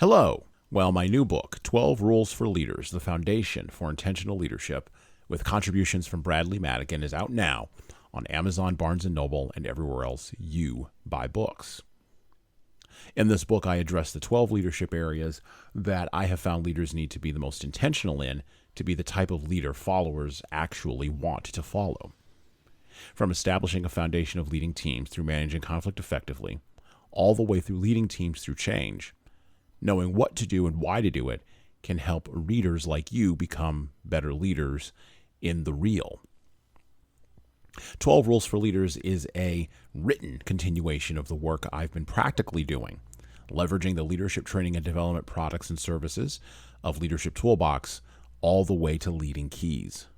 Hello. Well, my new book, 12 Rules for Leaders, The Foundation for Intentional Leadership, with contributions from Bradley Madigan, is out now on Amazon, Barnes & Noble, and everywhere else you buy books. In this book, I address the 12 leadership areas that I have found leaders need to be the most intentional in to be the type of leader followers actually want to follow. From establishing a foundation of leading teams through managing conflict effectively, all the way through leading teams through change, knowing what to do and why to do it can help readers like you become better leaders in the real. 12 Rules for Leaders is a written continuation of the work I've been practically doing, leveraging the leadership training and development products and services of Leadership Toolbox all the way to leading keys.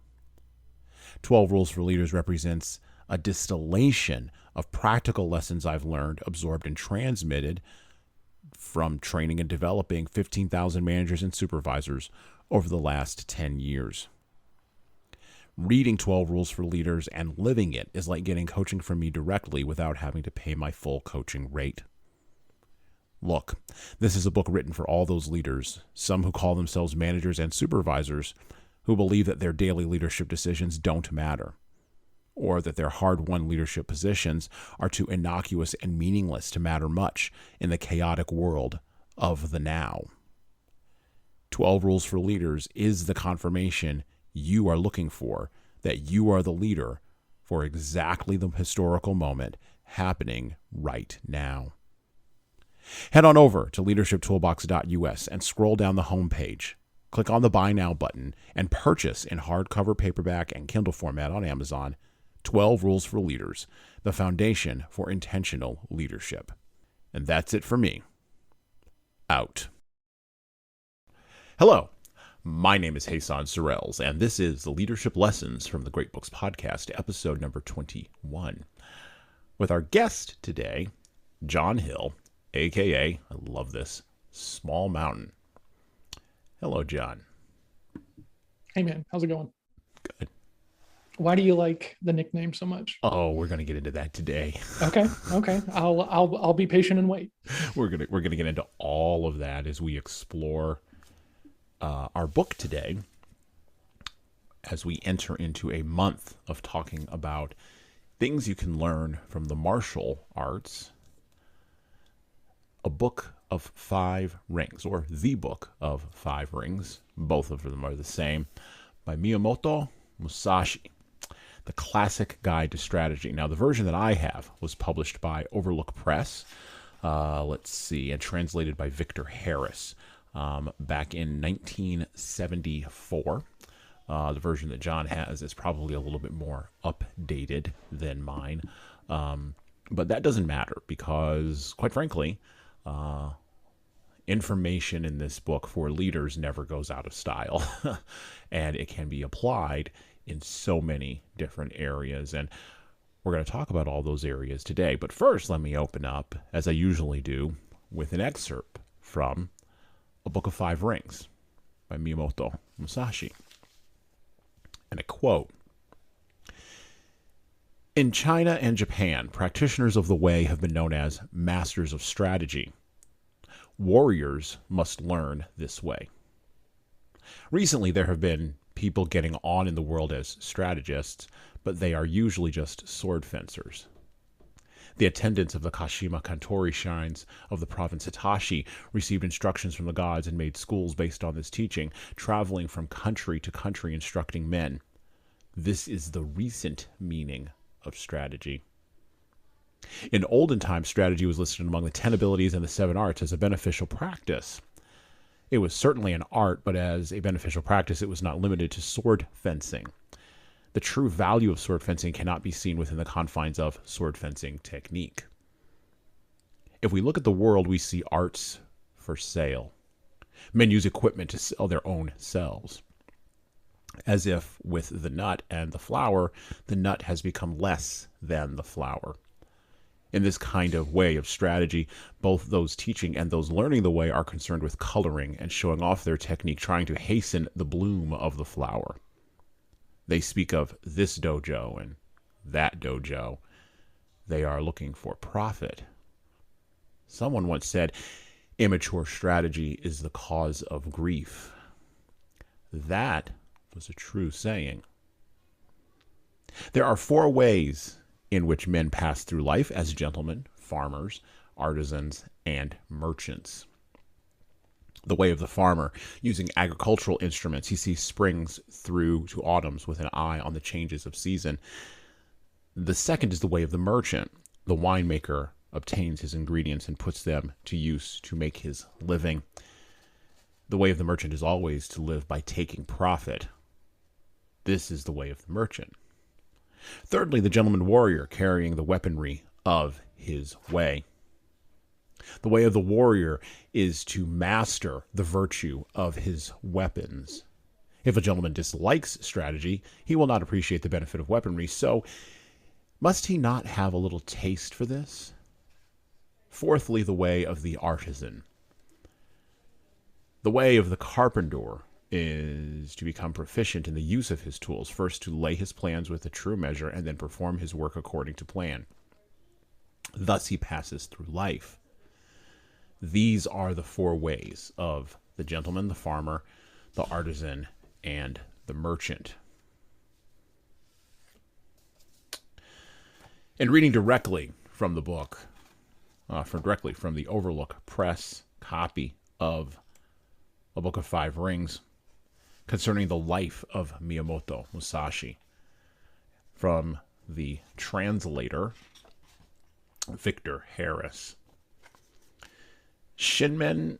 12 Rules for Leaders represents a distillation of practical lessons I've learned, absorbed, and transmitted from training and developing 15,000 managers and supervisors over the last 10 years. Reading 12 Rules for Leaders and living it is like getting coaching from me directly without having to pay my full coaching rate. Look, this is a book written for all those leaders, some who call themselves managers and supervisors, who believe that their daily leadership decisions don't matter, or that their hard-won leadership positions are too innocuous and meaningless to matter much in the chaotic world of the now. 12 Rules for Leaders is the confirmation you are looking for that you are the leader for exactly the historical moment happening right now. Head on over to leadershiptoolbox.us and scroll down the homepage. Click on the Buy Now button and purchase in hardcover, paperback, and Kindle format on Amazon 12 Rules for Leaders, the foundation for intentional leadership. And that's it for me. Out. Hello, my name is Jesan Sorrells, and this is the Leadership Lessons from the Great Books Podcast, episode number 21. With our guest today, John Hill, a.k.a., I love this, Small Mountain. Hello, John. Hey, man. How's it going? Good. Why do you like the nickname so much? Oh, we're gonna get into that today. Okay. I'll be patient and wait. We're gonna get into all of that as we explore our book today, as we enter into a month of talking about things you can learn from the martial arts. A book of 5 rings, or the book of 5 rings. Both of them are the same, by Miyamoto Musashi. The classic guide to strategy. Now, the version that I have was published by Overlook Press, and translated by Victor Harris back in 1974. The version that John has is probably a little bit more updated than mine, but that doesn't matter because, quite frankly, information in this book for leaders never goes out of style, and it can be applied in so many different areas. And we're going to talk about all those areas today. But first, let me open up, as I usually do, with an excerpt from A Book of 5 Rings by Miyamoto Musashi. And a quote: "In China and Japan, practitioners of the way have been known as masters of strategy. Warriors must learn this way." Recently, there have been people getting on in the world as strategists, but they are usually just sword fencers. The attendants of the Kashima Kantori shrines of the province Hitachi received instructions from the gods and made schools based on this teaching, traveling from country to country instructing men. This is the recent meaning of strategy. In olden times, strategy was listed among the 10 abilities and the 7 arts as a beneficial practice. It was certainly an art, but as a beneficial practice, it was not limited to sword fencing. The true value of sword fencing cannot be seen within the confines of sword fencing technique. If we look at the world, we see arts for sale. Men use equipment to sell their own selves. As if with the nut and the flower, the nut has become less than the flower. In this kind of way of strategy, both those teaching and those learning the way are concerned with coloring and showing off their technique, trying to hasten the bloom of the flower. They speak of this dojo and that dojo. They are looking for profit. Someone once said, Immature strategy is the cause of grief. That was a true saying. There are 4 ways in which men pass through life as gentlemen, farmers, artisans, and merchants. The way of the farmer. Using agricultural instruments, he sees springs through to autumns with an eye on the changes of season. The second is the way of the merchant. The winemaker obtains his ingredients and puts them to use to make his living. The way of the merchant is always to live by taking profit. This is the way of the merchant. Thirdly, the gentleman warrior, carrying the weaponry of his way. The way of the warrior is to master the virtue of his weapons. If a gentleman dislikes strategy, he will not appreciate the benefit of weaponry, so must he not have a little taste for this? Fourthly, the way of the artisan. The way of the carpenter is to become proficient in the use of his tools, first to lay his plans with a true measure, and then perform his work according to plan. Thus he passes through life. These are the 4 ways of the gentleman, the farmer, the artisan, and the merchant. And reading directly from the book, directly from the Overlook Press copy of A Book of 5 Rings, concerning the life of Miyamoto Musashi, from the translator, Victor Harris. Shinmen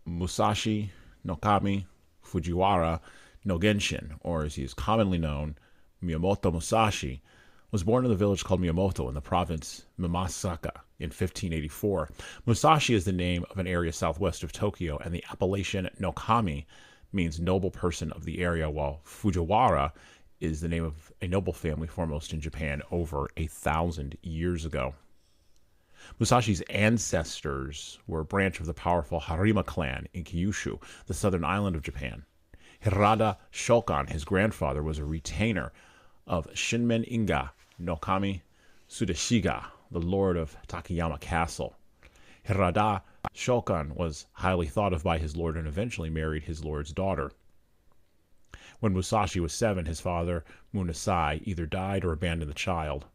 Musashi no Kami Fujiwara no Genshin, or as he is commonly known, Miyamoto Musashi, was born in the village called Miyamoto in the province Mimasaka in 1584. Musashi is the name of an area southwest of Tokyo, and the appellation no Kami means noble person of the area, while Fujiwara is the name of a noble family foremost in Japan over 1,000 years ago. Musashi's ancestors were a branch of the powerful Harima clan in Kyushu, the southern island of Japan. Hirada Shokan, his grandfather, was a retainer of Shinmen Inga no Kami Sudeshiga, the lord of Takayama Castle. Hirada Shokan was highly thought of by his lord and eventually married his lord's daughter. When Musashi was 7, his father, Munasai, either died or abandoned the child.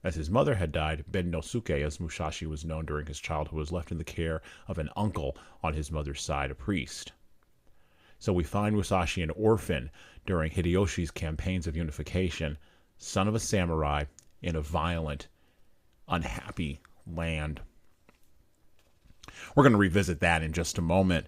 As his mother had died, Ben Nosuke, as Musashi was known during his childhood, was left in the care of an uncle on his mother's side, a priest. So we find Musashi an orphan during Hideyoshi's campaigns of unification, son of a samurai in a violent, unhappy land. We're going to revisit that in just a moment.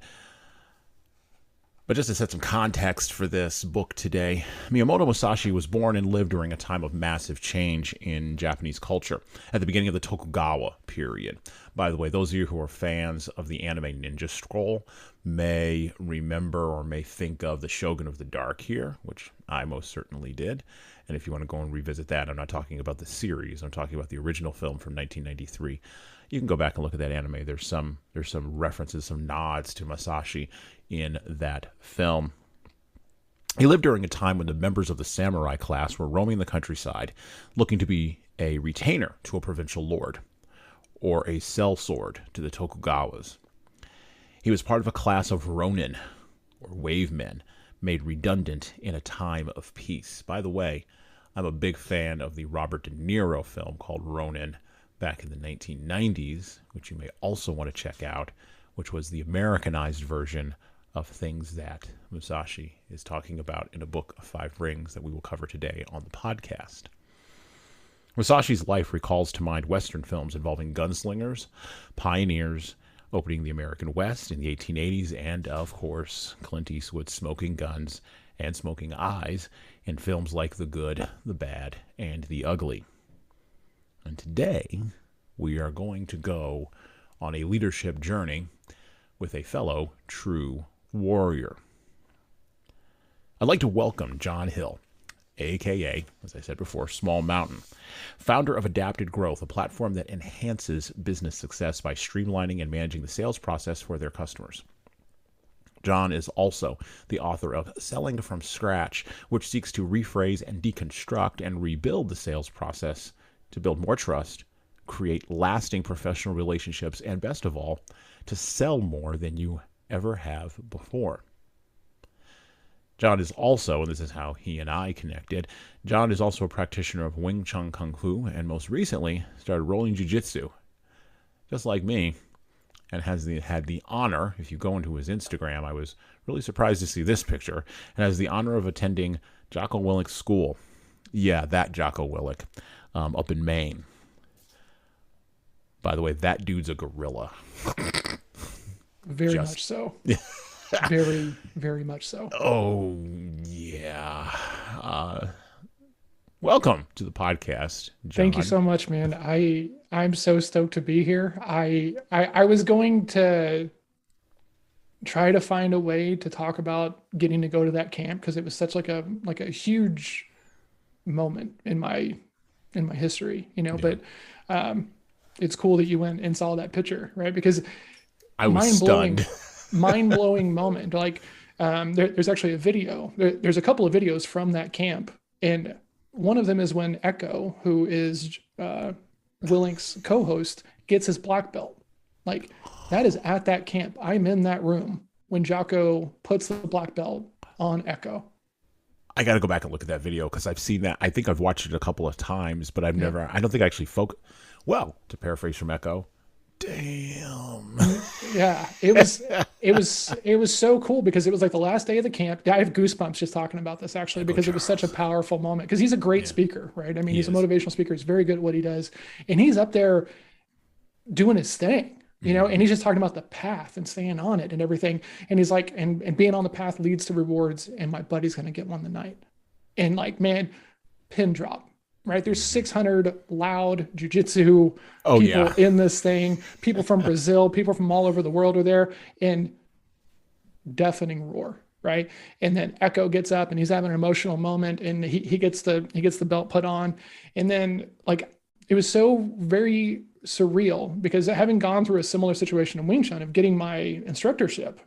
But just to set some context for this book today, Miyamoto Musashi was born and lived during a time of massive change in Japanese culture at the beginning of the Tokugawa period. By the way, those of you who are fans of the anime Ninja Scroll may remember or may think of the Shogun of the Dark here, which I most certainly did. And if you want to go and revisit that, I'm not talking about the series, I'm talking about the original film from 1993. You can go back and look at that anime. There's some references, some nods to Musashi in that film. He lived during a time when the members of the samurai class were roaming the countryside, looking to be a retainer to a provincial lord, or a sellsword to the Tokugawas. He was part of a class of ronin, or wave men, made redundant in a time of peace. By the way, I'm a big fan of the Robert De Niro film called Ronin, back in the 1990s, which you may also want to check out, which was the Americanized version of things that Musashi is talking about in A Book of 5 Rings that we will cover today on the podcast. Musashi's life recalls to mind Western films involving gunslingers, pioneers, opening the American West in the 1880s, and, of course, Clint Eastwood's smoking guns and smoking eyes in films like The Good, the Bad, and the Ugly. And today, we are going to go on a leadership journey with a fellow true warrior. I'd like to welcome John Hill, a.k.a., as I said before, Small Mountain, founder of Adapted Growth, a platform that enhances business success by streamlining and managing the sales process for their customers. John is also the author of Selling from Scratch, which seeks to rephrase and deconstruct and rebuild the sales process to build more trust, create lasting professional relationships, and best of all, to sell more than you ever have before. John is also, and this is how he and I connected, John is also a practitioner of Wing Chun Kung Fu and most recently started rolling jiu-jitsu, just like me, and had the honor, if you go into his Instagram, I was really surprised to see this picture, and has the honor of attending Jocko Willink's school. Yeah, that Jocko Willink, up in Maine. By the way, that dude's a gorilla. Very much so. Very, very much so. Oh, yeah. Welcome to the podcast, John. Thank you so much, man. I'm so stoked to be here. I was going to try to find a way to talk about getting to go to that camp because it was such like a huge moment in my history, you know. Yeah. But it's cool that you went and saw that picture, right? Because I was stunned. Mind-blowing moment. Like there's actually a video. There's a couple of videos from that camp, and one of them is when Echo, who is Willink's co-host, gets his black belt. Like that is at that camp. I'm in that room when Jocko puts the black belt on Echo. I got to go back and look at that video because I've seen that. I think I've watched it a couple of times, but I don't think I actually well, to paraphrase from Echo, damn. Yeah, it was so cool because it was like the last day of the camp. I have goosebumps just talking about this actually because it was such a powerful moment because he's a great speaker, right? I mean, he's a motivational speaker. He's very good at what he does. And he's up there doing his thing, you know, and he's just talking about the path and staying on it and everything. And he's like, and being on the path leads to rewards, and my buddy's going to get one tonight. And like, man, pin drop. Right, there's 600 loud jiu-jitsu people in this thing. People from Brazil, people from all over the world are there, and deafening roar. Right, and then Echo gets up and he's having an emotional moment, and he gets the belt put on, and then like it was so very surreal because having gone through a similar situation in Wing Chun of getting my instructorship,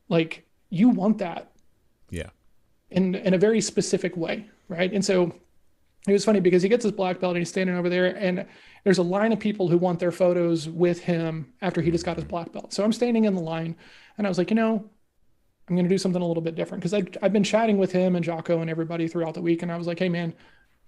like you want that, in a very specific way, right, and so. It was funny because he gets his black belt and he's standing over there and there's a line of people who want their photos with him after he just got his black belt. So I'm standing in the line and I was like, you know, I'm going to do something a little bit different because I've been chatting with him and Jocko and everybody throughout the week. And I was like, hey man,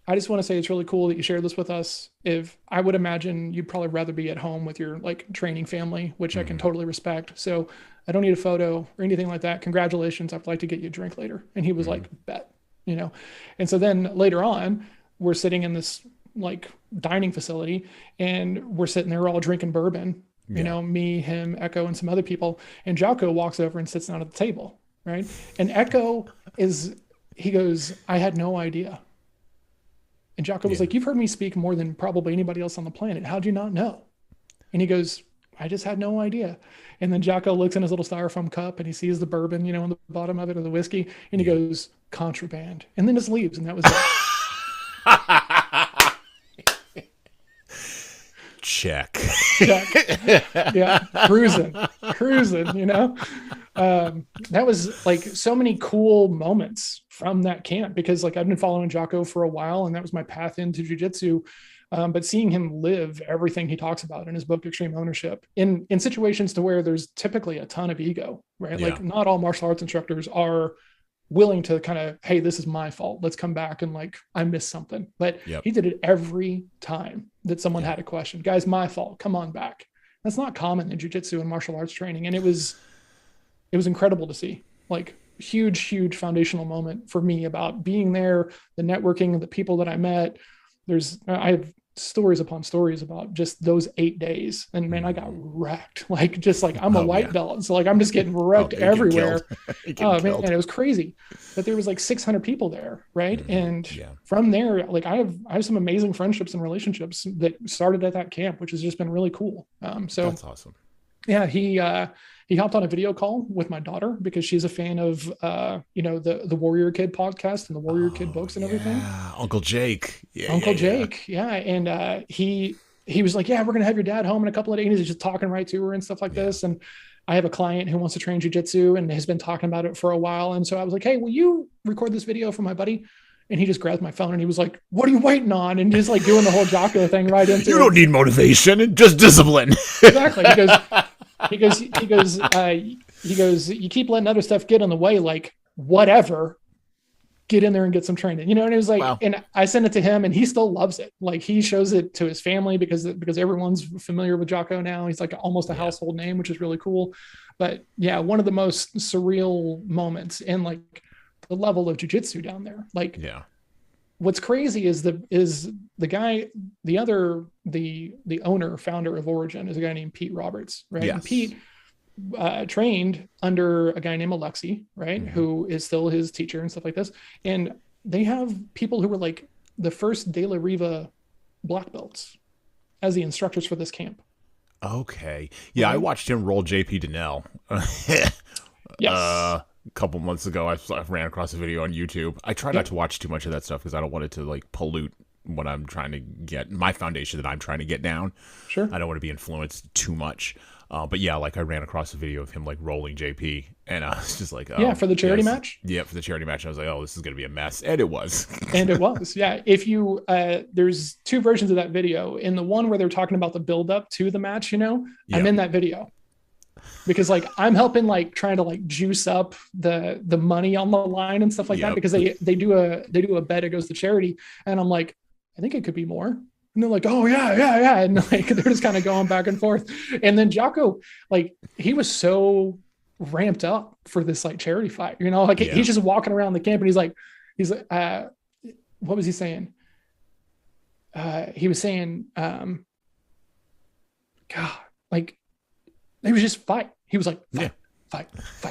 I just want to say it's really cool that you shared this with us. If I would imagine you'd probably rather be at home with your like training family, which I can totally respect. So I don't need a photo or anything like that. Congratulations. I'd like to get you a drink later. And he was like, bet, you know? And so then later on, we're sitting in this like dining facility and we're sitting there all drinking bourbon, you know, me, him, Echo, and some other people. And Jocko walks over and sits down at the table. Right. And Echo he goes, I had no idea. And Jocko was like, you've heard me speak more than probably anybody else on the planet. How'd you not know? And he goes, I just had no idea. And then Jocko looks in his little styrofoam cup and he sees the bourbon, you know, on the bottom of it, or the whiskey. And he goes, contraband. And then just leaves. And that was it. Check. Yeah, cruising, you know. That was like so many cool moments from that camp because like I've been following Jocko for a while and that was my path into jiu-jitsu. But seeing him live everything he talks about in his book, Extreme Ownership, in situations to where there's typically a ton of ego, right? Like not all martial arts instructors are willing to kind of, hey, this is my fault. Let's come back and like, I missed something. But he did it every time that someone had a question. Guys, my fault. Come on back. That's not common in jiu-jitsu and martial arts training. And it was incredible to see. Like huge foundational moment for me about being there, the networking, the people that I met. I have stories upon stories about just those 8 days. And man, I got wrecked. Like, just like I'm a white belt. So like, I'm just getting wrecked everywhere. Man, and it was crazy. But there was like 600 people there. Right. And from there, like I have some amazing friendships and relationships that started at that camp, which has just been really cool. So that's awesome. Yeah. He hopped on a video call with my daughter because she's a fan of, the Warrior Kid podcast and the Warrior Kid books and everything. Uncle Jake. Jake. Yeah. And he was like, yeah, we're going to have your dad home in a couple of days. He's just talking right to her and stuff like this. And I have a client who wants to train jiu-jitsu and has been talking about it for a while. And so I was like, hey, will you record this video for my buddy? And he just grabbed my phone and he was like, "What are you waiting on?" And just like doing the whole Jocko thing right into You don't need motivation, just discipline. Exactly. He goes, "You keep letting other stuff get in the way, like whatever, get in there and get some training." And it was like, Wow. and I sent it to him and he still loves it. Like he shows it to his family because everyone's familiar with Jocko now. He's like almost a household name, which is really cool. But yeah, one of the most surreal moments in like the level of jiu-jitsu down there. Like, what's crazy is the guy, the owner, founder of Origin is a guy named Pete Roberts, right? Yes. And Pete trained under a guy named Alexi, right? Mm-hmm. Who is still his teacher and stuff like this. And they have people who were like the first De La Riva black belts as the instructors for this camp. Okay. Yeah, right? I watched him roll JP Donnell. Yes. A couple months ago, I ran across a video on YouTube. I try not to watch too much of that stuff because I don't want it to like pollute what I'm trying to get, my foundation that I'm trying to get down. Sure. I don't want to be influenced too much. But yeah, like I ran across a video of him like rolling JP, and I was just like, for the charity match. Yeah, for the charity match. I was like, oh, this is gonna be a mess, and it was. And it was, yeah. If you, there's two versions of that video. In the one where they're talking about the build up to the match, I'm in that video because like I'm helping like trying to like juice up the money on the line and stuff like that because they do a bet, it goes to charity, and I'm like, I think it could be more. And they're like, oh yeah. And like, they're just kind of going back and forth. And then Jocko, like he was so ramped up for this like charity fight, he's just walking around the camp and he's like, what was he saying? He was saying, God, like they was just fight. He was like, fight.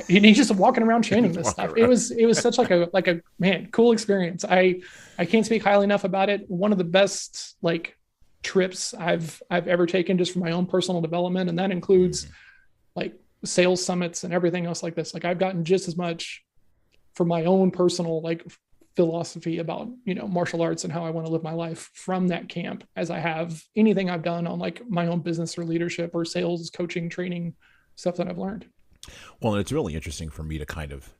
And he's just walking around chanting this stuff. It was such like a man, cool experience. I can't speak highly enough about it. One of the best like trips I've ever taken just for my own personal development. And that includes like sales summits and everything else like this. Like I've gotten just as much for my own personal like philosophy about, martial arts and how I want to live my life from that camp as I have anything I've done on like my own business or leadership or sales, coaching, training, stuff that I've learned. Well, and it's really interesting for me to kind of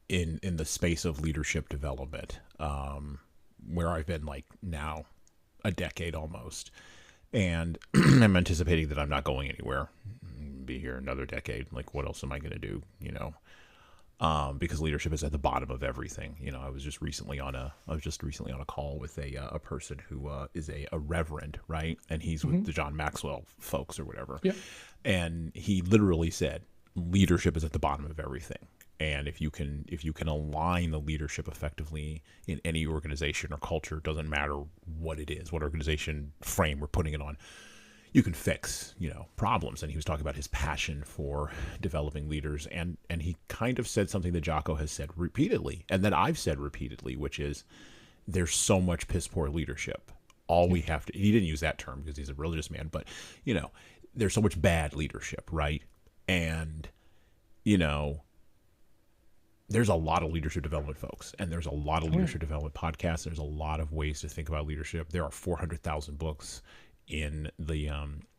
in the space of leadership development, where I've been like now a decade almost, and I'm anticipating that I'm not going anywhere, be here another decade. Like, what else am I going to do? Because leadership is at the bottom of everything. I was just recently on a call with a person who is a reverend, right? And he's with the John Maxwell folks or whatever. Yeah. And he literally said, leadership is at the bottom of everything. And if you can align the leadership effectively in any organization or culture, doesn't matter what it is, what organization frame we're putting it on, you can fix, problems. And he was talking about his passion for developing leaders. And he kind of said something that Jocko has said repeatedly, and that I've said repeatedly, which is there's so much piss poor leadership. All we have to, he didn't use that term because he's a religious man, but there's so much bad leadership, right? And, there's a lot of leadership development folks, and there's a lot of leadership development podcasts. There's a lot of ways to think about leadership. There are 400,000 books in the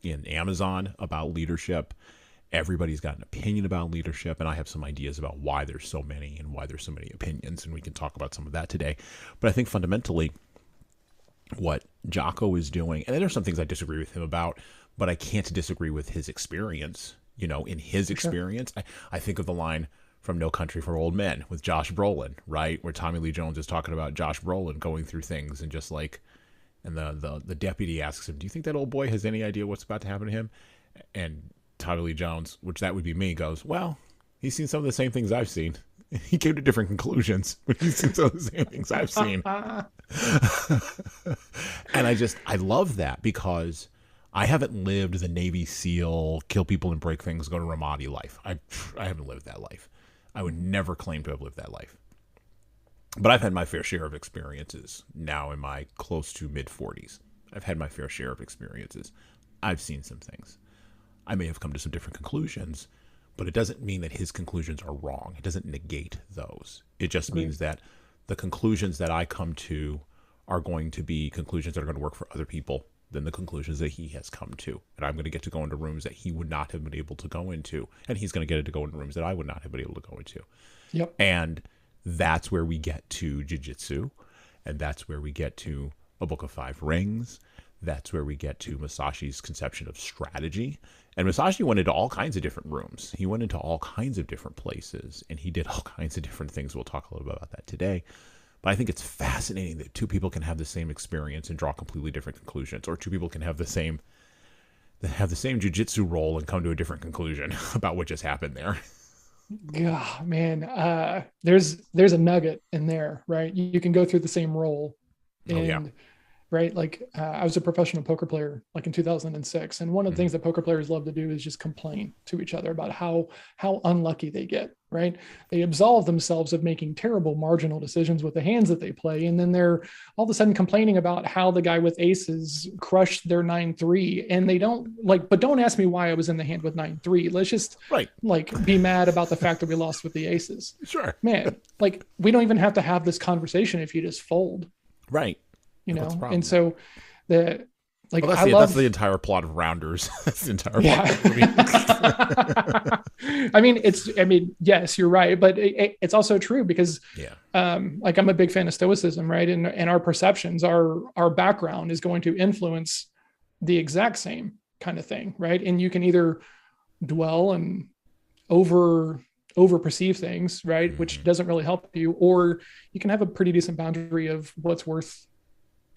in Amazon about leadership. Everybody's got an opinion about leadership, and I have some ideas about why there's so many and why there's so many opinions, and we can talk about some of that today. But I think fundamentally what Jocko is doing, and there's some things I disagree with him about, but I can't disagree with his experience. In his experience, I think of the line from No Country for Old Men with Josh Brolin, right? Where Tommy Lee Jones is talking about Josh Brolin going through things and just like, and the deputy asks him, do you think that old boy has any idea what's about to happen to him? And Tommy Lee Jones, which that would be me, goes, well, he's seen some of the same things I've seen. He came to different conclusions, but he's seen some of the same things I've seen. And I love that because I haven't lived the Navy SEAL, kill people and break things, go to Ramadi life. I haven't lived that life. I would never claim to have lived that life. But I've had my fair share of experiences now in my close to mid-40s. I've had my fair share of experiences. I've seen some things. I may have come to some different conclusions, but it doesn't mean that his conclusions are wrong. It doesn't negate those. It just means that the conclusions that I come to are going to be conclusions that are going to work for other people than the conclusions that he has come to. And I'm going to get to go into rooms that he would not have been able to go into. And he's going to get to go into rooms that I would not have been able to go into. Yep. And that's where we get to jiu-jitsu. And that's where we get to A Book of Five Rings. That's where we get to Musashi's conception of strategy. And Musashi went into all kinds of different rooms. He went into all kinds of different places, and he did all kinds of different things. We'll talk a little bit about that today. But I think it's fascinating that two people can have the same experience and draw completely different conclusions, or two people can have the same jiu-jitsu roll and come to a different conclusion about what just happened there. God, man, there's a nugget in there, right? You can go through the same role, and right, like I was a professional poker player like in 2006, and one of the things that poker players love to do is just complain to each other about how unlucky they get, right? They absolve themselves of making terrible marginal decisions with the hands that they play, and then they're all of a sudden complaining about how the guy with aces crushed their 9-3, and they don't like, but don't ask me why I was in the hand with 9-3. Let's just like be mad about the fact that we lost with the aces. Sure, man, like we don't even have to have this conversation if you just fold, right? You know, and so the like that's the entire plot of Rounders. That's the entire plot of the movie. I mean, yes, you're right, but it's also true because like I'm a big fan of stoicism, right? And our perceptions, our background is going to influence the exact same kind of thing, right? And you can either dwell and over perceive things, right, which doesn't really help you, or you can have a pretty decent boundary of what's worth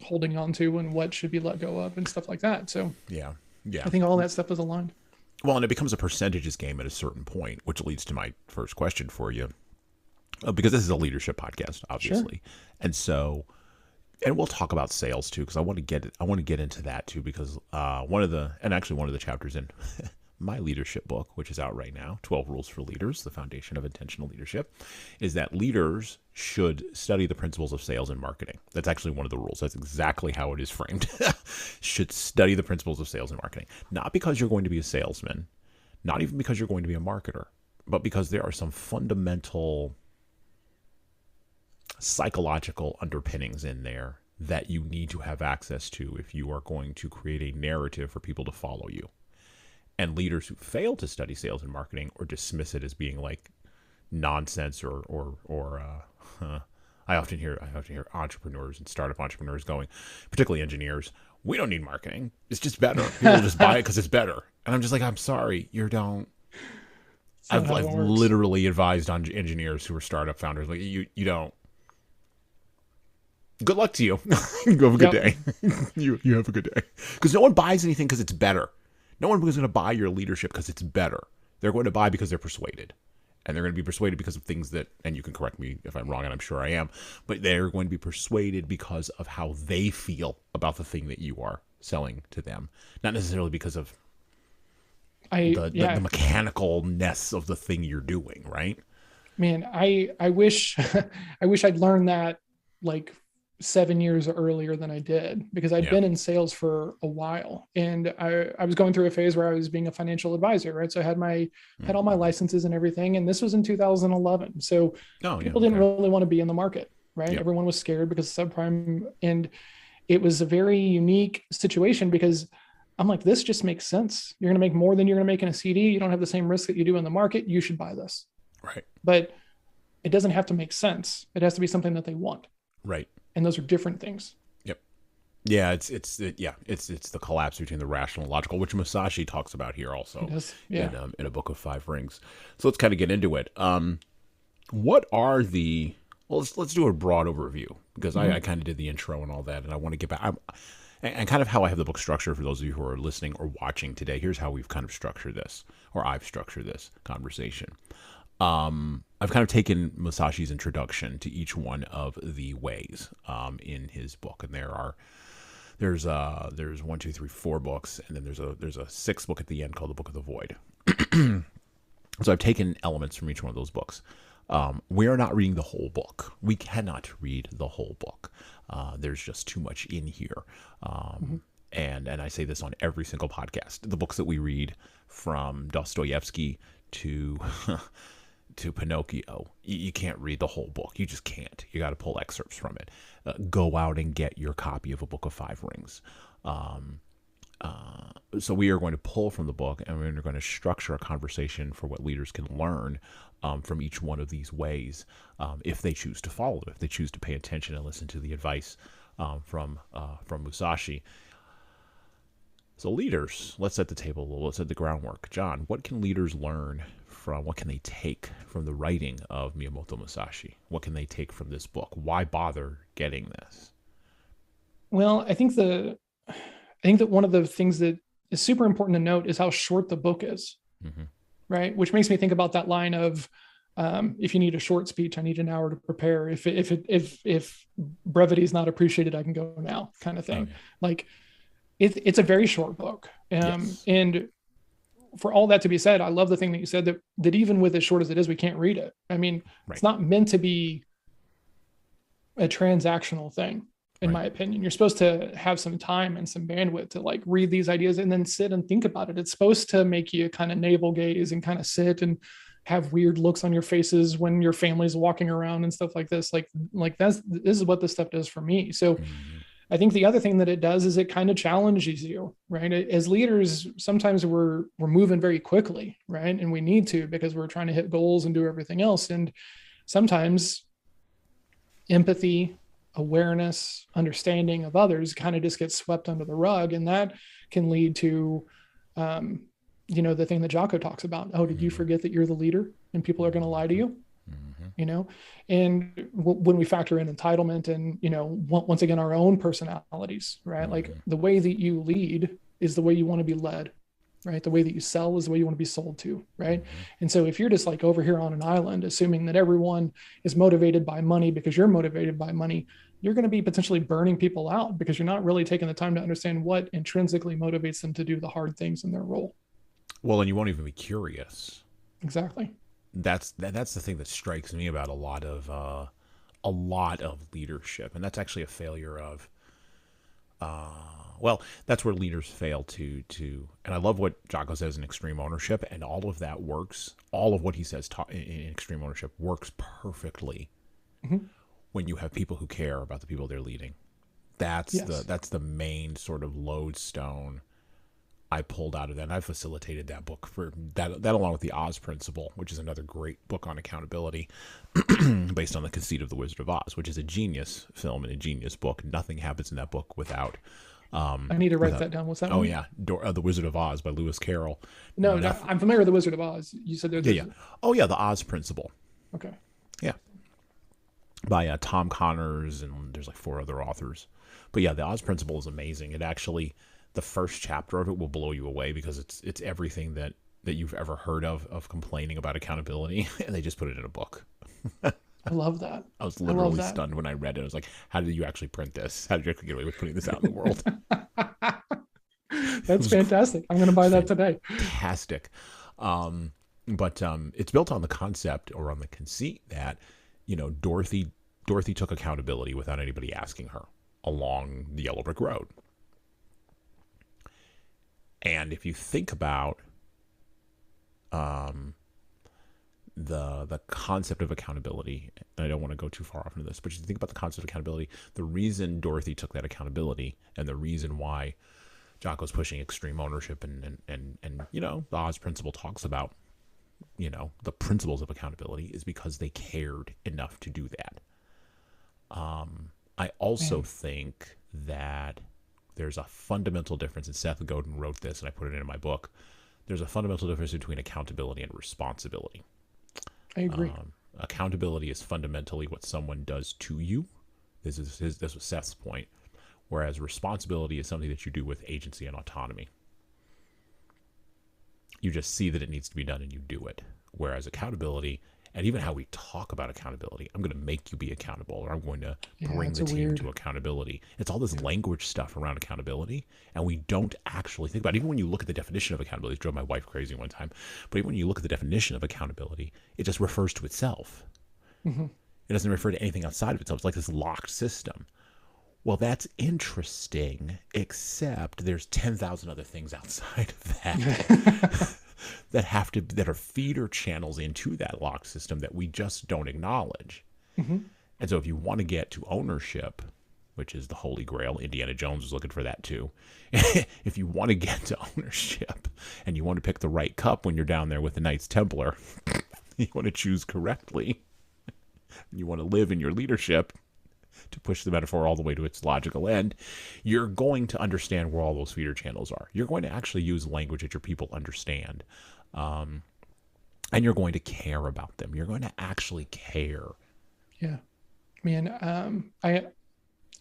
holding on to and what should be let go of and stuff like that. So I think all that stuff is aligned. Well, and it becomes a percentages game at a certain point, which leads to my first question for you, because this is a leadership podcast, obviously. Sure. And so, and we'll talk about sales too, because I want to get into that too, because one of the chapters in my leadership book, which is out right now, 12 Rules for Leaders, the Foundation of Intentional Leadership, is that leaders should study the principles of sales and marketing. That's actually one of the rules. That's exactly how it is framed. Should study the principles of sales and marketing. Not because you're going to be a salesman, not even because you're going to be a marketer, but because there are some fundamental psychological underpinnings in there that you need to have access to if you are going to create a narrative for people to follow you. And leaders who fail to study sales and marketing or dismiss it as being like nonsense or I often hear entrepreneurs and startup entrepreneurs going, particularly engineers, we don't need marketing. It's just better. People just buy it because it's better. And I'm just like, I'm sorry, you don't. I've literally advised on engineers who are startup founders, like you don't. Good luck to you. You have a good day. You have a good day. Because no one buys anything because it's better. No one is going to buy your leadership because it's better. They're going to buy because they're persuaded. And they're going to be persuaded because of things that, and you can correct me if I'm wrong, and I'm sure I am, but they're going to be persuaded because of how they feel about the thing that you are selling to them. Not necessarily because of the mechanicalness of the thing you're doing, right? Man, I wish I'd learned that like 7 years earlier than I did, because I'd been in sales for a while, and I was going through a phase where I was being a financial advisor, right? So I had all my licenses and everything, and this was in 2011. So people didn't really want to be in the market, right? Yep. Everyone was scared because of subprime, and it was a very unique situation because I'm like, this just makes sense. You're going to make more than you're going to make in a CD. You don't have the same risk that you do in the market. You should buy this. Right. But it doesn't have to make sense. It has to be something that they want. Right. And those are different things. Yep. Yeah, it's the collapse between the rational and logical, which Musashi talks about here also in A Book of Five Rings. So let's kind of get into it. What are the let's do a broad overview, because I kind of did the intro and all that, and I want to get back. And kind of how I have the book structured for those of you who are listening or watching today. Here's how we've kind of structured this, or I've structured this conversation. I've kind of taken Musashi's introduction to each one of the ways in his book, and there's 1, 2, 3, 4 books, and then there's a sixth book at the end called the Book of the Void. So I've taken elements from each one of those books. We are not reading the whole book. We cannot read the whole book. There's just too much in here. And I say this on every single podcast. The books that we read, from Dostoevsky to Pinocchio, you can't read the whole book. You just can't. You got to pull excerpts from it. Go out and get your copy of A Book of Five Rings. So we are going to pull from the book, and we're going to structure a conversation for what leaders can learn from each one of these ways, if they choose to follow it, if they choose to pay attention and listen to the advice from Musashi. So leaders, let's set the table, let's set the groundwork. John, what can leaders learn from, what can they take from the writing of Miyamoto Musashi? What can they take from this book? Why bother getting this? Well, I think that one of the things that is super important to note is how short the book is, Mm-hmm. right? Which makes me think about that line of, if you need a short speech, I need an hour to prepare. If brevity is not appreciated, I can go now, kind of thing. Oh, yeah. Like it's a very short book, Yes. and for all that to be said, I love the thing that you said that even with as short as it is, we can't read it. I mean, Right. it's not meant to be a transactional thing, in Right. my opinion. You're supposed to have some time and some bandwidth to like read these ideas and then sit and think about it. It's supposed to make you kind of navel gaze and kind of sit and have weird looks on your faces when your family's walking around and stuff like this. Like this is what this stuff does for me. So Mm-hmm. I think the other thing that it does is it kind of challenges you, right? As leaders, sometimes we're moving very quickly, right? And we need to, because we're trying to hit goals and do everything else. And sometimes empathy, awareness, understanding of others kind of just gets swept under the rug. And that can lead to, um, the thing that Jocko talks about. Oh, did you Mm-hmm. forget that you're the leader and people are going to lie to you? Mm-hmm. And when we factor in entitlement and, once again, our own personalities, right? Like Mm-hmm. the way that you lead is the way you want to be led, right? The way that you sell is the way you want to be sold to, right? Mm-hmm. And so if you're just like over here on an island, assuming that everyone is motivated by money because you're motivated by money, you're going to be potentially burning people out because you're not really taking the time to understand what intrinsically motivates them to do the hard things in their role. Well, and you won't even be curious. Exactly. That's the thing that strikes me about a lot of leadership, and that's actually a failure of. Well, that's where leaders fail and I love what Jocko says in extreme ownership, and all of that works. All of what he says in extreme ownership works perfectly Mm-hmm. when you have people who care about the people they're leading. Yes. That's the main sort of lodestone I pulled out of that. And I facilitated that book for that along with the Oz Principle, which is another great book on accountability based on the conceit of The Wizard of Oz, which is a genius film and a genius book. Nothing happens in that book without. I need to write that down. What's that Oh one? yeah, The Wizard of Oz by Lewis Carroll. No, I'm familiar with The Wizard of Oz. You said Yeah, yeah. Oh yeah, The Oz Principle. Okay. Yeah, by Tom Connors, and there's like 4 other authors. But yeah, The Oz Principle is amazing. It actually, the first chapter of it will blow you away because it's everything that you've ever heard of complaining about accountability, and they just put it in a book. I love that. I was I love literally that. stunned when I read it. I was like, how did you actually print this? How did you actually get away with putting this out in the world? That's fantastic. I'm going to buy that today. Fantastic. But it's built on the concept or on the conceit that, Dorothy took accountability without anybody asking her along the yellow brick road. And if you think about the concept of accountability, and I don't want to go too far off into this, but you think about the concept of accountability, the reason Dorothy took that accountability and the reason why Jocko's pushing extreme ownership and the Oz Principle talks about, the principles of accountability is because they cared enough to do that. I also think that there's a fundamental difference, and Seth Godin wrote this, and I put it in my book. There's a fundamental difference between accountability and responsibility. I agree. Accountability is fundamentally what someone does to you. This was Seth's point. Whereas responsibility is something that you do with agency and autonomy. You just see that it needs to be done and you do it. Whereas accountability, and even how we talk about accountability, I'm going to make you be accountable, or I'm going to bring the team to accountability. It's all this language stuff around accountability, and we don't actually think about it. Even when you look at the definition of accountability, it drove my wife crazy one time, but even when you look at the definition of accountability, it just refers to itself. Mm-hmm. It doesn't refer to anything outside of itself. It's like this locked system. Well, that's interesting, except there's 10,000 other things outside of that that are feeder channels into that locked system that we just don't acknowledge. Mm-hmm. And so if you want to get to ownership, which is the Holy Grail. Indiana Jones was looking for that too. If you want to get to ownership and you want to pick the right cup when you're down there with the Knights Templar, you want to choose correctly. You want to live in your leadership, to push the metaphor all the way to its logical end, you're going to understand where all those feeder channels are. You're going to actually use language that your people understand. And you're going to care about them. You're going to actually care. Yeah. Man,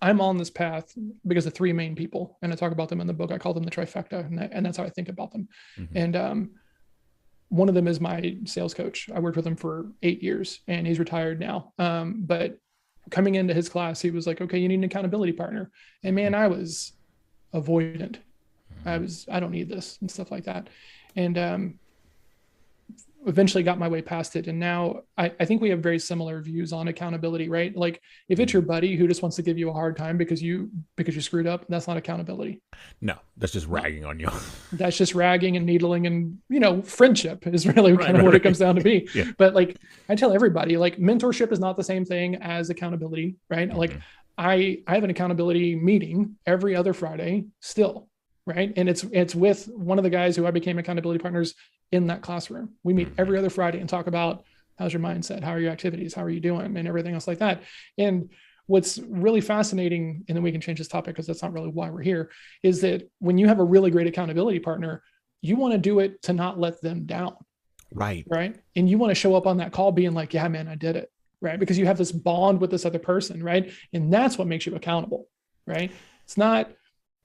I'm on this path because of three main people, and I talk about them in the book. I call them the trifecta, and that's how I think about them. Mm-hmm. And one of them is my sales coach. I worked with him for 8 years, and he's retired now. But coming into his class, he was like, okay, you need an accountability partner. And man, I was avoidant. I don't need this and stuff like that. And eventually got my way past it. And now I think we have very similar views on accountability, right? Like if it's your buddy who just wants to give you a hard time because you screwed up, that's not accountability. No, that's just ragging on you. That's just ragging and needling, and friendship is really kind of what it comes down to be. Yeah. But like I tell everybody, like mentorship is not the same thing as accountability, right? Mm-hmm. Like I have an accountability meeting every other Friday still, right? And it's with one of the guys who I became accountability partners in that classroom. We meet every other Friday and talk about how's your mindset, how are your activities, how are you doing, and everything else like that. And what's really fascinating, and then we can change this topic because that's not really why we're here, is that when you have a really great accountability partner, you want to do it to not let them down. Right. Right. And you want to show up on that call being like, yeah, man, I did it. Right. Because you have this bond with this other person. Right. And that's what makes you accountable. Right. It's not,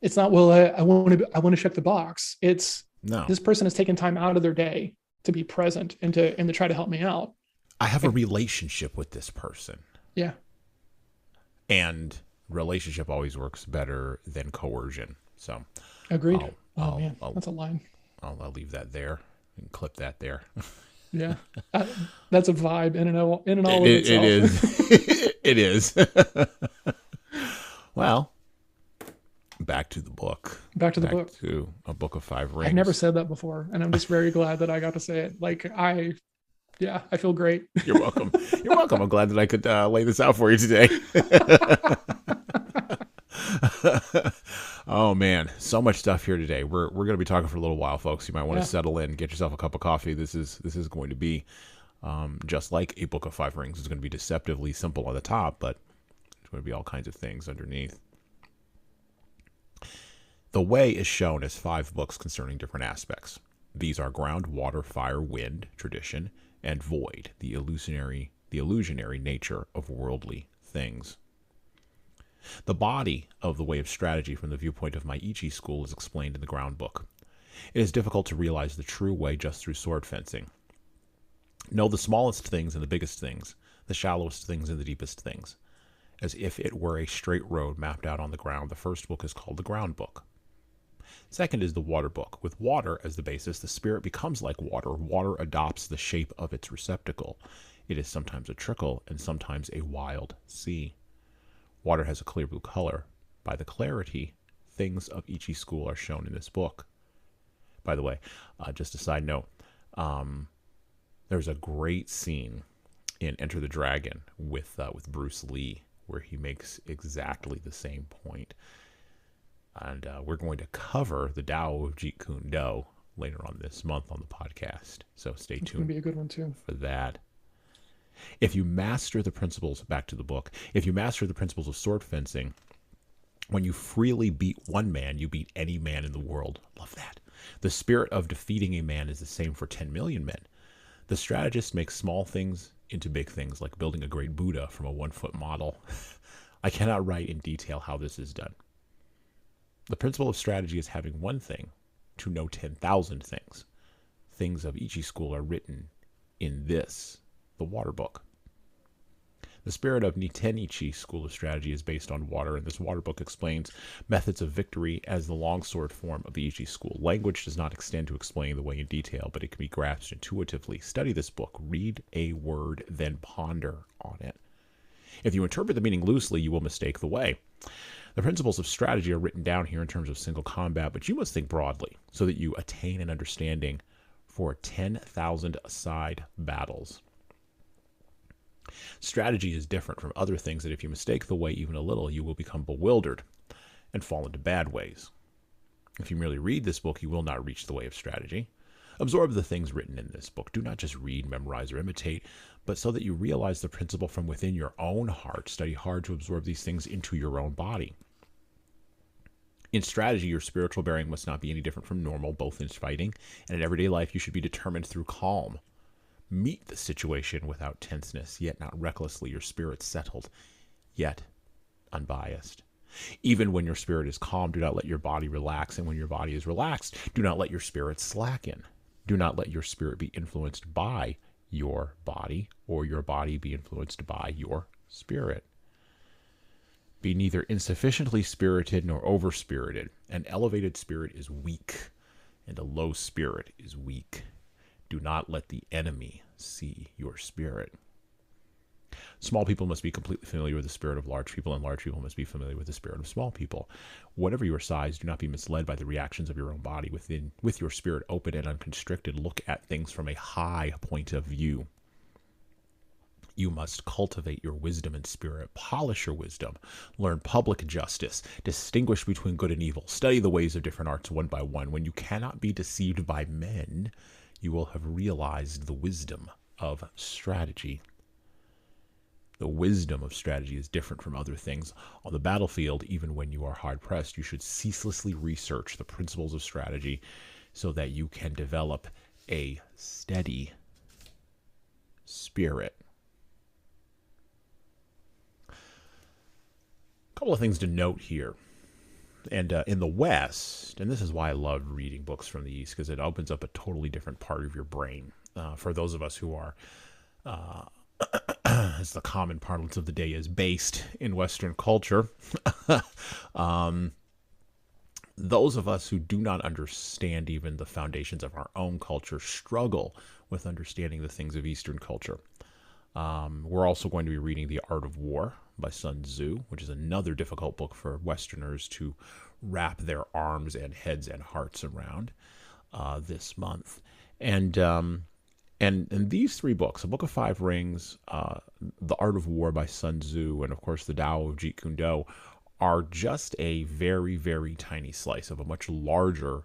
well, I want to check the box. It's, no, this person has taken time out of their day to be present and to try to help me out. I have a relationship with this person. Yeah. And relationship always works better than coercion. So agreed. That's a line. I'll leave that there and clip that there. Yeah. That's a vibe in and all of itself. It is. Well, back to the book. Back to the book. To A Book of Five Rings. I've never said that before, and I'm just very glad that I got to say it. Like I feel great. You're welcome. You're welcome. I'm glad that I could lay this out for you today. Oh man, so much stuff here today. We're going to be talking for a little while, folks. You might want to settle in, get yourself a cup of coffee. This is going to be just like A Book of Five Rings. It's going to be deceptively simple on the top, but there's going to be all kinds of things underneath. The way is shown as 5 books concerning different aspects. These are ground, water, fire, wind, tradition, and void, the illusionary nature of worldly things. The body of the way of strategy from the viewpoint of my Ichi school is explained in the ground book. It is difficult to realize the true way just through sword fencing. Know the smallest things and the biggest things, the shallowest things and the deepest things. As if it were a straight road mapped out on the ground, the first book is called the ground book. Second is the water book. With water as the basis, the spirit becomes like water. Water adopts the shape of its receptacle. It is sometimes a trickle and sometimes a wild sea. Water has a clear blue color. By the clarity, things of Ichi school are shown in this book. By the way, just a side note, there's a great scene in Enter the Dragon with Bruce Lee where he makes exactly the same point. And we're going to cover the Tao of Jeet Kune Do later on this month on the podcast. So stay tuned. It's going to be a good one too. For that. If you master the principles, back to the book, if you master the principles of sword fencing, when you freely beat one man, you beat any man in the world. Love that. The spirit of defeating a man is the same for 10 million men. The strategist makes small things into big things, like building a great Buddha from a 1-foot model. I cannot write in detail how this is done. The principle of strategy is having one thing to know 10,000 things. Things of Ichi school are written in this, the water book. The spirit of Niten Ichi school of strategy is based on water, and this water book explains methods of victory as the longsword form of the Ichi school. Language does not extend to explain the way in detail, but it can be grasped intuitively. Study this book, read a word, then ponder on it. If you interpret the meaning loosely, you will mistake the way. The principles of strategy are written down here in terms of single combat, but you must think broadly so that you attain an understanding for 10,000 aside battles. Strategy is different from other things that if you mistake the way even a little, you will become bewildered and fall into bad ways. If you merely read this book, you will not reach the way of strategy. Absorb the things written in this book. Do not just read, memorize, or imitate, but so that you realize the principle from within your own heart. Study hard to absorb these things into your own body. In strategy, your spiritual bearing must not be any different from normal, both in fighting and in everyday life. You should be determined through calm. Meet the situation without tenseness, yet not recklessly. Your spirit settled, yet unbiased. Even when your spirit is calm, do not let your body relax. And when your body is relaxed, do not let your spirit slacken. Do not let your spirit be influenced by your body, or your body be influenced by your spirit. Be neither insufficiently spirited nor over-spirited. An elevated spirit is weak, and a low spirit is weak. Do not let the enemy see your spirit. Small people must be completely familiar with the spirit of large people, and large people must be familiar with the spirit of small people. Whatever your size, do not be misled by the reactions of your own body. With your spirit open and unconstricted, look at things from a high point of view. You must cultivate your wisdom and spirit, polish your wisdom, learn public justice, distinguish between good and evil, study the ways of different arts one by one. When you cannot be deceived by men, you will have realized the wisdom of strategy. The wisdom of strategy is different from other things. On the battlefield, even when you are hard-pressed, you should ceaselessly research the principles of strategy so that you can develop a steady spirit. A couple of things to note here. And in the West, and this is why I love reading books from the East, because it opens up a totally different part of your brain. For those of us who are, as the common parlance of the day is, based in Western culture, those of us who do not understand even the foundations of our own culture struggle with understanding the things of Eastern culture. We're also going to be reading The Art of War by Sun Tzu, which is another difficult book for Westerners to wrap their arms and heads and hearts around this month. And these three books, A Book of Five Rings, The Art of War by Sun Tzu, and of course The Tao of Jeet Kune Do, are just a very, very tiny slice of a much larger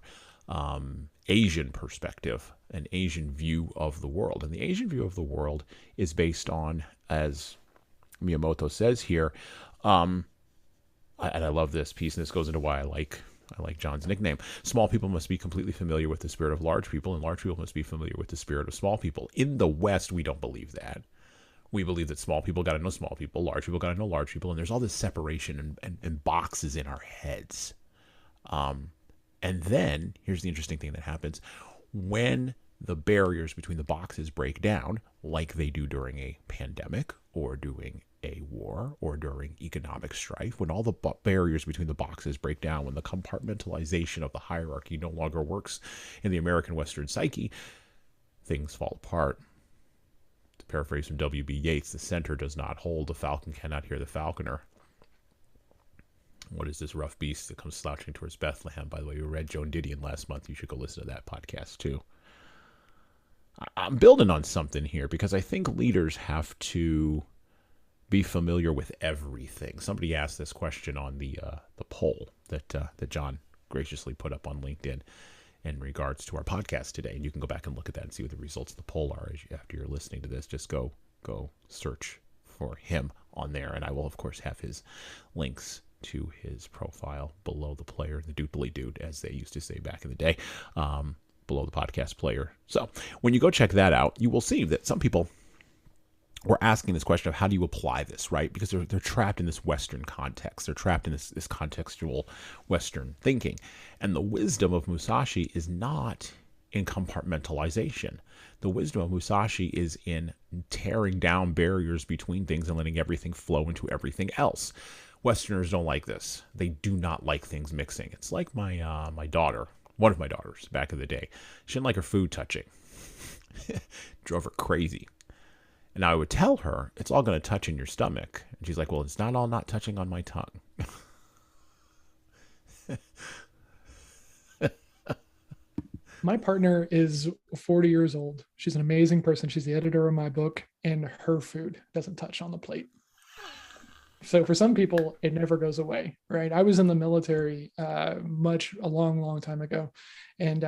Asian perspective, an Asian view of the world. And the Asian view of the world is based on, as Miyamoto says here, and I love this piece, and this goes into why I like John's nickname. Small people must be completely familiar with the spirit of large people, and large people must be familiar with the spirit of small people. In the West, we don't believe that. We believe that small people got to know small people, large people got to know large people, and there's all this separation and boxes in our heads. And then, here's the interesting thing that happens. When the barriers between the boxes break down, like they do during a pandemic or during a war or during economic strife, when all the barriers between the boxes break down, when the compartmentalization of the hierarchy no longer works in the American Western psyche, things fall apart. To paraphrase from W.B. Yeats, the center does not hold, the falcon cannot hear the falconer. What is this rough beast that comes slouching towards Bethlehem? By the way, we read Joan Didion last month. You should go listen to that podcast too. I'm building on something here because I think leaders have to be familiar with everything. Somebody asked this question on the poll that John graciously put up on LinkedIn in regards to our podcast today. And you can go back and look at that and see what the results of the poll are after you're listening to this. Just go search for him on there. And I will, of course, have his links to his profile below the player, the doodly dude, as they used to say back in the day, below the podcast player. So when you go check that out, you will see that some people were asking this question of how do you apply this, right? Because they're trapped in this Western context. They're trapped in this contextual Western thinking. And the wisdom of Musashi is not in compartmentalization. The wisdom of Musashi is in tearing down barriers between things and letting everything flow into everything else. Westerners don't like this. They do not like things mixing. It's like my daughter, one of my daughters back in the day. She didn't like her food touching. Drove her crazy. And I would tell her, it's all going to touch in your stomach. And she's like, well, it's not all not touching on my tongue. My partner is 40 years old. She's an amazing person. She's the editor of my book, and her food doesn't touch on the plate. So for some people, it never goes away, right? I was in the military a long time ago, and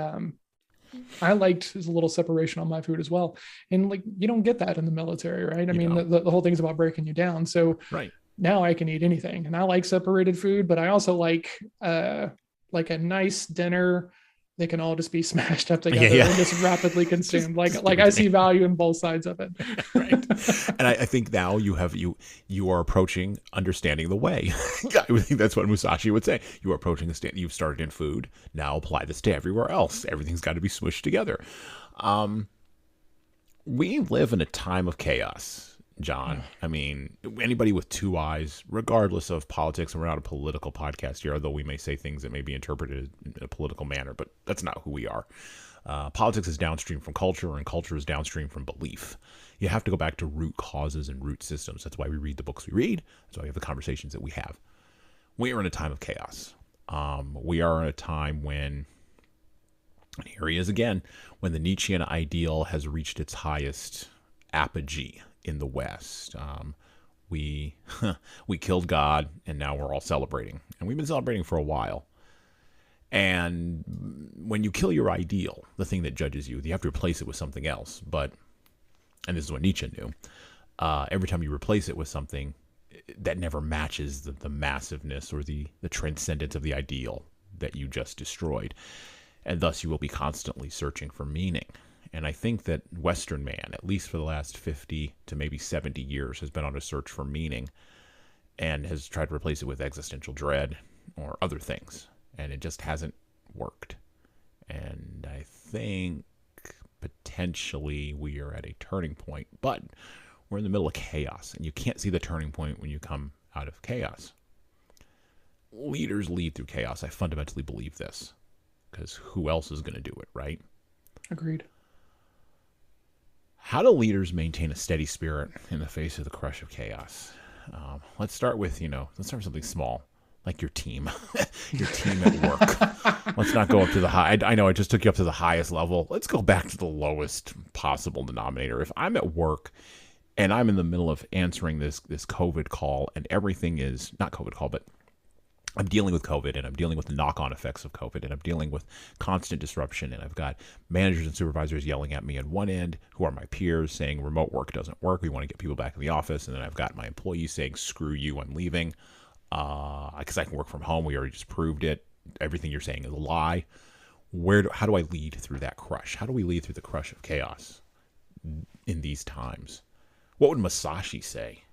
I liked a little separation on my food as well. And like you don't get that in the military, right? I mean, the whole thing's about breaking you down. So Right. now I can eat anything, and I like separated food, but I also like a nice dinner. They can all just be smashed up together and just rapidly consumed. Like I see value in both sides of it. Right. And I think now you are approaching understanding the way. I would think that's what Musashi would say. You are approaching the stand. You've started in food. Now apply this to everywhere else. Everything's got to be smushed together. We live in a time of chaos, John. I mean, anybody with two eyes, regardless of politics, and we're not a political podcast here, although we may say things that may be interpreted in a political manner, but that's not who we are. Politics is downstream from culture, and culture is downstream from belief. You have to go back to root causes and root systems. That's why we read the books we read. That's why we have the conversations that we have. We are in a time of chaos. We are in a time when, and here he is again, when the Nietzschean ideal has reached its highest apogee in the West. We killed God, and now we're all celebrating. And we've been celebrating for a while. And when you kill your ideal, the thing that judges you, you have to replace it with something else. And this is what Nietzsche knew, every time you replace it with something that never matches the massiveness or the transcendence of the ideal that you just destroyed. And thus you will be constantly searching for meaning. And I think that Western man, at least for the last 50 to maybe 70 years, has been on a search for meaning and has tried to replace it with existential dread or other things. And it just hasn't worked. And I think potentially we are at a turning point, but we're in the middle of chaos, and you can't see the turning point when you come out of chaos. Leaders lead through chaos. I fundamentally believe this, because who else is going to do it, right? Agreed. How do leaders maintain a steady spirit in the face of the crush of chaos? Let's start with something small, like your team, your team at work. Let's not go up to the high. I know I just took you up to the highest level. Let's go back to the lowest possible denominator. If I'm at work and I'm in the middle of answering this COVID call, and everything is not COVID call, but I'm dealing with COVID, and I'm dealing with the knock-on effects of COVID, and I'm dealing with constant disruption, and I've got managers and supervisors yelling at me on one end, who are my peers, saying remote work doesn't work, we want to get people back in the office, and then I've got my employees saying, screw you, I'm leaving, because I can work from home, we already just proved it, everything you're saying is a lie. How do I lead through that crush? How do we lead through the crush of chaos in these times? What would Musashi say?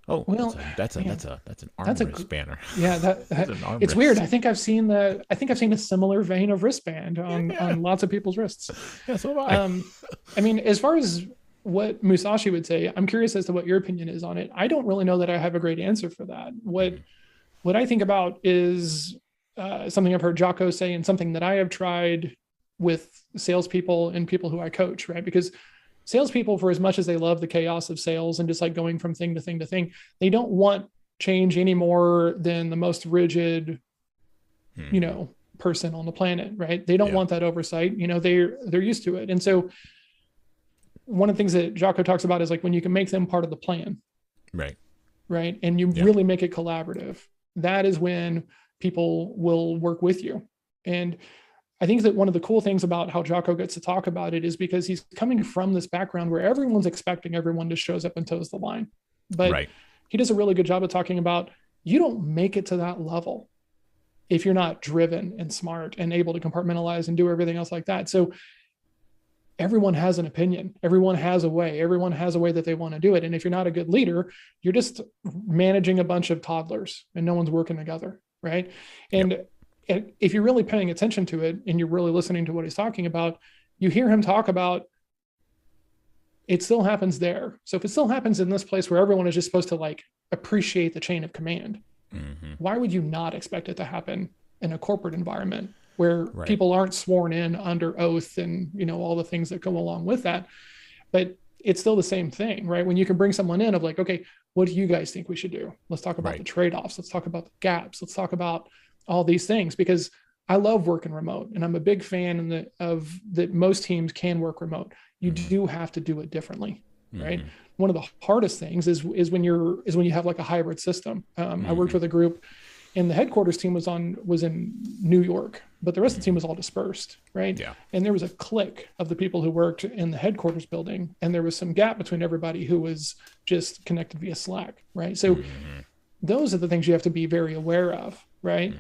Oh, well, that's an armrest banner. Yeah, it's weird. I think I've seen a similar vein of wristband on lots of people's wrists. Yeah, so have I. I mean, as far as what Musashi would say, I'm curious as to what your opinion is on it. I don't really know that I have a great answer for that. What I think about is something I've heard Jocko say, and something that I have tried with salespeople and people who I coach, right? Because salespeople, for as much as they love the chaos of sales and just like going from thing to thing to thing, they don't want change any more than the most rigid, person on the planet, right? They don't want that oversight. They're used to it. And so one of the things that Jocko talks about is like when you can make them part of the plan. Right. Right. And you really make it collaborative. That is when people will work with you. And I think that one of the cool things about how Jocko gets to talk about it is because he's coming from this background where everyone's expecting everyone to shows up and toes the line. But he does a really good job of talking about you don't make it to that level if you're not driven and smart and able to compartmentalize and do everything else like that. So everyone has an opinion. Everyone has a way. Everyone has a way that they want to do it. And if you're not a good leader, you're just managing a bunch of toddlers and no one's working together, right? And if you're really paying attention to it and you're really listening to what he's talking about, you hear him talk about it still happens there. So if it still happens in this place where everyone is just supposed to like appreciate the chain of command, why would you not expect it to happen in a corporate environment where people aren't sworn in under oath and, all the things that go along with that? But it's still the same thing, right? When you can bring someone in of like, okay, what do you guys think we should do? Let's talk about the trade-offs. Let's talk about the gaps. Let's talk about all these things, because I love working remote, and I'm a big fan that most teams can work remote. You do have to do it differently, right? One of the hardest things is when you have like a hybrid system. I worked with a group, and the headquarters team was in New York, but the rest of the team was all dispersed, right? Yeah. And there was a clique of the people who worked in the headquarters building, and there was some gap between everybody who was just connected via Slack, right? So those are the things you have to be very aware of, right?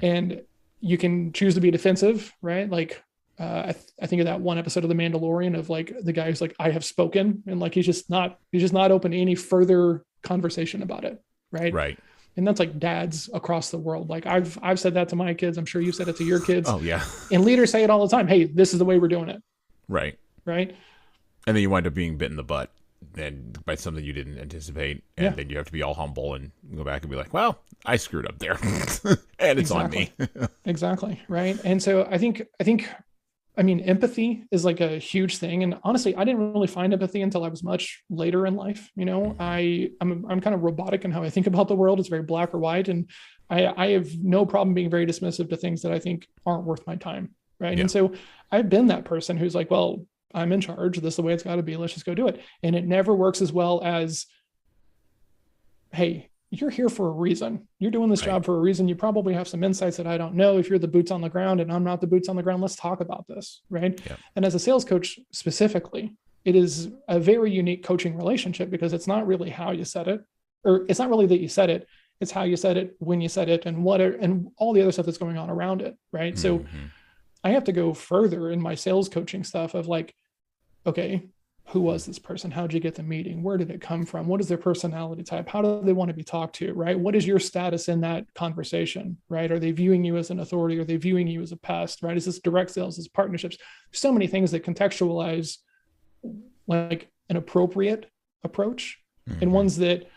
And you can choose to be defensive, right? Like I think of that one episode of The Mandalorian of like the guy who's like, I have spoken, and like he's just not open to any further conversation about it, right? Right. And that's like dads across the world. Like I've said that to my kids. I'm sure you've said it to your kids. Oh yeah. And leaders say it all the time. Hey, this is the way we're doing it. Right. Right. And then you wind up being bit in the butt and by something you didn't anticipate. And then you have to be all humble and go back and be like, well, I screwed up there. And it's on me. Exactly. Right. And so I think, empathy is like a huge thing. And honestly, I didn't really find empathy until I was much later in life. You know, I'm kind of robotic in how I think about the world. It's very black or white. And I have no problem being very dismissive to things that I think aren't worth my time. Right. Yeah. And so I've been that person who's like, well, I'm in charge. This is the way it's got to be. Let's just go do it. And it never works as well as, hey, you're here for a reason. You're doing this job for a reason. You probably have some insights that I don't know. If you're the boots on the ground and I'm not the boots on the ground, let's talk about this. Right. Yeah. And as a sales coach specifically, it is a very unique coaching relationship because it's not really how you said it, or it's not really that you said it. It's how you said it, when you said it, and and all the other stuff that's going on around it. Right. So I have to go further in my sales coaching stuff of like, okay, who was this person? How did you get the meeting? Where did it come from? What is their personality type? How do they want to be talked to, right? What is your status in that conversation, right? Are they viewing you as an authority? Are they viewing you as a pest, right? Is this direct sales? Is this partnerships? There's so many things that contextualize like an appropriate approach and ones that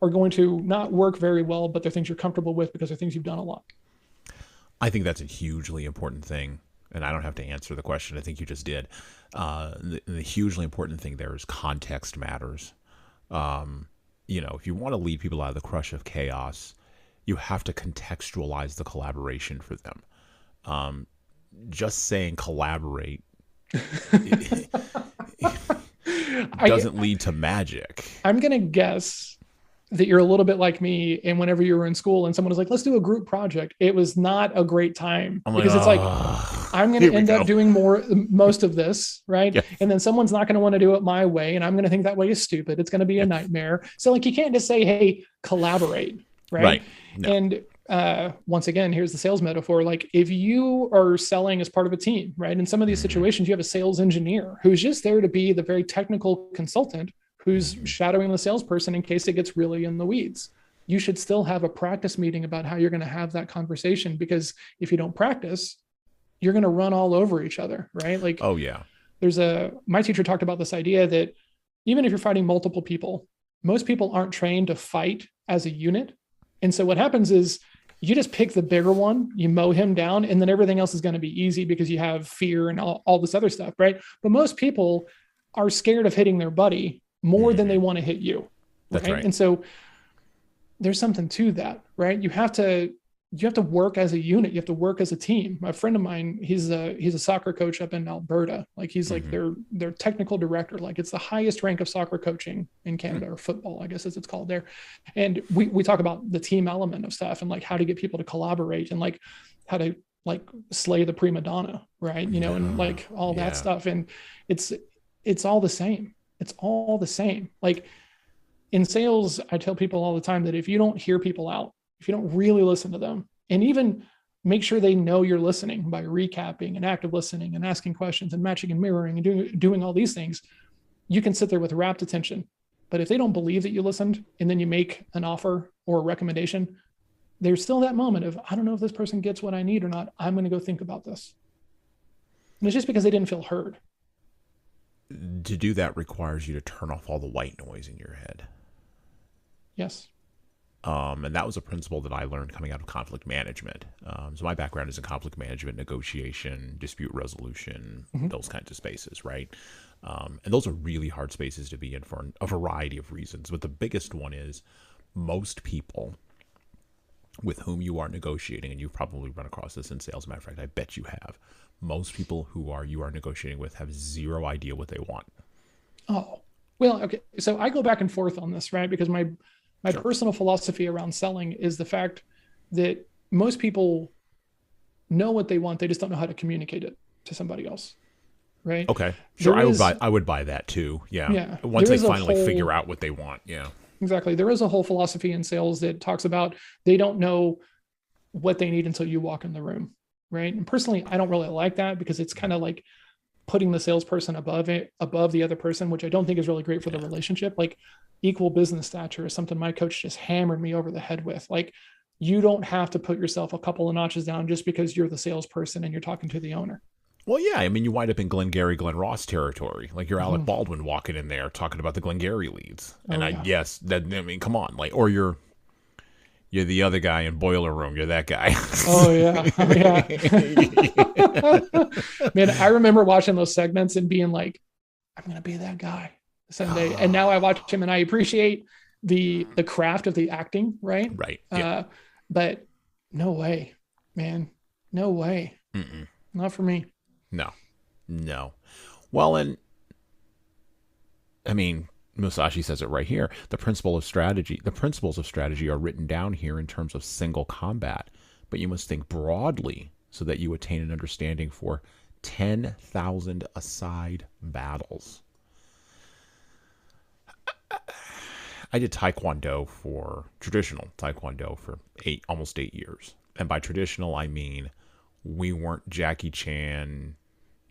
are going to not work very well, but they're things you're comfortable with because they're things you've done a lot. I think that's a hugely important thing. And I don't have to answer the question. I think you just did. The hugely important thing there is context matters. If you want to lead people out of the crush of chaos, you have to contextualize the collaboration for them. Just saying collaborate doesn't lead to magic. I'm going to guess that you're a little bit like me. And whenever you were in school and someone was like, let's do a group project, it was not a great time because it's like, I'm going to end up doing most of this. Right. Yeah. And then someone's not going to want to do it my way. And I'm going to think that way is stupid. It's going to be a nightmare. So like, you can't just say, hey, collaborate. Right. No. And once again, here's the sales metaphor. Like if you are selling as part of a team, right. In some of these situations, you have a sales engineer who's just there to be the very technical consultant who's shadowing the salesperson in case it gets really in the weeds. You should still have a practice meeting about how you're going to have that conversation, because if you don't practice, you're going to run all over each other, right? Like, oh yeah. My teacher talked about this idea that even if you're fighting multiple people, most people aren't trained to fight as a unit. And so what happens is you just pick the bigger one, you mow him down, and then everything else is going to be easy because you have fear and all this other stuff, right? But most people are scared of hitting their buddy more than they want to hit you. That's right. And so there's something to that, right? You have to work as a unit. You have to work as a team. A friend of mine, he's a soccer coach up in Alberta. Like he's like their technical director. Like it's the highest rank of soccer coaching in Canada, or football, I guess as it's called there. And we talk about the team element of stuff and like how to get people to collaborate and like how to like slay the prima donna, right? And like all that stuff. And it's all the same. It's all the same. Like in sales, I tell people all the time that if you don't hear people out, if you don't really listen to them and even make sure they know you're listening by recapping and active listening and asking questions and matching and mirroring and doing all these things, you can sit there with rapt attention. But if they don't believe that you listened and then you make an offer or a recommendation, there's still that moment of, I don't know if this person gets what I need or not. I'm going to go think about this. And it's just because they didn't feel heard. To do that requires you to turn off all the white noise in your head. Yes. And that was a principle that I learned coming out of conflict management. So my background is in conflict management, negotiation, dispute resolution, those kinds of spaces, right? And those are really hard spaces to be in for a variety of reasons. But the biggest one is most people with whom you are negotiating, and you've probably run across this in sales. Matter of fact, I bet you have. Most people you are negotiating with have zero idea what they want. Oh, well, okay. So I go back and forth on this, right? Because my Sure. personal philosophy around selling is the fact that most people know what they want, they just don't know how to communicate it to somebody else, right? Okay. Sure. There is, I would buy that too. Yeah. yeah, Once there they is a finally whole, figure out what they want. Yeah. exactly. There is a whole philosophy in sales that talks about they don't know what they need until you walk in the room, right? And personally, I don't really like that because it's kind of like putting the salesperson above the other person, which I don't think is really great for the relationship. Like equal business stature is something my coach just hammered me over the head with. Like you don't have to put yourself a couple of notches down just because you're the salesperson and you're talking to the owner. Well, yeah. I mean, you wind up in Glengarry Glen Ross territory. Like you're Alec Mhm. Baldwin walking in there talking about the Glengarry leads. And Oh I yeah. guess that, I mean, come on. Like, or you're the other guy in Boiler Room. You're that guy. Oh yeah. Oh yeah. Man, I remember watching those segments and being like, I'm gonna be that guy someday. And now I watch him and I appreciate the craft of the acting, right? Right. Yeah. But no way, man. No way. Mm-mm. Not for me. No. No. Well, and I mean, Musashi says it right here. The principles of strategy are written down here in terms of single combat, but you must think broadly so that you attain an understanding for 10,000 aside battles. I did traditional Taekwondo for almost 8 years. And by traditional, I mean we weren't Jackie Chan,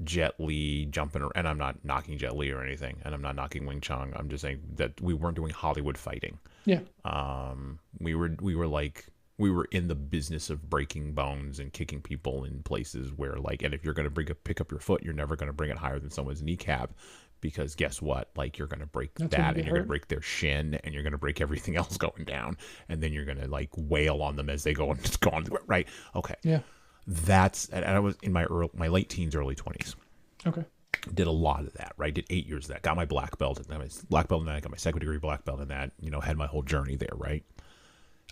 Jet Li jumping around. And I'm not knocking Jet Li or anything. And I'm not knocking Wing Chun. I'm just saying that we weren't doing Hollywood fighting. Yeah. We were in the business of breaking bones and kicking people in places where, like, and if you're going to pick up your foot, you're never going to bring it higher than someone's kneecap, because guess what? Like, you're going to break That's that, when you and get you're going hurt. to break their shin, and you're going to break everything else going down, and then you're going to like wail on them as they go and go on the ground, right? Okay, Yeah. and I was in my late teens, early 20s. Okay. Did a lot of that, right? Did 8 years of that. Got my black belt, and then my black belt in that. Got my second degree black belt in that. Had my whole journey there, right?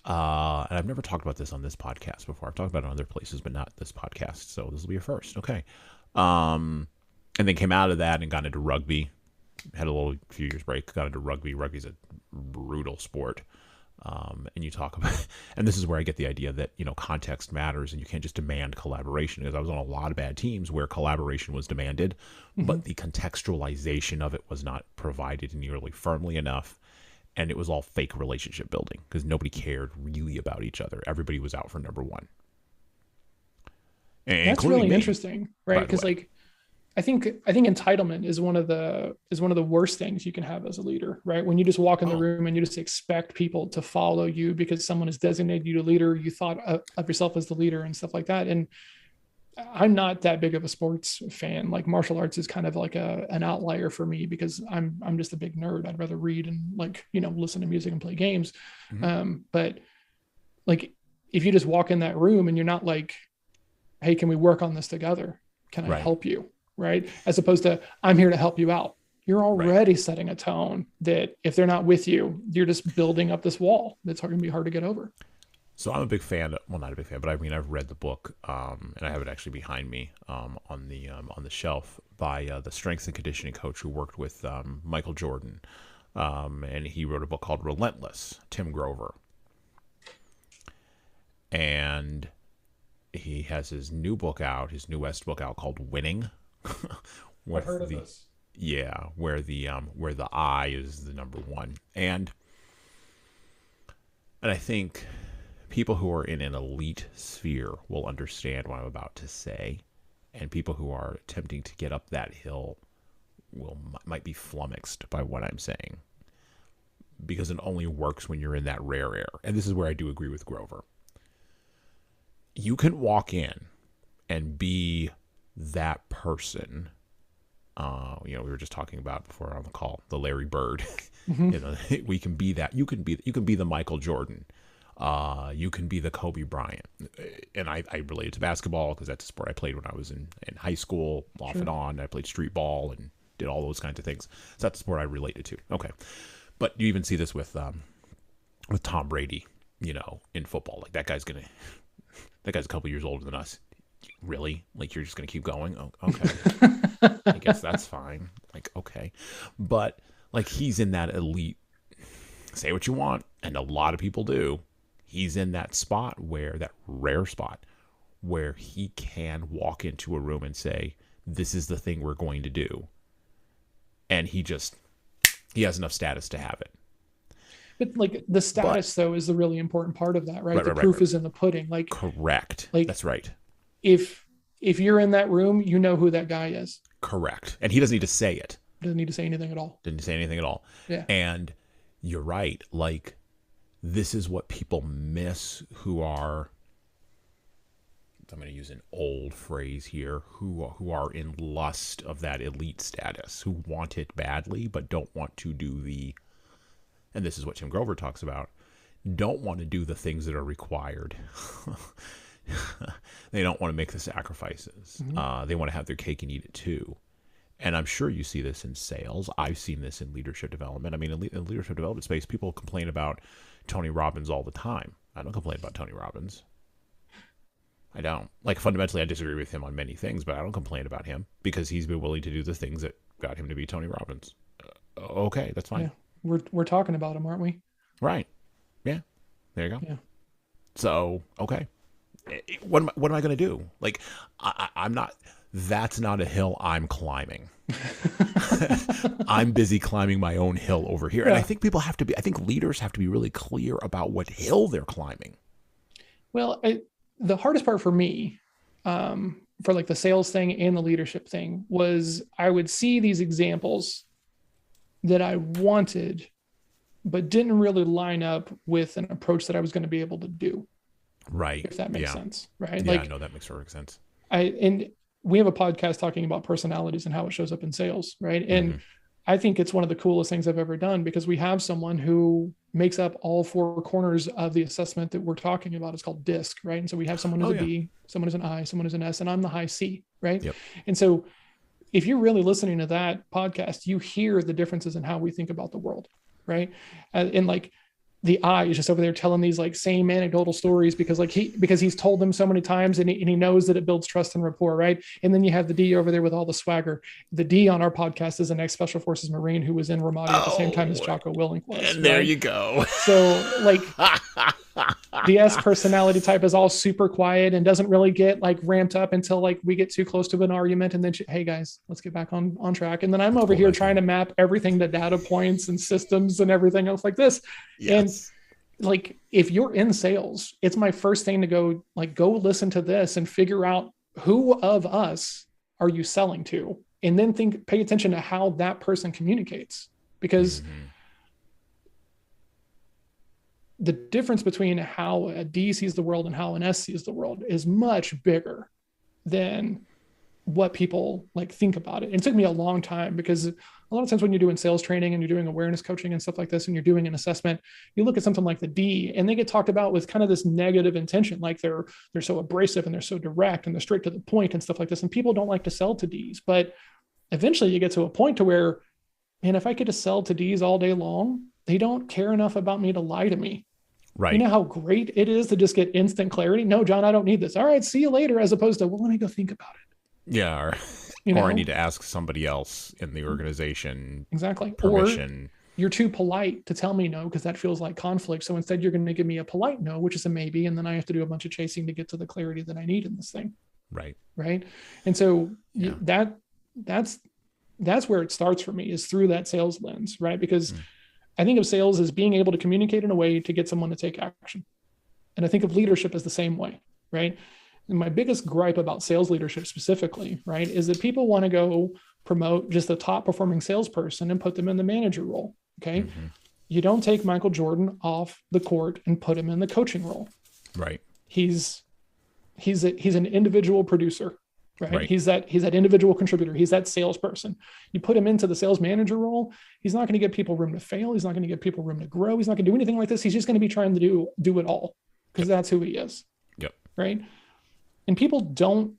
And I've never talked about this on this podcast before. I've talked about it on other places, but not this podcast. So this will be a first. Okay. And then came out of that and got into rugby. Had a few years break. Got into rugby. Rugby's a brutal sport. And you talk about, and this is where I get the idea that, context matters and you can't just demand collaboration, because I was on a lot of bad teams where collaboration was demanded, but the contextualization of it was not provided nearly firmly enough. And it was all fake relationship building because nobody cared really about each other. Everybody was out for number one. That's really interesting, right? Because like I think entitlement is one of the worst things you can have as a leader, right? When you just walk in the room and you just expect people to follow you because someone has designated you to leader, you thought of yourself as the leader and stuff like that. And I'm not that big of a sports fan. Like martial arts is kind of like an outlier for me because I'm just a big nerd. I'd rather read and listen to music and play games. But like if you just walk in that room and you're not like, hey, can we work on this together? Can I help you? Right? As opposed to, I'm here to help you out. You're already setting a tone that if they're not with you, you're just building up this wall that's going to be hard to get over. So I'm a big fan. Well, not a big fan, but I mean, I've read the book, and I have it actually behind me on the shelf by the strength and conditioning coach who worked with Michael Jordan, and he wrote a book called Relentless, Tim Grover, and he has his newest book out called Winning. I've heard of this. Yeah, where the I is the number one, and I think people who are in an elite sphere will understand what I'm about to say, and people who are attempting to get up that hill might be flummoxed by what I'm saying, because it only works when you're in that rare air. And this is where I do agree with Grover. You can walk in and be that person. We were just talking about before on the call, the Larry Bird. We can be that. You can be the Michael Jordan. You can be the Kobe Bryant. And I relate it to basketball because that's a sport I played when I was in high school, off and on. I played street ball and did all those kinds of things. So that's the sport I related to. Okay. But you even see this with Tom Brady. in football. Like that guy's a couple years older than us. Really? Like you're just gonna keep going? Oh, okay. I guess that's fine. Like, okay. But like he's in that elite, say what you want, and a lot of people do. He's in that rare spot where he can walk into a room and say, this is the thing we're going to do. And he has enough status to have it. But like the status though is the really important part of that, right? The proof is in the pudding. Like correct. Like that's right. If you're in that room, you know who that guy is. Correct. And he doesn't need to say it. Doesn't need to say anything at all. Didn't say anything at all. Yeah. And you're right. Like this is what people miss who are, I'm going to use an old phrase here, who are in lust of that elite status, who want it badly, but don't want to do and this is what Tim Grover talks about, don't want to do the things that are required. They don't want to make the sacrifices. Mm-hmm. They want to have their cake and eat it too. And I'm sure you see this in sales. I've seen this in leadership development. I mean, in leadership development space, people complain about Tony Robbins all the time. I don't complain about Tony Robbins. I don't. Like, fundamentally, I disagree with him on many things, but I don't complain about him because he's been willing to do the things that got him to be Tony Robbins. Okay, that's fine. Yeah. We're talking about him, aren't we? Right. Yeah. There you go. Yeah. So, okay. What am I going to do? Like, I'm not, that's not a hill I'm climbing. I'm busy climbing my own hill over here. Yeah. And I think I think leaders have to be really clear about what hill they're climbing. Well, the hardest part for me, for like the sales thing and the leadership thing, was I would see these examples that I wanted, but didn't really line up with an approach that I was going to be able to do. Right. If that makes sense. Right. Yeah, like, no, that makes perfect sense. And we have a podcast talking about personalities and how it shows up in sales. Right. And I think it's one of the coolest things I've ever done because we have someone who makes up all four corners of the assessment that we're talking about. It's called DISC, right? And so we have someone who's a B, someone who's an I, someone who's an S, and I'm the high C, right? Yep. And so if you're really listening to that podcast, you hear the differences in how we think about the world, right? And like the I is just over there telling these like same anecdotal stories because he's told them so many times and he knows that it builds trust and rapport, right? And then you have the D over there with all the swagger. The D on our podcast is an ex-Special Forces Marine who was in Ramadi at the same time as Jocko Willink was. And there you go. So like the S personality type is all super quiet and doesn't really get like ramped up until like we get too close to an argument and then hey guys, let's get back on track. And then I'm over here trying to map everything to data points and systems and everything else like this. Yes. And like if you're in sales, it's my first thing to go listen to this and figure out who of us are you selling to, and then pay attention to how that person communicates, because the difference between how a D sees the world and how an S sees the world is much bigger than what people like think about it. And it took me a long time because a lot of times when you're doing sales training and you're doing awareness coaching and stuff like this, and you're doing an assessment, you look at something like the D and they get talked about with kind of this negative intention. Like they're so abrasive and they're so direct and they're straight to the point and stuff like this. And people don't like to sell to Ds, but eventually you get to a point to where, man, if I could just sell to Ds all day long, they don't care enough about me to lie to me. Right. You know how great it is to just get instant clarity? No, John, I don't need this. All right, see you later. As opposed to, well, let me go think about it. Yeah. Or I need to ask somebody else in the organization. Exactly. Permission. Or you're too polite to tell me no, because that feels like conflict. So instead you're going to give me a polite no, which is a maybe. And then I have to do a bunch of chasing to get to the clarity that I need in this thing. Right. Right. And so that's where it starts for me, is through that sales lens, right? Because I think of sales as being able to communicate in a way to get someone to take action. And I think of leadership as the same way, right? And my biggest gripe about sales leadership specifically, right, is that people want to go promote just the top performing salesperson and put them in the manager role. Okay. You don't take Michael Jordan off the court and put him in the coaching role. Right. He's an individual producer, right? He's that individual contributor. He's that salesperson. You put him into the sales manager role, he's not going to give people room to fail. He's not going to give people room to grow. He's not going to do anything like this. He's just going to be trying to do it all, because that's who he is. Yep. Right. And people don't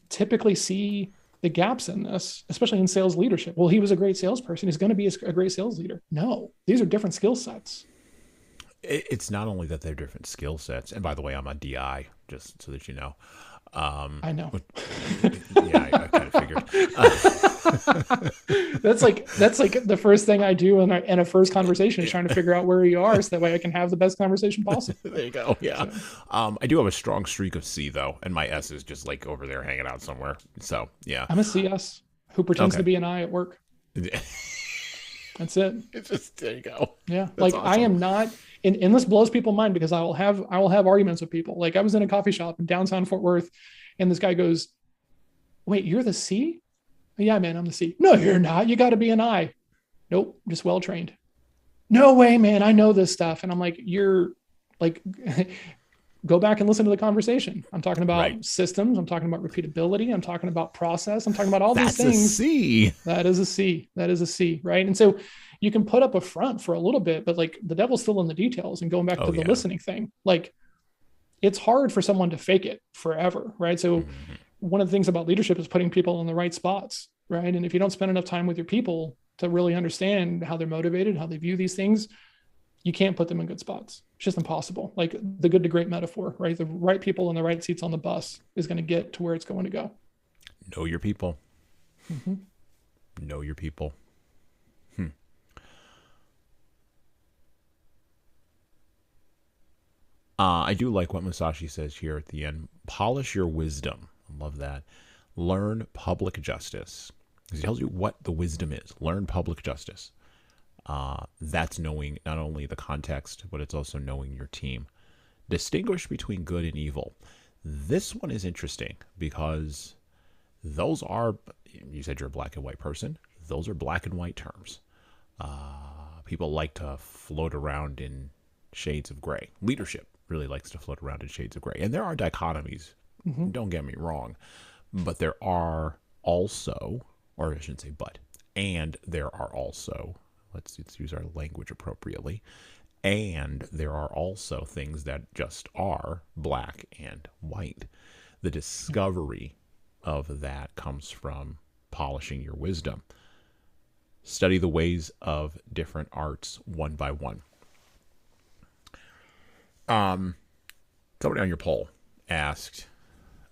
typically see the gaps in this, especially in sales leadership. Well, he was a great salesperson. He's going to be a great sales leader. No, these are different skill sets. It's not only that they're different skill sets, and by the way, I'm a DI, just so that you know. I know. But, yeah, I kind of figured. That's like the first thing I do in a first conversation is trying to figure out where you are, so that way I can have the best conversation possible. There you go. Yeah. So I do have a strong streak of C though, and my S is just like over there hanging out somewhere. So yeah. I'm a CS who pretends Okay. to be an I at work. That's it. It's just there you go. Yeah. That's Like I awesome. am not, and this blows people mind because I will have arguments with people. Like I was in a coffee shop in downtown Fort Worth, and this guy goes, "Wait, you're the C?" "Yeah, man, I'm the C." "No, you're not. You got to be an I." "Nope, just well trained." "No way, man. I know this stuff." And I'm like, "You're like, go back and listen to the conversation. I'm talking Right. about systems. I'm talking about repeatability. I'm talking about process. I'm talking about all these That's a things. C. That is a C. That is a C, right?" And so you can put up a front for a little bit, but like the devil's still in the details. And going back to Oh the yeah. listening thing, like it's hard for someone to fake it forever, right? So Mhm. one of the things about leadership is putting people in the right spots, right? And if you don't spend enough time with your people to really understand how they're motivated, how they view these things, you can't put them in good spots. It's just impossible. Like the good to great metaphor, right? The right people in the right seats on the bus is going to get to where it's going to go. Know your people. Mm-hmm. Know your people. Hmm. I do like what Musashi says here at the end. Polish your wisdom. I love that. Learn public justice. He tells you what the wisdom is. Learn public justice. That's knowing not only the context, but it's also knowing your team. Distinguish between good and evil. This one is interesting because those are, you said you're a black and white person. Those are black and white terms. People like to float around in shades of gray. Leadership really likes to float around in shades of gray. And there are dichotomies, Mm-hmm. don't get me wrong, but there are also, or I shouldn't say but, and there are also, let's use our language appropriately, and there are also things that just are black and white. The discovery of that comes from polishing your wisdom. Study the ways of different arts one by one. Somebody on your poll asked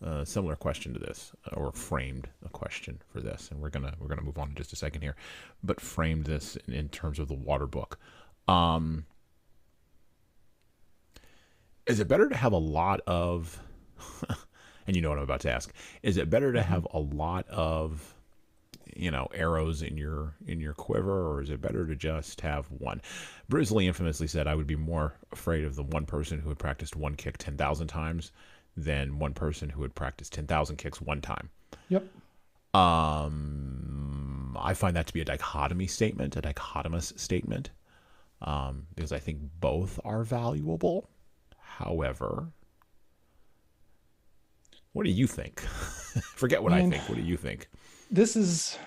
a similar question to this, or framed a question for this, and we're gonna move on in just a second here, but framed this in terms of the water book. Um, is it better to have a lot of, and you know what I'm about to ask, is it better to Mm-hmm. have a lot of arrows in your quiver, or is it better to just have one? Bruce Lee infamously said, I would be more afraid of the one person who had practiced one kick 10,000 times than one person who had practiced 10,000 kicks one time. Yep. I find that to be a dichotomy statement, a dichotomous statement, because I think both are valuable. However, what do you think? Forget what I Man, think. What do you think? this is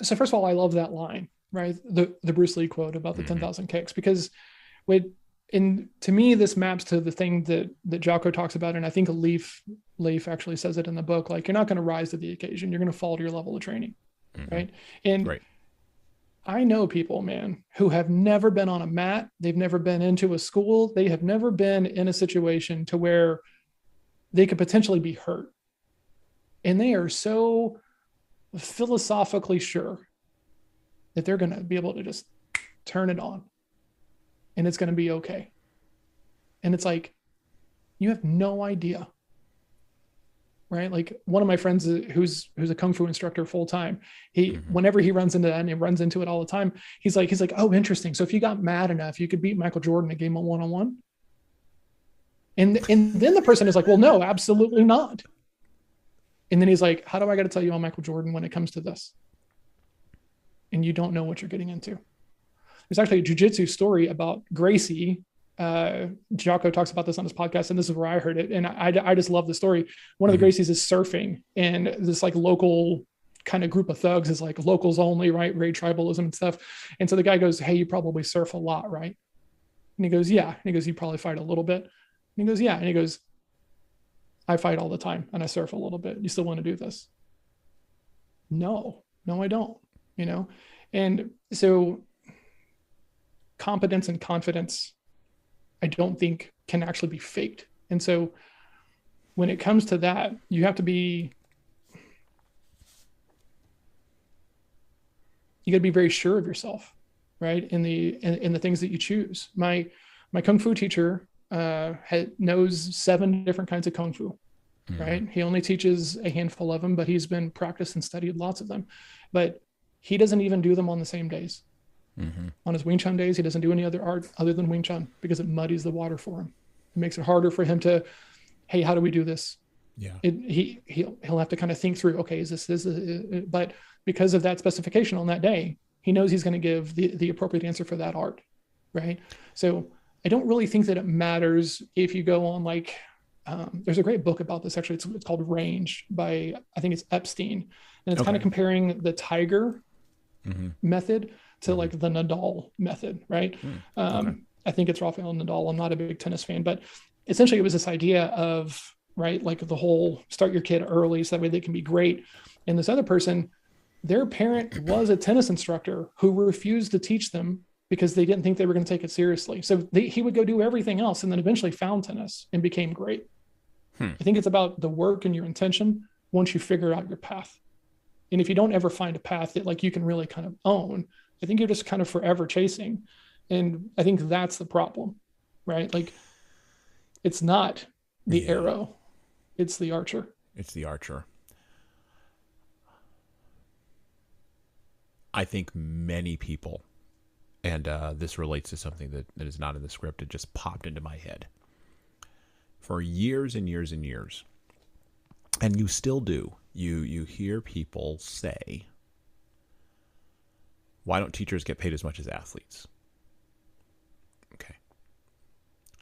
so. First of all, I love that line, right? The Bruce Lee quote about the Mm-hmm. 10,000 kicks, because with in to me this maps to the thing that Jocko talks about, and I think Leaf actually says it in the book. Like you're not going to rise to the occasion; you're going to fall to your level of training, Mm-hmm. right? And Right. I know people, man, who have never been on a mat. They've never been into a school. They have never been in a situation to where they could potentially be hurt, and they are so philosophically sure that they're going to be able to just turn it on and it's going to be okay. And it's like, you have no idea, right? Like one of my friends who's a kung fu instructor full time, he Mm-hmm. whenever he runs into that, and he runs into it all the time, he's like, "Oh, interesting. So if you got mad enough, you could beat Michael Jordan a game of one on one." And then the person is like, "Well, no, absolutely not." And then he's like, "How do I got to tell you on Michael Jordan when it comes to this?" And you don't know what you're getting into. There's actually a jujitsu story about Gracie. Jocko talks about this on his podcast, and this is where I heard it. And I just love the story. One of the Mm-hmm. Gracies is surfing, and this like local kind of group of thugs is like locals only, right? Very tribalism and stuff. And so the guy goes, "Hey, you probably surf a lot, right?" And he goes, "Yeah." And he goes, "You probably fight a little bit." And he goes, "Yeah." And he goes, "I fight all the time and I surf a little bit. You still want to do this?" No, I don't, you know? And so competence and confidence I don't think can actually be faked. And so when it comes to that, you have to be, you got to be very sure of yourself, right? In the things that you choose. My kung fu teacher knows 7 different kinds of kung fu, right? He only teaches a handful of them, but he's been practiced and studied lots of them. But he doesn't even do them on the same days. On his Wing Chun days, he doesn't do any other art other than Wing Chun because it muddies the water for him. It makes it harder for him to, hey, how do we do this? Yeah. He'll have to kind of think through, okay, is this, but because of that specification on that day, he knows he's going to give the appropriate answer for that art, right? So I don't really think that it matters if you go on like, there's a great book about this actually. It's called Range by, I think it's Epstein. And it's kind of comparing the Tiger method to like the Nadal method, right? I think it's Rafael Nadal. I'm not a big tennis fan, but essentially it was this idea of, right, like the whole start your kid early so that way they can be great. And this other person, their parent was a tennis instructor who refused to teach them because they didn't think they were going to take it seriously. So he would go do everything else and then eventually found tennis and became great. I think it's about the work and your intention once you figure out your path. And if you don't ever find a path that like you can really kind of own, I think you're just kind of forever chasing. And I think that's the problem, right? Like it's not the arrow, it's the archer. It's the archer. I think many people, and this relates to something that is not in the script, it just popped into my head. For years and years and years, and you still do, you hear people say, why don't teachers get paid as much as athletes? Okay.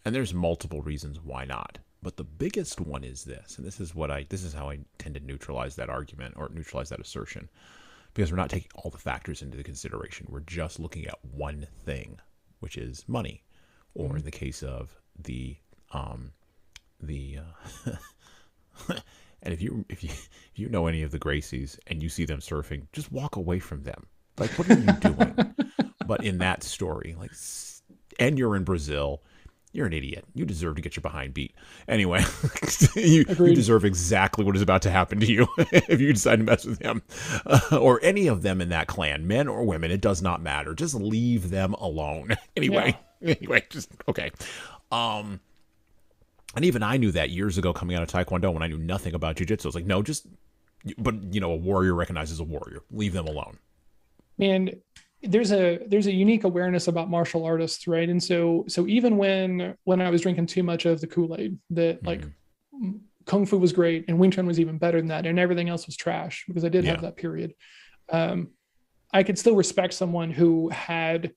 And there's multiple reasons why not. But the biggest one is this, and this is how I tend to neutralize that argument or neutralize that assertion, because we're not taking all the factors into the consideration. We're just looking at one thing, which is money, or in the case of and if you know any of the Gracies and you see them surfing, just walk away from them. Like, what are you doing? But in that story, like, and you're in Brazil, you're an idiot. You deserve to get your behind beat. Anyway, you deserve exactly what is about to happen to you if you decide to mess with him or any of them in that clan, men or women. It does not matter. Just leave them alone. Anyway, just okay. And even I knew that years ago coming out of Taekwondo when I knew nothing about jiu-jitsu. I was like, no, but a warrior recognizes a warrior. Leave them alone. And there's a unique awareness about martial artists, right? And so even when I was drinking too much of the Kool-Aid, that like Kung Fu was great and Wing Chun was even better than that, and everything else was trash because I did have that period. I could still respect someone who had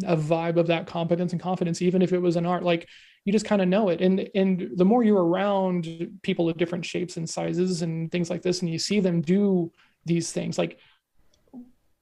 a vibe of that competence and confidence, even if it was an art. Like you just kind of know it. And the more you're around people of different shapes and sizes and things like this, and you see them do these things, like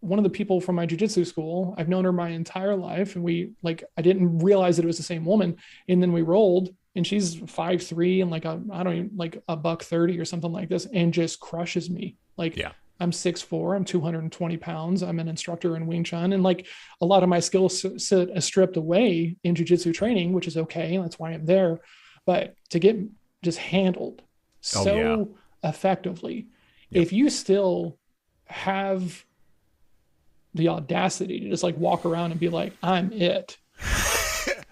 one of the people from my jiu-jitsu school, I've known her my entire life. And I didn't realize that it was the same woman. And then we rolled and she's 5'3" and like $130 or something like this, and just crushes me. Like I'm 6'4", I'm 220 pounds. I'm an instructor in Wing Chun. And like a lot of my skills sit stripped away in jiu-jitsu training, which is okay. That's why I'm there. But to get just handled effectively, if you still have the audacity to just like walk around and be like, I'm it.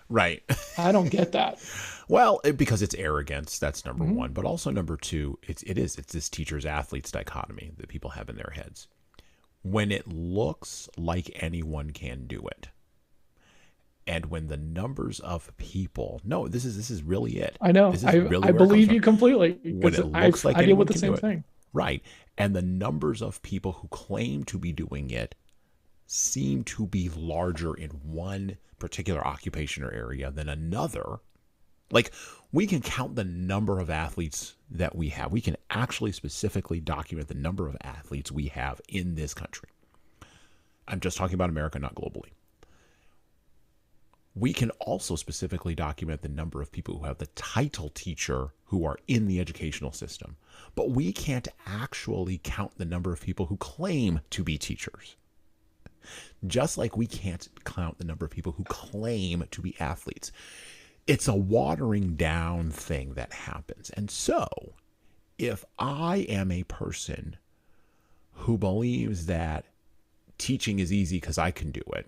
Right. I don't get that. Well, because it's arrogance. That's number one. But also number two, it's this teachers athletes dichotomy that people have in their heads. When it looks like anyone can do it, and when the numbers of people, this is really it. I know. I believe you completely. When it looks like I deal with anyone the same thing. Right. And the numbers of people who claim to be doing it seem to be larger in one particular occupation or area than another. Like, we can count the number of athletes that we have. We can actually specifically document the number of athletes we have in this country. I'm just talking about America, not globally. We can also specifically document the number of people who have the title teacher who are in the educational system. But we can't actually count the number of people who claim to be teachers. Just like we can't count the number of people who claim to be athletes. It's a watering down thing that happens. And so, if I am a person who believes that teaching is easy because I can do it,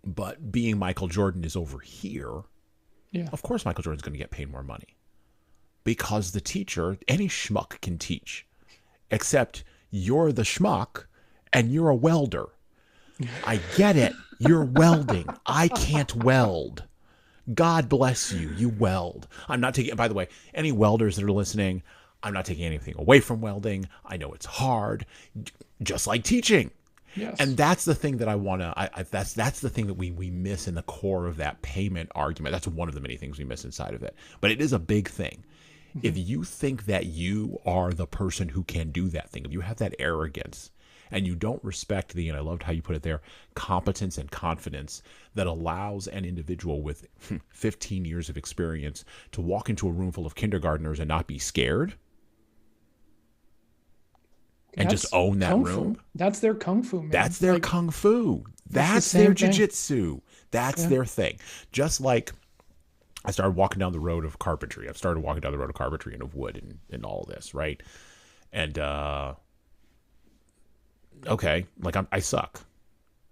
but being Michael Jordan is over here, of course Michael Jordan's going to get paid more money. Because the teacher, any schmuck can teach. Except you're the schmuck and you're a welder. I get it. You're welding. I can't weld. God bless you. You weld. I'm not taking, by the way, any welders that are listening, I'm not taking anything away from welding. I know it's hard, just like teaching. Yes. And that's the thing that I want to, that's the thing that we miss in the core of that payment argument. That's one of the many things we miss inside of it. But it is a big thing. If you think that you are the person who can do that thing, if you have that arrogance and you don't respect the, and I loved how you put it there, competence and confidence that allows an individual with 15 years of experience to walk into a room full of kindergartners and not be scared and just own that room. That's their kung fu, man. That's their kung fu. That's their jiu-jitsu. That's their thing. Just like I started walking down the road of carpentry. I've started walking down the road of carpentry and of wood and all of this, right? And, okay, like I suck.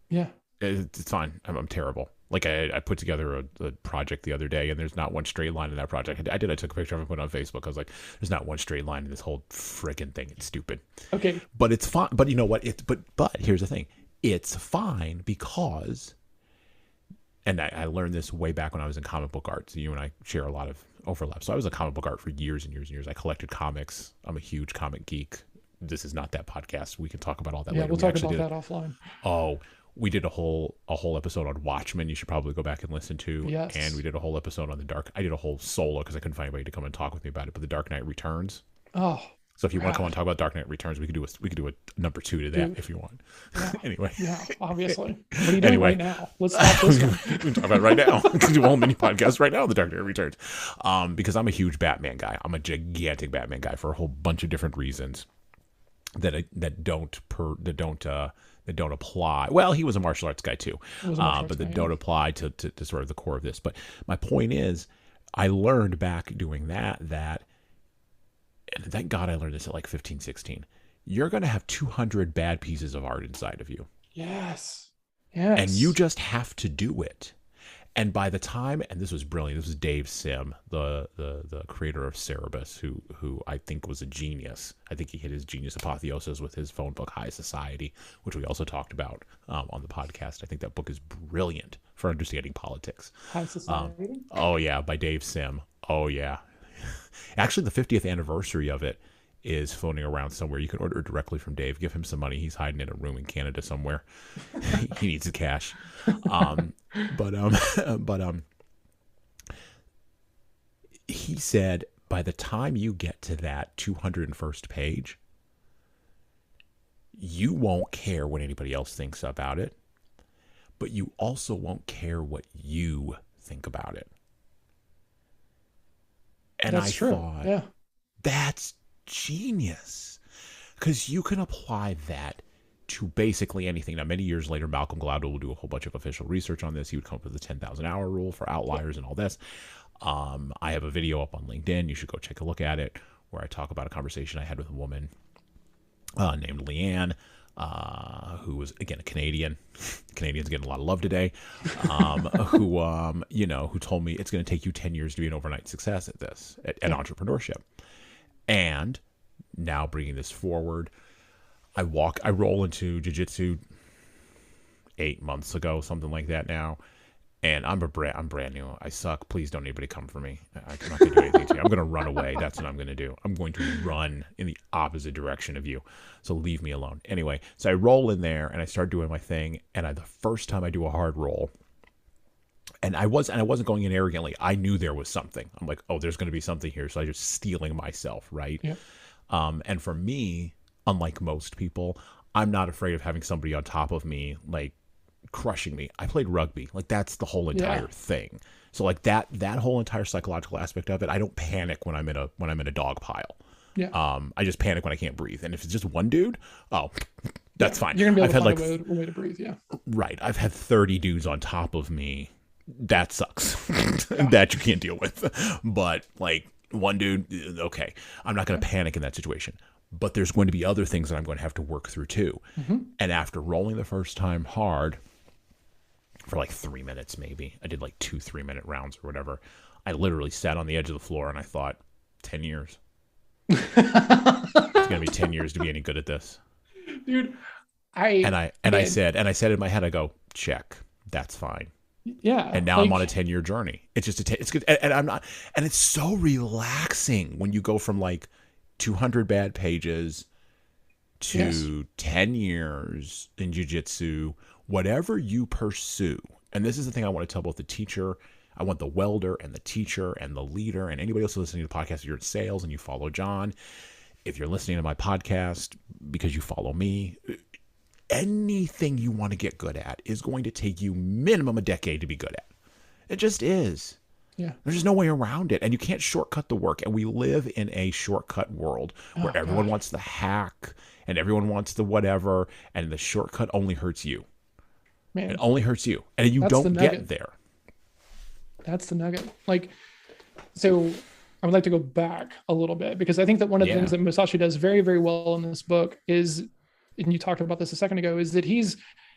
Yeah. It's fine. I'm terrible. Like I put together a project the other day and there's not one straight line in that project. I took a picture of it and put it on Facebook. I was like, there's not one straight line in this whole friggin' thing. It's stupid. Okay. But it's fine. But you know what? But here's the thing. It's fine because, and I learned this way back when I was in comic book art. So you and I share a lot of overlap. So I was a comic book art for years and years and years. I collected comics. I'm a huge comic geek. This is not that podcast. We can talk about all that later. Yeah, we'll talk about that offline. Oh, we did a whole episode on Watchmen. You should probably go back and listen to. Yes. And we did a whole episode on I did a whole solo because I couldn't find anybody to come and talk with me about it. But The Dark Knight Returns. Oh. So if you want to come and talk about Dark Knight Returns, we could do a number 2 to that if you want. Yeah. Anyway. Yeah, obviously. What are you doing right now? Let's stop this one. We can talk about it right now. We can do a whole mini podcast right now, The Dark Knight Returns. Because I'm a huge Batman guy. I'm a gigantic Batman guy for a whole bunch of different reasons that don't apply. Well, he was a martial arts guy too, but that don't apply to sort of the core of this. But my point is, I learned back doing that, and thank God I learned this at like 15, 16. You're going to have 200 bad pieces of art inside of you. Yes. Yes. And you just have to do it. And by the time, and this was brilliant, this was Dave Sim, the creator of Cerebus, who I think was a genius. I think he hit his genius apotheosis with his phone book, High Society, which we also talked about on the podcast. I think that book is brilliant for understanding politics. High Society? Oh, yeah, by Dave Sim. Oh, yeah. Actually, the 50th anniversary of it is phoning around somewhere. You can order it directly from Dave. Give him some money. He's hiding in a room in Canada somewhere. He needs the cash. But he said by the time you get to that 201st page, you won't care what anybody else thinks about it, but you also won't care what you think about it. And that's true. Thought, yeah, that's genius, because you can apply that to basically anything. Now, many years later, Malcolm Gladwell will do a whole bunch of official research on this. He would come up with the 10,000 hour rule for outliers and all this. I have a video up on LinkedIn. You should go take a look at it, where I talk about a conversation I had with a woman named Leanne, who was, again, a Canadian. Canadians getting a lot of love today. Who told me it's going to take you 10 years to be an overnight success at this, at entrepreneurship. And now bringing this forward, I roll into jiu-jitsu 8 months ago, something like that now. And I'm brand new. I suck. Please don't anybody come for me. I'm not going to do anything to you. I'm going to run away. That's what I'm going to do. I'm going to run in the opposite direction of you. So leave me alone. Anyway, so I roll in there and I start doing my thing. And the first time I do a hard roll, and I wasn't going in arrogantly. I knew there was something. I'm like, oh, there's going to be something here. So I just steeling myself, right? Yep. And for me, unlike most people, I'm not afraid of having somebody on top of me, like, crushing me. I played rugby. Like, that's the whole entire thing. So like that whole entire psychological aspect of it, I don't panic when I'm in a dog pile. Yeah. I just panic when I can't breathe. And if it's just one dude, That's fine. You're gonna be able I've to had find like a way to breathe. Yeah. right. I've had 30 dudes on top of me. That sucks. Yeah. That you can't deal with. But like one dude, okay, I'm not going to Yeah. panic in that situation. But there's going to be other things that I'm going to have to work through too. Mm-hmm. And after rolling the first time hard for like 3 minutes, maybe I did like 2 3-minute rounds or whatever. I literally sat on the edge of the floor and I thought, 10 years. It's going to be 10 years to be any good at this. Dude, I said in my head, I go, check. That's fine. yeah. And now like, I'm on a 10-year journey. It's just it's good. And I'm not, and it's so relaxing when you go from like 200 bad pages to yes. 10 years in jiu-jitsu, whatever you pursue. And this is the thing I want to tell both the teacher, I want the welder and the teacher and the leader and anybody else listening to the podcast. If you're in sales and you follow John, if you're listening to my podcast because you follow me, anything you want to get good at is going to take you minimum a decade to be good at. It just is. Yeah. There's just no way around it. And you can't shortcut the work. And we live in a shortcut world where everyone wants the hack and everyone wants the whatever. And the shortcut only hurts you. Man, it only hurts you. And you don't get there. That's the nugget. Like, so I would like to go back a little bit because I think that one of the things that Musashi does very, very well in this book is, and you talked about this a second ago, is that he's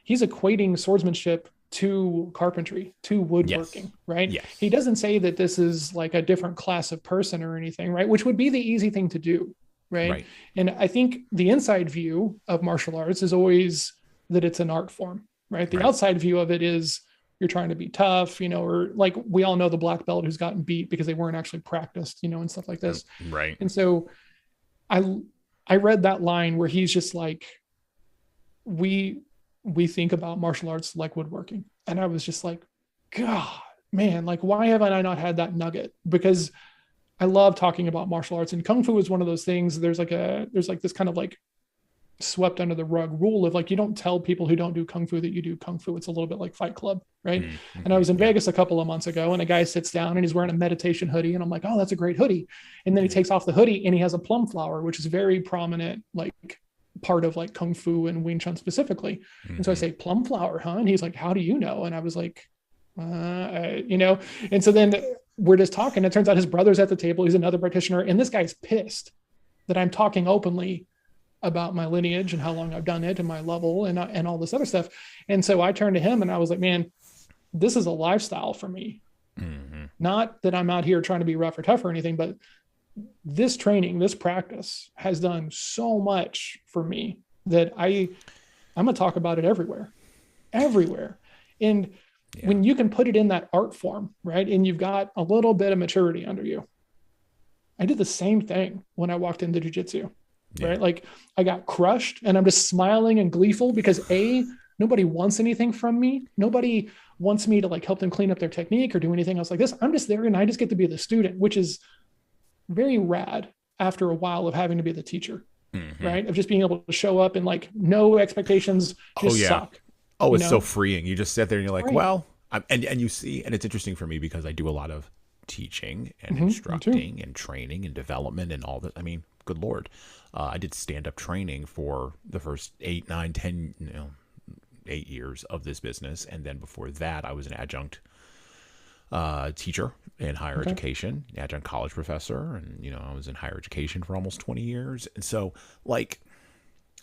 equating swordsmanship to carpentry, to woodworking, right? Yes. He doesn't say that this is like a different class of person or anything, right? Which would be the easy thing to do, right? And I think the inside view of martial arts is always that it's an art form, right? The outside view of it is you're trying to be tough, or like we all know the black belt who's gotten beat because they weren't actually practiced, and stuff like this. Right. And so I read that line where he's just like, we think about martial arts like woodworking. And I was just like, God, man, like, why haven't I not had that nugget? Because I love talking about martial arts, and Kung Fu is one of those things. There's like this kind of like swept under the rug rule of like, you don't tell people who don't do Kung Fu that you do Kung Fu. It's a little bit like Fight Club, right? Mm-hmm. And I was in Vegas a couple of months ago, and a guy sits down and he's wearing a meditation hoodie. And I'm like, oh, that's a great hoodie. And then he takes off the hoodie and he has a plum flower, which is very prominent, like part of like Kung Fu and Wing Chun specifically. Mm-hmm. And so I say, plum flower, huh? And he's like, how do you know? And I was like, and so then we're just talking. It turns out his brother's at the table. He's another practitioner. And this guy's pissed that I'm talking openly about my lineage and how long I've done it and my level and all this other stuff. And so I turned to him and I was like, man, this is a lifestyle for me. Mm-hmm. Not that I'm out here trying to be rough or tough or anything, but this training, this practice has done so much for me that I'm going to talk about it everywhere. And when you can put it in that art form, right? And you've got a little bit of maturity under you. I did the same thing when I walked into jiu-jitsu. Right? Like I got crushed and I'm just smiling and gleeful because nobody wants anything from me. Nobody wants me to like help them clean up their technique or do anything else like this. I'm just there and I just get to be the student, which is very rad after a while of having to be the teacher, right? Of just being able to show up and like no expectations, just suck. Oh, it's so freeing. You just sit there and you're like, well, and you see, and it's interesting for me because I do a lot of teaching and instructing and training and development and all that. I mean, good Lord. I did stand-up training for the first 8, 9, 10, 8 years of this business. And then before that, I was an adjunct teacher in higher education, adjunct college professor. And, I was in higher education for almost 20 years. And so, like,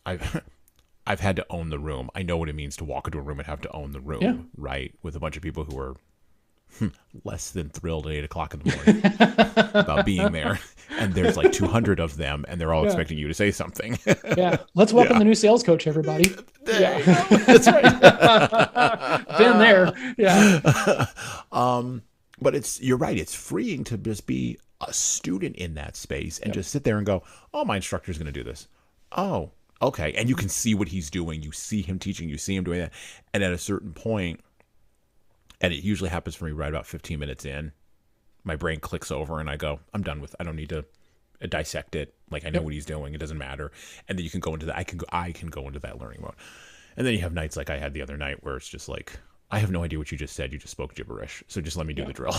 I've had to own the room. I know what it means to walk into a room and have to own the room, right? With a bunch of people who are less than thrilled at 8 o'clock in the morning about being there. And there's like 200 of them and they're all expecting you to say something. Let's welcome the new sales coach, everybody. That's right. Been there. But you're right. It's freeing to just be a student in that space and just sit there and go, oh, my instructor's going to do this. Oh, okay. And you can see what he's doing. You see him teaching, you see him doing that. And at a certain point, and it usually happens for me right about 15 minutes in, my brain clicks over and I go, I'm done with it. I don't need to dissect it. Like I know what he's doing. It doesn't matter. And then you can go into that. I can go into that learning mode. And then you have nights like I had the other night where it's just like, I have no idea what you just said. You just spoke gibberish. So just let me do the drill.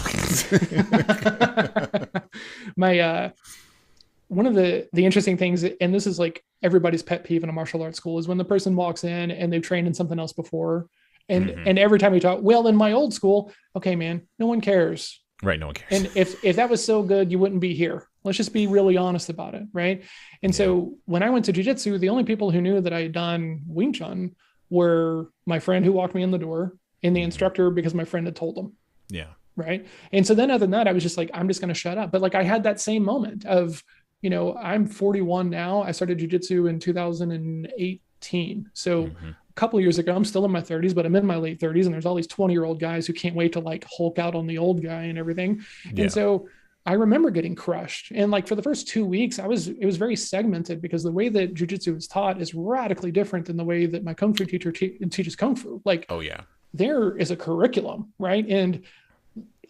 one of the interesting things, and this is like everybody's pet peeve in a martial arts school, is when the person walks in and they've trained in something else before. Mm-hmm. And every time we talk, well, in my old school, okay, man, no one cares. Right. No one cares. And if that was so good, you wouldn't be here. Let's just be really honest about it, right? And so when I went to jiu-jitsu, the only people who knew that I had done Wing Chun were my friend who walked me in the door and the instructor, because my friend had told them. Yeah. Right. And so then other than that, I was just like, I'm just going to shut up. But like I had that same moment of, I'm 41 now. I started jiu-jitsu in 2018. So a couple of years ago, I'm still in my 30s, but I'm in my late 30s, and there's all these 20-year-old guys who can't wait to like Hulk out on the old guy and everything. Yeah. And so I remember getting crushed. And like for the first 2 weeks, it was very segmented, because the way that jiu-jitsu is taught is radically different than the way that my kung fu teacher teaches kung fu. Like, oh yeah, there is a curriculum, right? And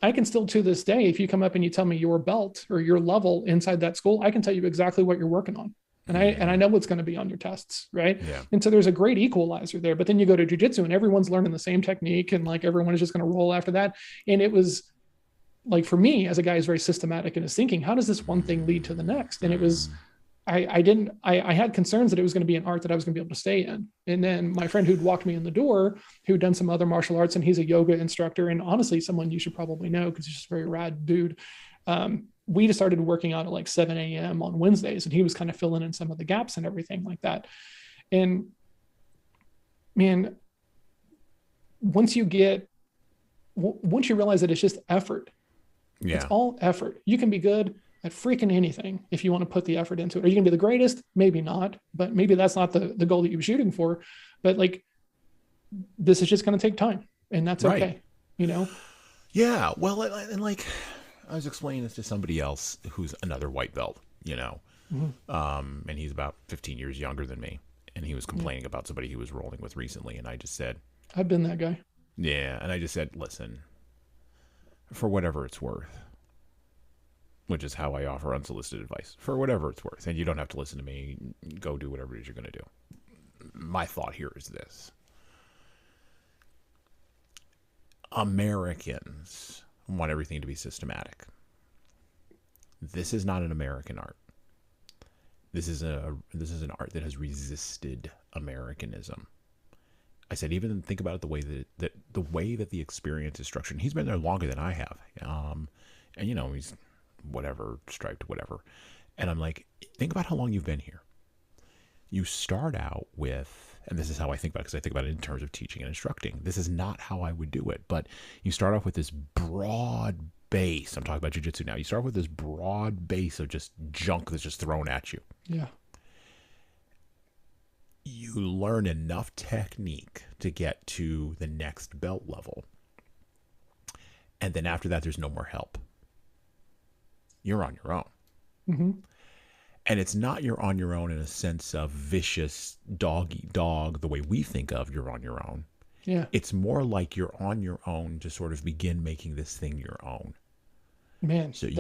I can still, to this day, if you come up and you tell me your belt or your level inside that school, I can tell you exactly what you're working on. And I know what's going to be on your tests. Right. Yeah. And so there's a great equalizer there, but then you go to jiu-jitsu and everyone's learning the same technique, and like everyone is just going to roll after that. And it was like, for me as a guy who's very systematic in his thinking, how does this one thing lead to the next? And it was, I had concerns that it was going to be an art that I was going to be able to stay in. And then my friend who'd walked me in the door, who'd done some other martial arts, and he's a yoga instructor, and honestly, someone you should probably know because he's just a very rad dude. We just started working out at like 7 a.m. on Wednesdays, and he was kind of filling in some of the gaps and everything like that. And man, once you realize that it's just effort, it's all effort. You can be good at freaking anything if you want to put the effort into it. Are you gonna be the greatest? Maybe not, but maybe that's not the goal that you're shooting for. But like, this is just going to take time, and that's okay. Yeah. Well, and like I was explaining this to somebody else who's another white belt, and he's about 15 years younger than me, and he was complaining about somebody he was rolling with recently. And I just said, I've been that guy. Yeah. And I just said, listen, for whatever it's worth, which is how I offer unsolicited advice, for whatever it's worth. And you don't have to listen to me. Go do whatever it is you're going to do. My thought here is this. Americans want everything to be systematic. This is not an American art. This is an art that has resisted Americanism. I said, even think about it the way that the experience is structured. And he's been there longer than I have. And he's whatever, striped, whatever. And I'm like, think about how long you've been here. You start out with, and this is how I think about it, because I think about it in terms of teaching and instructing. This is not how I would do it, but you start off with this broad base. I'm talking about jiu-jitsu now. You start with this broad base of just junk that's just thrown at you. Yeah. You learn enough technique to get to the next belt level. And then after that, there's no more help. You're on your own. Mm-hmm. And it's not you're on your own in a sense of vicious dog eat dog, the way we think of you're on your own. Yeah. It's more like you're on your own to sort of begin making this thing your own. Man, so you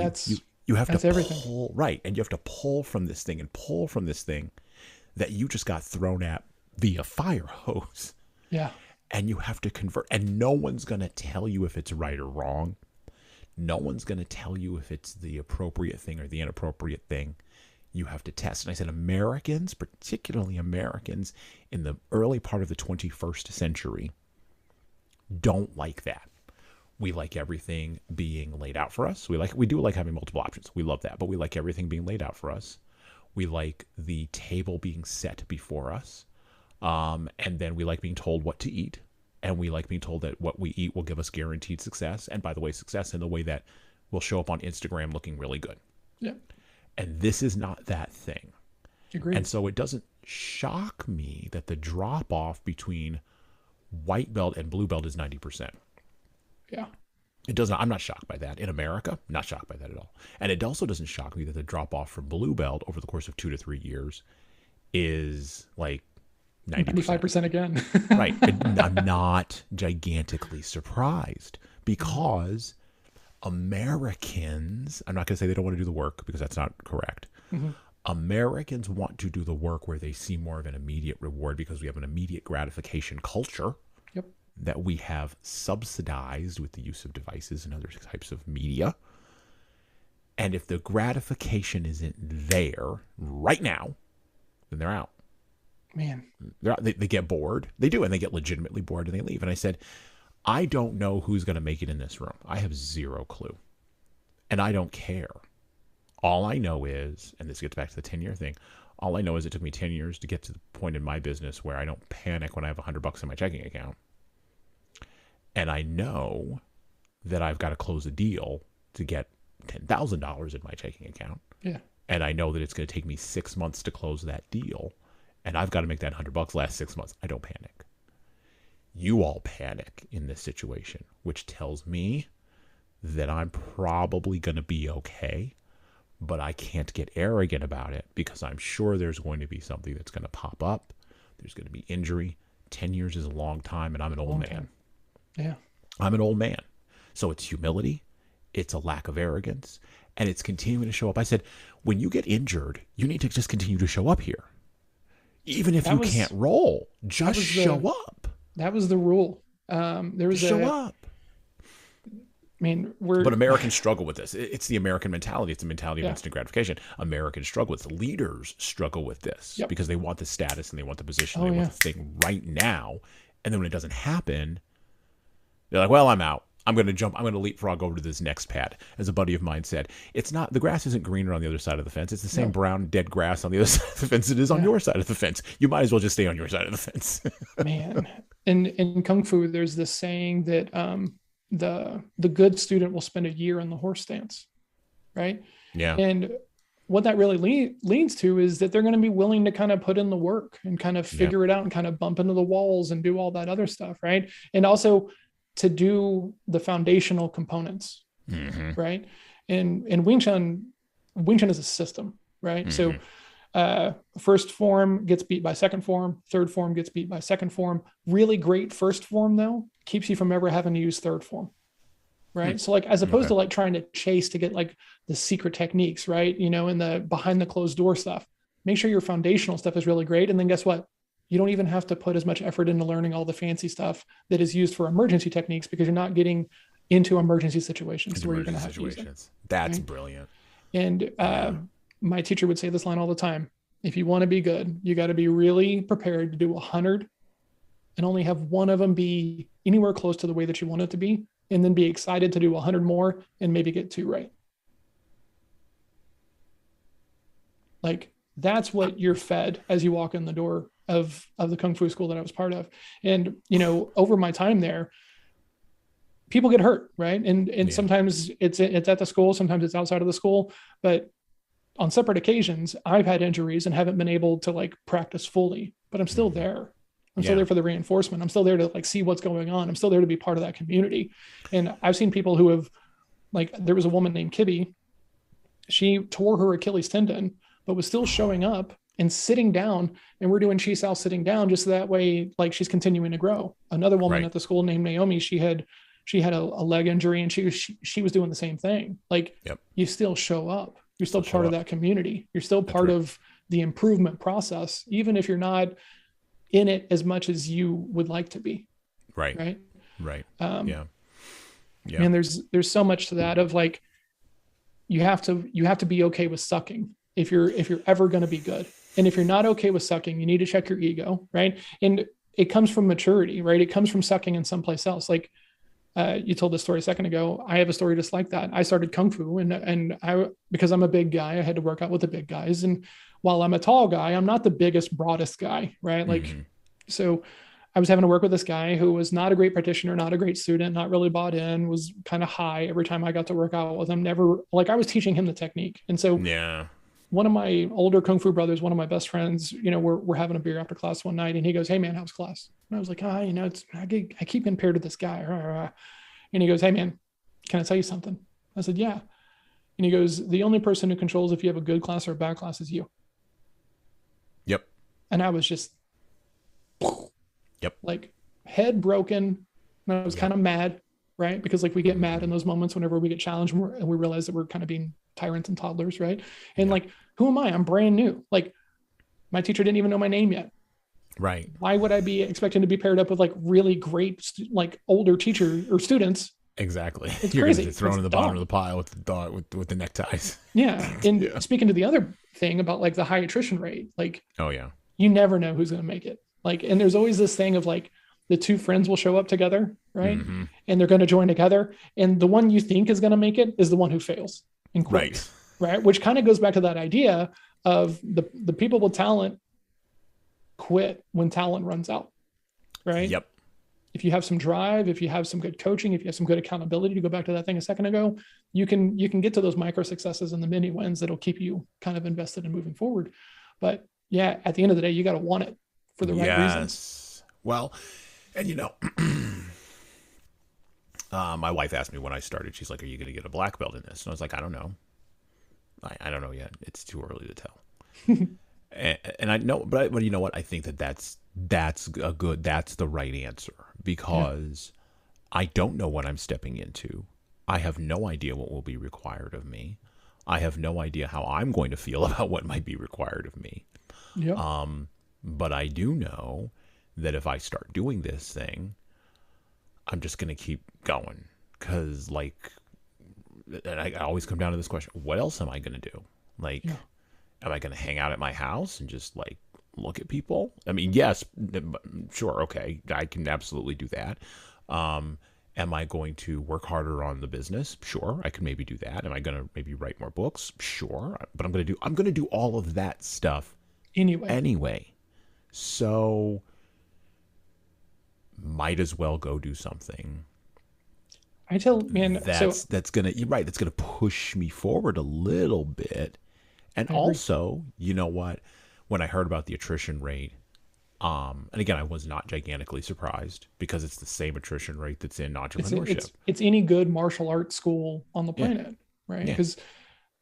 have to pull, everything. Right. And you have to pull from this thing and pull from this thing that you just got thrown at via fire hose. Yeah. And you have to convert. And no one's going to tell you if it's right or wrong. No one's going to tell you if it's the appropriate thing or the inappropriate thing. You have to test. And I said, Americans, particularly Americans in the early part of the 21st century, don't like that. We like everything being laid out for us. We do like having multiple options. We love that, but we like everything being laid out for us. We like the table being set before us. And then we like being told what to eat. And we like being told that what we eat will give us guaranteed success. And by the way, success in the way that will show up on Instagram looking really good. Yeah. And this is not that thing. Agreed. And so it doesn't shock me that the drop off between white belt and blue belt is 90%. Yeah. It doesn't. I'm not shocked by that. In America, not shocked by that at all. And it also doesn't shock me that the drop off from blue belt over the course of 2 to 3 years is like 95% again. Right. I'm not gigantically surprised because Americans, I'm not going to say they don't want to do the work because that's not correct. Mm-hmm. Americans want to do the work where they see more of an immediate reward because we have an immediate gratification culture. Yep. That we have subsidized with the use of devices and other types of media. And if the gratification isn't there right now, then they're out. Man. They get bored. They do, and they get legitimately bored, and they leave. And I said, I don't know who's going to make it in this room. I have zero clue. And I don't care. All I know is, and this gets back to the 10-year thing, all I know is it took me 10 years to get to the point in my business where I don't panic when I have $100 in my checking account. And I know that I've got to close a deal to get $10,000 in my checking account. Yeah. And I know that it's going to take me 6 months to close that deal. And I've got to make that $100 last 6 months. I don't panic. You all panic in this situation, which tells me that I'm probably going to be okay, but I can't get arrogant about it because I'm sure there's going to be something that's going to pop up. There's going to be injury. 10 years is a long time, and I'm an old man. Yeah. I'm an old man. So it's humility. It's a lack of arrogance, and it's continuing to show up. I said, when you get injured, you need to just continue to show up here. Even if you can't roll, just show up. That was the rule. There was show up. I mean, but Americans struggle with this. It's the American mentality. It's the mentality of instant gratification. Americans struggle with this. Leaders struggle with this because they want the status and they want the position. They want the thing right now. And then when it doesn't happen, they're like, well, I'm out. I'm going to jump. I'm going to leapfrog over to this next pad. As a buddy of mine said, it's not, the grass isn't greener on the other side of the fence. It's the same brown dead grass on the other side of the fence it is on your side of the fence. You might as well just stay on your side of the fence. Man. In Kung Fu, there's this saying that the good student will spend a year in the horse stance, right? Yeah. And what that really leads to is that they're going to be willing to kind of put in the work and kind of figure it out and kind of bump into the walls and do all that other stuff, right? And also to do the foundational components, right? And Wing Chun is a system, right? So first form gets beat by second form, third form gets beat by second form. Really great first form, though, keeps you from ever having to use third form, right? So like, as opposed to like trying to chase to get like the secret techniques, right? You know, in the behind the closed door stuff, make sure your foundational stuff is really great. And then guess what? You don't even have to put as much effort into learning all the fancy stuff that is used for emergency techniques because you're not getting into emergency situations where you're going to have to use it. That's brilliant. And my teacher would say this line all the time. If you want to be good, you got to be really prepared to do 100 and only have one of them be anywhere close to the way that you want it to be, and then be excited to do 100 more and maybe get 2 right. Like, that's what you're fed as you walk in the door of the Kung Fu school that I was part of. And, you know, over my time there, people get hurt, right? And sometimes it's at the school, sometimes it's outside of the school, but on separate occasions, I've had injuries and haven't been able to like practice fully, but I'm still there. I'm still there for the reinforcement. I'm still there to like see what's going on. I'm still there to be part of that community. And I've seen people who have, like, there was a woman named Kibby. She tore her Achilles tendon, but was still showing up and sitting down, and we're doing Chisao sitting down just so that way, like, she's continuing to grow. Another woman at the school named Naomi, she had a leg injury, and she was doing the same thing. Like, you still show up. You're still part of that community. You're still part of the improvement process, even if you're not in it as much as you would like to be. Right. And there's so much to that of like, you have to be okay with sucking if you're ever going to be good. And if you're not okay with sucking, you need to check your ego, right? And it comes from maturity, right? It comes from sucking in someplace else. Like, you told this story a second ago. I have a story just like that. I started Kung Fu and I, because I'm a big guy, I had to work out with the big guys. And while I'm a tall guy, I'm not the biggest, broadest guy, right? Like, so I was having to work with this guy who was not a great practitioner, not a great student, not really bought in, was kind of high every time I got to work out with him. Never, like, I was teaching him the technique. And so one of my older Kung Fu brothers, one of my best friends, you know, we're having a beer after class one night, and he goes, "Hey man, how's class?" And I was like, you know, I keep getting paired with this guy. And he goes, "Hey man, can I tell you something?" I said, "Yeah." And he goes, "The only person who controls if you have a good class or a bad class is you." Yep. And I was just, like, head broken. And I was kind of mad, right? Because like, we get mad in those moments whenever we get challenged and we realize that we're kind of being tyrants and toddlers, right? And like, who am I? I'm brand new. Like, my teacher didn't even know my name yet. Right. Why would I be expecting to be paired up with like really great, like older teacher or students Exactly. It's You're going to crazy. get thrown It's in the bottom of dumb. the pile with the dog, with the neckties. Yeah. And Yeah. speaking to the other thing about like the high attrition rate, like Oh yeah. you never know who's going to make it. Like, and there's always this thing of like the two friends will show up together, right? Mm-hmm. And they're going to join together. And the one you think is going to make it is the one who fails and Right. quits, right? Which kind of goes back to that idea of the people with talent quit when talent runs out, right? Yep. If you have some drive, if you have some good coaching, if you have some good accountability, to go back to that thing a second ago, you can get to those micro successes and the mini wins that'll keep you kind of invested in moving forward. But yeah, at the end of the day, you got to want it for the right reasons. Well, and my wife asked me when I started, she's like, are you going to get a black belt in this? And I was like, I don't know. I don't know yet. It's too early to tell. and I know, but you know what? I think that's the right answer, because I don't know what I'm stepping into. I have no idea what will be required of me. I have no idea how I'm going to feel about what might be required of me. Yeah. But I do know that if I start doing this thing, I'm just going to keep going, because and I always come down to this question: what else am I going to do? Like, am I going to hang out at my house and just like look at people? I mean, yes, sure, okay, I can absolutely do that. Am I going to work harder on the business? Sure, I can maybe do that. Am I going to maybe write more books? Sure, but I'm going to do all of that stuff anyway. So might as well go do something. I tell man, that's gonna, you're right, that's gonna push me forward a little bit. And also, you know what? When I heard about the attrition rate, and again, I was not gigantically surprised, because it's the same attrition rate that's in entrepreneurship. It's any good martial arts school on the planet, right? Because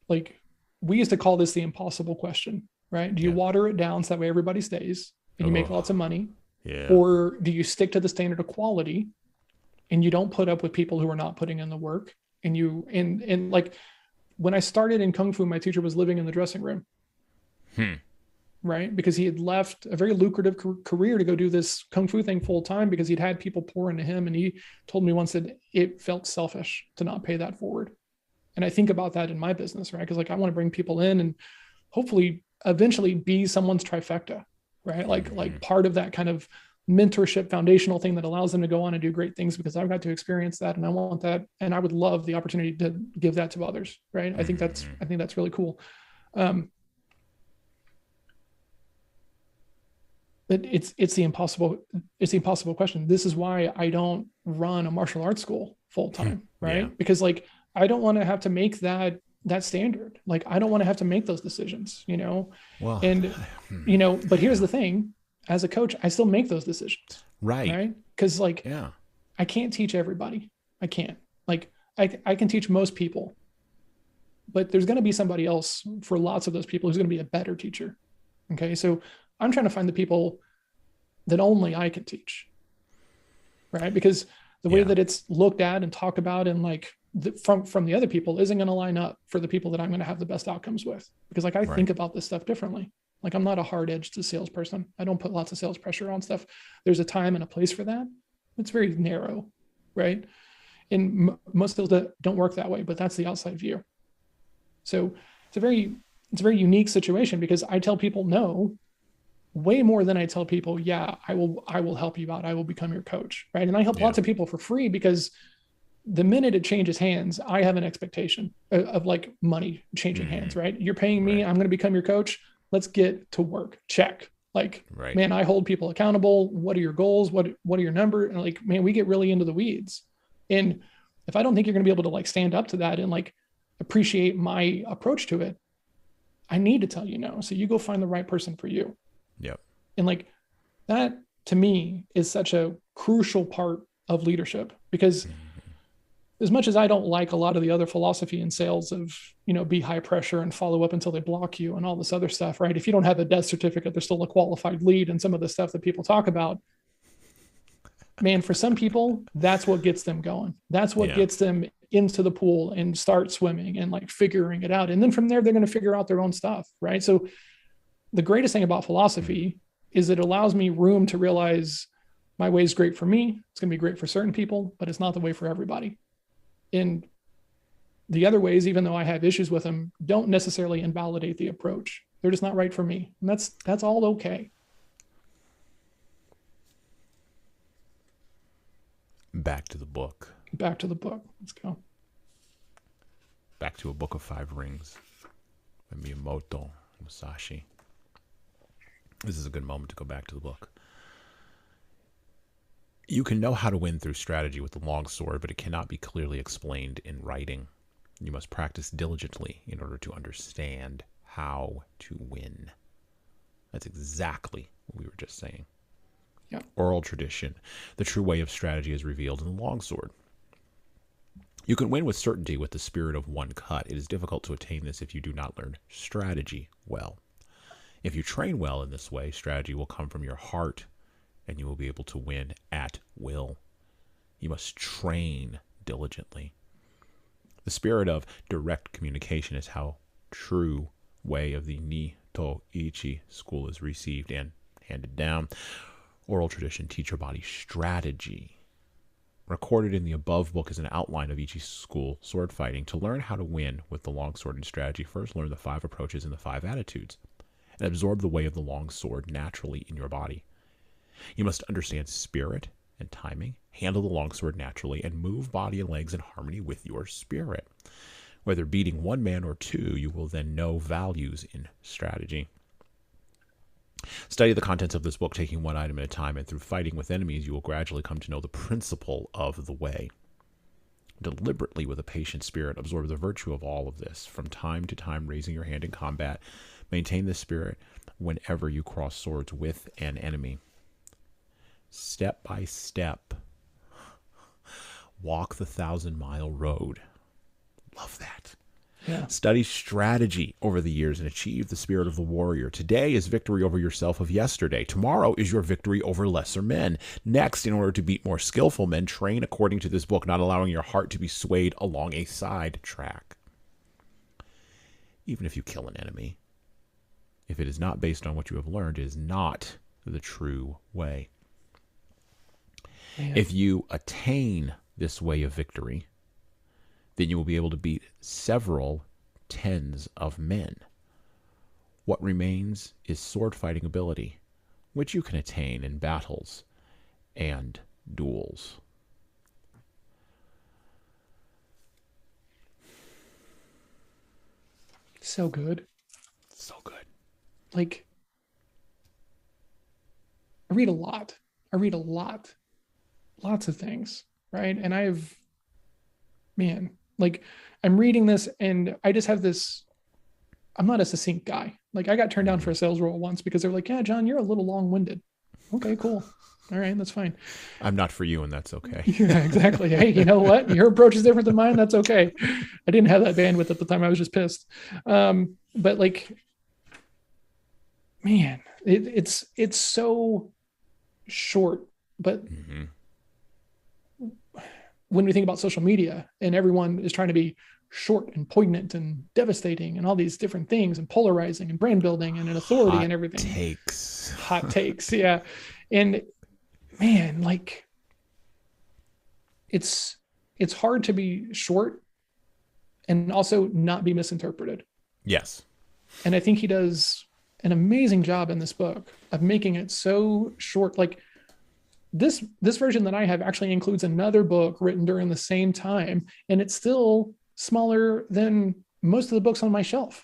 like we used to call this the impossible question, right? Do you water it down so that way everybody stays and you make lots of money? Yeah. Or do you stick to the standard of quality and you don't put up with people who are not putting in the work? And like when I started in Kung Fu, my teacher was living in the dressing room. Right? Because he had left a very lucrative career to go do this Kung Fu thing full time, because he'd had people pour into him. And he told me once that it felt selfish to not pay that forward. And I think about that in my business, right? Because like I want to bring people in and hopefully eventually be someone's trifecta, right? Like part of that kind of mentorship foundational thing that allows them to go on and do great things, because I've got to experience that and I want that. And I would love the opportunity to give that to others. Right. I think that's really cool. But it's the impossible question. This is why I don't run a martial arts school full time. Right. Because like, I don't want to have to make that standard. Like, I don't want to have to make those decisions, well, and, but here's the thing, as a coach, I still make those decisions. Right. Cause like, I can't teach everybody. I can't. Like, I can teach most people, but there's going to be somebody else for lots of those people who's going to be a better teacher. Okay. So I'm trying to find the people that only I can teach. Right. Because the way that it's looked at and talked about and like from the other people isn't going to line up for the people that I'm going to have the best outcomes with. Because like, I think about this stuff differently. Like, I'm not a hard-edged salesperson. I don't put lots of sales pressure on stuff. There's a time and a place for that. It's very narrow, right? And most sales don't work that way, but that's the outside view. So it's a very unique situation, because I tell people no way more than I tell people, I will help you out. I will become your coach, right? And I help lots of people for free, because the minute it changes hands, I have an expectation of like money changing hands, right? You're paying me, I'm going to become your coach. Let's get to work. Check. Like, man, I hold people accountable. What are your goals? What are your numbers? And like, man, we get really into the weeds. And if I don't think you're going to be able to like stand up to that and like appreciate my approach to it, I need to tell you no. So you go find the right person for you. Yep. And like that to me is such a crucial part of leadership, because as much as I don't like a lot of the other philosophy in sales of, be high pressure and follow up until they block you and all this other stuff, right? If you don't have a death certificate, there's still a qualified lead and some of the stuff that people talk about. Man, for some people, that's what gets them going. That's what gets them into the pool and start swimming and like figuring it out. And then from there, they're going to figure out their own stuff, right? So the greatest thing about philosophy is it allows me room to realize my way is great for me. It's going to be great for certain people, but it's not the way for everybody. And the other ways, even though I have issues with them, don't necessarily invalidate the approach. They're just not right for me. And that's all okay. Back to the book. Back to the book. Let's go. Back to A Book of Five Rings by Miyamoto Musashi. This is a good moment to go back to the book. You can know how to win through strategy with the long sword, but it cannot be clearly explained in writing. You must practice diligently in order to understand how to win. That's exactly what we were just saying. Yeah. Oral tradition. The true way of strategy is revealed in the longsword. You can win with certainty with the spirit of one cut. It is difficult to attain this if you do not learn strategy well. If you train well in this way, strategy will come from your heart, and you will be able to win at will. You must train diligently. The spirit of direct communication is how true way of the Nito Ichi school is received and handed down. Oral tradition teach your body strategy. Recorded in the above book is an outline of Ichi school sword fighting. To learn how to win with the long sword and strategy, first learn the 5 approaches and the 5 attitudes, and absorb the way of the long sword naturally in your body. You must understand spirit and timing, handle the longsword naturally, and move body and legs in harmony with your spirit. Whether beating one man or two, you will then know values in strategy. Study the contents of this book, taking one item at a time, and through fighting with enemies, you will gradually come to know the principle of the way. Deliberately, with a patient spirit, absorb the virtue of all of this. From time to time, raising your hand in combat, maintain this spirit whenever you cross swords with an enemy. Step by step, walk the 1,000-mile road. Love that. Yeah. Study strategy over the years and achieve the spirit of the warrior. Today is victory over yourself of yesterday. Tomorrow is your victory over lesser men. Next, in order to beat more skillful men, train according to this book, not allowing your heart to be swayed along a side track. Even if you kill an enemy, if it is not based on what you have learned, it is not the true way. Man. If you attain this way of victory, then you will be able to beat several tens of men. What remains is sword fighting ability, which you can attain in battles and duels. So good. So good. Like, I read a lot. Lots of things, right? And like, I'm reading this and I just have this, I'm not a succinct guy. Like, I got turned down for a sales role once because they're like, yeah, John, you're a little long-winded. Okay, cool. All right, that's fine. I'm not for you, and that's okay. Yeah, exactly. Hey, you know what? Your approach is different than mine. That's okay. I didn't have that bandwidth at the time. I was just pissed. But like, man, it's so short. But when we think about social media and everyone is trying to be short and poignant and devastating and all these different things and polarizing and brand building and an authority and everything. Hot takes. Yeah. And man, like, it's hard to be short and also not be misinterpreted. Yes. And I think he does an amazing job in this book of making it so short. Like, this version that I have actually includes another book written during the same time, and it's still smaller than most of the books on my shelf,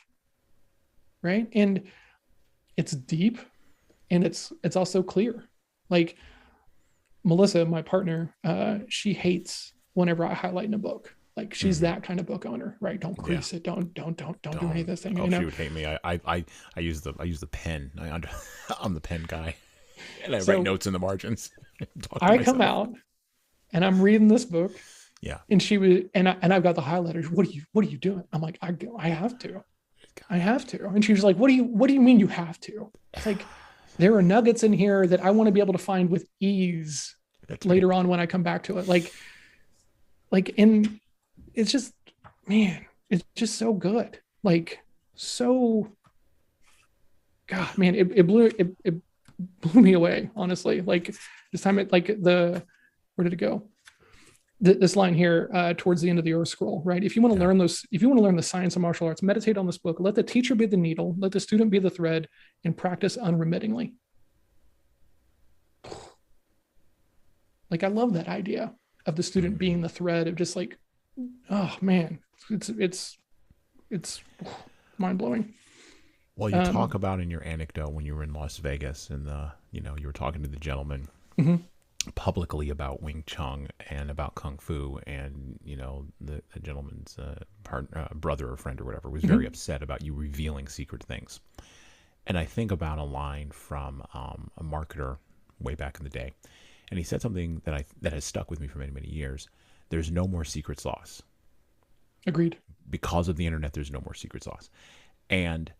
right? And it's deep, and it's also clear. Like, Melissa, my partner, she hates whenever I highlight in a book. Like, she's that kind of book owner, right? Don't crease it. Don't do any of this thing. Oh, she would hate me. I use the pen. I'm the pen guy, and I write notes in the margins. I come out and I'm reading this book. Yeah. And she was, and I've got the highlighters. What are you doing? I'm like, I have to. And she was like, what do you mean you have to? It's like, there are nuggets in here that I want to be able to find with ease later on when I come back to it. And it's just, man, it's just so good. Like, so, God, man, it blew me away, honestly. Like, this time where did it go? this line here towards the end of the Earth Scroll, right? If you want to learn those, if you want to learn the science of martial arts, meditate on this book. Let the teacher be the needle, let the student be the thread, and practice unremittingly. Like, I love that idea of the student being the thread of just like, oh man, it's mind blowing. Well, you talk about in your anecdote when you were in Las Vegas and you were talking to the gentleman publicly about Wing Chun and about Kung Fu, and the gentleman's brother or friend or whatever was very upset about you revealing secret things. And I think about a line from a marketer way back in the day, and he said something that has stuck with me for many, many years. There's no more secret sauce. Agreed. Because of the internet, there's no more secret sauce. And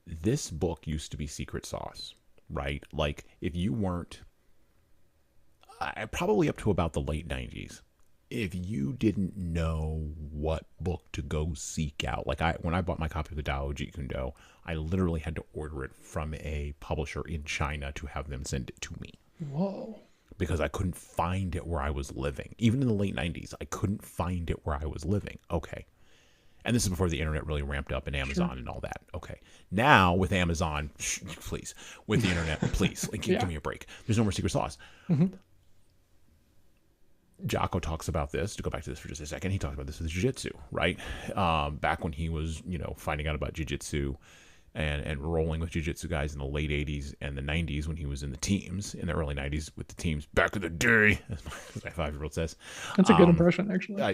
this book used to be secret sauce, right? Like, if you weren't, probably up to about the late 90s, if you didn't know what book to go seek out, like when I bought my copy of the Tao Jeet Kune Do, I literally had to order it from a publisher in China to have them send it to me. Whoa. Because I couldn't find it where I was living. Even in the late 90s, I couldn't find it where I was living. Okay. And this is before the internet really ramped up and Amazon and all that. Okay. Now with Amazon, please, with the internet, please, like, give me a break. There's no more secret sauce. Jocko talks about this, to go back to this for just a second. He talks about this with jiu-jitsu, right? Back when he was, finding out about jiu-jitsu and rolling with jiu-jitsu guys in the late 80s and the 90s, when he was in the teams, in the early 90s with the teams back in the day, as my 5-year-old says. That's a good impression, actually. I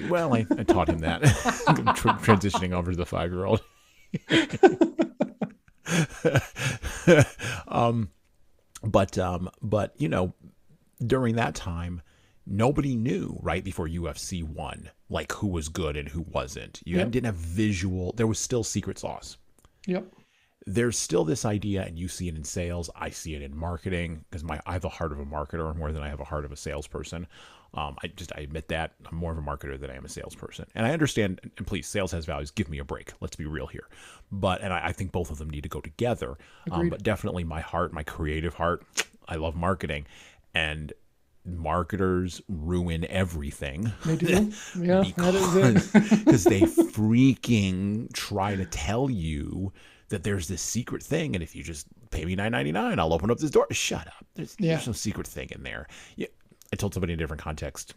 taught him that. Transitioning over to the 5-year-old. But during that time, nobody knew, right before UFC 1, like, who was good and who wasn't. You didn't have visual. There was still secret sauce. Yep. There's still this idea, and you see it in sales. I see it in marketing, because I have the heart of a marketer more than I have a heart of a salesperson. I admit that. I'm more of a marketer than I am a salesperson. And I understand, and please, sales has values. Give me a break. Let's be real here. And I think both of them need to go together. But definitely my heart, my creative heart, I love marketing. And marketers ruin everything. They do. Yeah, that is it. Because they freaking try to tell you that there's this secret thing, and if you just pay me $9.99, I'll open up this door. Shut up. There's no secret thing in there. I told somebody in a different context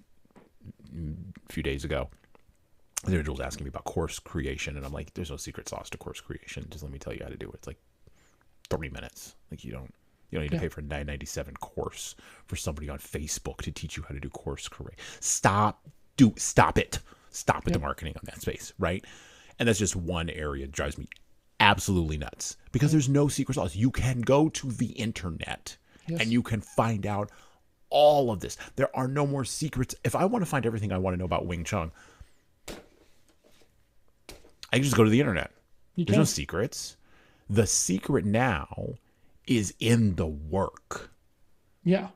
a few days ago. The individual was asking me about course creation, and I'm like, there's no secret sauce to course creation. Just let me tell you how to do it. It's like 30 minutes. Like, you don't need to pay for a $9.97 course for somebody on Facebook to teach you how to do course creation. Stop it. Stop with the marketing on that space, right? And that's just one area that drives me absolutely nuts, because there's no secret sauce. You can go to the internet and you can find out all of this. There are no more secrets. If I want to find everything I want to know about Wing Chun, I can just go to the internet. There's no secrets. The secret now is in the work. Yeah.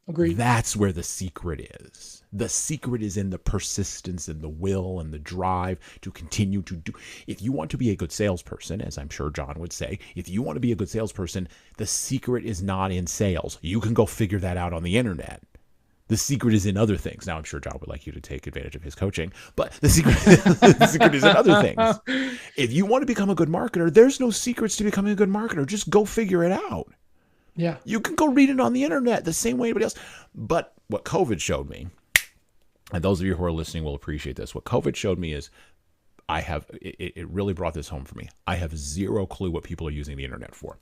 Agreed. That's where the secret is. The secret is in the persistence and the will and the drive to continue to do. If you want to be a good salesperson, as I'm sure John would say, if you want to be a good salesperson, the secret is not in sales. You can go figure that out on the internet. The secret is in other things. Now, I'm sure John would like you to take advantage of his coaching, but the secret is in other things. If you want to become a good marketer, there's no secrets to becoming a good marketer. Just go figure it out. Yeah. You can go read it on the internet the same way anybody else. But what COVID showed me, and those of you who are listening will appreciate this, what COVID showed me is it really brought this home for me. I have zero clue what people are using the internet for.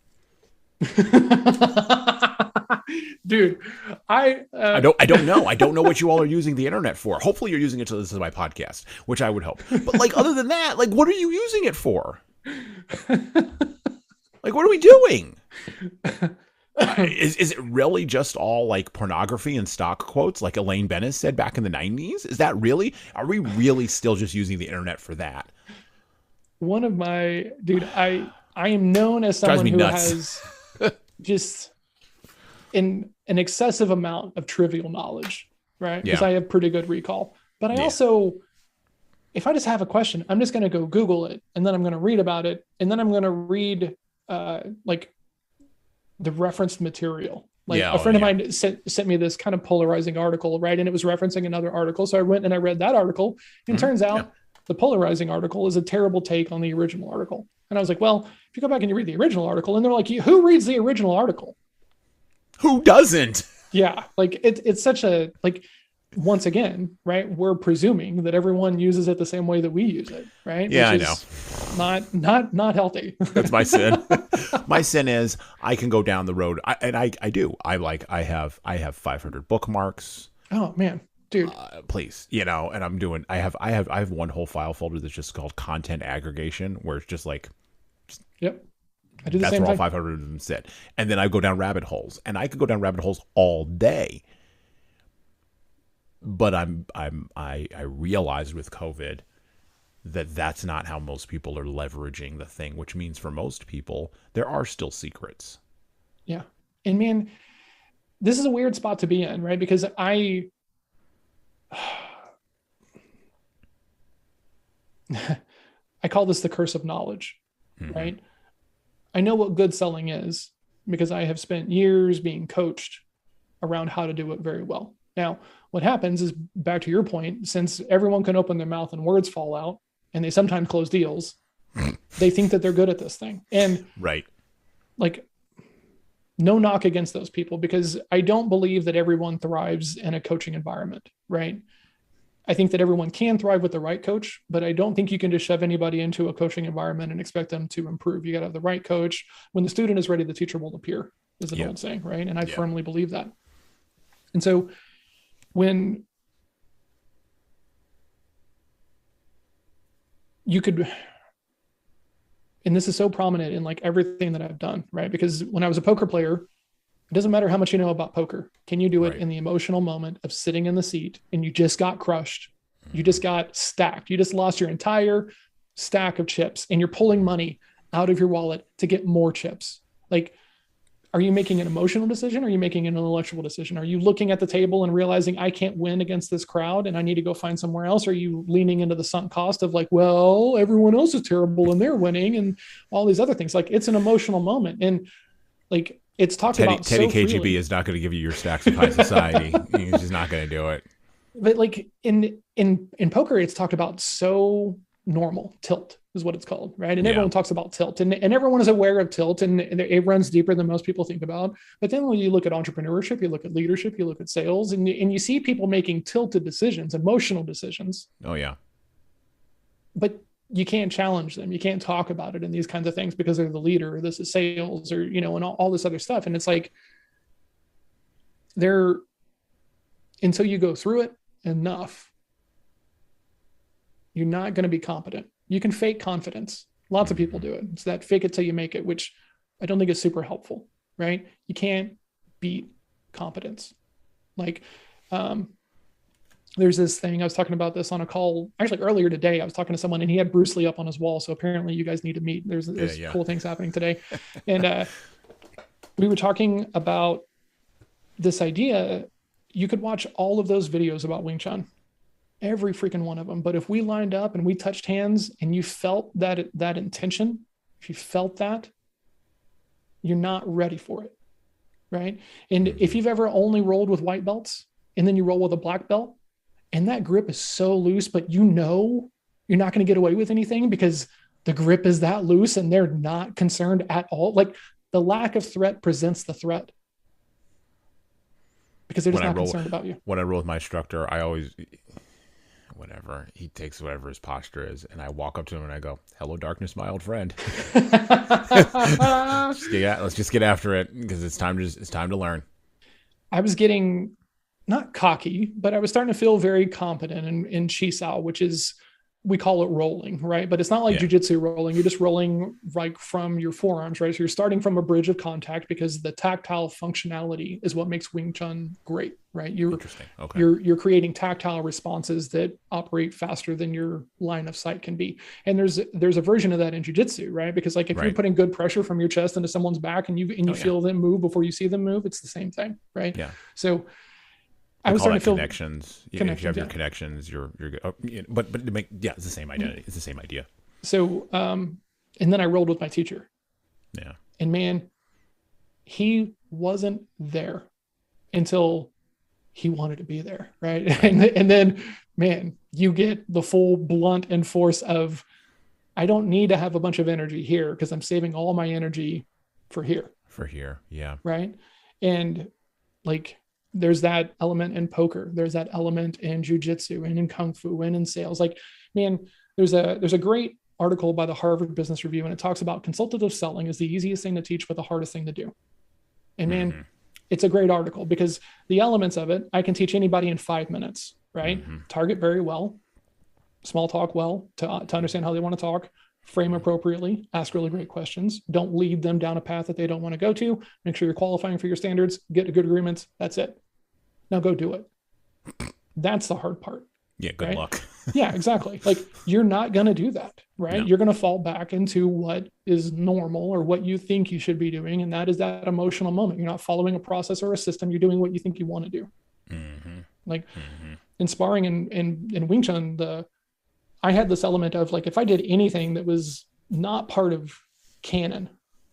Dude, I don't know. I don't know what you all are using the internet for. Hopefully you're using it to listen to my podcast, which I would hope. But like, other than that, like, what are you using it for? Like, what are we doing? Is it really just all like pornography and stock quotes like Elaine Bennis said back in the 90s? Is that really? Are we really still just using the internet for that? One of my, dude, I am known as someone who has just an excessive amount of trivial knowledge, right? Because I have pretty good recall. But I also, if I just have a question, I'm just going to go Google it, and then I'm going to read about it, and then I'm going to read like the referenced material. Like a friend of mine sent me this kind of polarizing article, right? And it was referencing another article. So I went and I read that article, and turns out the polarizing article is a terrible take on the original article. And I was like, well, if you go back and you read the original article, and they're like, who reads the original article? Who doesn't? Yeah. Like it's such a, like, once again, right, we're presuming that everyone uses it the same way that we use it, right? Yeah, Which is I know. Not healthy. That's my sin. My sin is I can go down the road, I do. I have 500 bookmarks. Oh man, dude, please, and I'm doing. I have one whole file folder that's just called content aggregation, where it's just like, yep. I do the that's same where all thing. 500 of them sit, and then I go down rabbit holes, and I could go down rabbit holes all day. But I realized with COVID that that's not how most people are leveraging the thing, which means for most people, there are still secrets. Yeah. And man, this is a weird spot to be in, right? Because I call this the curse of knowledge, right? I know what good selling is because I have spent years being coached around how to do it very well. Now, what happens is, back to your point, since everyone can open their mouth and words fall out, and they sometimes close deals, they think that they're good at this thing. And right, like, no knock against those people, because I don't believe that everyone thrives in a coaching environment, right? I think that everyone can thrive with the right coach, but I don't think you can just shove anybody into a coaching environment and expect them to improve. You got to have the right coach. When the student is ready, the teacher will appear, is an old saying, right? And I firmly believe that. And so when you could, and this is so prominent in like everything that I've done, right? Because when I was a poker player, it doesn't matter how much you know about poker. Can you do it in the emotional moment of sitting in the seat and you just got crushed? You just got stacked. You just lost your entire stack of chips and you're pulling money out of your wallet to get more chips. Like, are you making an emotional decision? Or are you making an intellectual decision? Are you looking at the table and realizing I can't win against this crowd and I need to go find somewhere else? Or are you leaning into the sunk cost of like, well, everyone else is terrible and they're winning and all these other things? Like, it's an emotional moment. And like, it's talked about Teddy so KGB freely. is not going to give you your stacks of high society. He's just not going to do it. But like in poker, it's talked about so normal. Tilt is what it's called, right? And everyone talks about tilt, and everyone is aware of tilt, and it runs deeper than most people think about. But then when you look at entrepreneurship, you look at leadership, you look at sales, and you see people making tilted decisions, emotional decisions. Oh yeah. But you can't challenge them. You can't talk about it in these kinds of things because they're the leader, or this is sales, or, and all this other stuff. And it's like, until you go through it enough, you're not going to be competent. You can fake confidence. Lots of people do it. It's that fake it till you make it, which I don't think is super helpful, right? You can't beat competence. Like, there's this thing, I was talking about this on a call actually earlier today. I was talking to someone and he had Bruce Lee up on his wall. So apparently you guys need to meet. There's cool things happening today. And we were talking about this idea. You could watch all of those videos about Wing Chun, every freaking one of them. But if we lined up and we touched hands and you felt that intention, if you felt that, you're not ready for it, right? And if you've ever only rolled with white belts and then you roll with a black belt and that grip is so loose, but you're not going to get away with anything because the grip is that loose and they're not concerned at all. Like, the lack of threat presents the threat because they're just not concerned about you. When I roll with my instructor, I always, he takes whatever his posture is, and I walk up to him and I go, "Hello, darkness, my old friend." Let's just get after it because it's time to learn. I was getting not cocky, but I was starting to feel very competent in Chisao, which is, we call it rolling, right? But it's not like jujitsu rolling. You're just rolling like from your forearms, right? So you're starting from a bridge of contact because the tactile functionality is what makes Wing Chun great, right? Interesting. Okay. You're creating tactile responses that operate faster than your line of sight can be. And there's a version of that in jujitsu, right? Because like if you're putting good pressure from your chest into someone's back and you feel them move before you see them move, it's the same thing, right? Yeah. So I was starting to feel connections. If you have your connections, you're good. Oh, but it's the same identity. It's the same idea. So, and then I rolled with my teacher. Yeah. And man, he wasn't there until he wanted to be there, right? Right. And then, man, you get the full blunt and force of, I don't need to have a bunch of energy here because I'm saving all my energy for here, For here. Yeah. right? And like, there's that element in poker, there's that element in jujitsu and in kung fu and in sales. Like, man, there's a great article by the Harvard Business Review, and it talks about consultative selling is the easiest thing to teach, but the hardest thing to do. And man, Mm-hmm. it's a great article because the elements of it I can teach anybody in 5 minutes, right? Mm-hmm. Target very well, small talk well to understand how they want to talk, frame appropriately, ask really great questions. Don't lead them down a path that they don't want to go to. Make sure you're qualifying for your standards, get a good agreements. That's it. Now go do it. That's the hard part, Yeah. Good right? luck. Yeah, exactly. Like you're not going to do that, right? No. You're going to fall back into what is normal or what you think you should be doing. And that is that emotional moment. You're not following a process or a system. You're doing what you think you want to do. Mm-hmm. Like Mm-hmm. in sparring and Wing Chun, I had this element of like, if I did anything that was not part of canon,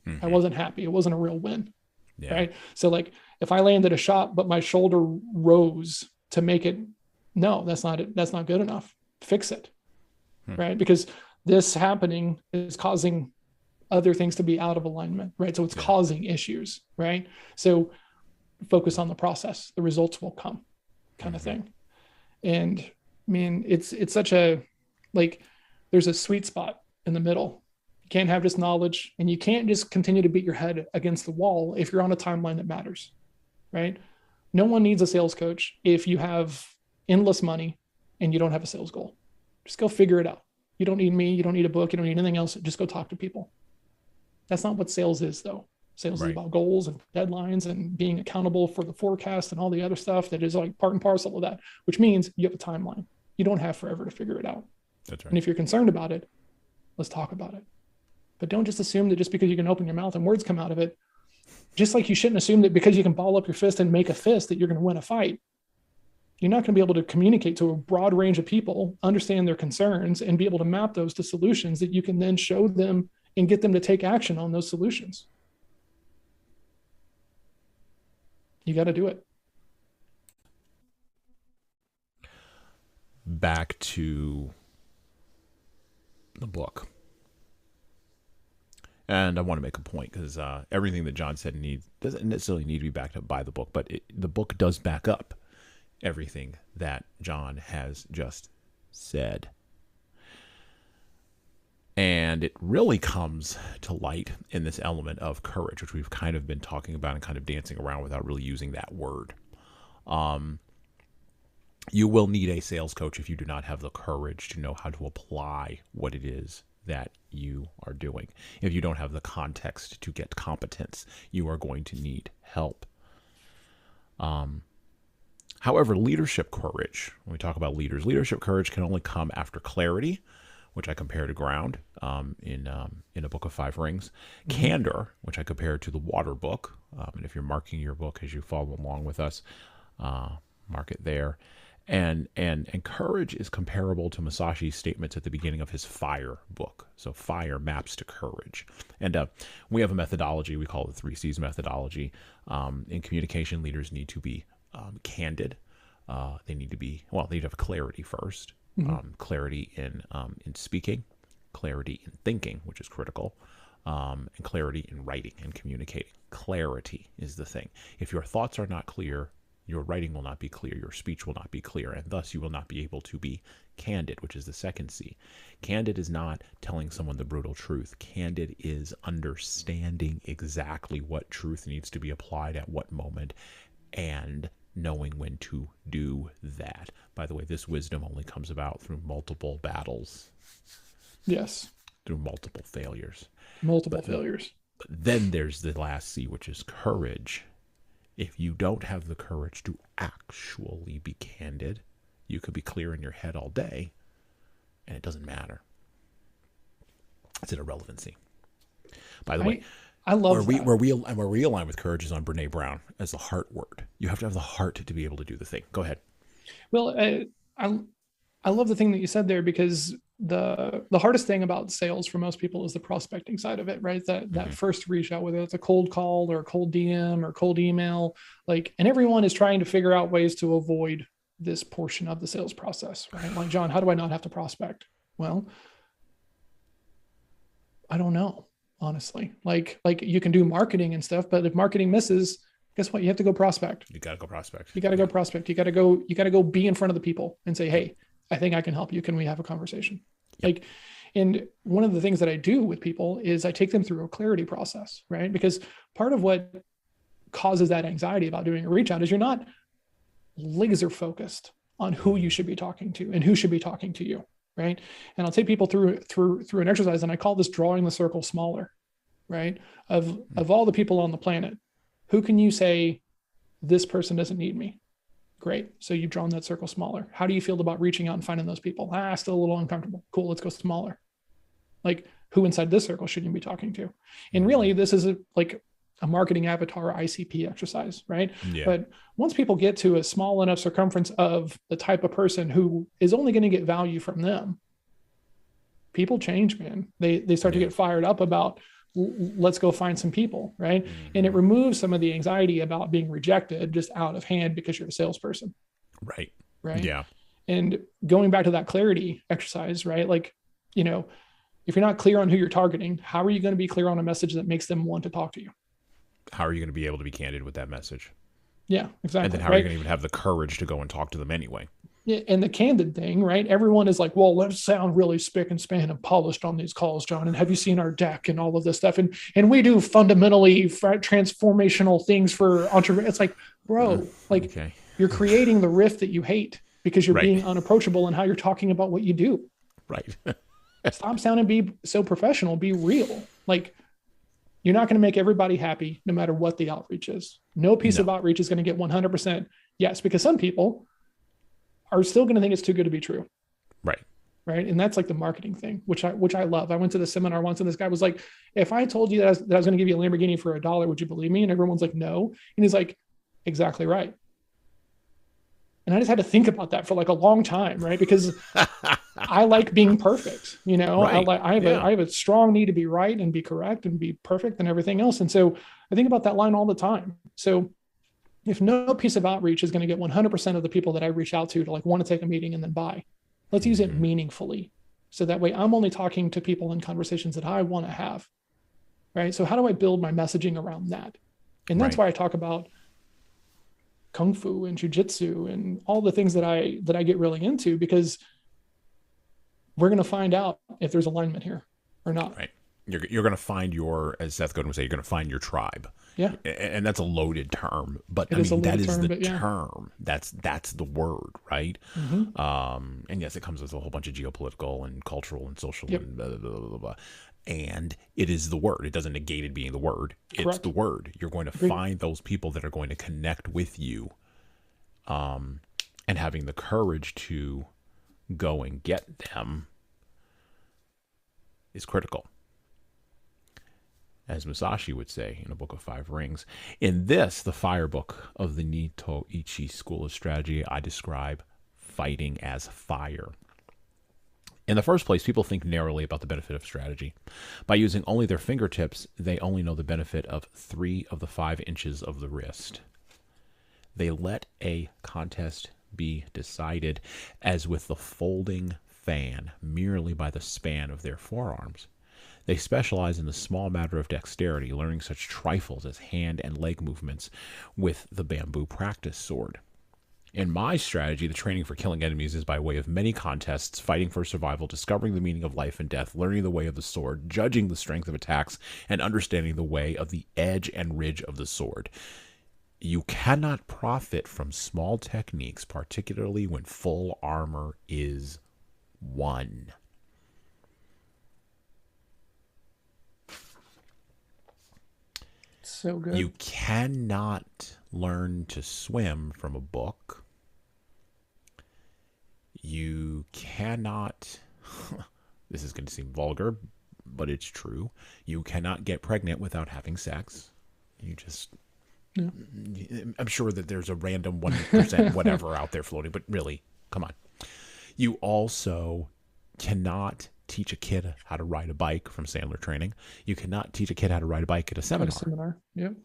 I Mm-hmm. wasn't happy. It wasn't a real win. Yeah. Right. So like if I landed a shot, but my shoulder rose to make it, no, that's not it. That's not good enough. Fix it. Hmm. Right. Because this happening is causing other things to be out of alignment. Right. So it's Yeah. causing issues. Right. So focus on the process. The results will come, kind of Mm-hmm. thing. And I mean, it's such a, like, there's a sweet spot in the middle. You can't have just knowledge, and you can't just continue to beat your head against the wall if you're on a timeline that matters, right? No one needs a sales coach if you have endless money and you don't have a sales goal. Just go figure it out. You don't need me. You don't need a book. You don't need anything else. Just go talk to people. That's not what sales is, though. Sales is Right. about goals and deadlines and being accountable for the forecast and all the other stuff that is like part and parcel of that, which means you have a timeline. You don't have forever to figure it out. That's And right. if you're concerned about it, let's talk about it. But don't just assume that just because you can open your mouth and words come out of it, just like you shouldn't assume that because you can ball up your fist and make a fist that you're going to win a fight. You're not going to be able to communicate to a broad range of people, understand their concerns, and be able to map those to solutions that you can then show them and get them to take action on those solutions. You got to do it. Back to the book. And I want to make a point because everything that John said doesn't necessarily need to be backed up by the book, but the book does back up everything that John has just said. And it really comes to light in this element of courage, which we've kind of been talking about and kind of dancing around without really using that word. You will need a sales coach if you do not have the courage to know how to apply what it is that you are doing. If you don't have the context to get competence, you are going to need help. However, leadership courage, when we talk about leaders, leadership courage can only come after clarity, which I compare to ground in a book of five rings. Mm-hmm. Candor, which I compare to the water book. And if you're marking your book as you follow along with us, mark it there. And courage is comparable to Musashi's statements at the beginning of his fire book. So fire maps to courage. And we have a methodology. We call it the 3 C's methodology. In communication, leaders need to be candid. They need to have clarity first. Mm-hmm. Clarity in speaking, clarity in thinking, which is critical, and clarity in writing and communicating. Clarity is the thing. If your thoughts are not clear, your writing will not be clear, your speech will not be clear, and thus you will not be able to be candid, which is the second C. Candid is not telling someone the brutal truth. Candid is understanding exactly what truth needs to be applied at what moment and knowing when to do that. By the way, this wisdom only comes about through multiple battles. Yes. Through multiple failures. Multiple failures. But then there's the last C, which is courage. If you don't have the courage to actually be candid, you could be clear in your head all day, and it doesn't matter. It's an irrelevancy. By the way, I love where we align with courage is on Brene Brown as the heart word. You have to have the heart to be able to do the thing. Go ahead. Well, I love the thing that you said there, because the hardest thing about sales for most people is the prospecting side of it, right? That first reach out, whether it's a cold call or a cold DM or cold email, like, and everyone is trying to figure out ways to avoid this portion of the sales process, right? Like, John, how do I not have to prospect? Well, I don't know, honestly. Like you can do marketing and stuff, but if marketing misses, guess what? You have to go prospect. You got to go prospect. You got to go prospect. You got to go be in front of the people and say, hey, I think I can help you. Can we have a conversation? Yep. Like, and one of the things that I do with people is I take them through a clarity process, right? Because part of what causes that anxiety about doing a reach out is you're not laser focused on who you should be talking to and who should be talking to you, right? And I'll take people through an exercise, and I call this drawing the circle smaller, right? Of all the people on the planet, who can you say, this person doesn't need me? Great. So you've drawn that circle smaller. How do you feel about reaching out and finding those people? Still a little uncomfortable. Cool. Let's go smaller. Like, who inside this circle should you be talking to? And really, this is like a marketing avatar ICP exercise, right? Yeah. But once people get to a small enough circumference of the type of person who is only going to get value from them, people change, man. They start to get fired up about, let's go find some people, right? And it removes some of the anxiety about being rejected just out of hand because you're a salesperson. Right. Yeah. And going back to that clarity exercise, right? Like, you know, if you're not clear on who you're targeting, how are you going to be clear on a message that makes them want to talk to you? How are you going to be able to be candid with that message? Yeah, exactly. And then how are you going to even have the courage to go and talk to them anyway? Yeah, and the candid thing, right? Everyone is like, well, let's sound really spick and span and polished on these calls, John. And have you seen our deck and all of this stuff? And we do fundamentally transformational things for entrepreneurs. It's like, bro, like you're creating the rift that you hate because you're being unapproachable in how you're talking about what you do. Right. Stop sounding be so professional, be real. Like, you're not going to make everybody happy no matter what the outreach is. No piece of outreach is going to get 100% yes, because some people are still going to think it's too good to be true. Right. Right. And that's like the marketing thing, which I love. I went to the seminar once and this guy was like, if I told you that I was going to give you a Lamborghini for $1, would you believe me? And everyone's like, no. And he's like, exactly right. And I just had to think about that for like a long time, right? Because I like being perfect, you know. Right. I have a strong need to be right and be correct and be perfect and everything else. And so I think about that line all the time. So if no piece of outreach is going to get 100% of the people that I reach out to like want to take a meeting and then buy, let's use it meaningfully. So that way I'm only talking to people in conversations that I want to have, right? So how do I build my messaging around that? And that's why I talk about Kung Fu and jujitsu and all the things that I get really into, because we're going to find out if there's alignment here or not. Right. You're going to find as Seth Godin would say, you're going to find your tribe. Yeah. And that's a loaded term, but that is the term. That's the word, right? Mm-hmm. And yes, it comes with a whole bunch of geopolitical and cultural and social and blah, blah, blah, blah, blah. And it is the word. It doesn't negate it being the word. Correct. It's the word. You're going to find those people that are going to connect with you, and having the courage to go and get them is critical. As Musashi would say in a book of 5 rings. In this, the fire book of the Nito Ichi School of Strategy, I describe fighting as fire. In the first place, people think narrowly about the benefit of strategy. By using only their fingertips, they only know the benefit of 3 of the 5 inches of the wrist. They let a contest be decided, as with the folding fan, merely by the span of their forearms. They specialize in the small matter of dexterity, learning such trifles as hand and leg movements with the bamboo practice sword. In my strategy, the training for killing enemies is by way of many contests, fighting for survival, discovering the meaning of life and death, learning the way of the sword, judging the strength of attacks, and understanding the way of the edge and ridge of the sword. You cannot profit from small techniques, particularly when full armor is won. So good. You cannot learn to swim from a book. You cannot, this is going to seem vulgar, but it's true. You cannot get pregnant without having sex. You just, I'm sure that there's a random 1% whatever out there floating, but really, come on. You also cannot teach a kid how to ride a bike from Sandler training. You cannot teach a kid how to ride a bike at a At a seminar. seminar. Yep.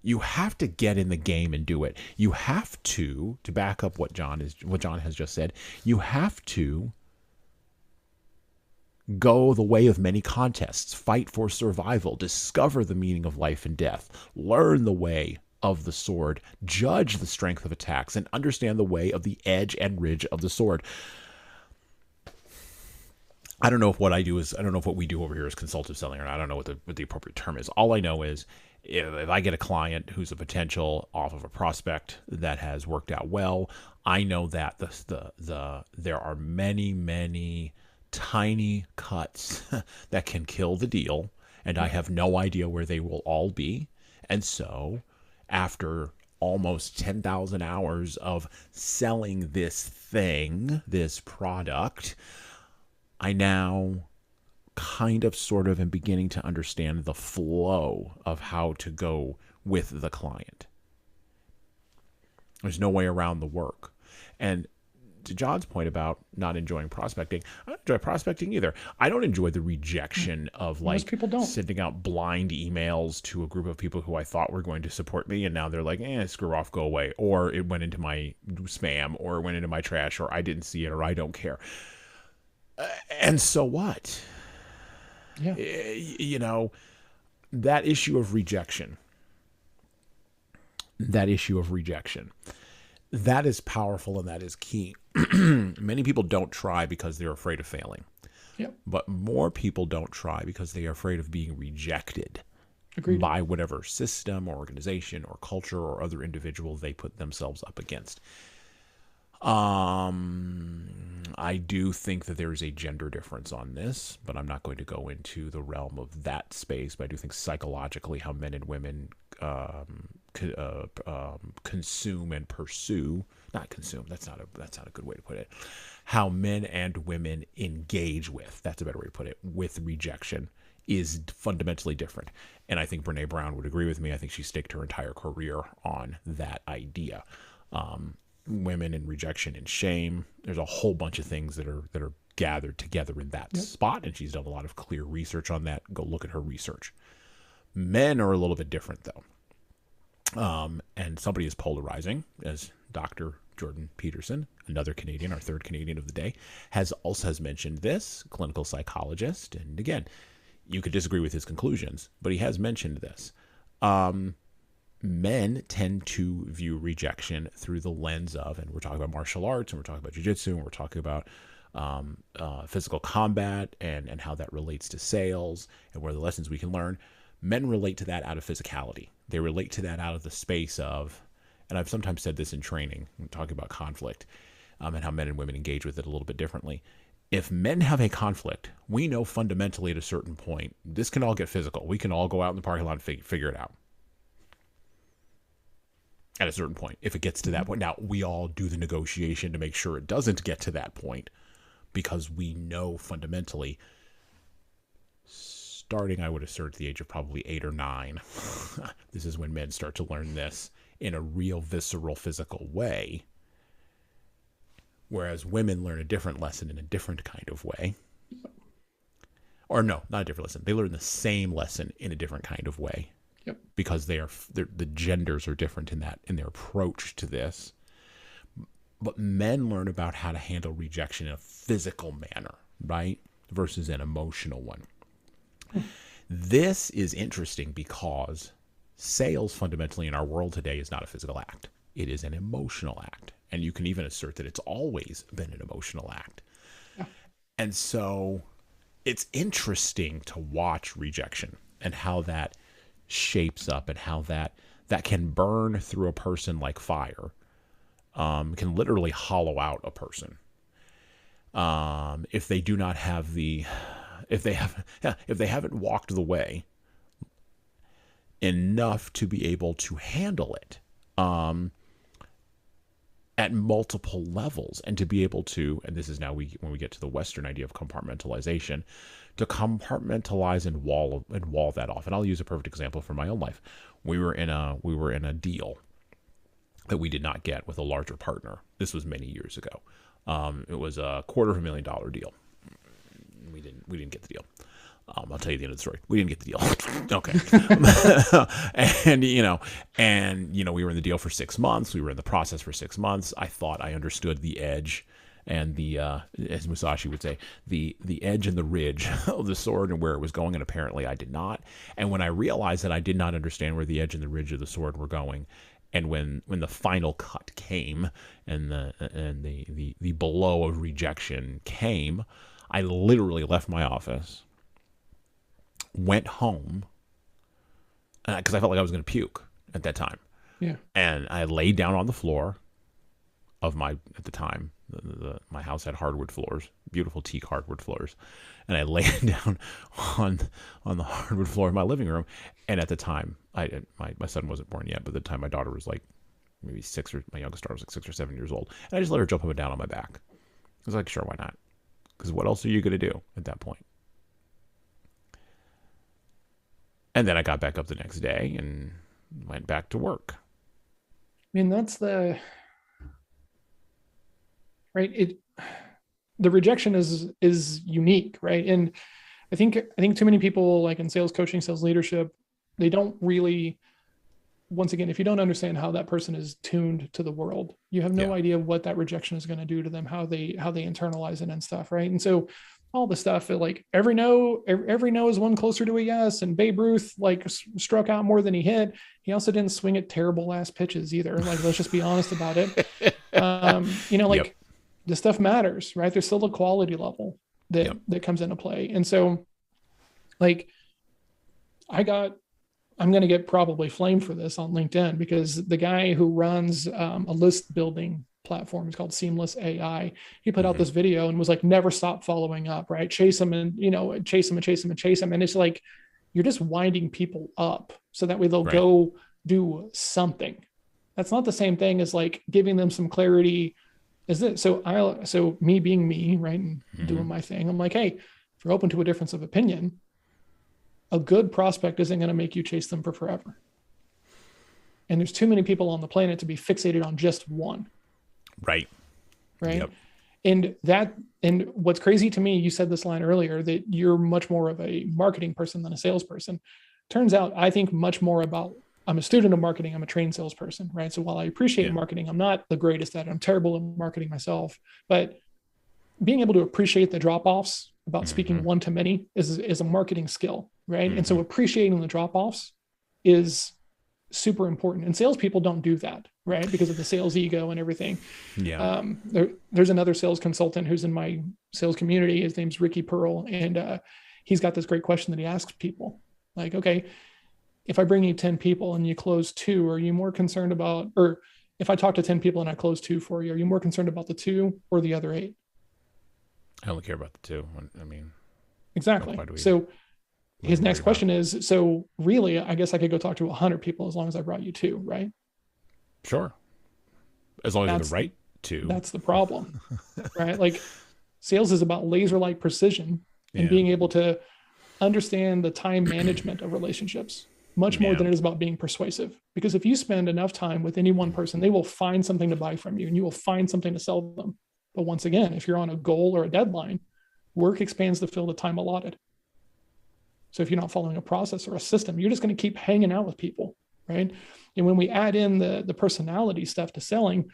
You have to get in the game and do it. You have to back up what John has just said. You have to go the way of many contests, fight for survival, discover the meaning of life and death, learn the way of the sword, judge the strength of attacks, and understand the way of the edge and ridge of the sword. I don't know if what we do over here is consultative selling, or I don't know what the appropriate term is. All I know is if I get a client who's a potential off of a prospect that has worked out well, I know that there are many tiny cuts that can kill the deal, and I have no idea where they will all be. And so after almost 10,000 hours of selling this product, I now kind of sort of am beginning to understand the flow of how to go with the client. There's no way around the work. And to John's point about not enjoying prospecting, I don't enjoy prospecting either. I don't enjoy the rejection of Most people don't. sending out blind emails to a group of people who I thought were going to support me, and now they're like, screw off, go away. Or it went into my spam, or it went into my trash, or I didn't see it, or I don't care. And so what? Yeah. That issue of rejection, that is powerful and that is key. Many people don't try because they're afraid of failing. Yep. But more people don't try because they are afraid of being rejected. Agreed. By whatever system or organization or culture or other individual they put themselves up against. I do think that there is a gender difference on this, but I'm not going to go into the realm of that space. But I do think psychologically how men and women consume and pursue, not consume, that's not a good way to put it, how men and women engage with, that's a better way to put it, with rejection is fundamentally different. And I think Brene Brown would agree with me. I think she staked her entire career on that idea. Women and rejection and shame. There's a whole bunch of things that are gathered together in that spot, and she's done a lot of clear research on that. Go look at her research. Men are a little bit different, though. And somebody is polarizing, as Dr. Jordan Peterson, another Canadian, our third Canadian of the day, has mentioned this, clinical psychologist. And again, you could disagree with his conclusions, but he has mentioned this. Men tend to view rejection through the lens of, and we're talking about martial arts, and we're talking about jiu-jitsu, and we're talking about physical combat and how that relates to sales and where the lessons we can learn. Men relate to that out of physicality. They relate to that out of the space of, and I've sometimes said this in training, talking about conflict, and how men and women engage with it a little bit differently. If men have a conflict, we know fundamentally at a certain point, this can all get physical. We can all go out in the parking lot and figure it out. At a certain point, if it gets to that point. Now, we all do the negotiation to make sure it doesn't get to that point, because we know fundamentally, starting, I would assert, at the age of probably 8 or 9, this is when men start to learn this in a real visceral, physical way, whereas women learn a different lesson in a different kind of way. Or no, not a different lesson. They learn the same lesson in a different kind of way. Yep. Because the genders are different in their approach to this. But men learn about how to handle rejection in a physical manner, right? Versus an emotional one. This is interesting because sales fundamentally in our world today is not a physical act. It is an emotional act. And you can even assert that it's always been an emotional act. Yeah. And so it's interesting to watch rejection and how that shapes up and how that can burn through a person like fire, can literally hollow out a person. If they do not have if they haven't walked the way enough to be able to handle it, at multiple levels, and to be able to, and this is now when we get to the Western idea of compartmentalization, to compartmentalize and wall that off. And I'll use a perfect example from my own life. We were in a deal that we did not get with a larger partner. This was many years ago. It was a $250,000 deal. We didn't get the deal. I'll tell you the end of the story. We didn't get the deal. Okay. We were in the deal for 6 months. We were in the process for 6 months. I thought I understood the edge and the, as Musashi would say, the edge and the ridge of the sword and where it was going. And apparently I did not. And when I realized that I did not understand where the edge and the ridge of the sword were going, and when the final cut came and the blow of rejection came, I literally left my office, went home, because I felt like I was going to puke at that time. Yeah. And I laid down on the floor of my, at the time, my house had hardwood floors, beautiful teak hardwood floors. And I laid down on the hardwood floor of my living room. And at the time, my son wasn't born yet, but at the time my daughter was like maybe my youngest daughter was like 6 or 7 years old. And I just let her jump up and down on my back. I was like, sure, why not? Because what else are you going to do at that point? And then I got back up the next day and went back to work. I mean, that's right. The rejection is unique, right? And I think too many people, like in sales coaching, sales leadership, they don't really, once again, if you don't understand how that person is tuned to the world, you have no idea what that rejection is going to do to them, how they internalize it and stuff, right? And so all the stuff like every no is one closer to a yes, and Babe Ruth like struck out more than he hit. He also didn't swing at terrible ass pitches either. Like, let's just be honest about it. This stuff matters, right? There's still a quality level that comes into play. And so like I'm going to get probably flamed for this on LinkedIn, because the guy who runs a list building platform is called Seamless AI. He put out this video and was like, never stop following up, right? Chase them and, chase them and chase them and chase them. And it's like, you're just winding people up so that way they'll go do something. That's not the same thing as like giving them some clarity. So me being me, right, and doing my thing, I'm like, hey, if you're open to a difference of opinion, a good prospect isn't going to make you chase them for forever. And there's too many people on the planet to be fixated on just one. Right. Yep. And what's crazy to me, you said this line earlier, that you're much more of a marketing person than a salesperson. Turns out I think much more about, I'm a student of marketing. I'm a trained salesperson, right? So while I appreciate marketing, I'm not the greatest at it. I'm terrible at marketing myself, but being able to appreciate the drop-offs about speaking one to many is a marketing skill, right? And so appreciating the drop-offs is super important. And salespeople don't do that, right? Because of the sales ego and everything. Yeah. There's another sales consultant who's in my sales community. His name's Ricky Pearl. And he's got this great question that he asks people. Like, okay, if I bring you 10 people and you close 2, are you more concerned about, or if I talk to 10 people and I close 2 for you, are you more concerned about the 2 or the other 8? I only care about the 2. I mean, exactly. So his next question is, so really, I guess I could go talk to 100 people as long as I brought you 2, right? Sure. As long as you're the right 2. That's the problem, right? Like sales is about laser-like precision and being able to understand the time management of relationships much more than it is about being persuasive. Because if you spend enough time with any one person, they will find something to buy from you and you will find something to sell them. But once again, if you're on a goal or a deadline, work expands to fill the time allotted. So if you're not following a process or a system, you're just going to keep hanging out with people, right? And when we add in the personality stuff to selling,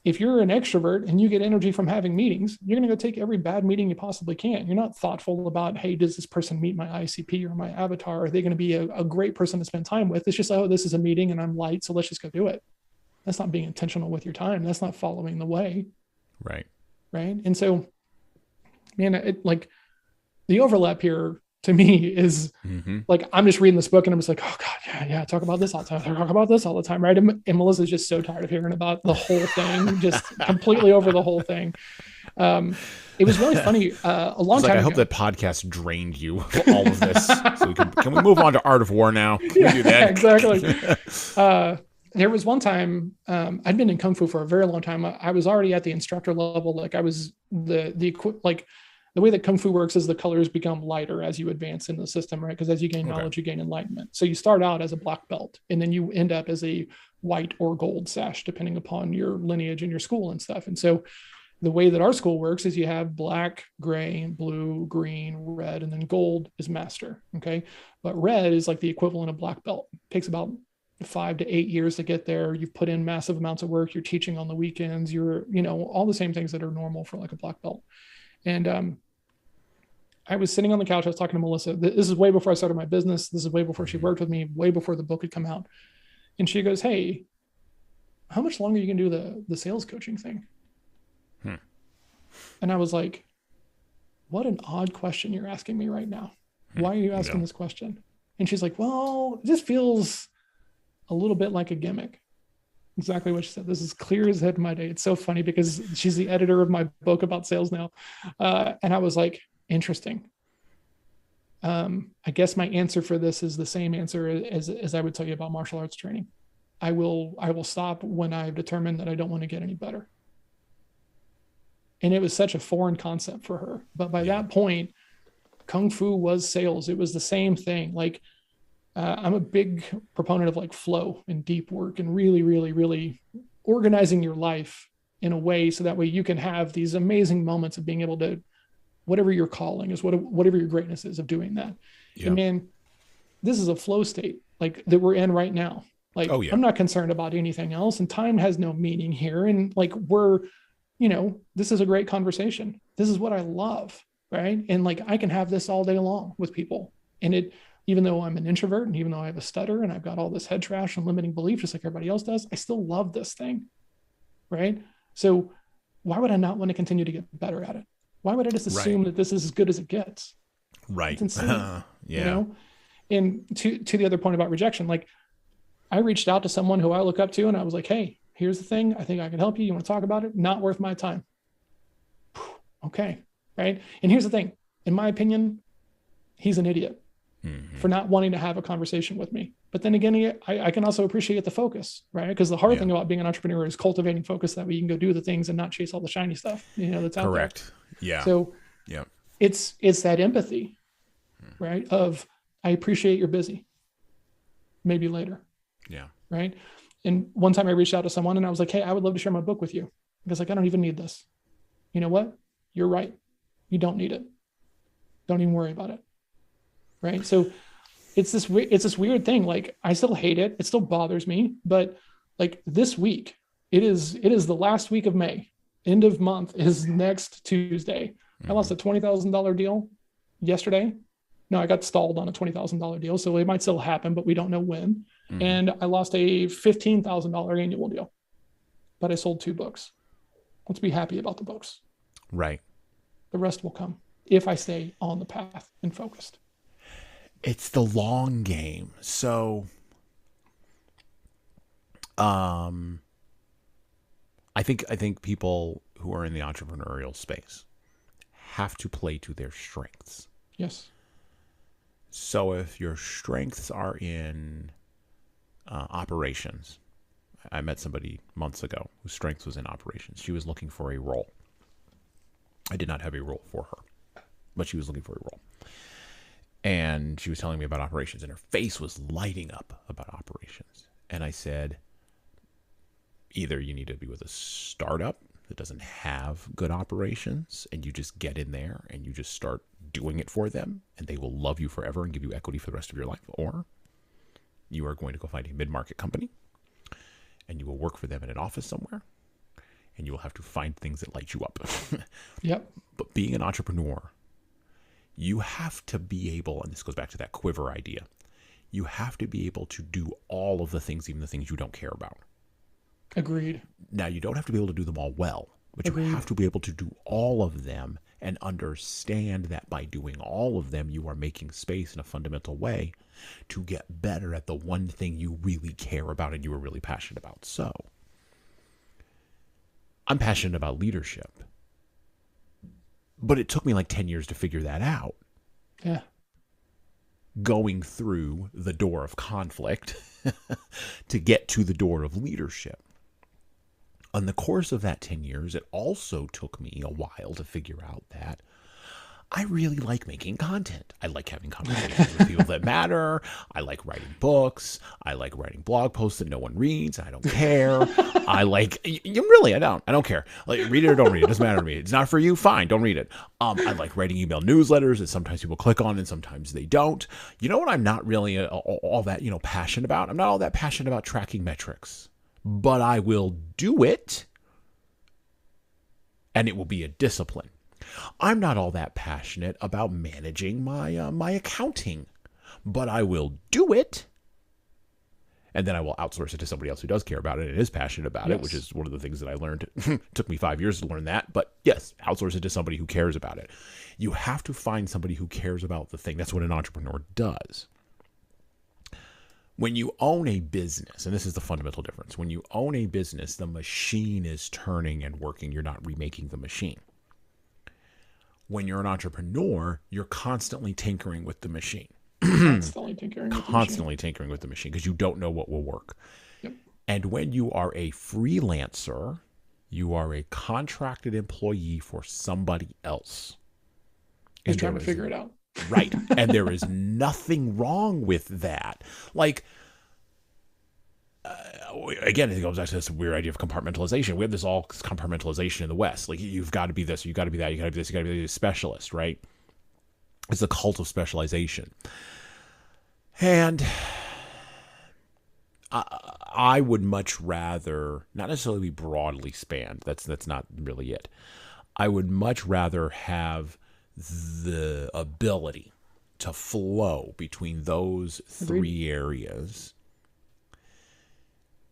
if you're an extrovert and you get energy from having meetings, you're going to go take every bad meeting you possibly can. You're not thoughtful about, hey, does this person meet my ICP or my avatar? Are they going to be a great person to spend time with? It's just, oh, this is a meeting and I'm light, so let's just go do it. That's not being intentional with your time. That's not following the way. Right. And so, man, like the overlap here to me is like, I'm just reading this book and I'm just like, oh God, yeah. Talk about this all the time. Talk about this all the time. Right. And Melissa's just so tired of hearing about the whole thing, just completely over the whole thing. It was really funny. A long time ago. I hope that podcast drained you for all of this. So can we move on to Art of War now? Can we do that? Exactly. There was one time I'd been in Kung Fu for a very long time. I was already at the instructor level. Like I was the way that Kung Fu works is the colors become lighter as you advance in the system, right? Because as you gain knowledge, you gain enlightenment. So you start out as a black belt and then you end up as a white or gold sash, depending upon your lineage and your school and stuff. And so the way that our school works is you have black, gray, blue, green, red, and then gold is master. Okay. But red is like the equivalent of black belt. It takes about 5 to 8 years to get there. You've put in massive amounts of work. You're teaching on the weekends. You're, all the same things that are normal for like a black belt. And I was sitting on the couch. I was talking to Melissa. This is way before I started my business. This is way before she worked with me, way before the book had come out. And she goes, "Hey, how much longer are you going to do the sales coaching thing?" And I was like, "What an odd question you're asking me right now. Why are you asking this question?" And she's like, "Well, it just feels a little bit like a gimmick." Exactly what she said. This is clear as head in my day. It's so funny because she's the editor of my book about sales now. And I was like, interesting. I guess my answer for this is the same answer as I would tell you about martial arts training. I will stop when I've determined that I don't want to get any better. And it was such a foreign concept for her. But by that point, Kung Fu was sales. It was the same thing. Like, I'm a big proponent of like flow and deep work and really, really, really organizing your life in a way so that way you can have these amazing moments of being able to, whatever your calling is, whatever your greatness is, of doing that. And man, this is a flow state like that we're in right now. Like, I'm not concerned about anything else, and time has no meaning here. And like, this is a great conversation. This is what I love. Right. And like, I can have this all day long with people. And even though I'm an introvert and even though I have a stutter and I've got all this head trash and limiting belief, just like everybody else does, I still love this thing. Right. So why would I not want to continue to get better at it? Why would I just assume that this is as good as it gets? Right. It's insane. And to the other point about rejection, like, I reached out to someone who I look up to and I was like, "Hey, here's the thing. I think I can help you. You want to talk about it? Not worth my time." Okay. Right. And here's the thing. In my opinion, he's an idiot for not wanting to have a conversation with me. But then again, I can also appreciate the focus, right? Because the hard thing about being an entrepreneur is cultivating focus that way you can go do the things and not chase all the shiny stuff, that's out there. Correct. Yeah. So it's that empathy, right? Of, I appreciate you're busy. Maybe later. Yeah. Right. And one time I reached out to someone and I was like, "Hey, I would love to share my book with you." Because like, I don't even need this. You know what? You're right. You don't need it. Don't even worry about it. Right. So it's this weird thing. Like, I still hate it. It still bothers me. But like, this week, it is the last week of May. End of month is next Tuesday. I lost a $20,000 deal yesterday. No, I got stalled on a $20,000 deal. So it might still happen, but we don't know when. And I lost a $15,000 annual deal, but I sold 2 books. Let's be happy about the books. Right. The rest will come if I stay on the path and focused. It's the long game. So, I think people who are in the entrepreneurial space have to play to their strengths. Yes. So if your strengths are in operations, I met somebody months ago whose strength was in operations. She was looking for a role. I did not have a role for her, but she was looking for a role. And she was telling me about operations, and her face was lighting up about operations. And I said, either you need to be with a startup that doesn't have good operations, and you just get in there and you just start doing it for them, and they will love you forever and give you equity for the rest of your life. Or you are going to go find a mid-market company, and you will work for them in an office somewhere, and you will have to find things that light you up. Yep. But being an entrepreneur, you have to be able, and this goes back to that quiver idea, you have to be able to do all of the things, even the things you don't care about. Agreed. Now, you don't have to be able to do them all well, but you have to be able to do all of them and understand that by doing all of them, you are making space in a fundamental way to get better at the one thing you really care about and you are really passionate about. So, I'm passionate about leadership, but it took me like 10 years to figure that out. Yeah. Going through the door of conflict to get to the door of leadership. On the course of that 10 years, it also took me a while to figure out that I really like making content. I like having conversations with people that matter. I like writing books. I like writing blog posts that no one reads. I don't care. I like, really, I don't care. Like, read it or don't read it. It doesn't matter to me. It's not for you. Fine. Don't read it. I like writing email newsletters that sometimes people click on and sometimes they don't. You know what I'm not really all that, passionate about? I'm not all that passionate about tracking metrics, but I will do it and it will be a discipline. I'm not all that passionate about managing my accounting, but I will do it. And then I will outsource it to somebody else who does care about it and is passionate about it, which is one of the things that I learned. Took me 5 years to learn that. But yes, outsource it to somebody who cares about it. You have to find somebody who cares about the thing. That's what an entrepreneur does. When you own a business, and this is the fundamental difference, when you own a business, the machine is turning and working. You're not remaking the machine. When you're an entrepreneur, you're constantly tinkering with the machine. Constantly tinkering with the machine because you don't know what will work. Yep. And when you are a freelancer, you are a contracted employee for somebody else. Who's trying to figure it out. Right. And there is nothing wrong with that. Like, again, it goes back to this weird idea of compartmentalization. We have this all compartmentalization in the West. Like, you've got to be this, you've got to be that, you got to be this, you got to be a specialist, right? It's the cult of specialization. And I would much rather, not necessarily be broadly spanned. That's not really it. I would much rather have the ability to flow between those three areas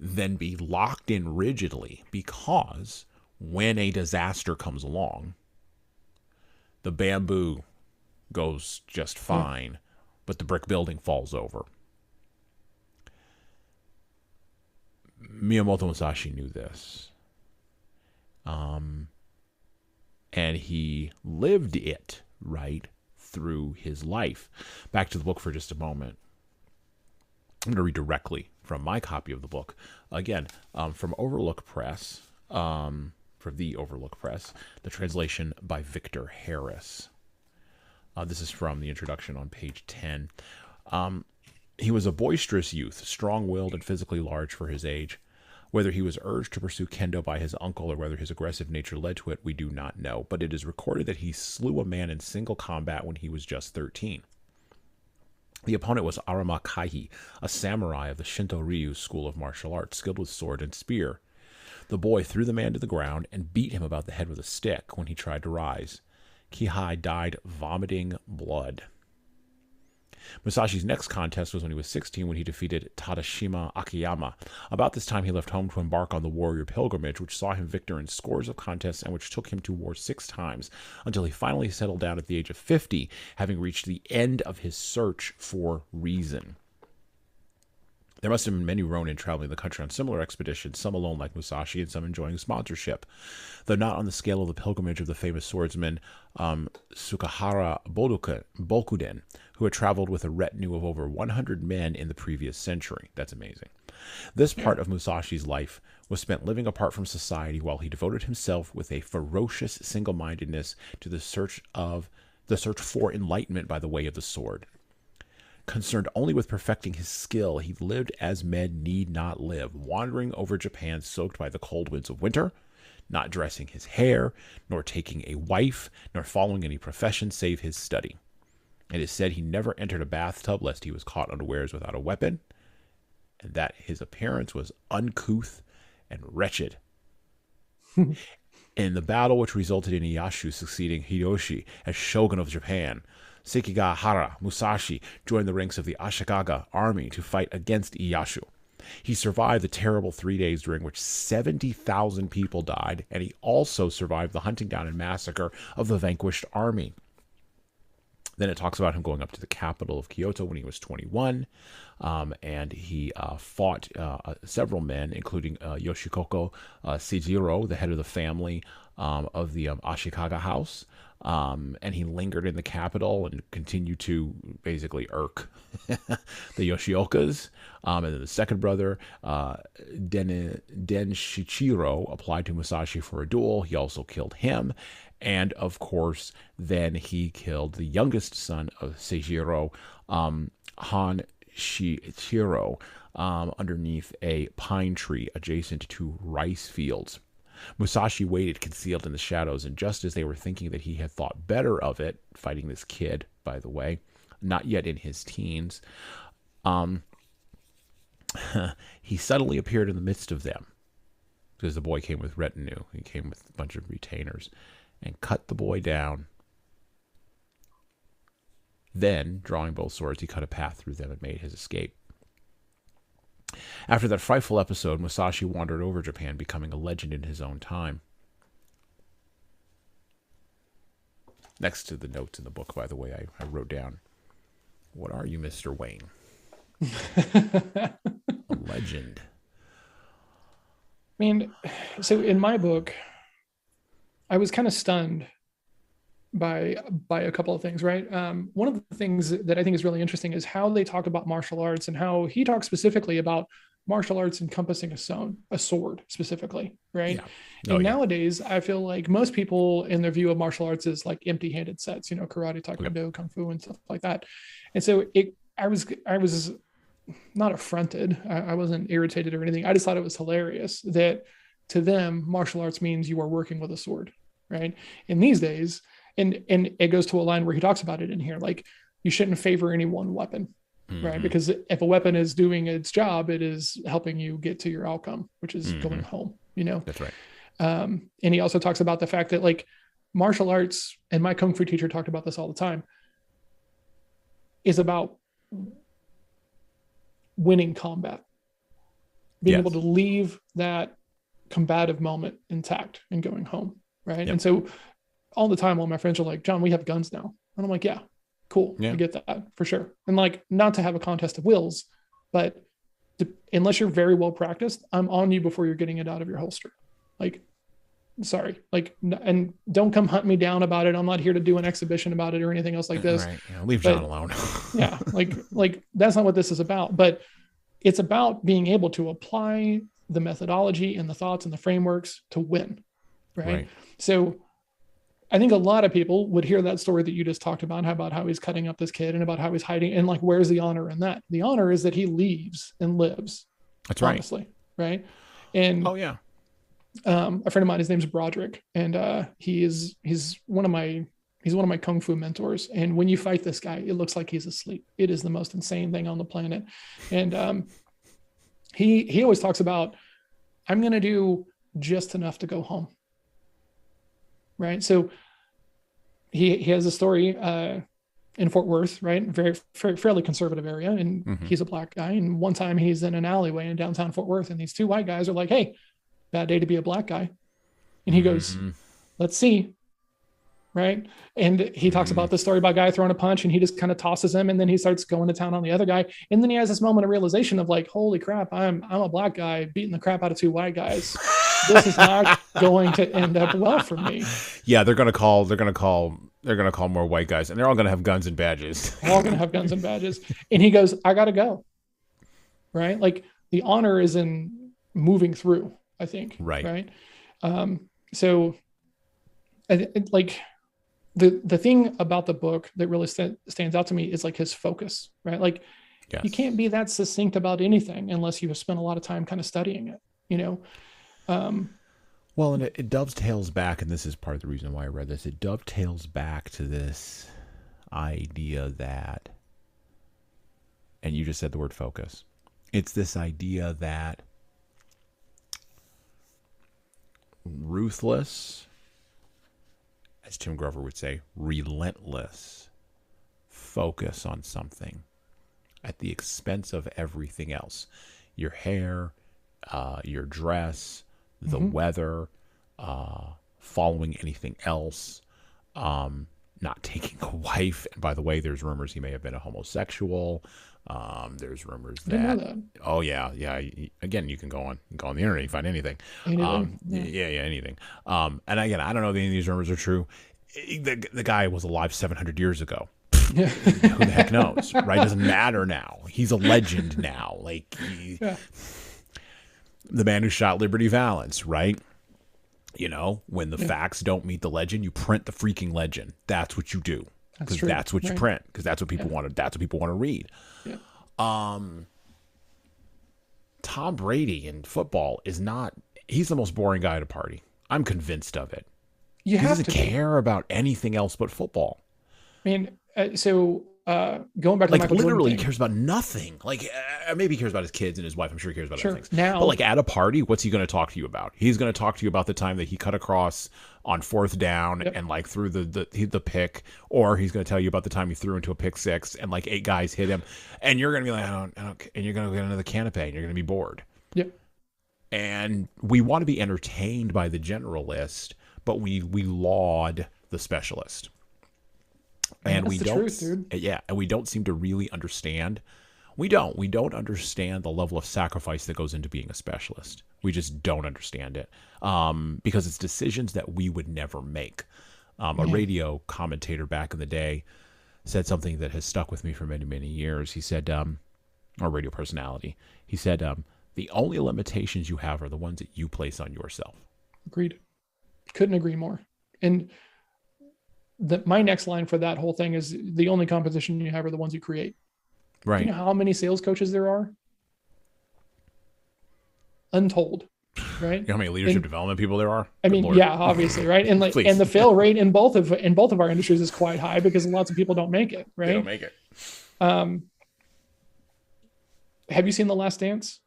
than be locked in rigidly, because when a disaster comes along, the bamboo goes just fine, but the brick building falls over. Miyamoto Musashi knew this. And he lived it right through his life. Back to the book for just a moment. I'm going to read directly from my copy of the book. Again, from Overlook Press, for the Overlook Press, the translation by Victor Harris. This is from the introduction on page 10. He was a boisterous youth, strong-willed and physically large for his age. Whether he was urged to pursue kendo by his uncle or whether his aggressive nature led to it, we do not know. But it is recorded that he slew a man in single combat when he was just 13. The opponent was Arama Kaihi, a samurai of the Shinto Ryu school of martial arts, skilled with sword and spear. The boy threw the man to the ground and beat him about the head with a stick when he tried to rise. Kihai died vomiting blood. Musashi's next contest was when he was 16, when he defeated Tadashima Akiyama. About this time, he left home to embark on the warrior pilgrimage, which saw him victor in scores of contests and which took him to war 6 times, until he finally settled down at the age of 50, having reached the end of his search for reason. There must have been many Ronin traveling the country on similar expeditions, some alone like Musashi and some enjoying sponsorship, though not on the scale of the pilgrimage of the famous swordsman Sukahara Bokuden, who had traveled with a retinue of over 100 men in the previous century. That's amazing. This part of Musashi's life was spent living apart from society while he devoted himself with a ferocious single-mindedness to the search for enlightenment by the way of the sword. Concerned only with perfecting his skill, he lived as men need not live, wandering over Japan soaked by the cold winds of winter, not dressing his hair, nor taking a wife, nor following any profession save his study. It is said he never entered a bathtub lest he was caught unawares without a weapon, and that his appearance was uncouth and wretched. In the battle which resulted in Ieyasu succeeding Hideyoshi as shogun of Japan, Sekigahara Musashi joined the ranks of the Ashikaga army to fight against Ieyasu. He survived the terrible 3 days during which 70,000 people died, and he also survived the hunting down and massacre of the vanquished army. Then it talks about him going up to the capital of Kyoto when he was 21, and he fought several men, including Yoshikoko Seijiro, the head of the family of the Ashikaga house. And he lingered in the capital and continued to basically irk the Yoshiokas. And then the second brother, Den Shichiro, applied to Musashi for a duel. He also killed him. And of course, then he killed the youngest son of Seijiro, Han Shichiro, underneath a pine tree adjacent to rice fields. Musashi waited concealed in the shadows, and just as they were thinking that he had thought better of it, fighting this kid, by the way, not yet in his teens, he suddenly appeared in the midst of them, because the boy came with retinue. He came with a bunch of retainers, and cut the boy down. Then, drawing both swords, he cut a path through them and made his escape. After that frightful episode, Musashi wandered over Japan, becoming a legend in his own time. Next to the notes in the book, by the way, I wrote down, "What are you, Mr. Wayne?" A legend. I mean, so in my book, I was kind of stunned by a couple of things, right? One of the things that I think is really interesting is how they talk about martial arts, and how he talks specifically about martial arts encompassing a sword specifically, right? Yeah. And nowadays, I feel like most people in their view of martial arts is like empty-handed sets, karate, taekwondo, kung fu, and stuff like that. And so I was not affronted. I wasn't irritated or anything. I just thought it was hilarious that to them, martial arts means you are working with a sword, right? In these days, and it goes to a line where he talks about it in here, like you shouldn't favor any one weapon, right? Because if a weapon is doing its job, it is helping you get to your outcome, which is going home, That's right. And he also talks about the fact that like martial arts, and my Kung Fu teacher talked about this all the time, is about winning combat, being able to leave that combative moment intact and going home, right? Yep. And so all the time, all my friends are like, "John, we have guns now," and I'm like, "Yeah, cool, I get that for sure." And like, not to have a contest of wills, but unless you're very well practiced, I'm on you before you're getting it out of your holster. Like, sorry, like, and don't come hunt me down about it. I'm not here to do an exhibition about it or anything else like this. Right. Leave John alone. like that's not what this is about. But it's about being able to apply the methodology and the thoughts and the frameworks to win, right? So I think a lot of people would hear that story that you just talked about how he's cutting up this kid and about how he's hiding, and like, where's the honor in that? The honor is that he leaves and lives. That's honestly, right? And a friend of mine, his name's Broderick, and he's one of my Kung Fu mentors. And when you fight this guy, it looks like he's asleep. It is the most insane thing on the planet. And he always talks about, I'm going to do just enough to go home. Right. So he has a story in Fort Worth, right? Fairly conservative area. And he's a black guy. And one time he's in an alleyway in downtown Fort Worth, and these two white guys are like, "Hey, bad day to be a black guy." And he goes, "Let's see." Right. And he talks about the story about a guy throwing a punch, and he just kind of tosses him. And then he starts going to town on the other guy. And then he has this moment of realization of like, holy crap, I'm a black guy beating the crap out of two white guys. This is not going to end up well for me. Yeah, they're gonna call more white guys, and they're all gonna have guns and badges. All gonna have guns and badges. And he goes, "I gotta go." Right? Like, the honor is in moving through, I think. Right. So like the thing about the book that really stands out to me is like his focus, right? Like, you can't be that succinct about anything unless you have spent a lot of time kind of studying it, Well, and it dovetails back, and this is part of the reason why I read this, it dovetails back to this idea that, and you just said the word focus, it's this idea that ruthless, as Tim Grover would say, relentless focus on something at the expense of everything else. Your hair, your dress, the weather, following anything else, not taking a wife. And by the way, there's rumors he may have been a homosexual. There's rumors that. Oh yeah. Again, you can go on the internet, you find anything. Anything. And again, I don't know if any of these rumors are true. The guy was alive 700 years ago. Who the heck knows, right? Doesn't matter now. He's a legend now. Like, the man who shot Liberty Valance, right? You know, when the facts don't meet the legend, you print the freaking legend. That's what you do. Because that's what you print. Because that's what people want to. That's what people want to read. Yeah. Tom Brady in football is not. He's the most boring guy at a party. I'm convinced of it. You He have doesn't to care about anything else but football. I mean, going back to the Like Michael literally Jordan thing. cares about nothing. Like maybe he cares about his kids and his wife. I'm sure he cares about other things. Now, but like at a party, what's he going to talk to you about? He's going to talk to you about the time that he cut across on 4th down and like threw the pick, or he's going to tell you about the time he threw into a pick six and like 8 guys hit him, and you're going to be like, I don't, and you're going to get another canapé and you're going to be bored. Yep. And we want to be entertained by the generalist, but we laud the specialist. And we don't, truth, dude. Yeah, and we don't seem to really understand. We don't understand the level of sacrifice that goes into being a specialist. We just don't understand it, because it's decisions that we would never make. A radio commentator back in the day said something that has stuck with me for many, many years. He said, or radio personality, he said, the only limitations you have are the ones that you place on yourself. Agreed. Couldn't agree more. And my next line for that whole thing is the only competition you have are the ones you create. Right. You know how many sales coaches there are? Untold. Right. You know how many leadership development people there are? I mean, yeah, obviously. Right. And like, and the fail rate in both of our industries is quite high because lots of people don't make it. Right. They don't make it. Have you seen The Last Dance?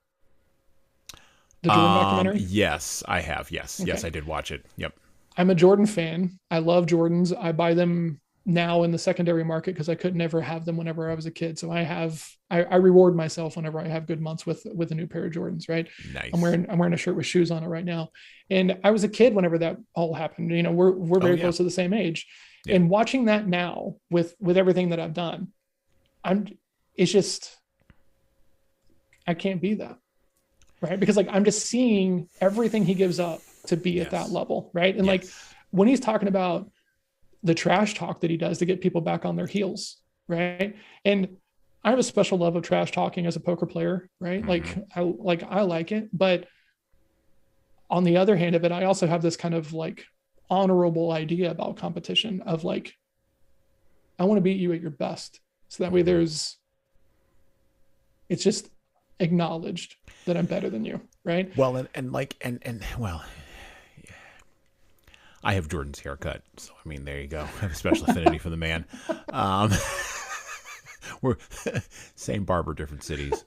The Jordan documentary? Yes, I have. Yes. Okay. Yes, I did watch it. Yep. I'm a Jordan fan. I love Jordans. I buy them now in the secondary market because I could never have them whenever I was a kid. So I reward myself whenever I have good months with a new pair of Jordans, right? Nice. I'm wearing a shirt with shoes on it right now. And I was a kid whenever that all happened. You know, we're very close to the same age. Yeah. And watching that now with everything that I've done, it's just, I can't be that. Right. Because like, I'm just seeing everything he gives up to be at that level. Right. And like when he's talking about the trash talk that he does to get people back on their heels. Right. And I have a special love of trash talking as a poker player. Right. Mm-hmm. I like it. But on the other hand of it, I also have this kind of like honorable idea about competition of like, I want to beat you at your best. So that way it's just acknowledged that I'm better than you, right? Well, and I have Jordan's haircut, so I mean, there you go. I have a special affinity for the man. We're same barber, different cities.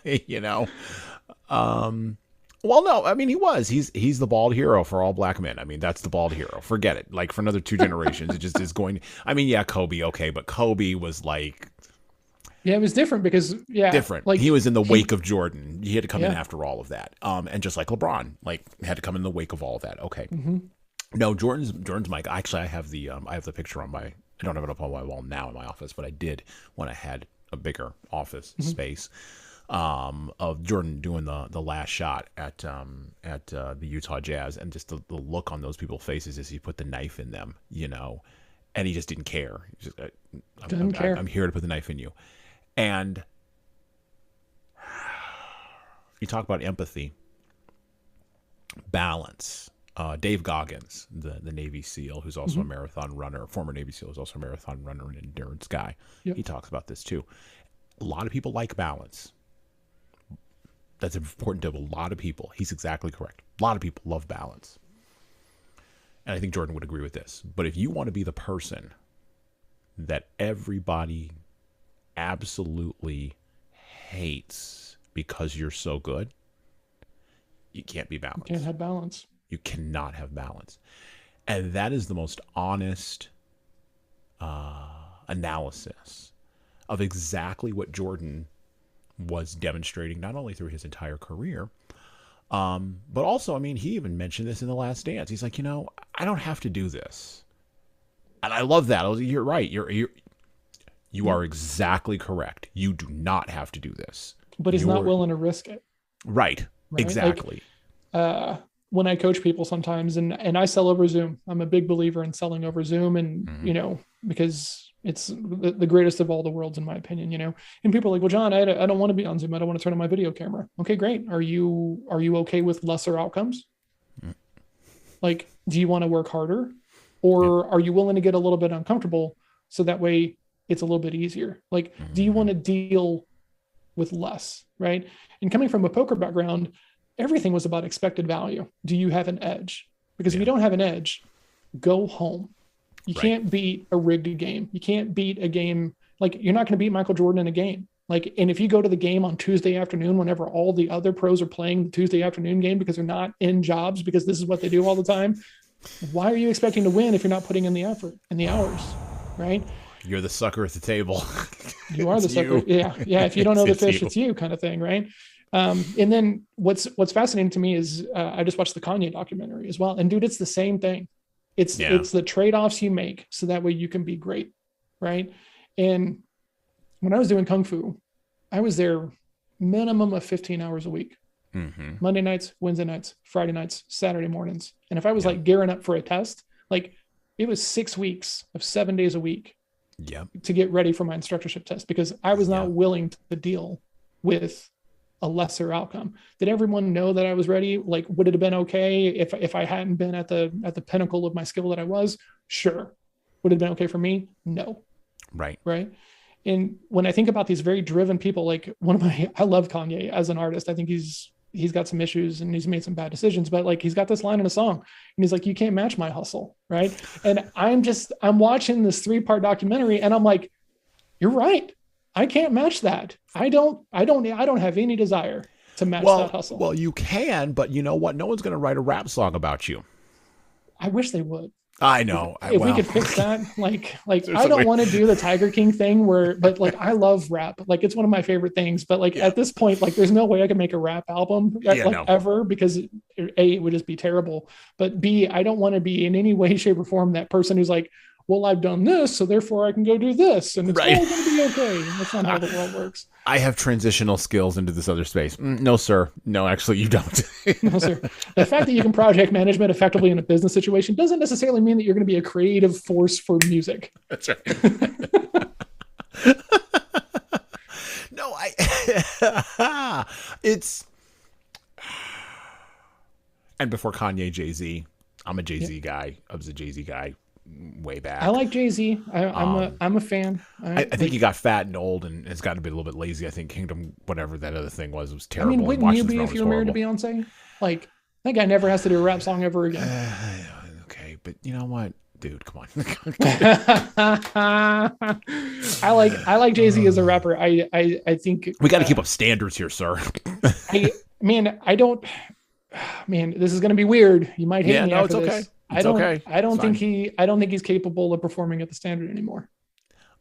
You know. Well, no, I mean, he's the bald hero for all black men. I mean, that's the bald hero. Forget it. Like for another 2 generations, it just is going. I mean, yeah, Kobe, okay, but Kobe was like. Yeah, it was different because different. Like he was in the wake of Jordan. He had to come in after all of that. And just like LeBron, like had to come in the wake of all of that. Okay. Mm-hmm. No, Jordan's mic. Actually, I have the picture on I don't have it up on my wall now in my office, but I did when I had a bigger office space. Of Jordan doing the last shot at the Utah Jazz, and just the look on those people's faces as he put the knife in them, you know, and he just didn't care. He just I'm here to put the knife in you. And you talk about empathy, balance. Dave Goggins, the Navy SEAL, who's also a marathon runner, former Navy SEAL, who's also a marathon runner and endurance guy. Yep. He talks about this too. A lot of people like balance. That's important to a lot of people. He's exactly correct. A lot of people love balance. And I think Jordan would agree with this. But if you want to be the person that everybody absolutely hates because you're so good, you can't be balanced. You can't have balance. You cannot have balance. And that is the most honest analysis of exactly what Jordan was demonstrating, not only through his entire career, but also, I mean, he even mentioned this in The Last Dance. He's like, you know, I don't have to do this. And I love that. You're right. You are exactly correct. You do not have to do this. But he's not willing to risk it. Right. Exactly. Like, when I coach people sometimes, and I sell over Zoom. I'm a big believer in selling over Zoom, and because it's the greatest of all the worlds, in my opinion. And people are like, well, John, I don't want to be on Zoom. I don't want to turn on my video camera. Okay, great. Are you okay with lesser outcomes? Like, do you want to work harder, or are you willing to get a little bit uncomfortable so that way it's a little bit easier? Like, do you want to deal with less, right? And coming from a poker background, everything was about expected value. Do you have an edge? Because if you don't have an edge, go home. You can't beat a rigged game. You can't beat a game. Like, you're not going to beat Michael Jordan in a game. Like, and if you go to the game on Tuesday afternoon, whenever all the other pros are playing the Tuesday afternoon game because they're not in jobs, because this is what they do all the time, why are you expecting to win if you're not putting in the effort and the hours, right? You're the sucker at the table. You are the sucker. Yeah. If you don't know the fish, it's you, kind of thing, right? And then what's fascinating to me is I just watched the Kanye documentary as well. And dude, it's the same thing. It's the trade-offs you make so that way you can be great, right? And when I was doing Kung Fu, I was there minimum of 15 hours a week. Monday nights, Wednesday nights, Friday nights, Saturday mornings. And if I was like gearing up for a test, like it was 6 weeks of 7 days a week to get ready for my instructorship test, because I was not willing to deal with a lesser outcome. Did everyone know that I was ready? Like, would it have been okay if I hadn't been at the pinnacle of my skill that I was? Sure. Would it have been okay for me? No. Right. And when I think about these very driven people, like I love Kanye as an artist. I think he's got some issues and he's made some bad decisions, but like, he's got this line in a song and he's like, you can't match my hustle. Right. And I'm watching this 3-part documentary and I'm like, you're right. I can't match that. I don't have any desire to match that hustle. Well, you can, but you know what? No one's going to write a rap song about you. I wish they would. I know. If we could fix that, like I don't want to do the Tiger King thing but like, I love rap. Like, it's one of my favorite things, but like at this point, like there's no way I can make a rap album ever, because A, it would just be terrible. But B, I don't want to be in any way, shape or form that person who's like, well, I've done this, so therefore I can go do this, and it's all going to be okay. That's not how the world works. I have transitional skills into this other space. No, sir. No, actually, you don't. No, sir. The fact that you can project management effectively in a business situation doesn't necessarily mean that you're going to be a creative force for music. That's right. No, it's... And before Kanye, Jay-Z, I'm a Jay-Z guy. I was a Jay-Z guy way back. I like Jay-Z. I'm a fan. I think he got fat and old and has gotten a bit a little bit lazy. I think Kingdom, whatever that other thing was terrible. I mean, wouldn't you be if you were married to Beyonce? Like, that guy never has to do a rap song ever again. Okay, but you know what? Dude, come on. I like Jay-Z as a rapper. I think we got to keep up standards here, sir. Man, this is going to be weird. You might hate me after this. Okay. I don't think he's capable of performing at the standard anymore.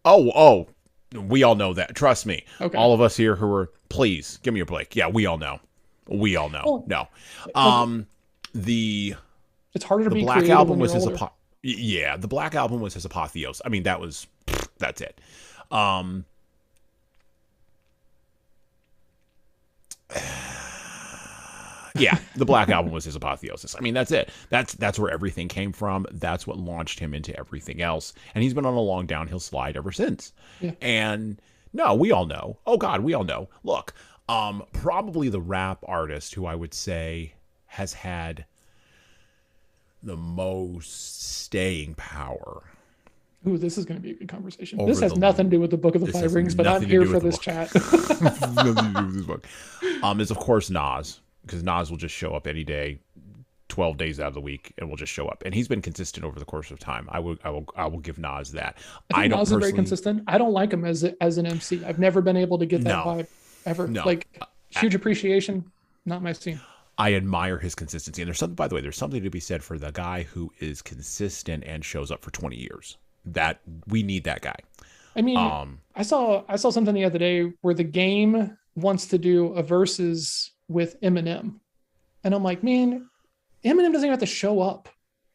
Oh, we all know that. Trust me. Okay. All of us here who are, please give me your break. Yeah, we all know. Well, no. It's harder to be Black Album was his the Black Album was his apotheosis. I mean, that's it. Yeah, the Black Album was his apotheosis. I mean, that's it. That's where everything came from. That's what launched him into everything else. And he's been on a long downhill slide ever since. Yeah. And no, we all know. Oh God, we all know. Look, probably the rap artist who I would say has had the most staying power. Ooh, this is going to be a good conversation. This has nothing to do with the Book of the Five Rings, but I'm here for this chat. Nothing to do with this book. Is of course Nas. Because Nas will just show up any day, 12 days out of the week, and will just show up. And he's been consistent over the course of time. I will give Nas that. I think Nas is very consistent. I don't like him as an MC. I've never been able to get that vibe ever. No. Like, huge appreciation, not my scene. I admire his consistency. And there's something, by the way, there's something to be said for the guy who is consistent and shows up for 20 years. That we need that guy. I mean, I saw something the other day where the game wants to do a versus with Eminem, and I'm like, man, Eminem doesn't even have to show up.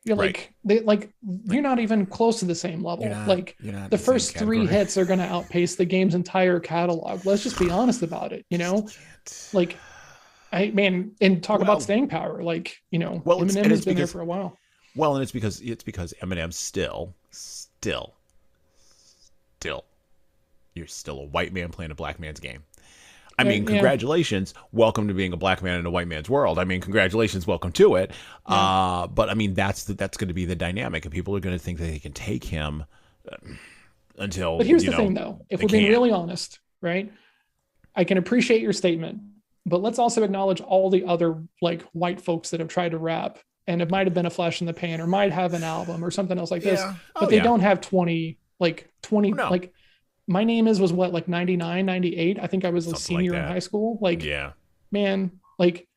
You're right. You're not even close to the same level. The first 3 hits are going to outpace the game's entire catalog. Let's just be honest about it. And talk about Well, staying power. Like, well, Eminem and has it's been there because for a while. it's because Eminem still, you're still a white man playing a black man's game. I mean, Yeah, congratulations, welcome to being a black man in a white man's world. I mean, congratulations, welcome to it. yeah. But I mean, that's going to be the dynamic, and people are going to think that they can take him But until here's the thing, though. If they we're being can't. really honest, right? I can appreciate your statement, but let's also acknowledge all the other like white folks that have tried to rap and it might have been a flash in the pan or might have an album or something else like this, Yeah. but Oh they yeah. don't have 20 No. like my name is was what like 99, 98. I think I was a Something like senior in that. high school. Like, Yeah. man, like,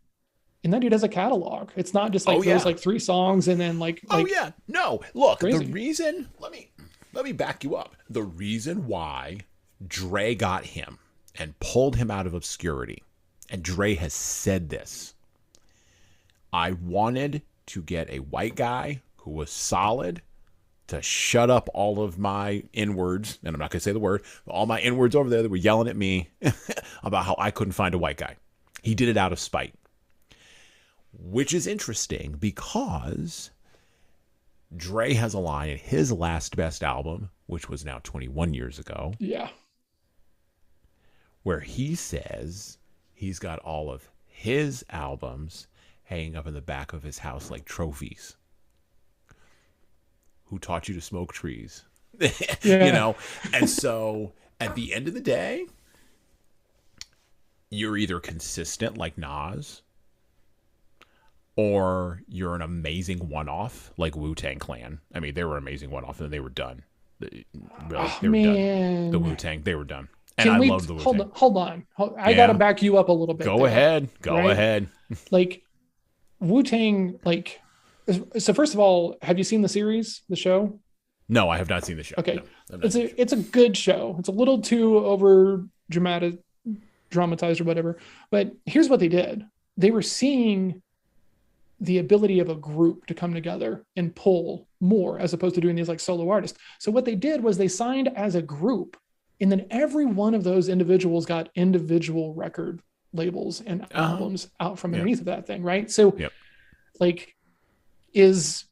and that dude has a catalog. It's not just Oh like those yeah. like three songs and then Oh like yeah. No. Look, the crazy. reason. Let me back you up. The reason why Dre got him and pulled him out of obscurity, and Dre has said this. I wanted to get a white guy who was solid to shut up all of my inwards, and I'm not going to say the word, but all my inwards over there that were yelling at me about how I couldn't find a white guy. He did it out of spite, which is interesting because Dre has a line in his last best album, which was now 21 years ago, Yeah. where he says he's got all of his albums hanging up in the back of his house like trophies. Who taught you to smoke trees? Yeah. And so at the end of the day, you're either consistent like Nas, or you're an amazing one-off like Wu-Tang Clan. I mean, they were an amazing one-off, and then they were done. Really, Oh they were done. The man. Wu-Tang, they were done. And Can I we loved the hold Wu-Tang. on? Hold on. I got to Yeah, back you up a little bit go there, ahead. Go right? ahead. Like Wu Tang, like, so first of all, have you seen the series, the show? No, I have not seen the show. No, Okay, I've not seen the show. it's a good show. It's a little too over dramatic, dramatized or whatever. But here's what they did: they were seeing the ability of a group to come together and pull more as opposed to doing these like solo artists. So what they did was they signed as a group, and then every one of those individuals got individual record labels and Uh-huh. albums out from Yep. underneath of that thing, right? So Yep. like is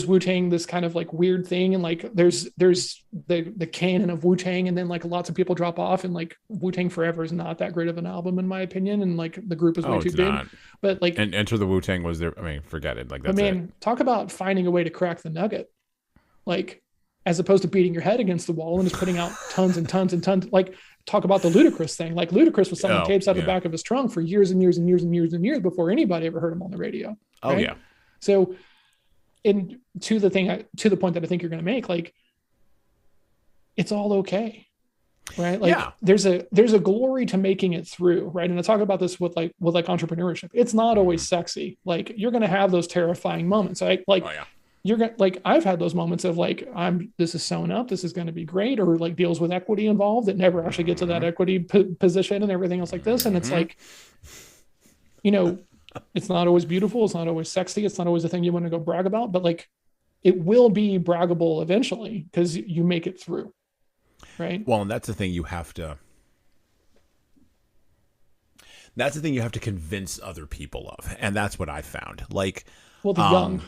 Wu Tang this kind of like weird thing, and like there's the canon of Wu Tang, and then like lots of people drop off, and like Wu Tang Forever is not that great of an album in my opinion, and like the group is way Oh, too it's big. not. But like, And Enter the Wu-Tang was there. I mean, forget it. Like, but that's it. man, talk about finding a way to crack the nugget, like as opposed to beating your head against the wall and just putting out tons and tons and tons. Like talk about the Ludacris thing. Like Ludacris was selling Oh, tapes out the yeah. back of his trunk for years and years and years and years and years before anybody ever heard him on the radio, Oh, right? yeah. So, and to the point that I think you're going to make, like it's all okay, right? Like Yeah. there's a glory to making it through, right? And I talk about this with entrepreneurship. It's not always sexy. Like you're going to have those terrifying moments. Like Oh, yeah. you're going to like I've had those moments of like this is sewn up, this is going to be great, or like deals with equity involved that never actually get to that equity position and everything else like this. And it's like, you know, it's not always beautiful, it's not always sexy, it's not always a thing you want to go brag about, but like it will be braggable eventually because you make it through, right? Well, and that's the thing you have to. That's the thing you have to convince other people of, and that's what I found. Like, Well, the young,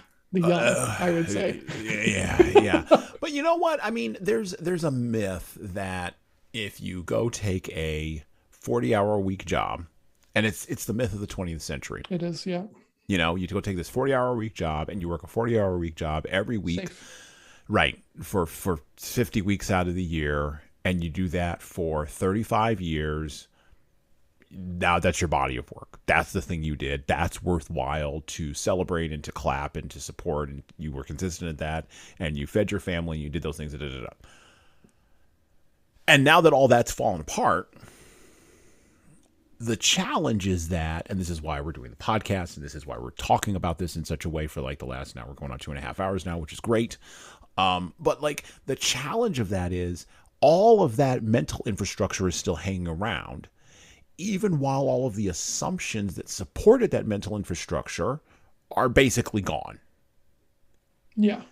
I would say. yeah. But you know what? I mean, there's a myth that if you go take a 40-hour-a-week job, and it's the myth of the 20th century. It is, yeah. You know, you go take this 40-hour-a-week job, and you work a 40-hour-a-week job every week, Safe. right? For 50 weeks out of the year, and you do that for 35 years. Now that's your body of work. That's the thing you did. That's worthwhile to celebrate and to clap and to support. And you were consistent at that. And you fed your family. And you did those things. And now that all that's fallen apart, the challenge is that, and this is why we're doing the podcast, and this is why we're talking about this in such a way for like the last, now we're going on 2.5 hours now, which is great. But like the challenge of that is all of that mental infrastructure is still hanging around, even while all of the assumptions that supported that mental infrastructure are basically gone. Yeah.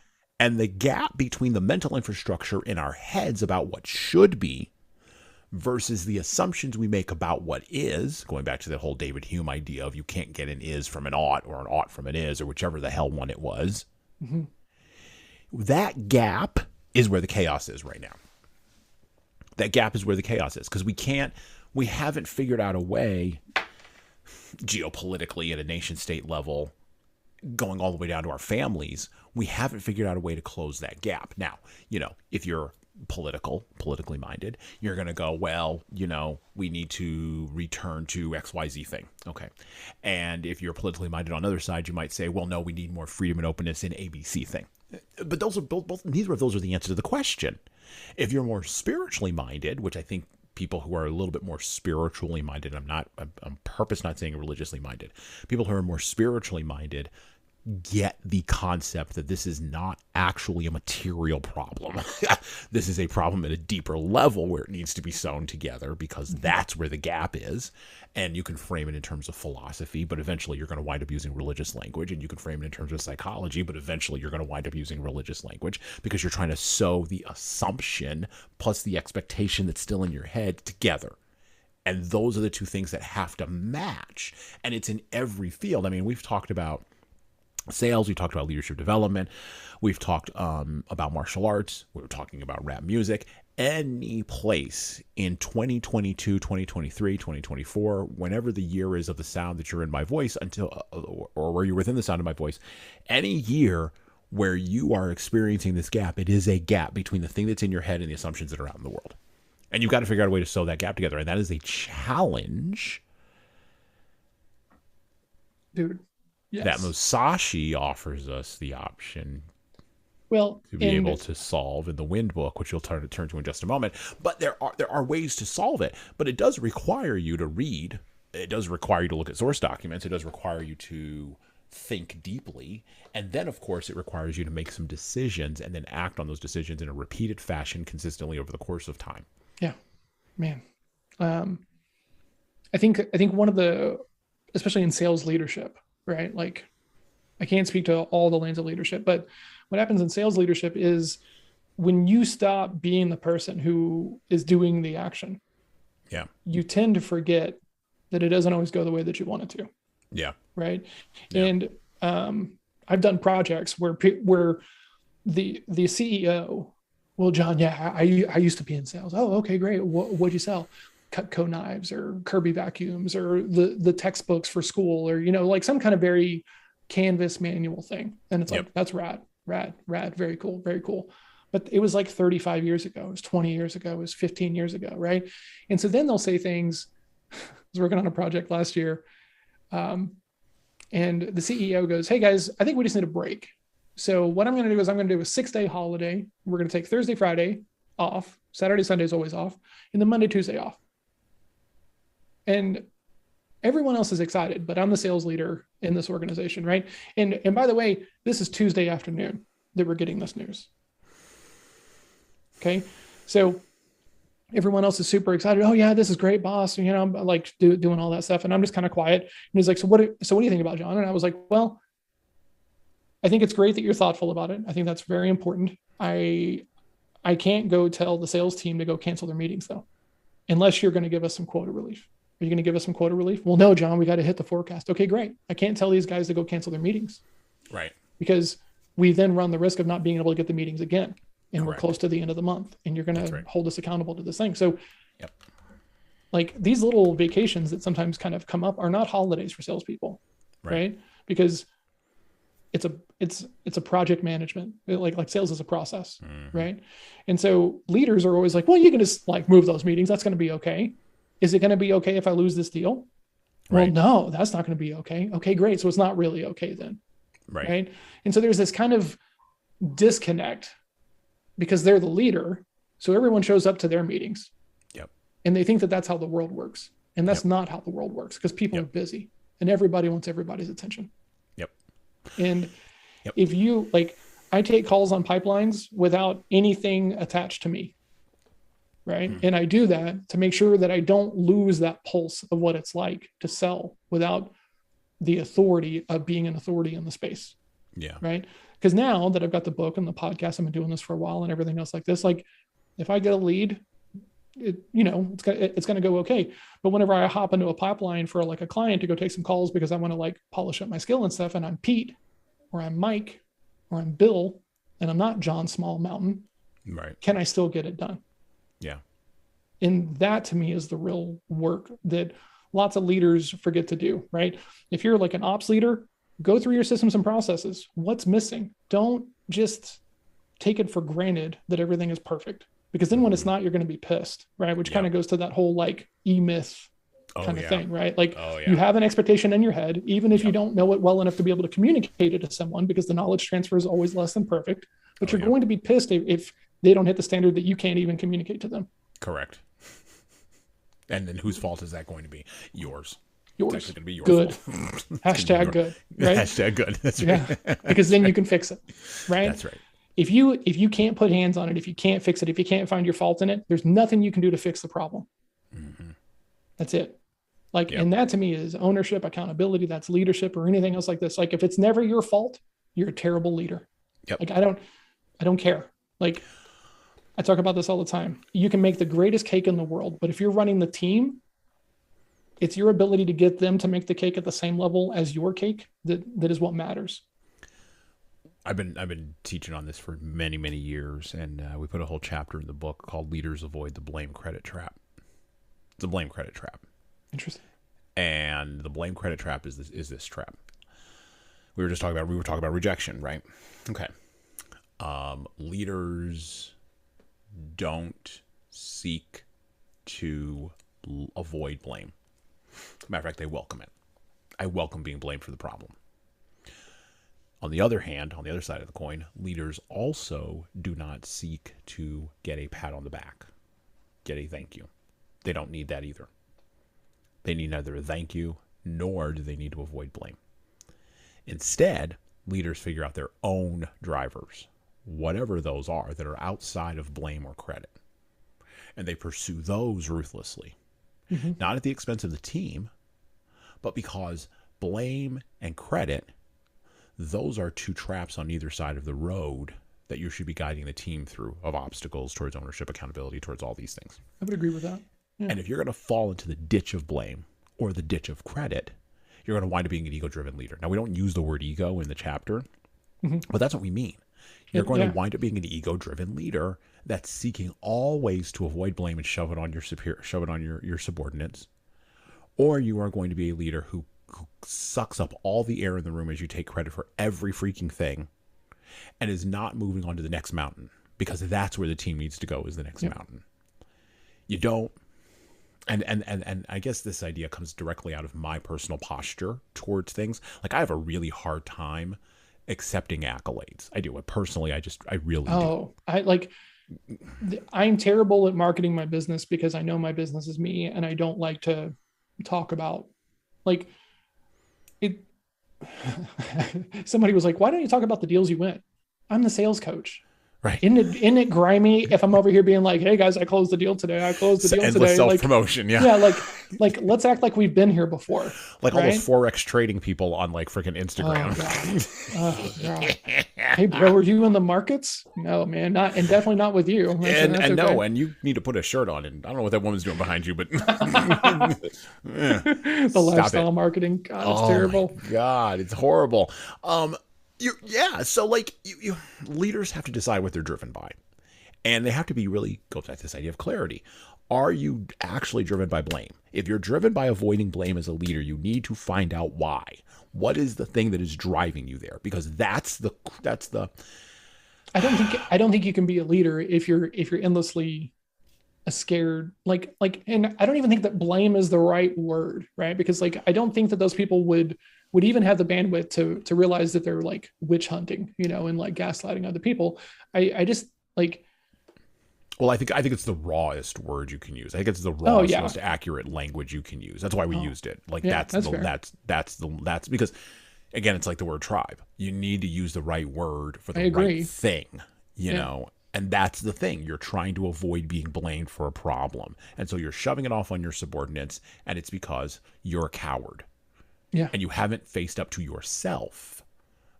And the gap between the mental infrastructure in our heads about what should be versus the assumptions we make about what is, going back to the whole David Hume idea of you can't get an is from an ought or an ought from an is, or whichever the hell one it was. Mm-hmm. That gap is where the chaos is right now. That gap is where the chaos is, because we haven't figured out a way geopolitically at a nation state level, going all the way down to our families, we haven't figured out a way to close that gap. Now, if you're politically minded, you're going to go, well, we need to return to XYZ thing. Okay. And if you're politically minded on the other side, you might say, well, no, we need more freedom and openness in ABC thing. But those are both neither of those are the answer to the question. If you're more spiritually minded, which I think people who are a little bit more spiritually minded, I'm purpose not saying religiously minded, people who are more spiritually minded get the concept that this is not actually a material problem. This is a problem at a deeper level where it needs to be sewn together, because that's where the gap is. And you can frame it in terms of philosophy, but eventually you're going to wind up using religious language. And you can frame it in terms of psychology, but eventually you're going to wind up using religious language, because you're trying to sew the assumption plus the expectation that's still in your head together. And those are the two things that have to match. And it's in every field. I mean, we've talked about sales, we talked about leadership development, we've talked about martial arts, we were talking about rap music. Any place in 2022, 2023, 2024, whenever the year is of the sound that you're in my voice, until or where you're within the sound of my voice, any year where you are experiencing this gap, it is a gap between the thing that's in your head and the assumptions that are out in the world. And you've got to figure out a way to sew that gap together. And that is a challenge, dude. Yes. That Musashi offers us the option to be able to solve in the Wind book, which you'll turn to in just a moment. But there are ways to solve it. But it does require you to read. It does require you to look at source documents. It does require you to think deeply. And then, of course, it requires you to make some decisions and then act on those decisions in a repeated fashion consistently over the course of time. Yeah, man. I think one of the, especially in sales leadership, right? Like, I can't speak to all the lanes of leadership, but what happens in sales leadership is when you stop being the person who is doing the action, you tend to forget that it doesn't always go the way that you want it to. Yeah. Right. Yeah. And I've done projects where the CEO, well, John, I used to be in sales. Oh, okay, great. What'd you sell? Cutco knives or Kirby vacuums or the textbooks for school, or, like some kind of very canvas manual thing. And it's like, that's rad. Very cool. Very cool. But it was like 35 years ago. It was 20 years ago. It was 15 years ago. Right. And so then they'll say things. I was working on a project last year. And the CEO goes, hey guys, I think we just need a break. So what I'm going to do is I'm going to do a 6-day holiday. We're going to take Thursday, Friday off. Saturday, Sunday is always off. And then Monday, Tuesday off. And everyone else is excited, but I'm the sales leader in this organization, right? And by the way, this is Tuesday afternoon that we're getting this news. Okay. So everyone else is super excited. Oh yeah, this is great, boss. I'm like doing all that stuff. And I'm just kind of quiet. And he's like, so what do you think about, John? And I was like, well, I think it's great that you're thoughtful about it. I think that's very important. I can't go tell the sales team to go cancel their meetings though, unless you're going to give us some quota relief. Are you going to give us some quota relief? Well, no, John, we got to hit the forecast. Okay, great. I can't tell these guys to go cancel their meetings. Right. Because we then run the risk of not being able to get the meetings again. And Correct. We're close to the end of the month and you're going to hold us accountable to this thing. So like these little vacations that sometimes kind of come up are not holidays for salespeople, right? Because it's a project management. Like sales is a process, right? And so leaders are always like, well, you can just like move those meetings. That's going to be okay. Is it going to be okay if I lose this deal? Right. Well, no, that's not going to be okay. Okay, great. So it's not really okay then. Right. And so there's this kind of disconnect because they're the leader. So everyone shows up to their meetings. Yep. And they think that that's how the world works. And that's not how the world works because people are busy and everybody wants everybody's attention. Yep. And if you I take calls on pipelines without anything attached to me. Right. And I do that to make sure that I don't lose that pulse of what it's like to sell without the authority of being an authority in the space. Yeah. Right. Because now that I've got the book and the podcast, I've been doing this for a while and everything else like this, like if I get a lead, it's going to go okay. But whenever I hop into a pipeline for like a client to go take some calls because I want to like polish up my skill and stuff, and I'm Pete or I'm Mike or I'm Bill and I'm not John Small Mountain, Right. can I still get it done? Yeah. And that to me is the real work that lots of leaders forget to do, right? If you're like an ops leader, go through your systems and processes. What's missing? Don't just take it for granted that everything is perfect, because then when it's not, you're going to be pissed, right? Which kind of goes to that whole like e-myth kind of thing, right? Like you have an expectation in your head, even if you don't know it well enough to be able to communicate it to someone, because the knowledge transfer is always less than perfect, but you're going to be pissed if they don't hit the standard that you can't even communicate to them. Correct. And then whose fault is that going to be? Yours. Yours. It's actually going to be your good. fault. Hashtag good. Right? Hashtag good. That's right. Yeah. Because then you can fix it. Right. That's right. If you can't put hands on it, if you can't fix it, if you can't find your fault in it, there's nothing you can do to fix the problem. Mm-hmm. That's it. Like, and that to me is ownership, accountability. That's leadership or anything else like this. Like if it's never your fault, you're a terrible leader. Yep. Like I don't care. Like I talk about this all the time. You can make the greatest cake in the world, but if you're running the team, it's your ability to get them to make the cake at the same level as your cake that is what matters. I've been teaching on this for many, many years, and we put a whole chapter in the book called "Leaders Avoid the Blame Credit Trap." It's a blame credit trap. Interesting. And the blame credit trap is this trap. We were talking about rejection, right? Okay. Leaders don't seek to avoid blame. As a matter of fact, they welcome it. I welcome being blamed for the problem. On the other hand, on the other side of the coin, leaders also do not seek to get a pat on the back, get a thank you. They don't need that either. They need neither a thank you, nor do they need to avoid blame. Instead, leaders figure out their own drivers, whatever those are, that are outside of blame or credit. And they pursue those ruthlessly. Mm-hmm. Not at the expense of the team, but because blame and credit, those are two traps on either side of the road that you should be guiding the team through, of obstacles towards ownership, accountability, towards all these things. I would agree with that. Yeah. And if you're going to fall into the ditch of blame or the ditch of credit, you're going to wind up being an ego-driven leader. Now, we don't use the word ego in the chapter, but that's what we mean. You're going to wind up being an ego-driven leader that's seeking all ways to avoid blame and shove it on your superior, shove it on your subordinates. Or you are going to be a leader who sucks up all the air in the room as you take credit for every freaking thing and is not moving on to the next mountain, because that's where the team needs to go, is the next mountain. You don't. And I guess this idea comes directly out of my personal posture towards things. Like, I have a really hard time accepting accolades. I do. Personally, I really do. I'm terrible at marketing my business because I know my business is me, and I don't like to talk about, like, it. Somebody was like, why don't you talk about the deals you win? I'm the sales coach. Right. Isn't it grimy if I'm over here being like, hey guys, I closed the deal today. I closed the deal today. Endless self-promotion. Yeah. Like let's act like we've been here before. Like, right? Almost Forex trading people on like freaking Instagram. Oh, God. Hey bro, were you in the markets? No, man, not, and definitely not with you. And you need to put a shirt on, and I don't know what that woman's doing behind you, but the lifestyle marketing. God, it's terrible. God, it's horrible. So like you leaders have to decide what they're driven by, and they have to be really, go back to this idea of clarity. Are you actually driven by blame? If you're driven by avoiding blame as a leader, you need to find out why. What is the thing that is driving you there? Because that's the. I don't think you can be a leader if you're endlessly scared. Like, and I don't even think that blame is the right word, right? Because like, I don't think that those people would even have the bandwidth to realize that they're like witch hunting, and like gaslighting other people. I just like. Well, I think it's the rawest word you can use. I think it's the rawest, most accurate language you can use. That's why we used it. Like, that's because, again, it's like the word tribe. You need to use the right word for the right thing, you know. And that's the thing. You're trying to avoid being blamed for a problem, and so you're shoving it off on your subordinates, and it's because you're a coward. Yeah. And you haven't faced up to yourself.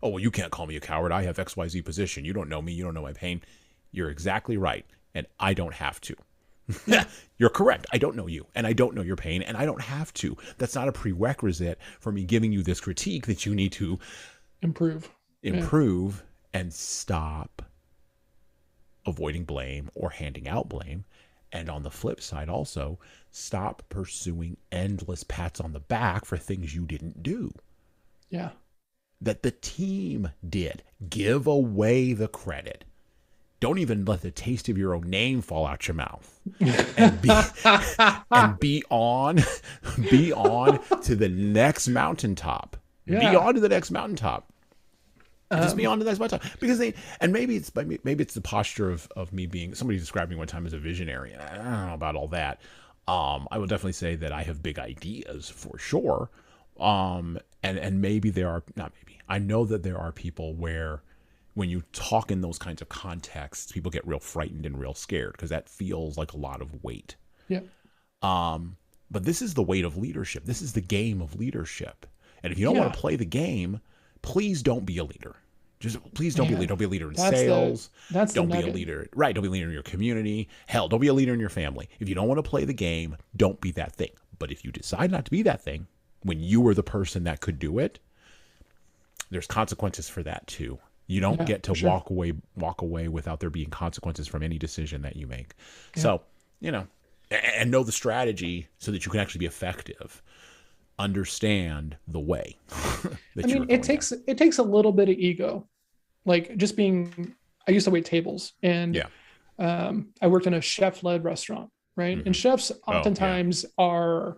Oh, well, you can't call me a coward. I have XYZ position. You don't know me. You don't know my pain. You're exactly right. And I don't have to. Yeah. You're correct. I don't know you, and I don't know your pain, and I don't have to. That's not a prerequisite for me giving you this critique that you need to Improve. Yeah. improve and stop avoiding blame or handing out blame. And on the flip side, also, stop pursuing endless pats on the back for things you didn't do. Yeah. That the team did. Give away the credit. Don't even let the taste of your own name fall out your mouth. And be on to the next mountaintop. Yeah. Be on to the next mountaintop. Just be on to the next mountaintop. Because maybe it's the posture of me being, somebody described me one time as a visionary, and I don't know about all that. I will definitely say that I have big ideas for sure. And maybe there are, not maybe, I know that there are people where when you talk in those kinds of contexts, people get real frightened and real scared because that feels like a lot of weight. Yeah. But this is the weight of leadership. This is the game of leadership. And if you don't want to play the game, please don't be a leader. Just please don't be a leader. Don't be a leader in sales. Don't be a leader. Right. Don't be a leader in your community. Hell, don't be a leader in your family. If you don't want to play the game, don't be that thing. But if you decide not to be that thing, when you were the person that could do it, there's consequences for that too. You don't get to walk away without there being consequences from any decision that you make. Yeah. So, and know the strategy so that you can actually be effective. Understand the way. It takes a little bit of ego, like just being. I used to wait tables, and I worked in a chef-led restaurant, right? Mm-hmm. And chefs oftentimes are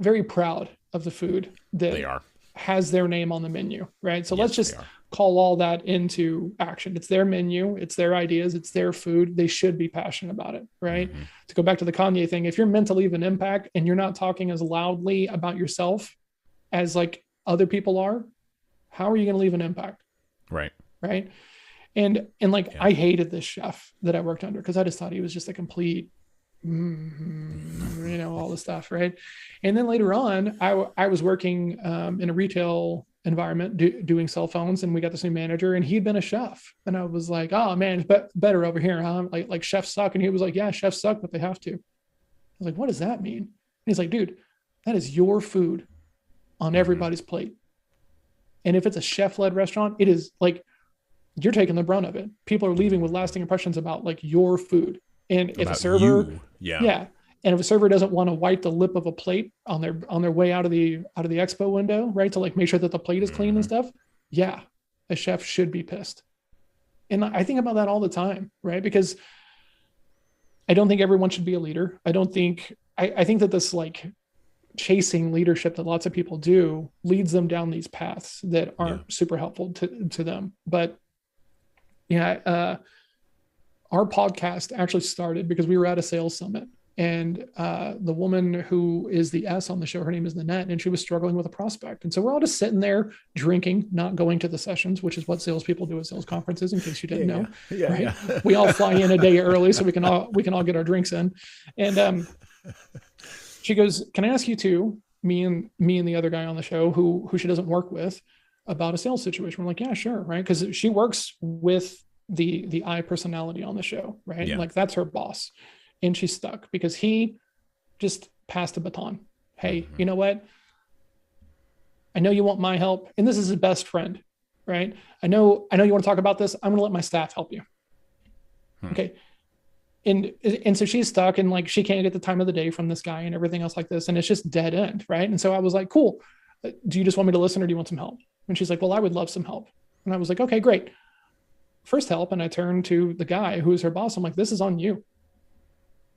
very proud of the food that they are. Has their name on the menu, right? So let's just call all that into action. It's their menu, it's their ideas, it's their food. They should be passionate about it, right? Mm-hmm. To go back to the Kanye thing, if you're meant to leave an impact and you're not talking as loudly about yourself as like other people are, how are you going to leave an impact? Right. Right. And I hated this chef that I worked under because I just thought he was just a complete, all the stuff. Right. And then later on, I was working in a retail environment doing cell phones, and we got this new manager, and he'd been a chef. And I was like, oh man, it's better over here, huh? Like chefs suck. And he was like, yeah, chefs suck, but they have to. I was like, what does that mean? And he's like, dude, that is your food on everybody's plate. And if it's a chef-led restaurant, it is like, you're taking the brunt of it. People are leaving with lasting impressions about like your food. And if a server, and if a server doesn't want to wipe the lip of a plate on their way out of the expo window, right, to like make sure that the plate is clean and stuff, a chef should be pissed. And I think about that all the time, right? Because I don't think everyone should be a leader. I think that this like chasing leadership that lots of people do leads them down these paths that aren't super helpful to them. But our podcast actually started because we were at a sales summit, and the woman who is the S on the show, her name is Nanette, and she was struggling with a prospect. And so we're all just sitting there drinking, not going to the sessions, which is what salespeople do at sales conferences, in case you didn't know. Right? We all fly in a day early so we can all get our drinks in. And she goes, "Can I ask you two, me and the other guy on the show who she doesn't work with, about a sales situation?" We're like, "Yeah, sure," right? Because she works with the I personality on the show, right? Yeah. Like that's her boss, and she's stuck because he just passed the baton. Hey, you know what? I know you want my help, and this is his best friend, right? I know you want to talk about this. I'm going to let my staff help you. Okay. And so she's stuck, and like she can't get the time of the day from this guy and everything else like this, and it's just dead end, right? And so I was like, cool. Do you just want me to listen, or do you want some help? And she's like, well, I would love some help. And I was like, okay, great. First help. And I turned to the guy who is her boss. I'm like, this is on you.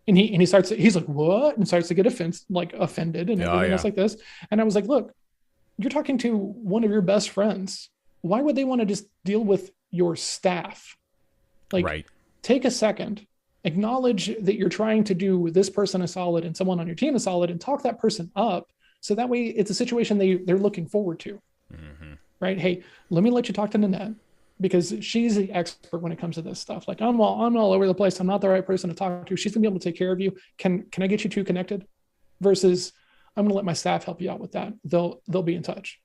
And he's like, what? And starts to get offended and everything else like this. And I was like, look, you're talking to one of your best friends. Why would they want to just deal with your staff? Like, take a second, acknowledge that you're trying to do this person a solid and someone on your team a solid, and talk that person up. So that way it's a situation they're looking forward to, right? Hey, let me let you talk to Nanette, because she's the expert when it comes to this stuff. Like I'm all over the place. I'm not the right person to talk to. She's gonna be able to take care of you. Can I get you two connected? Versus I'm gonna let my staff help you out with that. They'll be in touch.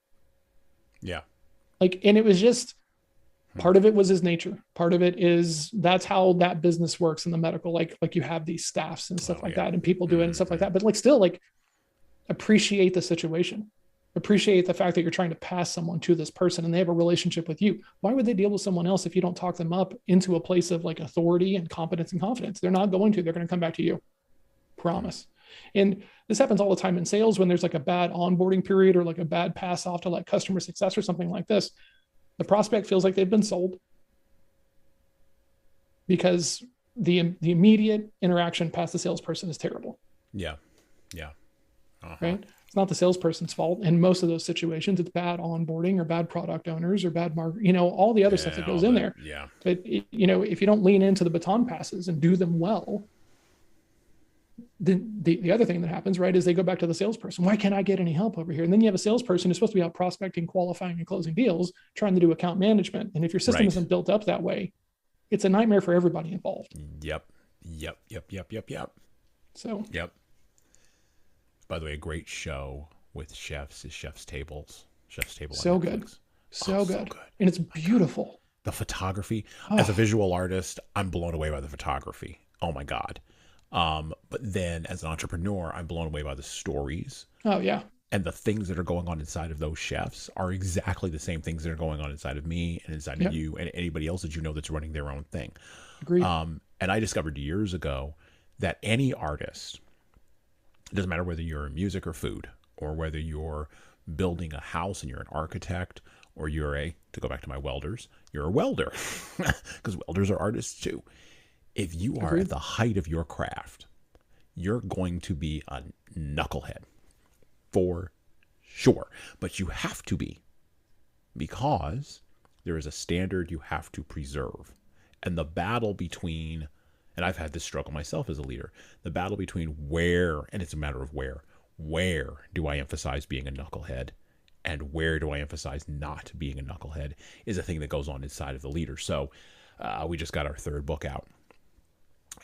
Yeah. And it was just Part of it was his nature. Part of it is that's how that business works in the medical, like you have these staffs and stuff like that, and people do it and stuff like that. But like still, like appreciate the situation, appreciate the fact that you're trying to pass someone to this person and they have a relationship with you. Why would they deal with someone else if you don't talk them up into a place of like authority and competence and confidence? They're not going to. They're going to come back to you. Promise. And this happens all the time in sales when there's like a bad onboarding period or like a bad pass off to like customer success or something like this. The prospect feels like they've been sold because the immediate interaction past the salesperson is terrible. Yeah. Right. It's not the salesperson's fault. In most of those situations, it's bad onboarding or bad product owners or bad market, all the other stuff that goes in there. Yeah. But if you don't lean into the baton passes and do them well, then the other thing that happens, right, is they go back to the salesperson. Why can't I get any help over here? And then you have a salesperson who's supposed to be out prospecting, qualifying, and closing deals, trying to do account management. And if your system isn't built up that way, it's a nightmare for everybody involved. Yep. So. Yep. By the way, a great show with chefs is Chef's Table. So good. So good. And it's beautiful. The photography. As a visual artist, I'm blown away by the photography. Oh my God. But then as an entrepreneur, I'm blown away by the stories. Oh yeah. And the things that are going on inside of those chefs are exactly the same things that are going on inside of me and inside of you and anybody else that that's running their own thing. Agreed. And I discovered years ago that any artist, it doesn't matter whether you're in music or food, or whether you're building a house and you're an architect, or you're to go back to my welders, you're a welder, because welders are artists too. If you are at the height of your craft, you're going to be a knucklehead for sure. But you have to be, because there is a standard you have to preserve. And the battle between, and I've had this struggle myself as a leader, the battle between where, and it's a matter of where do I emphasize being a knucklehead and where do I emphasize not being a knucklehead is a thing that goes on inside of the leader. So we just got our third book out.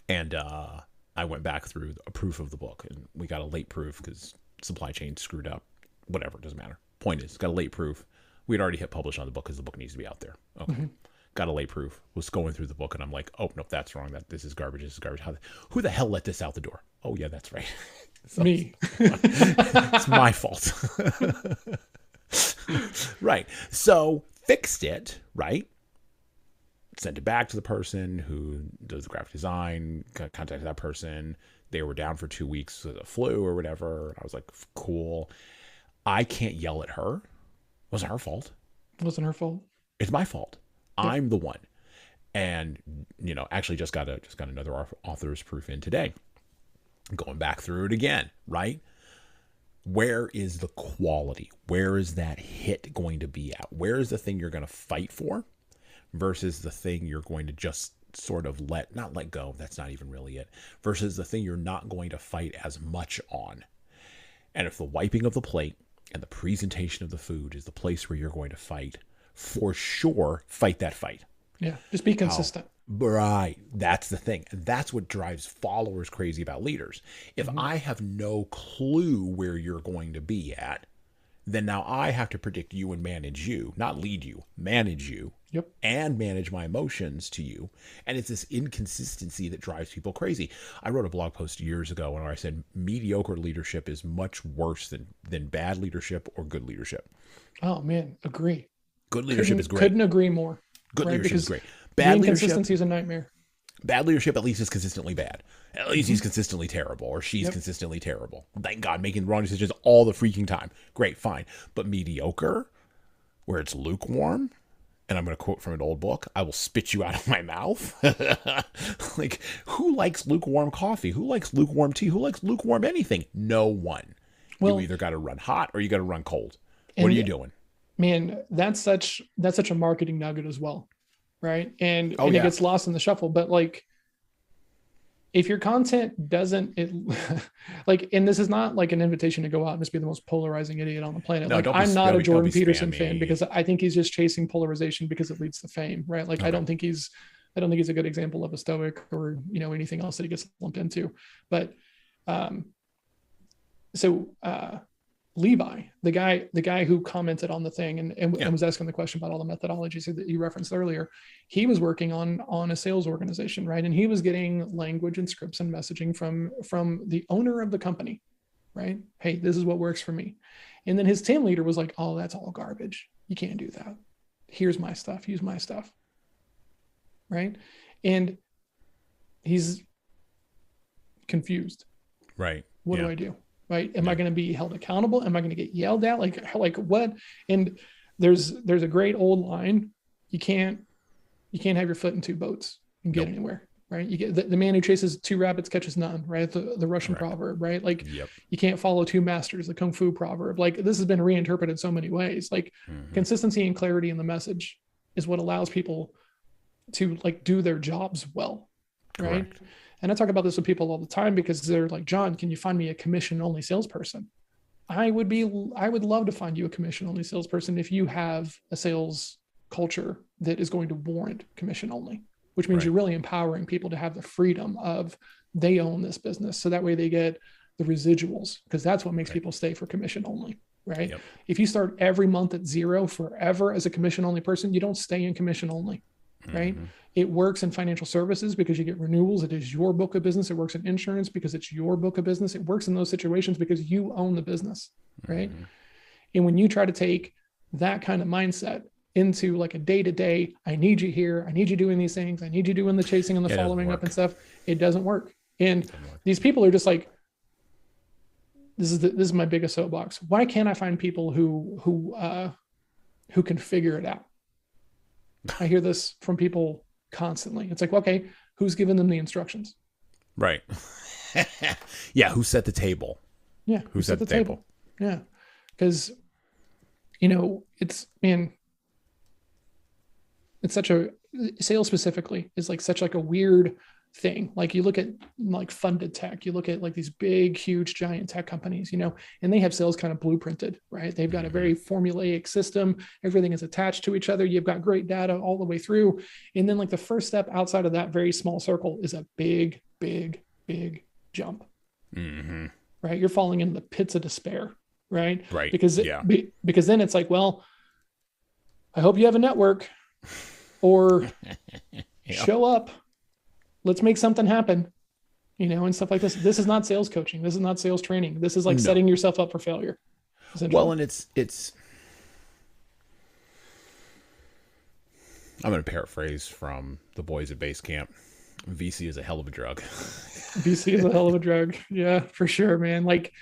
And I went back through a proof of the book, and we got a late proof because supply chain screwed up. Whatever, doesn't matter. Point is, got a late proof. We'd already hit publish on the book because the book needs to be out there. Okay. Mm-hmm. Got a late proof. Was going through the book, and I'm like, oh, no, that's wrong. This is garbage. This is garbage. Who the hell let this out the door? Oh, yeah, that's right. So, me. It's my fault. Right. So fixed it, right? Sent it back to the person who does the graphic design, contacted that person. They were down for 2 weeks with a flu or whatever. I was like, cool. I can't yell at her. It wasn't her fault. It wasn't her fault. It's my fault. Yeah. I'm the one. And, actually just got another author's proof in today. Going back through it again, right? Where is the quality? Where is that hit going to be at? Where is the thing you're going to fight for versus the thing you're going to just sort of not let go? That's not even really it. Versus the thing you're not going to fight as much on. And if the wiping of the plate and the presentation of the food is the place where you're going to fight, for sure, fight that fight. Yeah, just be consistent. Right. That's the thing. And that's what drives followers crazy about leaders. If I have no clue where you're going to be at, then now I have to predict you and manage you, not lead you, manage you, and manage my emotions to you. And it's this inconsistency that drives people crazy. I wrote a blog post years ago where I said mediocre leadership is much worse than bad leadership or good leadership. Oh, man, agree. Good leadership is great. Couldn't agree more. Good leadership is great. Bad inconsistency is a nightmare. Bad leadership at least is consistently bad. At least he's consistently terrible, or she's consistently terrible. Thank God, making wrong decisions all the freaking time. Great, fine. But mediocre, where it's lukewarm, and I'm going to quote from an old book, I will spit you out of my mouth. Like, who likes lukewarm coffee? Who likes lukewarm tea? Who likes lukewarm anything? No one. Well, you either got to run hot or you got to run cold. What are you doing? Man, that's such a marketing nugget as well. Right. And it gets lost in the shuffle. But like, if your content doesn't, and this is not like an invitation to go out and just be the most polarizing idiot on the planet. No, I'm not a Jordan Peterson fan because I think he's just chasing polarization because it leads to fame. Right. Like, I don't think he's a good example of a stoic or, anything else that he gets lumped into. But Levi, the guy who commented on the thing and was asking the question about all the methodologies that you referenced earlier, he was working on a sales organization, right? And he was getting language and scripts and messaging from the owner of the company, right? Hey, this is what works for me. And then his team leader was like, oh, that's all garbage. You can't do that. Here's my stuff. Use my stuff. Right. And he's confused. Right. What do I do? Right. Am I going to be held accountable? Am I going to get yelled at? Like what? And there's a great old line. You can't have your foot in two boats and get anywhere. Right. You get the man who chases two rabbits catches none. Right. The Russian proverb. Right. Like you can't follow two masters, the Kung Fu proverb. Like this has been reinterpreted so many ways. Like consistency and clarity in the message is what allows people to like do their jobs well. Right. Correct. And I talk about this with people all the time because they're like, John, can you find me a commission only salesperson? I would love to find you a commission only salesperson if you have a sales culture that is going to warrant commission only, which means you're really empowering people to have the freedom of they own this business. So that way they get the residuals, because that's what makes people stay for commission only, right? Yep. If you start every month at zero forever as a commission only person, you don't stay in commission only, right? It works in financial services because you get renewals. It is your book of business. It works in insurance because it's your book of business. It works in those situations because you own the business, right? And when you try to take that kind of mindset into like a day-to-day, I need you here, I need you doing these things, I need you doing the chasing and the following up and stuff, it doesn't work. And these people are just like, this is my biggest soapbox. Why can't I find people who can figure it out? I hear this from people constantly. It's like, okay, who's giving them the instructions? Right. Yeah. Who set the table? Yeah. Who set the table? Yeah. Because, it's such a sales specifically is like such like a weird thing. Like you look at like funded tech, you look at like these big, huge, giant tech companies, and they have sales kind of blueprinted, right? They've got a very formulaic system. Everything is attached to each other. You've got great data all the way through. And then like the first step outside of that very small circle is a big, big, big jump, right? You're falling into the pits of despair, right? Right. Because then it's like, well, I hope you have a network or show up. Let's make something happen, and stuff like this. This is not sales coaching. This is not sales training. This is like setting yourself up for failure. Well, and it's, I'm going to paraphrase from the boys at base camp. VC is a hell of a drug. VC is a hell of a drug. Yeah, for sure, man. Like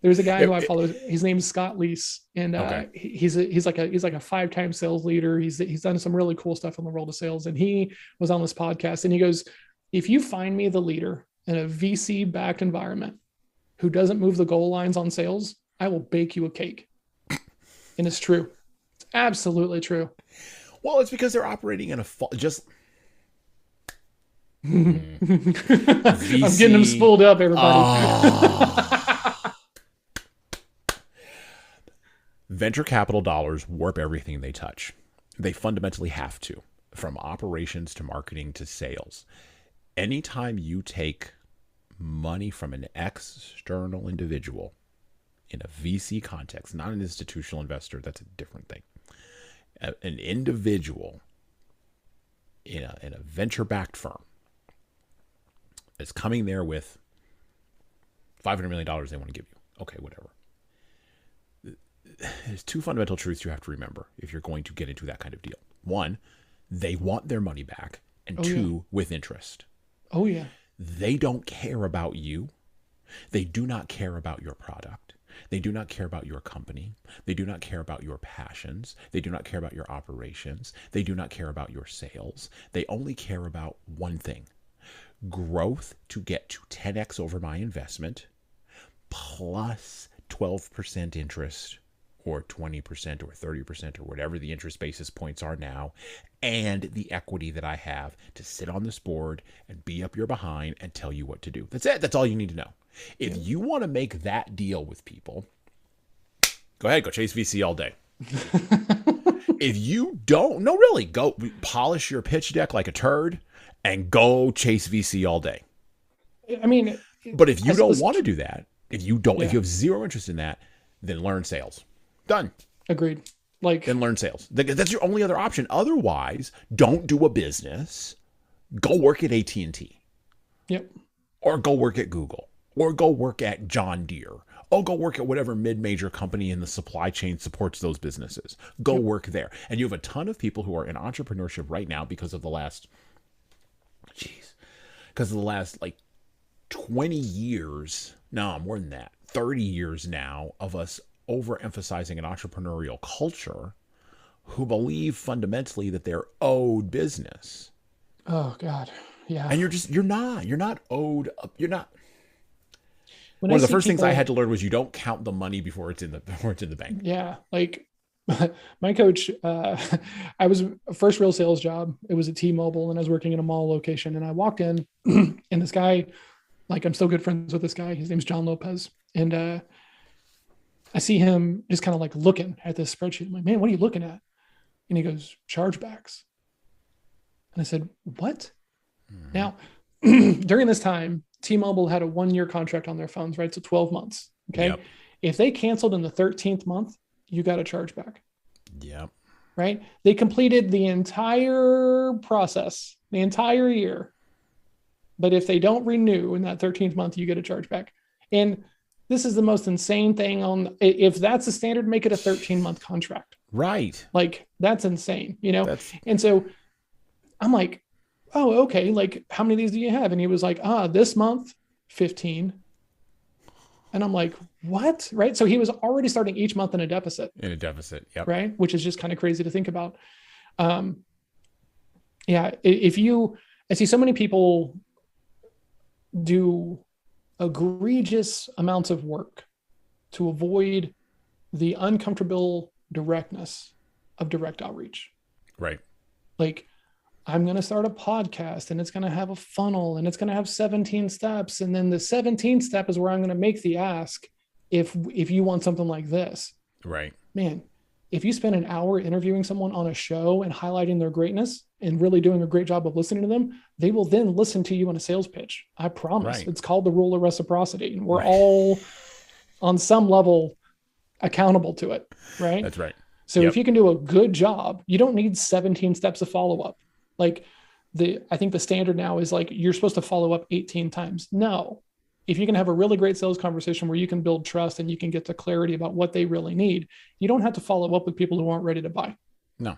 there's a guy who I follow. His name's Scott Leese, and he's like a 5-time sales leader. He's done some really cool stuff in the world of sales. And he was on this podcast, and he goes, if you find me the leader in a VC backed environment who doesn't move the goal lines on sales, I will bake you a cake. And it's true. It's absolutely true. Well, it's because they're operating in I'm getting them spooled up, everybody. Venture capital dollars warp everything they touch. They fundamentally have to, from operations to marketing to sales. Anytime you take money from an external individual in a VC context, not an institutional investor, that's a different thing. An individual in a venture-backed firm is coming there with $500 million they want to give you. Okay, whatever. There's two fundamental truths you have to remember if you're going to get into that kind of deal. One, they want their money back, and two, with interest. Oh, yeah. They don't care about you. They do not care about your product. They do not care about your company. They do not care about your passions. They do not care about your operations. They do not care about your sales. They only care about one thing: growth to get to 10x over my investment plus 12% interest, or 20% or 30% or whatever the interest basis points are now, and the equity that I have to sit on this board and be up your behind and tell you what to do. That's it. That's all you need to know. If you want to make that deal with people, go ahead, go chase VC all day. If you don't, no, really, go polish your pitch deck like a turd and go chase VC all day. I mean, but if you don't want to do that, if you have zero interest in that, then learn sales. Done. Agreed. Like, Then learn sales. That's your only other option. Otherwise, don't do a business. Go work at AT&T. yep. Or go work at Google. Or go work at John Deere. Or go work at whatever mid-major company in the supply chain supports those businesses. Go work there. And you have a ton of people who are in entrepreneurship right now because of the last, like 20 years, no, more than that, 30 years now of us overemphasizing an entrepreneurial culture who believe fundamentally that they're owed business. Oh God. Yeah. And you're not owed, you're not. When One of the see first things I people- had to learn was you don't count the money before it's in the bank. Yeah. Like my coach, I was first real sales job. It was at T-Mobile and I was working in a mall location and I walked in and this guy, like I'm still good friends with this guy. His name's John Lopez. And I see him just kind of like looking at this spreadsheet. I'm like, man, what are you looking at? And he goes, chargebacks. And I said, what? Now, during this time, T-Mobile had a 1-year contract on their phones, right? So 12 months. Okay. Yep. If they canceled in the 13th month, you got a chargeback. Yep. Right? They completed the entire process, the entire year. But if they don't renew in that 13th month, you get a chargeback. And this is the most insane thing if that's the standard, make it a 13-month contract. Right. Like that's insane, you know? That's And so I'm like, oh, okay. Like how many of these do you have? And he was like, this month, 15. And I'm like, what? Right. So he was already starting each month in a deficit. Yep. Right. Which is just kind of crazy to think about. Yeah. I see so many people do egregious amounts of work to avoid the uncomfortable directness of direct outreach. Right. Like, I'm going to start a podcast and it's going to have a funnel and it's going to have 17 steps. And then the 17th step is where I'm going to make the ask if you want something like this. Right. Man, if you spend an hour interviewing someone on a show and highlighting their greatness and really doing a great job of listening to them, they will then listen to you on a sales pitch. I promise. Right. It's called the rule of reciprocity. And we're all on some level accountable to it. Right. That's right. So if you can do a good job, you don't need 17 steps of follow-up. Like I think the standard now is like, you're supposed to follow up 18 times. No, if you can have a really great sales conversation where you can build trust and you can get to clarity about what they really need, you don't have to follow up with people who aren't ready to buy. No.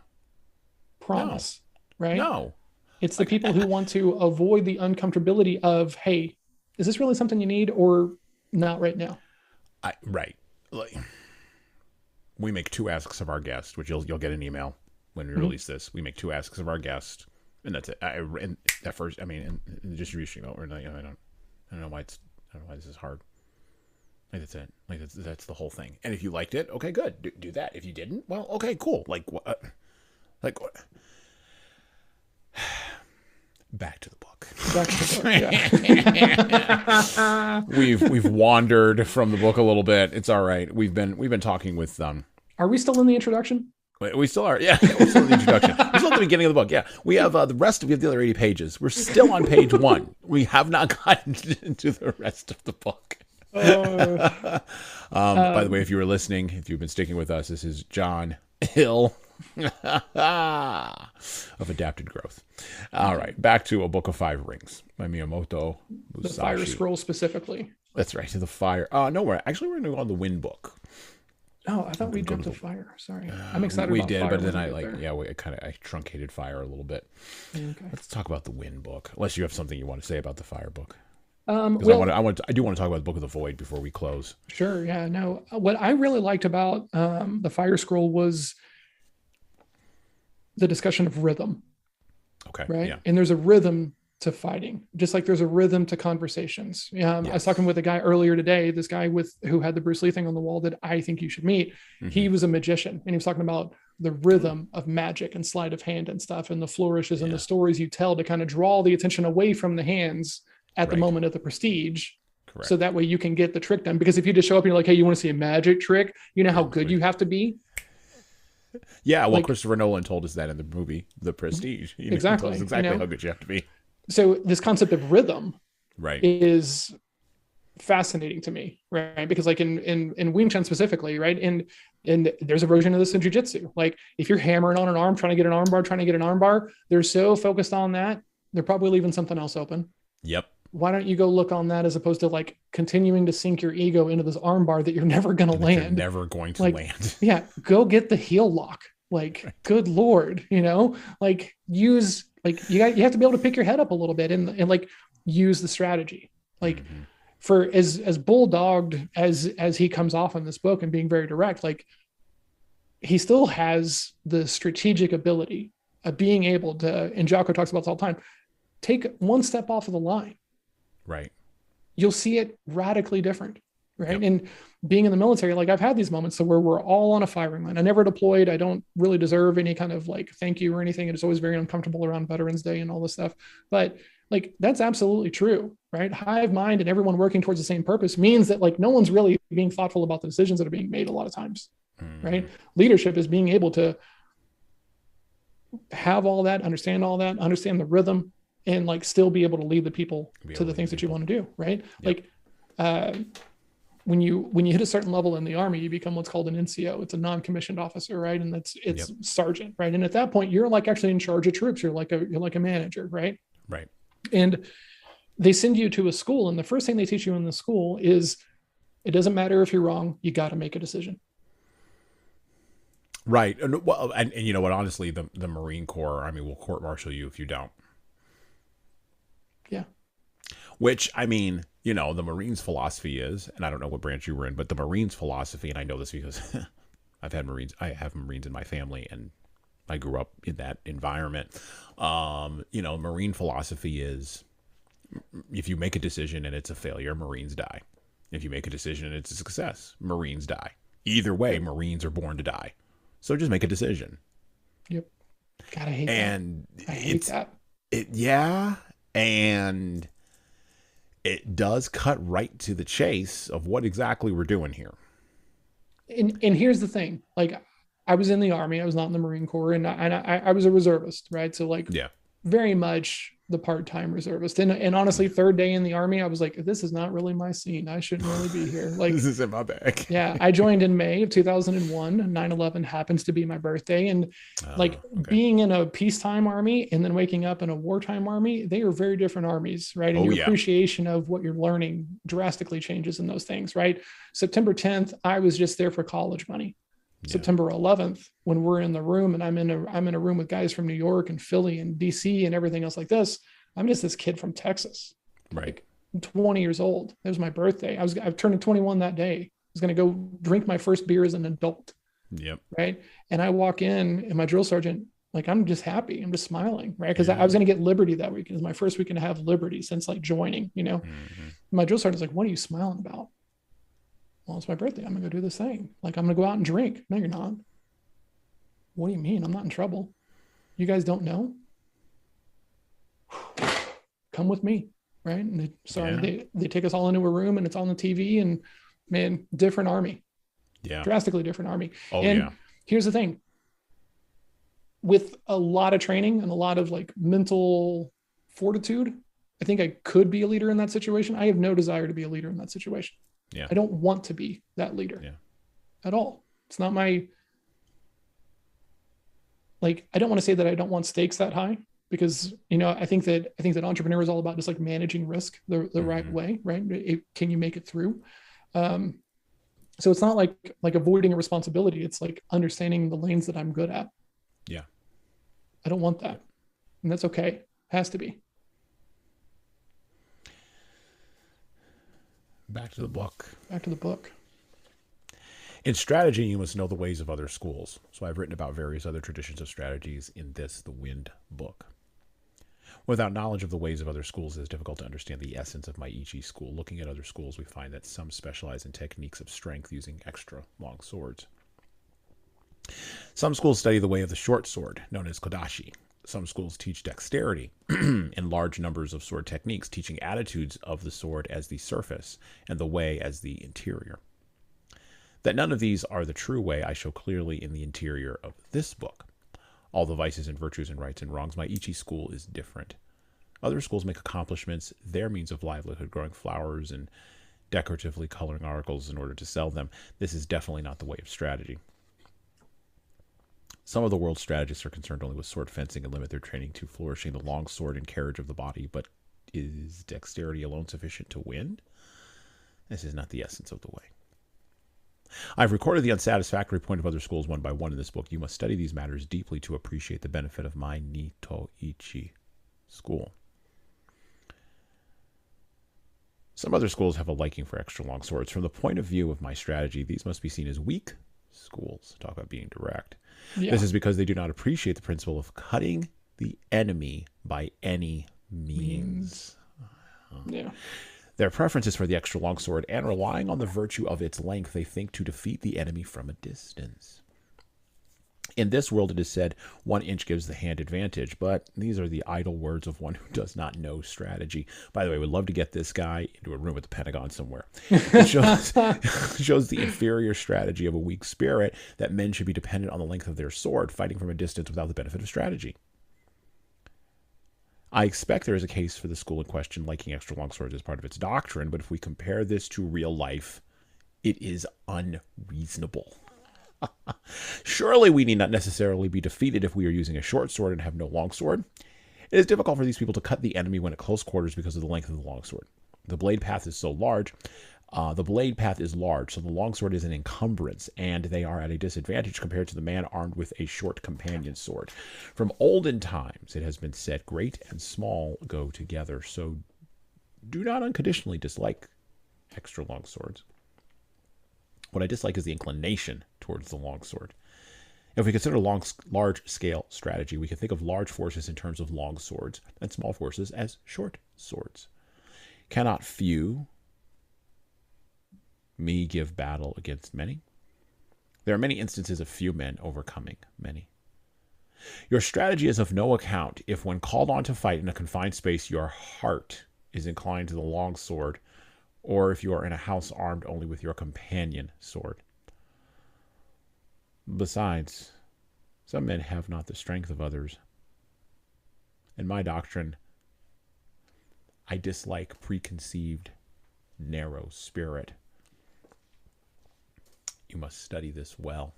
Promise. No. Right? No. It's the people who want to avoid the uncomfortability of, hey, is this really something you need or not right now? Right. Like, we make 2 asks of our guest, which you'll get an email when we release this. We make 2 asks of our guest, and that's it. And at first, I mean, in the distribution, I don't know why this is hard. Like that's it. Like that's the whole thing. And if you liked it, okay, good. Do that. If you didn't, well, okay, cool. Like what? Back to the book. Yeah. We've wandered from the book a little bit. It's all right. We've been talking with Are we still in the introduction? We still are. Yeah, we're still in the introduction. We're still at the beginning of the book. Yeah, we have we have the other 80 pages. We're still on page 1. We have not gotten into the rest of the book. By the way, if you were listening, if you've been sticking with us, this is John Hill of Adapted Growth. All right, back to A Book of 5 Rings by Miyamoto Musashi. The Fire Scroll specifically. That's right, to the fire. No, we're going to go on the Wind book. Oh, I thought we jumped to fire. Sorry, I'm excited. We about did, fire but then I truncated fire a little bit. Okay. Let's talk about the Wind book. Unless you have something you want to say about the Fire book. Well, I do want to talk about the Book of the Void before we close. Sure. Yeah. No. What I really liked about the Fire Scroll was the discussion of rhythm. Okay. Right. Yeah. And there's a rhythm to fighting, just like there's a rhythm to conversations. I was talking with a guy earlier today, this guy who had the Bruce Lee thing on the wall that I think you should meet. Mm-hmm. He was a magician and he was talking about the rhythm of magic and sleight of hand and stuff and the flourishes and the stories you tell to kind of draw the attention away from the hands at the moment of the prestige. Correct. So that way you can get the trick done. Because if you just show up and you're like, hey, you want to see a magic trick? You know how good you have to be? Yeah, well, Christopher Nolan told us that in the movie The Prestige. Exactly. How good you have to be. So this concept of rhythm is fascinating to me, right? Because like in Wing Chun specifically, right? And there's a version of this in jiu-jitsu. Like if you're hammering on an arm, trying to get an arm bar, they're so focused on that, they're probably leaving something else open. Yep. Why don't you go look on that as opposed to like continuing to sink your ego into this arm bar that you're never going to land? You're never going to like, land. Yeah, go get the heel lock. Like, right. Good Lord, like use, like you have to be able to pick your head up a little bit and like use the strategy. Like for as bulldogged as he comes off in this book and being very direct, like he still has the strategic ability of being able to, and Jocko talks about this all the time, take one step off of the line. Right. You'll see it radically different. Right. Yep. And being in the military, like I've had these moments so where we're all on a firing line. I never deployed. I don't really deserve any kind of like thank you or anything. It's always very uncomfortable around Veterans Day and all this stuff. But like that's absolutely true. Right. Hive mind and everyone working towards the same purpose means that like no one's really being thoughtful about the decisions that are being made a lot of times. Right. Leadership is being able to have all that, understand the rhythm, and like still be able to lead the people to the things that you want to do. Right. Yep. Like, when you hit a certain level in the Army, you become what's called an NCO. It's a non-commissioned officer, right? And it's yep. sergeant, right? And at that point, you're like actually in charge of troops. You're like a manager, right? Right. And they send you to a school, and the first thing they teach you in the school is it doesn't matter if you're wrong. You got to make a decision. Right. Well, and you know what? Honestly, the Marine Corps, I mean, will court-martial you if you don't. Yeah. Which, I mean, you know, the Marines' philosophy is, and I don't know what branch you were in, but the Marines' philosophy, and I know this because I have Marines in my family, and I grew up in that environment. You know, Marine philosophy is, if you make a decision and it's a failure, Marines die. If you make a decision and it's a success, Marines die. Either way, Marines are born to die. So just make a decision. Yep. God, I hate and that. I hate that. Yeah. And it does cut right to the chase of what exactly we're doing here. And here's the thing. Like, I was in the Army. I was not in the Marine Corps. And I was a reservist, right? So, like, yeah, very much the part-time reservist. And honestly, third day in the Army, I was like, this is not really my scene. I shouldn't really be here. Like, this isn't my bag. Yeah. I joined in May of 2001. 9/11 happens to be my birthday. And being in a peacetime Army and then waking up in a wartime Army, they are very different armies, right? And your appreciation of what you're learning drastically changes in those things, right? September 10th, I was just there for college money. Yeah. September 11th, when we're in the room and I'm in a room with guys from New York and Philly and DC and everything else like this, I'm just this kid from Texas. Right. Like, I'm 20 years old. It was my birthday. I turned 21 that day. I was going to go drink my first beer as an adult. Yep. Right. And I walk in and my drill sergeant, like, I'm just happy. I'm just smiling. Right. Cause I was going to get Liberty that week. It was my first weekend to have Liberty since like joining, you know. My drill sergeant's like, what are you smiling about? Well, it's my birthday. I'm going to go do this thing. Like, I'm going to go out and drink. No, you're not. What do you mean? I'm not in trouble. You guys don't know? Come with me. Right. And they take us all into a room and it's on the TV and, man, different Army. Yeah. Drastically different Army. Oh, and yeah. Here's the thing. With a lot of training and a lot of like mental fortitude, I think I could be a leader in that situation. I have no desire to be a leader in that situation. Yeah. I don't want to be that leader at all. It's not my, like, I don't want to say that I don't want stakes that high because, you know, I think that entrepreneur is all about just like managing risk the right way, right? Can you make it through? So it's not like avoiding a responsibility. It's like understanding the lanes that I'm good at. Yeah. I don't want that. And that's okay. It has to be. Back to the book. In strategy, you must know the ways of other schools. So I've written about various other traditions of strategies in the Wind book. Without knowledge of the ways of other schools, it is difficult to understand the essence of Maiichi school. Looking at other schools, we find that some specialize in techniques of strength using extra long swords. Some schools study the way of the short sword, known as kodashi. Some schools teach dexterity in large numbers of sword techniques, teaching attitudes of the sword as the surface and the way as the interior. That none of these are the true way I show clearly in the interior of this book. All the vices and virtues and rights and wrongs, Maiichi school is different. Other schools make accomplishments their means of livelihood, growing flowers and decoratively coloring articles in order to sell them. This is definitely not the way of strategy. Some of the world's strategists are concerned only with sword fencing and limit their training to flourishing the long sword and carriage of the body, but is dexterity alone sufficient to win? This is not the essence of the way. I've recorded the unsatisfactory point of other schools one by one in this book. You must study these matters deeply to appreciate the benefit of my Nito-ichi school. Some other schools have a liking for extra long swords. From the point of view of my strategy, these must be seen as weak schools. Talk about being direct. Yeah. This is because they do not appreciate the principle of cutting the enemy by any means. Yeah. Their preference is for the extra long sword, and relying on the virtue of its length, they think to defeat the enemy from a distance. In this world, it is said 1 inch gives the hand advantage, but these are the idle words of one who does not know strategy. By the way, we'd love to get this guy into a room at the Pentagon somewhere. It shows the inferior strategy of a weak spirit, that men should be dependent on the length of their sword, fighting from a distance without the benefit of strategy. I expect there is a case for the school in question liking extra long swords as part of its doctrine, but if we compare this to real life, it is unreasonable. Surely we need not necessarily be defeated if we are using a short sword and have no long sword. It is difficult for these people to cut the enemy when at close quarters because of the length of the long sword. The blade path is so large. The blade path is large, so the longsword is an encumbrance, and they are at a disadvantage compared to the man armed with a short companion sword. From olden times, it has been said, great and small go together, so do not unconditionally dislike extra long swords. What I dislike is the inclination towards the longsword. If we consider large-scale strategy, we can think of large forces in terms of long swords and small forces as short swords. Cannot few me give battle against many? There are many instances of few men overcoming many. Your strategy is of no account if, when called on to fight in a confined space, your heart is inclined to the long sword, or if you are in a house armed only with your companion sword. Besides, some men have not the strength of others. In my doctrine, I dislike preconceived, narrow spirit. You must study this well.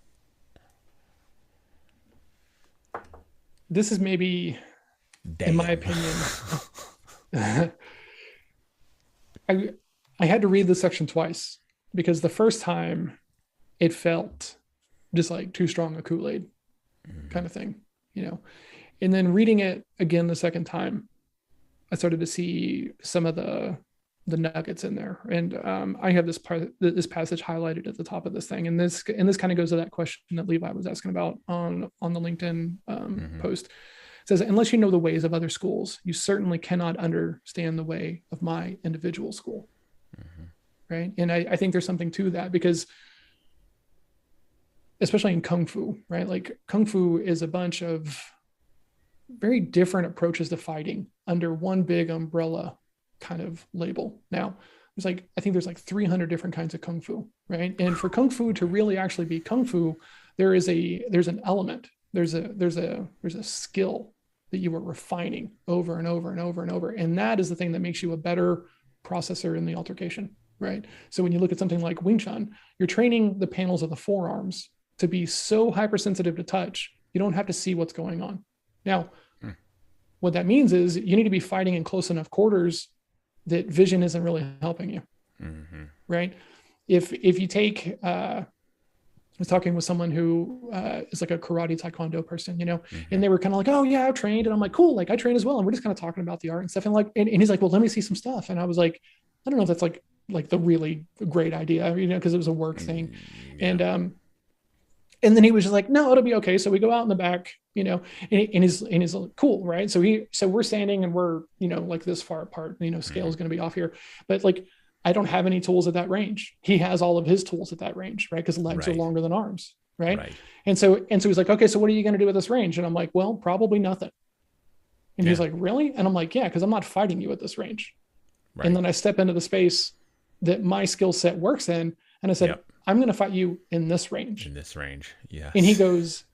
This is maybe, in my opinion, I had to read this section twice, because the first time it felt just like too strong a Kool-Aid kind of thing, and then reading it again the second time, I started to see some of the nuggets in there. And I have this passage highlighted at the top of this thing. And this kind of goes to that question that Levi was asking about on the LinkedIn post. It says, unless you know the ways of other schools, you certainly cannot understand the way of my individual school. Right. And I think there's something to that, because especially in Kung Fu, right? Like Kung Fu is a bunch of very different approaches to fighting under one big umbrella kind of label. Now, I think there's like 300 different kinds of Kung Fu, right? And for Kung Fu to really actually be Kung Fu, there's an element, there's a skill that you are refining over and over and over and over. And that is the thing that makes you a better processor in the altercation, right? So when you look at something like Wing Chun, you're training the panels of the forearms to be so hypersensitive to touch, you don't have to see what's going on. Now, what that means is you need to be fighting in close enough quarters that vision isn't really helping you, right? If you take, I was talking with someone who is like a karate taekwondo person, and they were kind of like, oh yeah, I've trained. And I'm like, cool. Like I train as well. And we're just kind of talking about the art and stuff. And and he's like, well, let me see some stuff. And I was like, I don't know if that's like the really great idea, because it was a work thing. Yeah. And then he was just like, no, it'll be okay. So we go out in the back, and he's cool. Right. So we're standing and we're, like this far apart, scale is going to be off here, but like, I don't have any tools at that range. He has all of his tools at that range, right? Because legs are longer than arms. Right. And so he's like, okay, so what are you going to do at this range? And I'm like, well, probably nothing. And he's like, really? And I'm like, yeah, because I'm not fighting you at this range. Right. And then I step into the space that my skill set works in. And I said, I'm going to fight you in this range. Yeah. And he goes,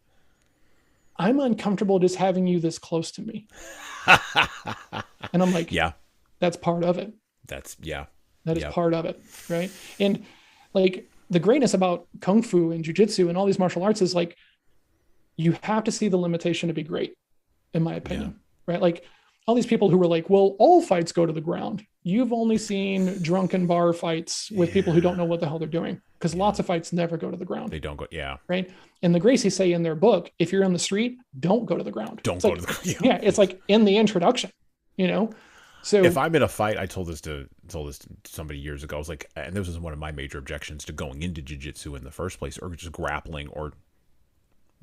I'm uncomfortable just having you this close to me. And I'm like, yeah, that's part of it. That is Yep. part of it, right? And like the greatness about kung fu and jujitsu and all these martial arts is like you have to see the limitation to be great, in my Yeah. opinion, right? Like all these people who were like, well, all fights go to the ground. You've only seen drunken bar fights with people who don't Yeah. know what the hell they're doing because Yeah. lots of fights never go to the ground, They don't go. Yeah. right? And the Gracies say in their book, if you're on the street, don't go to the ground. Don't It's go to like, the. yeah, it's like in the introduction, you know? If So, I'm in a fight, I told this to somebody years ago. I was like, and this was one of my major objections to going into jiu-jitsu in the first place, or just grappling, or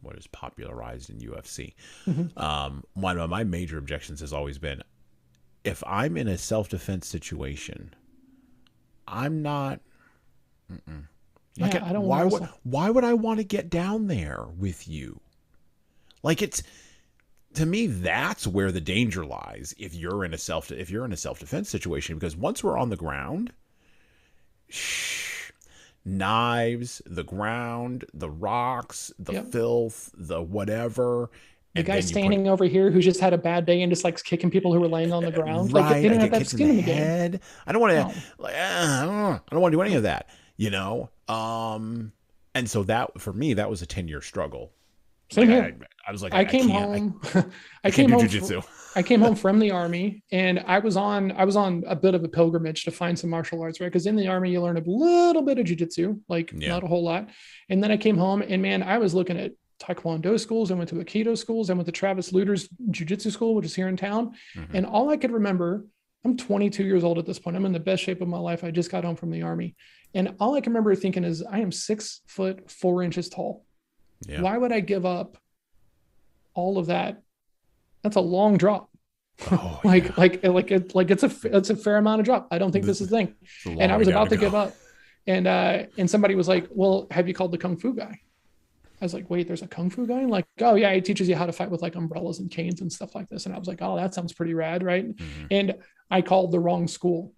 what is popularized in UFC. mhm. One of my major objections has always been, if I'm in a self-defense situation, I'm not. Like, Yeah, I don't want to wrestle. why would I want to get down there with you? Like, it's, to me, that's where the danger lies. If you're in a self-defense situation, because once we're on the ground, knives, the ground, the rocks, the Yep. filth, the whatever, The and guy then you put standing over here who's just had a bad day and just likes kicking people who are laying on the ground. Like they right. don't I have get that kicked in skin the in the game. head. I don't want to. No. Like, I don't want to do any of that. And so that for me, that was a 10-year struggle. Same Like here. I was like, I came can't. home. I I can't came do home. jujitsu. I came home from the army, and I was on a bit of a pilgrimage to find some martial arts, right? Because in the army you learn a little bit of jujitsu, like Yeah. not a whole lot. And then I came home, and man, I was looking at Taekwondo schools. I went to Aikido schools. I went to Travis Luter's Jiu-Jitsu school, which is here in town. Mm-hmm. And all I could remember, I'm 22 years old at this point. I'm in the best shape of my life. I just got home from the army. And all I can remember thinking is, I am 6'4" tall. Yeah. Why would I give up all of that? That's a long drop. Oh, like, yeah. it's a fair amount of drop. I don't think this is the thing. It's a long And I way was down about to go. give up. And somebody was like, well, have you called the Kung Fu guy? I was like, wait, there's a Kung Fu guy? Like, oh yeah, he teaches you how to fight with like umbrellas and canes and stuff like this. And I was like, oh, that sounds pretty rad, right? Mhm. And I called the wrong school,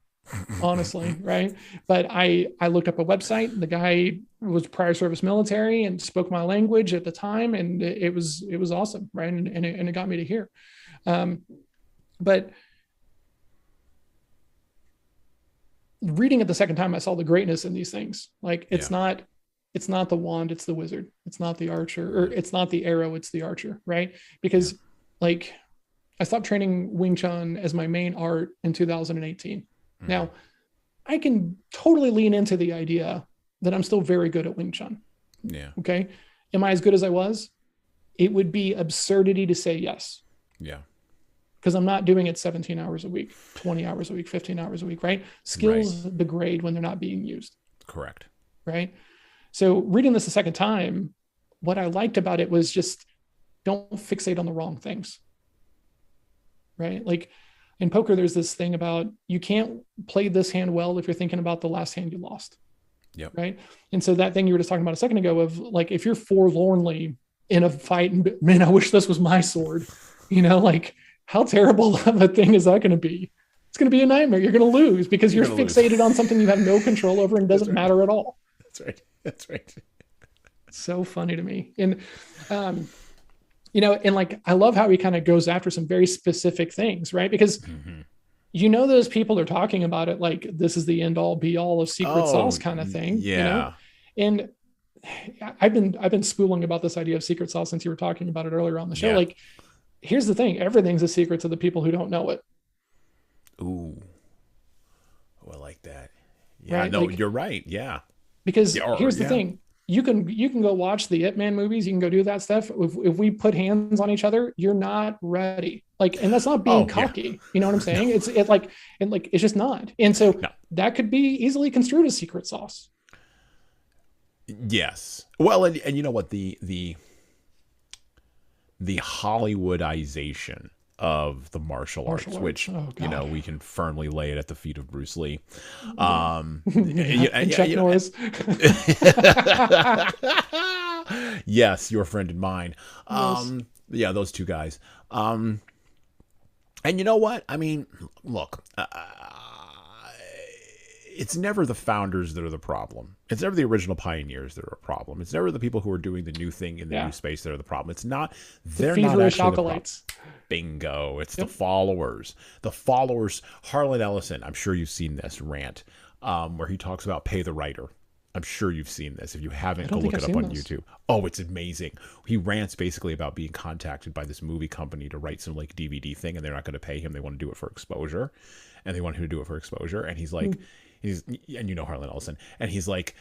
honestly, right? But I looked up a website. The guy was prior service military and spoke my language at the time, and it was awesome, right? And it got me to here. But reading it the second time, I saw the greatness in these things. Like it's not the wand, it's the wizard. It's not the archer, or it's not the arrow, it's the archer, right? Because like I stopped training Wing Chun as my main art in 2018. Mhm. Now I can totally lean into the idea that I'm still very good at Wing Chun. Yeah. Okay. Am I as good as I was? It would be absurdity to say yes, Yeah. because I'm not doing it 17 hours a week, 20 hours a week, 15 hours a week, right? Skills degrade when they're not being used, Correct. right? So reading this a second time, what I liked about it was just don't fixate on the wrong things, right? Like in poker, there's this thing about you can't play this hand well if you're thinking about the last hand you lost. Yep. Right. And so that thing you were just talking about a second ago of like, if you're forlornly in a fight and man, I wish this was my sword, like how terrible of a thing is that going to be? It's going to be a nightmare. You're going to lose because you're fixated on something you have no control over and doesn't matter at all. That's right. That's right. So funny to me. And, and like, I love how he kind of goes after some very specific things, right? Because those people are talking about it like this is the end all be all of secret sauce kind of thing. Yeah. And I've been spooling about this idea of secret sauce since you were talking about it earlier on the show. Yeah. Like, here's the thing: everything's a secret to the people who don't know it. Ooh. Oh, I like that. Yeah. Right? No, Like, you're right. Yeah. because here's the thing: you can go watch the Ip Man movies. You can go do that stuff. If we put hands on each other, you're not ready. Like, and that's not being cocky. You know what I'm saying? It's just not. And so that could be easily construed as secret sauce. Yes. Well, and you know what, the Hollywoodization of the martial arts, which we can firmly lay it at the feet of Bruce Lee. And Chuck Norris. Yes, your friend and mine. Yes. Yeah, those two guys. And you know what? I mean, look, it's never the founders that are the problem. It's never the original pioneers that are a problem. It's never the people who are doing the new thing in the new space that are the problem. It's not. They're not actually the problem. Bingo. It's the followers. The followers. Harlan Ellison, I'm sure you've seen this rant. where he talks about pay the writer. I'm sure you've seen this. If you haven't, go look I've it up seen on this. YouTube. Oh, it's amazing. He rants basically about being contacted by this movie company to write some like DVD thing, and they're not going to pay him. They want to do it for exposure, and they want him to do it for exposure. And he's like, and you know Harlan Ellison, and he's like,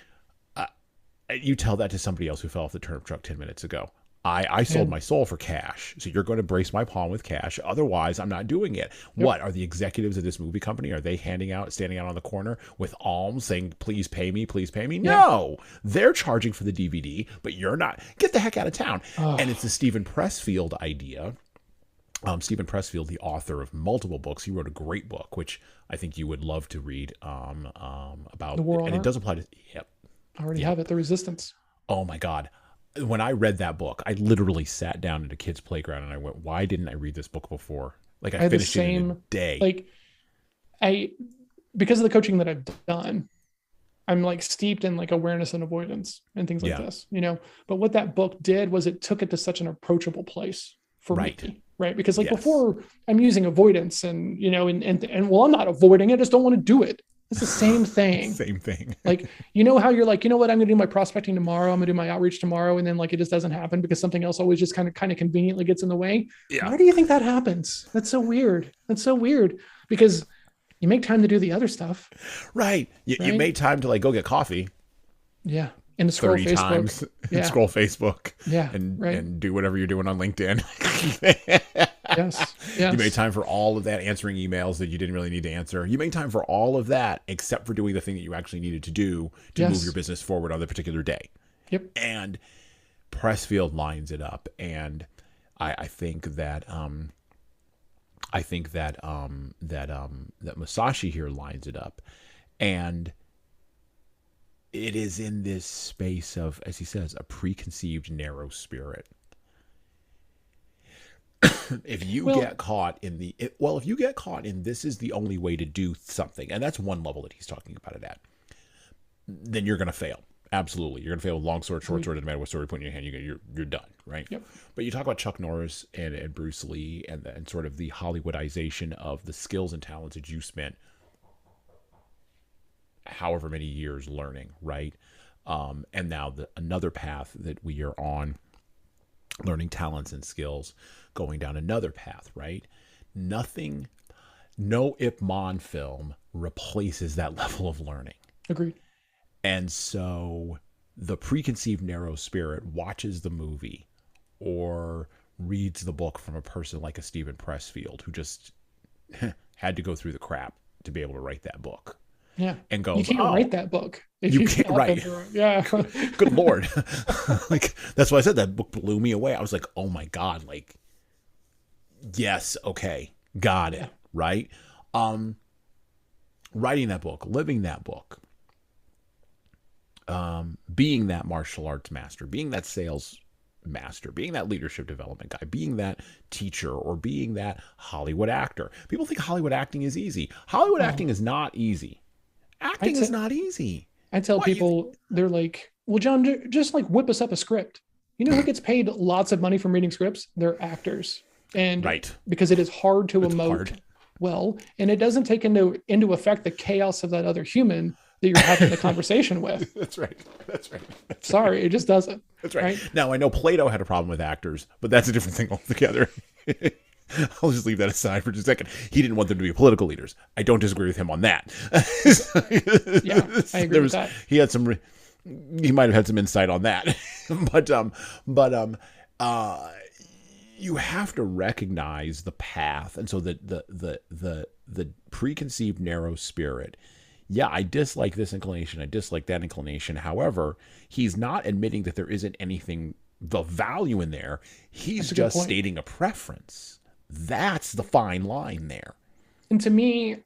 you tell that to somebody else who fell off the turnip truck 10 minutes ago. I sold my soul for cash. So you're going to brace my palm with cash. Otherwise, I'm not doing it. Yep. What are the executives of this movie company? Are they standing out on the corner with alms saying, please pay me, please pay me? Yeah. No, they're charging for the DVD, but you're not. Get the heck out of town. Oh. And it's the Stephen Pressfield idea. Stephen Pressfield, the author of multiple books, he wrote a great book, which I think you would love to read about. The War on and Art? It does apply to, yep. I already have it, The Resistance. Oh my God. When I read that book, I literally sat down at a kid's playground and I went, why didn't I read this book before? Like I finished it in a day. Like because of the coaching that I've done, I'm like steeped in like awareness and avoidance and things like this, you know, but what that book did was it took it to such an approachable place for me. Right. Because like before I'm using avoidance and, you know, and well, I'm not avoiding it. I just don't want to do it. It's the same thing. Same thing. Like, you know how you're like, you know what, I'm going to do my prospecting tomorrow. I'm going to do my outreach tomorrow. And then like, it just doesn't happen because something else always just kind of conveniently gets in the way. Yeah. Why do you think that happens? That's so weird. Because you make time to do the other stuff. Right. You made time to like go get coffee. Yeah. And scroll 30 Facebook. Times. Yeah. And scroll Facebook. Yeah. And do whatever you're doing on LinkedIn. Yes. You made time for all of that, answering emails that you didn't really need to answer. You made time for all of that, except for doing the thing that you actually needed to do to move your business forward on the particular day. Yep. And Pressfield lines it up, and I think that Musashi here lines it up, and it is in this space of, as he says, a preconceived narrow spirit. If you get caught in this is the only way to do something, and that's one level that he's talking about it at, then you're going to fail. Absolutely. You're going to fail with long sword, short sword, doesn't matter what sword you put in your hand, you're done, right? Yep. But you talk about Chuck Norris and Bruce Lee and sort of the Hollywoodization of the skills and talents that you spent however many years learning, right? And now another path that we are on, learning talents and skills, going down another path, right? No Ip Man film replaces that level of learning. Agreed. And so the preconceived narrow spirit watches the movie or reads the book from a person like a Stephen Pressfield, who just had to go through the crap to be able to write that book. Yeah. And goes, you can't write that book. You can't write. Yeah. Good Lord. Like, that's why I said that book blew me away. I was like, oh my God, like, yes. Okay. Got it. Yeah. Right. Writing that book, living that book, being that martial arts master, being that sales master, being that leadership development guy, being that teacher, or being that Hollywood actor. People think Hollywood acting is easy. Hollywood acting is not easy. Acting is not easy. I tell people, they're like, well, John, just like whip us up a script. You know who gets paid lots of money from reading scripts? They're actors. And because it is hard to emote well, and it doesn't take into effect the chaos of that other human that you're having the conversation with. That's right. Sorry, it just doesn't. That's right. Now, I know Plato had a problem with actors, but that's a different thing altogether. I'll just leave that aside for just a second. He didn't want them to be political leaders. I don't disagree with him on that. Yeah, I agree with that. He might have had some insight on that. but you have to recognize the path. And so the preconceived narrow spirit, yeah, I dislike this inclination, I dislike that inclination. However, he's not admitting that there isn't anything, the value in there. He's just stating a preference. That's the fine line there. And to me,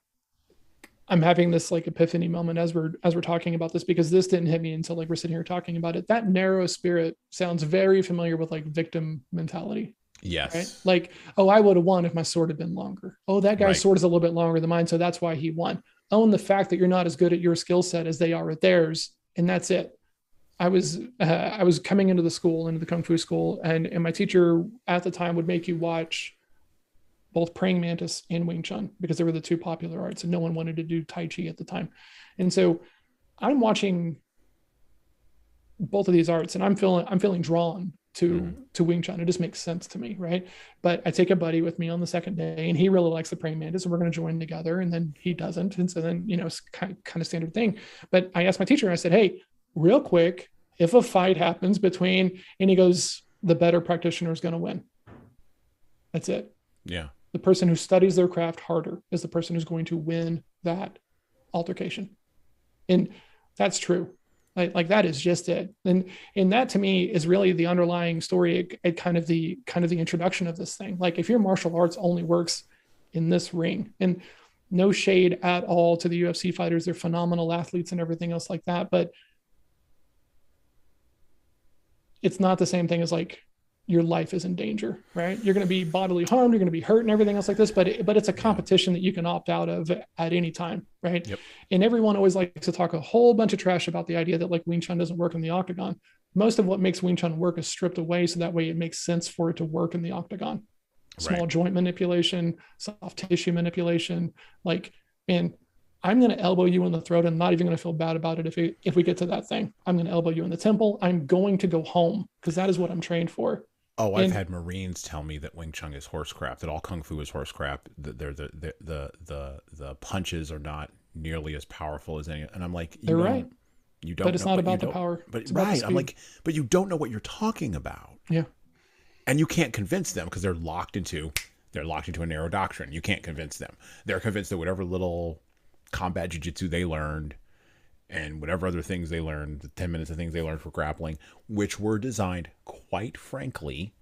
I'm having this like epiphany moment as we're talking about this, because this didn't hit me until like we're sitting here talking about it. That narrow spirit sounds very familiar with like victim mentality. Yes. Right? Like, oh, I would have won if my sword had been longer. Oh, that guy's sword is a little bit longer than mine, so that's why he won. Own the fact that you're not as good at your skill set as they are at theirs, and that's it. I was coming into the Kung Fu school, and my teacher at the time would make you watch both praying mantis and Wing Chun because they were the two popular arts, and no one wanted to do Tai Chi at the time. And so I'm watching both of these arts, and I'm feeling drawn to Wing Chun. It just makes sense to me, right? But I take a buddy with me on the second day, and he really likes the praying mantis, and we're going to join together. And then he doesn't, and so then it's kind of standard thing. But I asked my teacher, I said, "Hey, real quick, if a fight happens between," and he goes, "the better practitioner is going to win. That's it. Yeah. The person who studies their craft harder is the person who's going to win that altercation." And that's true. Like that is just it. And that to me is really the underlying story at kind of the introduction of this thing. Like if your martial arts only works in this ring, and no shade at all to the UFC fighters, they're phenomenal athletes and everything else like that, but it's not the same thing as like your life is in danger, right? You're going to be bodily harmed, you're going to be hurt and everything else like this, but it's a competition that you can opt out of at any time, right? Yep. And everyone always likes to talk a whole bunch of trash about the idea that like Wing Chun doesn't work in the octagon. Most of what makes Wing Chun work is stripped away, so that way it makes sense for it to work in the octagon. Small joint manipulation, soft tissue manipulation, and I'm going to elbow you in the throat. I'm not even going to feel bad about it if we get to that thing. I'm going to elbow you in the temple. I'm going to go home because that is what I'm trained for. Oh, I've had Marines tell me that Wing Chun is horse crap, that all Kung Fu is horse crap, that the punches are not nearly as powerful as any. And I'm like, they're right. You don't. But it's not about the power. But right, I'm like, but you don't know what you're talking about. Yeah. And you can't convince them because they're locked into a narrow doctrine. You can't convince them. They're convinced that whatever little combat jiu-jitsu they learned and whatever other things they learned, the 10 minutes of things they learned for grappling, which were designed, quite frankly,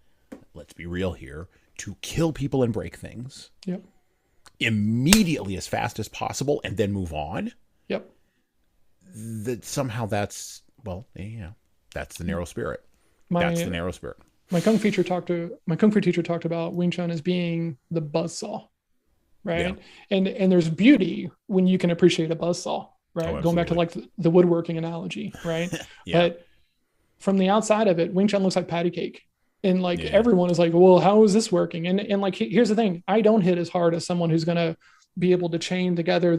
let's be real here, to kill people and break things. Yep. Immediately as fast as possible and then move on. Yep. That somehow that's the narrow spirit. That's the narrow spirit. My Kung Fu teacher talked about Wing Chun as being the buzzsaw, right? Yeah. And there's beauty when you can appreciate a buzzsaw, right? Oh, going back to like the woodworking analogy, right? Yeah. But from the outside of it, Wing Chun looks like patty cake. And like everyone is like, well, how is this working? And like, here's the thing. I don't hit as hard as someone who's going to be able to chain together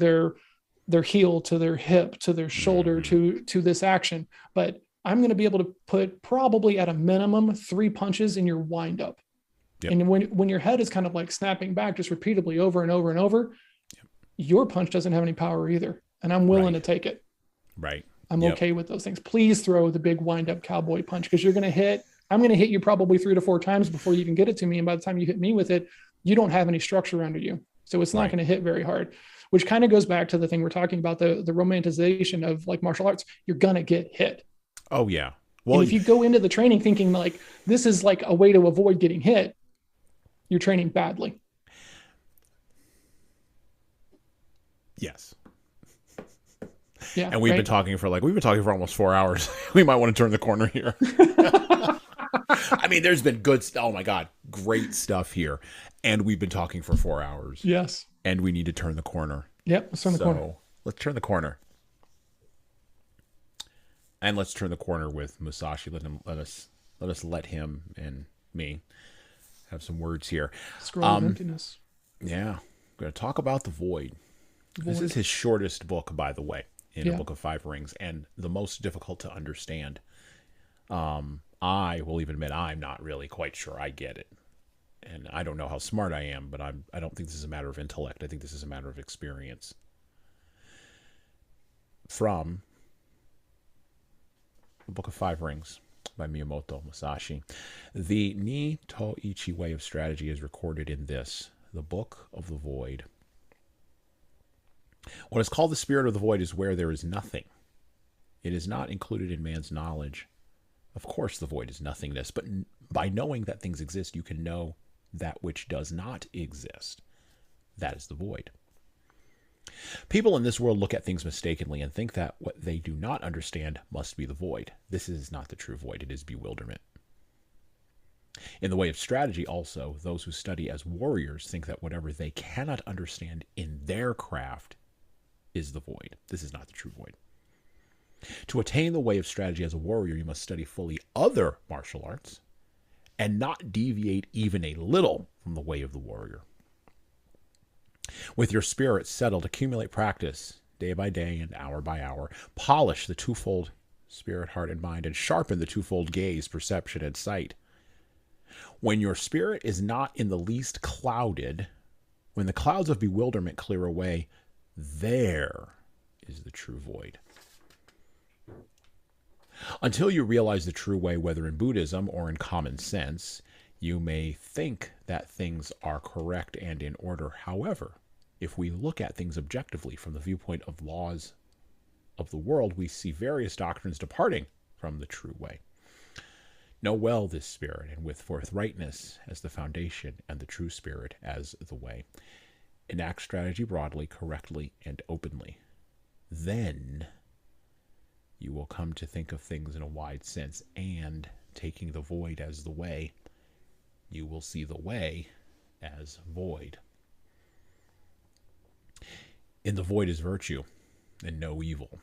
their heel to their hip, to their shoulder, to this action. But I'm going to be able to put probably at a minimum 3 punches in your wind up. Yep. And when your head is kind of like snapping back just repeatedly over and over and over, your punch doesn't have any power either. And I'm willing to take it. Right. I'm okay with those things. Please throw the big wind up cowboy punch, because I'm going to hit you probably 3 to 4 times before you even get it to me. And by the time you hit me with it, you don't have any structure under you. So it's not going to hit very hard, which kind of goes back to the thing we're talking about, the romanticization of like martial arts. You're going to get hit. Oh yeah. Well, and if you go into the training thinking like this is like a way to avoid getting hit, you're training badly. Yes. Yeah. And we've been talking for almost 4 hours. We might want to turn the corner here. I mean, there's been oh my God, great stuff here. And we've been talking for 4 hours. Yes. And we need to turn the corner. Yep. Let's turn the corner. Let's turn the corner. And let's turn the corner with Musashi. Let him and me have some words here. Scroll of emptiness. Yeah. We're going to talk about the void. This is his shortest book, by the way, in a book of 5 rings, and the most difficult to understand. I will even admit I'm not really quite sure I get it. And I don't know how smart I am, but I don't think this is a matter of intellect. I think this is a matter of experience. From the Book of 5 Rings by Miyamoto Musashi. The Ni To Ichi way of strategy is recorded in this, the Book of the Void. What is called the spirit of the void is where there is nothing. It is not included in man's knowledge. Of course, the void is nothingness, but by knowing that things exist, you can know that which does not exist. That is the void. People in this world look at things mistakenly and think that what they do not understand must be the void. This is not the true void. It is bewilderment. In the way of strategy also, those who study as warriors think that whatever they cannot understand in their craft is the void. This is not the true void. To attain the way of strategy as a warrior, you must study fully other martial arts and not deviate even a little from the way of the warrior. With your spirit settled, accumulate practice day by day and hour by hour. Polish the twofold spirit, heart, and mind, and sharpen the twofold gaze, perception, and sight. When your spirit is not in the least clouded, when the clouds of bewilderment clear away, there is the true void. Until you realize the true way, whether in Buddhism or in common sense, you may think that things are correct and in order. However, if we look at things objectively from the viewpoint of laws of the world, we see various doctrines departing from the true way. Know well this spirit, and with forthrightness as the foundation and the true spirit as the way. Enact strategy broadly, correctly, and openly. Then you will come to think of things in a wide sense, and taking the void as the way, you will see the way as void. In the void is virtue, and no evil.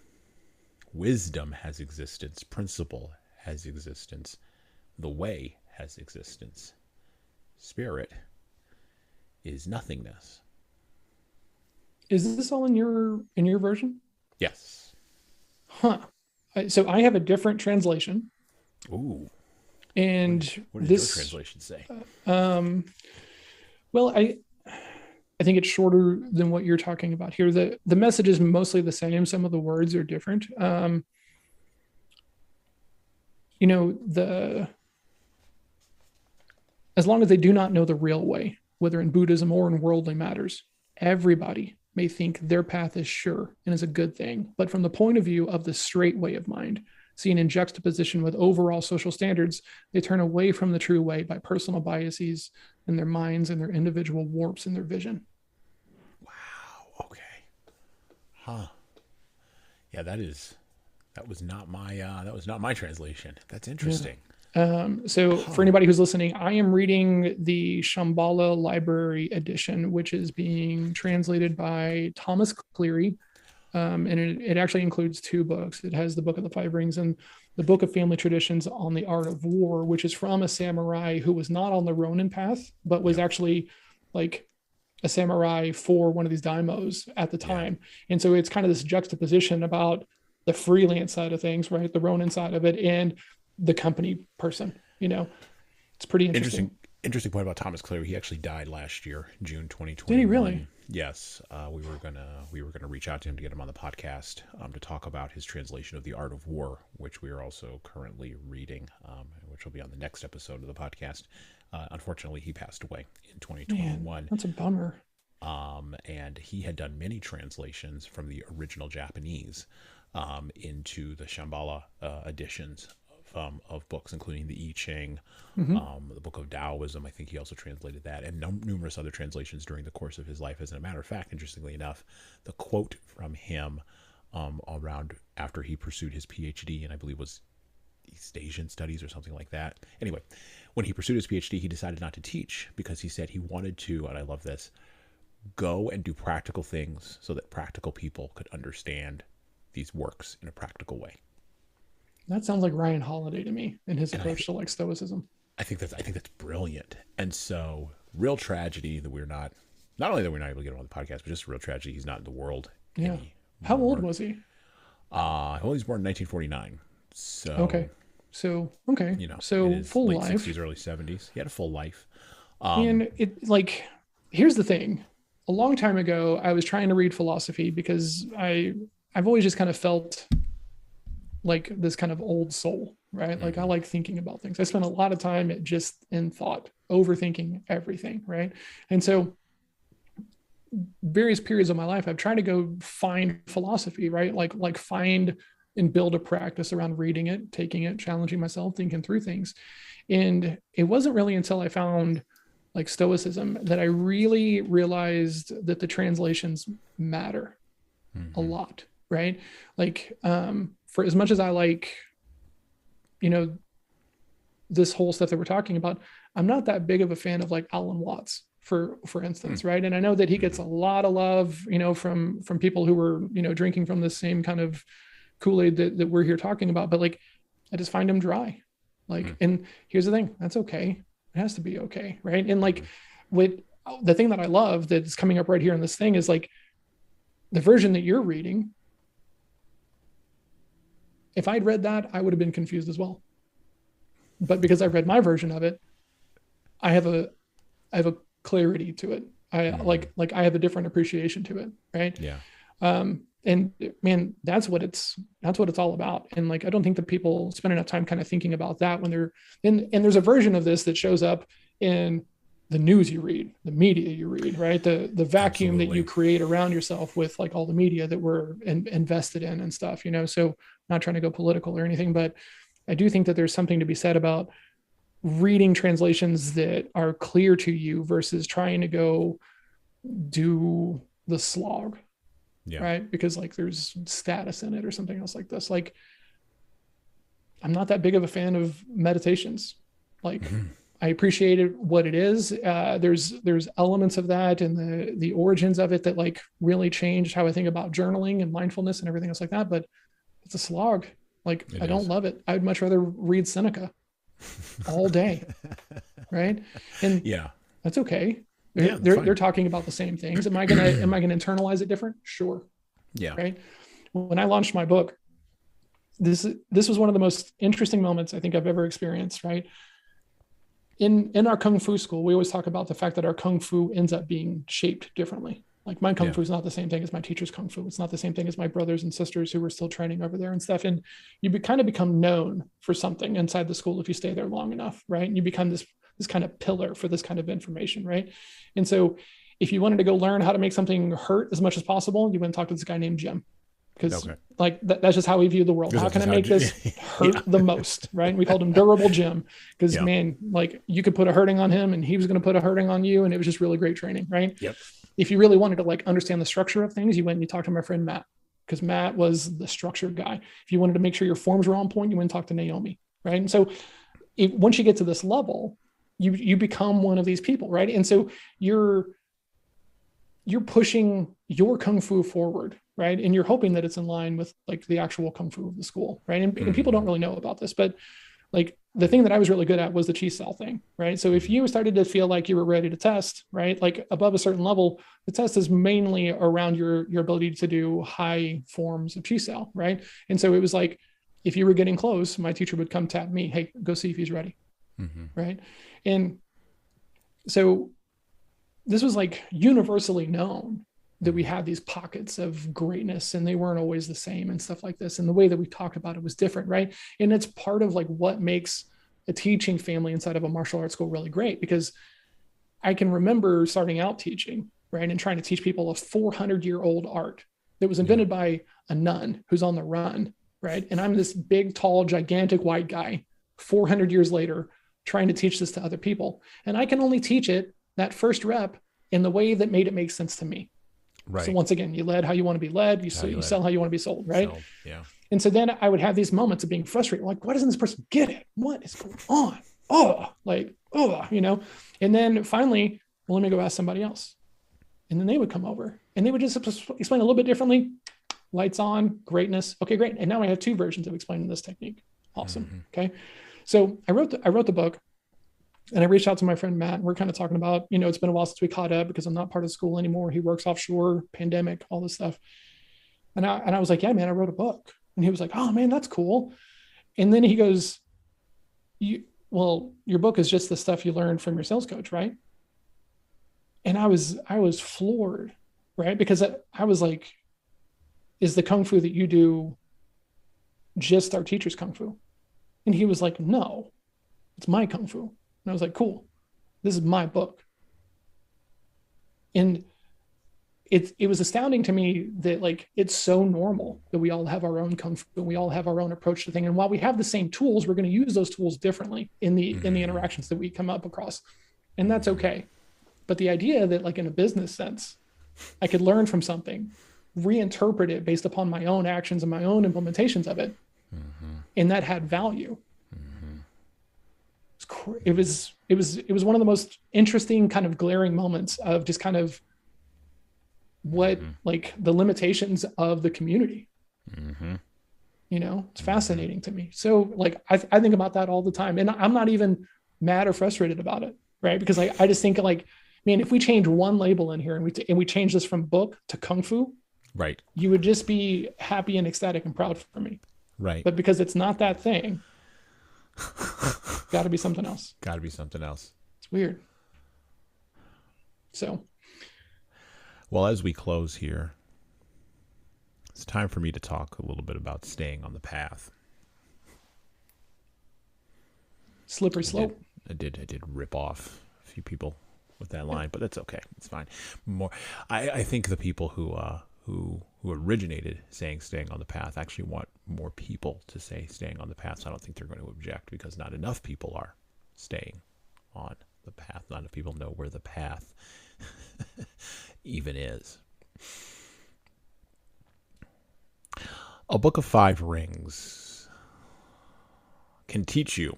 Wisdom has existence, principle has existence, the way has existence. Spirit is nothingness. Is this all in your version? Yes. Huh. So I have a different translation. Ooh. And what did your translation say? Well, I think it's shorter than what you're talking about here. The message is mostly the same. Some of the words are different. As long as they do not know the real way, whether in Buddhism or in worldly matters, everybody may think their path is sure and is a good thing. But from the point of view of the straight way of mind, seen in juxtaposition with overall social standards, they turn away from the true way by personal biases in their minds and their individual warps in their vision. Wow. Okay. Huh. Yeah, that was not my translation. That's interesting. So for anybody who's listening, I am reading the Shambhala Library Edition, which is being translated by Thomas Cleary. And it actually includes two books. It has the Book of the Five Rings and the Book of Family Traditions on the Art of War, which is from a samurai who was not on the Ronin path, but was actually like a samurai for one of these daimos at the time. And so it's kind of this juxtaposition about the freelance side of things, right? The Ronin side of it and the company person, it's pretty interesting. Interesting point about Thomas Cleary. He actually died last year, June 2021. Did he really? Yes. We were gonna reach out to him to get him on the podcast to talk about his translation of The Art of War, which we are also currently reading, which will be on the next episode of the podcast. Unfortunately, he passed away in 2021. Man, that's a bummer. And he had done many translations from the original Japanese into the Shambhala editions of books, including the I Ching, the Book of Taoism. I think he also translated that, and numerous other translations during the course of his life. As a matter of fact, interestingly enough, the quote from him around after he pursued his PhD, and I believe was East Asian studies or something like that. Anyway, when he pursued his PhD, he decided not to teach because he said he wanted to, and I love this, go and do practical things so that practical people could understand these works in a practical way. That sounds like Ryan Holiday to me in his approach to like Stoicism. I think that's brilliant. And so, real tragedy that not only that we're not able to get him on the podcast, but just real tragedy he's not in the world. Yeah. How old was he? Well, he was born in 1949. So okay. So full late life. 60s, early 70s. He had a full life. And here's the thing. A long time ago, I was trying to read philosophy because I've always just kind of felt like this kind of old soul, right? Like I like thinking about things. I spent a lot of time just in thought, overthinking everything, right? And so various periods of my life, I've tried to go find philosophy, right? Like find and build a practice around reading it, taking it, challenging myself, thinking through things. And it wasn't really until I found like Stoicism that I really realized that the translations matter a lot, right? Like, for as much as I like, this whole stuff that we're talking about, I'm not that big of a fan of like Alan Watts, for instance, right? And I know that he gets a lot of love, from people who were, drinking from the same kind of Kool-Aid that we're here talking about, but like, I just find him dry. Like, and here's the thing, that's okay. It has to be okay, right? And like, what the thing that I love that is coming up right here in this thing is like the version that you're reading. If I'd read that, I would have been confused as well. But because I read my version of it, I have a clarity to it. I like I have a different appreciation to it. Right. Yeah. And man, that's what it's all about. And like, I don't think that people spend enough time kind of thinking about that when they're in, and there's a version of this that shows up in the news you read, the media you read, right? The vacuum Absolutely. that you create around yourself with like all the media that we're invested in and stuff, you know? So not trying to go political or anything, but I do think that there's something to be said about reading translations that are clear to you versus trying to go do the slog. Yeah. Right. Because like there's status in it or something else like this. Like I'm not that big of a fan of meditations. Like I appreciated what it is. There's elements of that and the origins of it that like really changed how I think about journaling and mindfulness and everything else like that. But it's a slog. Like I don't love it. I'd much rather read Seneca all day. Right. And yeah, that's okay. They're talking about the same things. Am I gonna internalize it different? Sure. Yeah. Right. When I launched my book, this was one of the most interesting moments I think I've ever experienced. Right. In our Kung Fu school, we always talk about the fact that our Kung Fu ends up being shaped differently. Like my Kung Fu is not the same thing as my teacher's Kung Fu. It's not the same thing as my brothers and sisters who were still training over there and stuff. And you kind of become known for something inside the school if you stay there long enough, right? And you become this kind of pillar for this kind of information, right? And so if you wanted to go learn how to make something hurt as much as possible, you went and talk to this guy named Jim. Because like that's just how we view the world. How can I make this hurt the most, right? And we called him Durable Jim because man, like you could put a hurting on him and he was going to put a hurting on you. And it was just really great training, right? Yep. If you really wanted to like understand the structure of things, you went and you talked to my friend Matt, because Matt was the structured guy. If you wanted to make sure your forms were on point, you went and talked to Naomi, right? And so once you get to this level, you become one of these people, right? And so you're pushing your Kung Fu forward, right? And you're hoping that it's in line with like the actual Kung Fu of the school, right? And people don't really know about this, but like the thing that I was really good at was the chi cell thing, right? So if you started to feel like you were ready to test, right? Like above a certain level, the test is mainly around your ability to do high forms of chi cell, right? And so it was like, if you were getting close, my teacher would come tap me, hey, go see if he's ready, right? And so this was like universally known that we had these pockets of greatness and they weren't always the same and stuff like this. And the way that we talked about it was different, right? And it's part of like what makes a teaching family inside of a martial arts school really great, because I can remember starting out teaching, right? And trying to teach people a 400-year-old art that was invented by a nun who's on the run, right? And I'm this big, tall, gigantic white guy 400 years later trying to teach this to other people. And I can only teach it that first rep in the way that made it make sense to me. Right. So once again, you led how you want to be led. You sell how you want to be sold, right? Yeah. And so then I would have these moments of being frustrated. Like, why doesn't this person get it? What is going on? You know? And then finally, well, let me go ask somebody else. And then they would come over and they would just explain a little bit differently. Lights on, greatness. Okay, great. And now I have two versions of explaining this technique. Awesome. Okay. So I wrote the book. And I reached out to my friend Matt, and we're kind of talking about, you know, it's been a while since we caught up because I'm not part of school anymore. He works offshore, pandemic, all this stuff. And I was like, yeah, man, I wrote a book. And he was like, oh man, that's cool. And then he goes, your book is just the stuff you learned from your sales coach, right? And I was floored, right? Because I was like, is the Kung Fu that you do just our teacher's Kung Fu? And he was like, no, it's my Kung Fu. And I was like, cool, this is my book. And it was astounding to me that like, it's so normal that we all have our own Kung Fu and we all have our own approach to things. And while we have the same tools, we're going to use those tools differently in the interactions that we come up across. And that's okay. But the idea that like in a business sense, I could learn from something, reinterpret it based upon my own actions and my own implementations of it. And that had value. It was one of the most interesting kind of glaring moments of just kind of what like the limitations of the community. You know, it's fascinating to me. So like I think about that all the time, and I'm not even mad or frustrated about it, right? Because I just think like Man, if we change one label in here and we change this from book to kung fu, Right. you would just be happy and ecstatic and proud for me. Right. But because it's not that thing, got to be something else. Got to be something else. It's weird. So, well, as we close here, it's time for me to talk a little bit about staying on the path. Slippery slope. I did rip off a few people with that line, but that's okay. It's fine. I think the people who originated saying staying on the path actually want more people to say staying on the path. So I don't think they're going to object, because not enough people are staying on the path. Not enough people know where the path even is. A Book of 5 Rings can teach you,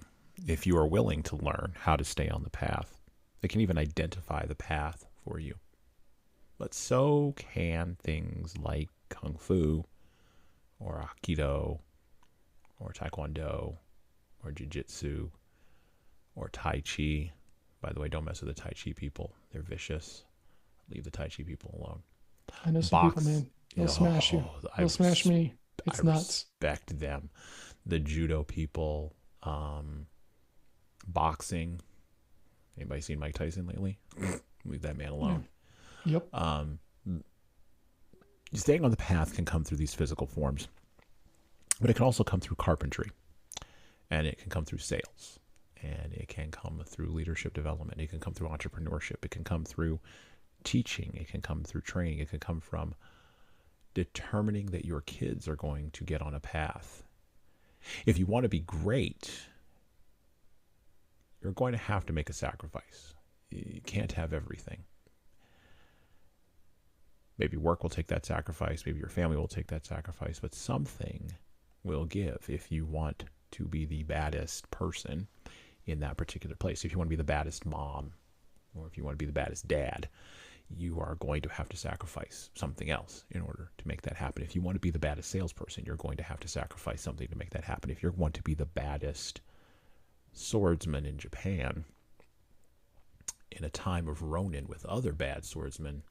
if you are willing to learn, how to stay on the path. It can even identify the path for you. But so can things like Kung Fu, or Aikido, or Taekwondo, or Jiu-Jitsu, or Tai Chi. By the way, don't mess with the Tai Chi people. They're vicious. Leave the Tai Chi people alone. I know some people, man. They'll smash you. They'll smash me. It's nuts. Respect them. The judo people, boxing. Anybody seen Mike Tyson lately? Leave that man alone. Yeah. Yep. Staying on the path can come through these physical forms, but it can also come through carpentry, and it can come through sales, and it can come through leadership development. It can come through entrepreneurship. It can come through teaching. It can come through training. It can come from determining that your kids are going to get on a path. If you want to be great, you're going to have to make a sacrifice. You can't have everything. Maybe work will take that sacrifice. Maybe your family will take that sacrifice, but something will give if you want to be the baddest person in that particular place. If you want to be the baddest mom, or if you want to be the baddest dad, you are going to have to sacrifice something else in order to make that happen. If you want to be the baddest salesperson, you're going to have to sacrifice something to make that happen. If you want to be the baddest swordsman in Japan in a time of Ronin with other bad swordsmen,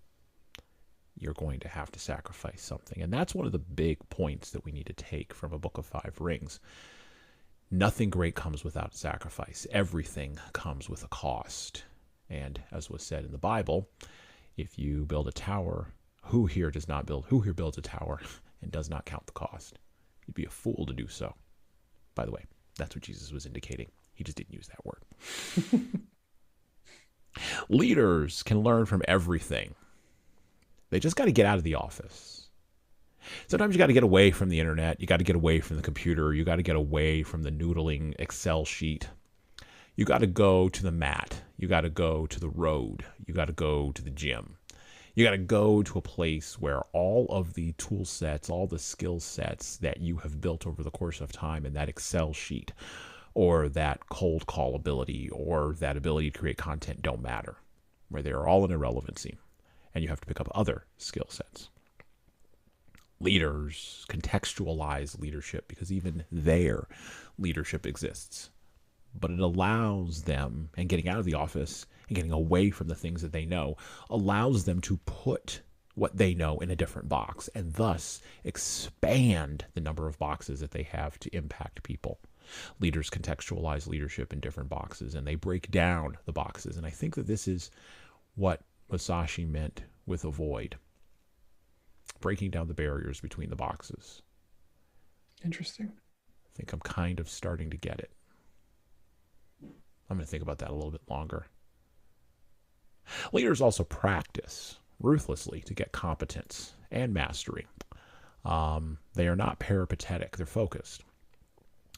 you're going to have to sacrifice something. And that's one of the big points that we need to take from A Book of 5 Rings. Nothing great comes without sacrifice. Everything comes with a cost. And as was said in the Bible, if you build a tower, who here builds a tower and does not count the cost? You'd be a fool to do so. By the way, that's what Jesus was indicating. He just didn't use that word. Leaders can learn from everything. They just got to get out of the office. Sometimes you got to get away from the internet. You got to get away from the computer. You got to get away from the noodling Excel sheet. You got to go to the mat. You got to go to the road. You got to go to the gym. You got to go to a place where all of the tool sets, all the skill sets that you have built over the course of time in that Excel sheet, or that cold call ability, or that ability to create content don't matter, where they are all an irrelevancy, and you have to pick up other skill sets. Leaders contextualize leadership because even their leadership exists. But it allows them, and getting out of the office and getting away from the things that they know, allows them to put what they know in a different box and thus expand the number of boxes that they have to impact people. Leaders contextualize leadership in different boxes, and they break down the boxes. And I think that this is what Musashi meant with avoid. Breaking down the barriers between the boxes. Interesting. I think I'm kind of starting to get it. I'm going to think about that a little bit longer. Leaders also practice ruthlessly to get competence and mastery. They are not peripatetic, they're focused.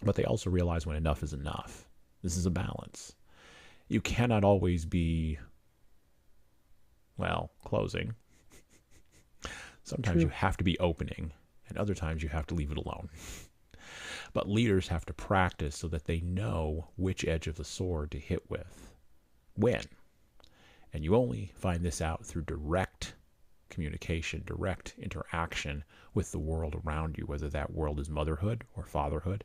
But they also realize when enough is enough. This is a balance. You cannot always be, closing. Sometimes True. you have to be opening, and other times you have to leave it alone. But leaders have to practice so that they know which edge of the sword to hit with, when. And you only find this out through direct communication, direct interaction with the world around you, whether that world is motherhood or fatherhood,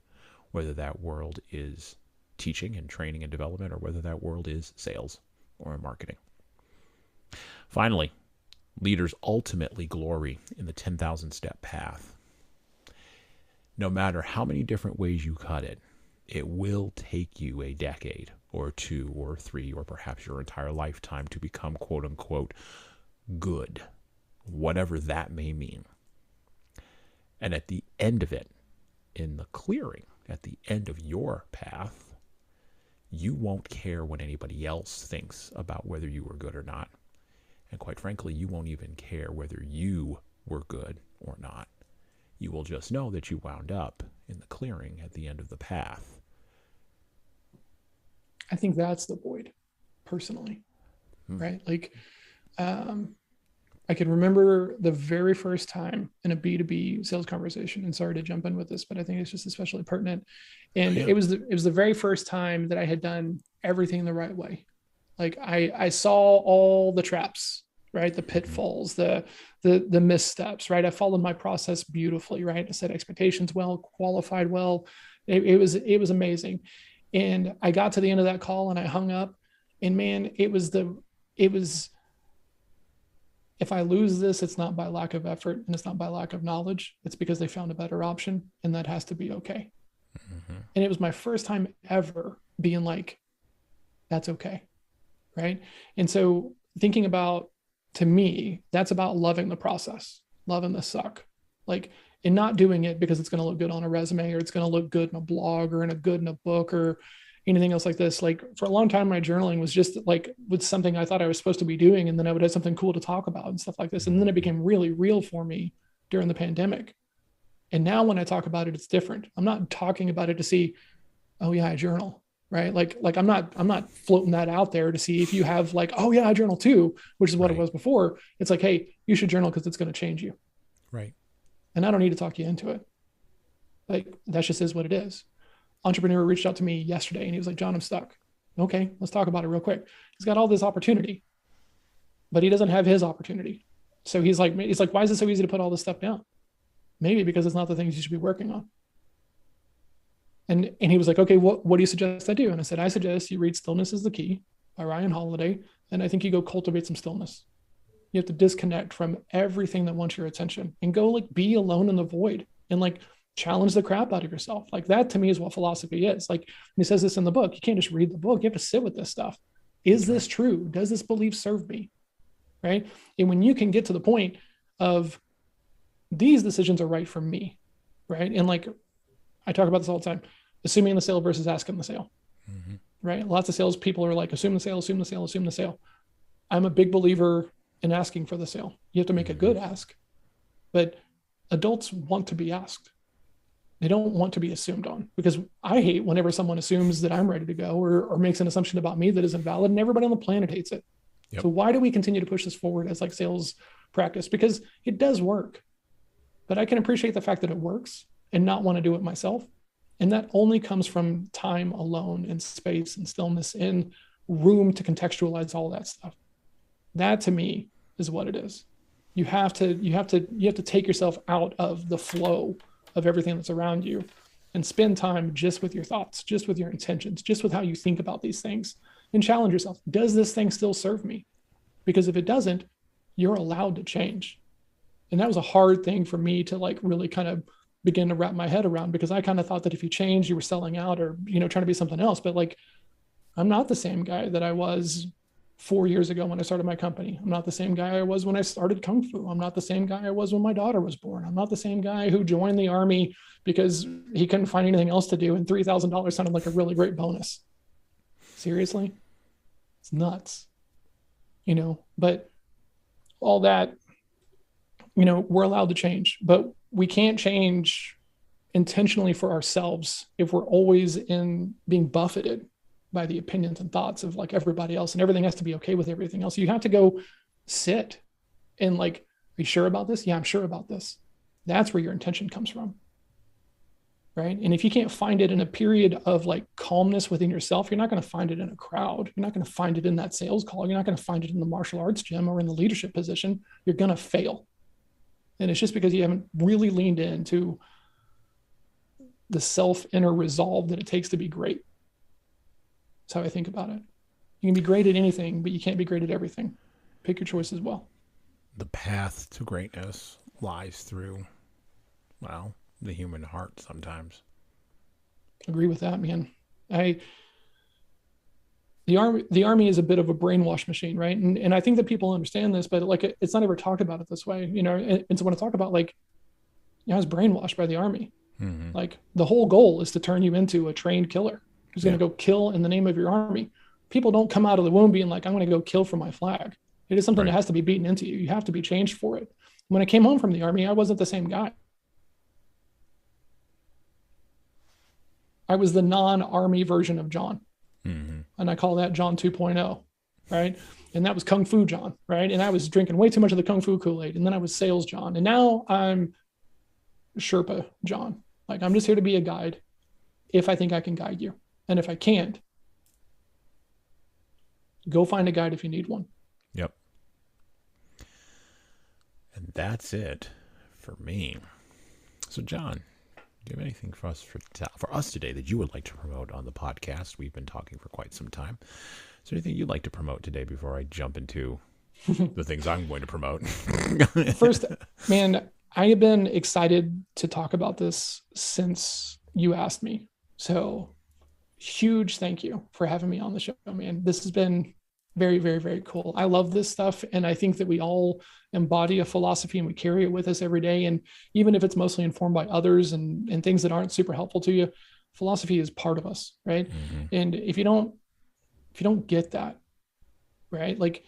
whether that world is teaching and training and development, or whether that world is sales or marketing. Finally, leaders ultimately glory in the 10,000 step path. No matter how many different ways you cut it, it will take you a decade or two or three or perhaps your entire lifetime to become quote unquote good, whatever that may mean. And at the end of it, in the clearing, at the end of your path, you won't care what anybody else thinks about whether you were good or not. And quite frankly, you won't even care whether you were good or not. You will just know that you wound up in the clearing at the end of the path. I think that's the void, personally, right? Like, I can remember the very first time in a B2B sales conversation, and sorry to jump in with this, but I think it's just especially pertinent. And it was the very first time that I had done everything the right way. Like I saw all the traps, right? The pitfalls, the missteps, right? I followed my process beautifully, right? I set expectations well, qualified well. It was amazing. And I got to the end of that call and I hung up, and man, it was if I lose this, it's not by lack of effort and it's not by lack of knowledge. It's because they found a better option, and that has to be okay. Mm-hmm. And it was my first time ever being like, that's okay. Right. And so thinking about, to me, that's about loving the process, loving the suck, like, and not doing it because it's going to look good on a resume, or it's going to look good in a blog, or in a book, or anything else like this. Like, for a long time, my journaling was just like, with something I thought I was supposed to be doing. And then I would have something cool to talk about and stuff like this. And then it became really real for me during the pandemic. And now when I talk about it, it's different. I'm not talking about it to see, oh yeah, I journal, right? Like I'm not floating that out there to see if you have like, oh yeah, I journal too, which is what it was before. It's like, hey, you should journal because it's going to change you. Right. And I don't need to talk you into it. Like, that just is what it is. Entrepreneur reached out to me yesterday and he was like, John, I'm stuck. Okay, let's talk about it real quick. He's got all this opportunity, but he doesn't have his opportunity. So he's like, why is it so easy to put all this stuff down? Maybe because it's not the things you should be working on. And he was like, okay, what do you suggest I do? And I said, I suggest you read Stillness is the Key by Ryan Holiday. And I think you go cultivate some stillness. You have to disconnect from everything that wants your attention and go like be alone in the void and like challenge the crap out of yourself. Like, that to me is what philosophy is. Like, he says this in the book, you can't just read the book. You have to sit with this stuff. Is this true? Does this belief serve me? Right. And when you can get to the point of these decisions are right for me. Right. And like, I talk about this all the time, assuming the sale versus asking the sale. Mm-hmm. Right. Lots of sales people are like, assume the sale, assume the sale, assume the sale. I'm a big believer in asking for the sale. You have to make a good ask, but adults want to be asked. They don't want to be assumed on, because I hate whenever someone assumes that I'm ready to go, or makes an assumption about me that isn't valid, and everybody on the planet hates it. Yep. So why do we continue to push this forward as like sales practice? Because it does work, but I can appreciate the fact that it works and not want to do it myself. And that only comes from time alone and space and stillness and room to contextualize all that stuff. That to me is what it is. You have to take yourself out of the flow of everything that's around you and spend time just with your thoughts, just with your intentions, just with how you think about these things, and challenge yourself. Does this thing still serve me? Because if it doesn't, you're allowed to change. And that was a hard thing for me to like really kind of begin to wrap my head around, because I kind of thought that if you change, you were selling out, or, trying to be something else. But like, I'm not the same guy that I was 4 years ago when I started my company. I'm not the same guy I was when I started Kung Fu. I'm not the same guy I was when my daughter was born. I'm not the same guy who joined the army because he couldn't find anything else to do and $3,000 sounded like a really great bonus. Seriously? It's nuts. But all that, we're allowed to change, but we can't change intentionally for ourselves if we're always being buffeted by the opinions and thoughts of like everybody else, and everything has to be okay with everything else. You have to go sit and like, are you sure about this? Yeah, I'm sure about this. That's where your intention comes from. Right. And if you can't find it in a period of like calmness within yourself, you're not going to find it in a crowd. You're not going to find it in that sales call. You're not going to find it in the martial arts gym or in the leadership position. You're going to fail. And it's just because you haven't really leaned into the self inner resolve that it takes to be great. That's how I think about it. You can be great at anything, but you can't be great at everything. pick your choice as well. The path to greatness lies through, well, the human heart sometimes. Agree with that, man. The army is a bit of a brainwash machine, right? And I think that people understand this, but like it's not ever talked about it this way, you know. And so when I talk about like, I was brainwashed by the army. Mm-hmm. Like the whole goal is to turn you into a trained killer who's going to go kill in the name of your army. People don't come out of the womb being like, I'm going to go kill for my flag. It is something that has to be beaten into you. You have to be changed for it. When I came home from the army, I wasn't the same guy. I was the non-army version of John. Mm-hmm. And I call that John 2.0, right? And that was Kung Fu John, right? And I was drinking way too much of the Kung Fu Kool-Aid. And then I was sales John. And now I'm Sherpa John. Like, I'm just here to be a guide if I think I can guide you. And if I can't, go find a guide if you need one. Yep. And that's it for me. So, John, do you have anything for us today that you would like to promote on the podcast? We've been talking for quite some time. Is there anything you'd like to promote today before I jump into the things I'm going to promote? First, man, I have been excited to talk about this since you asked me. So huge thank you for having me on the show, man. This has been very, very, very cool. I love this stuff. And I think that we all embody a philosophy and we carry it with us every day. And even if it's mostly informed by others and things that aren't super helpful to you, philosophy is part of us, right? Mm-hmm. And if you don't get that, right? Like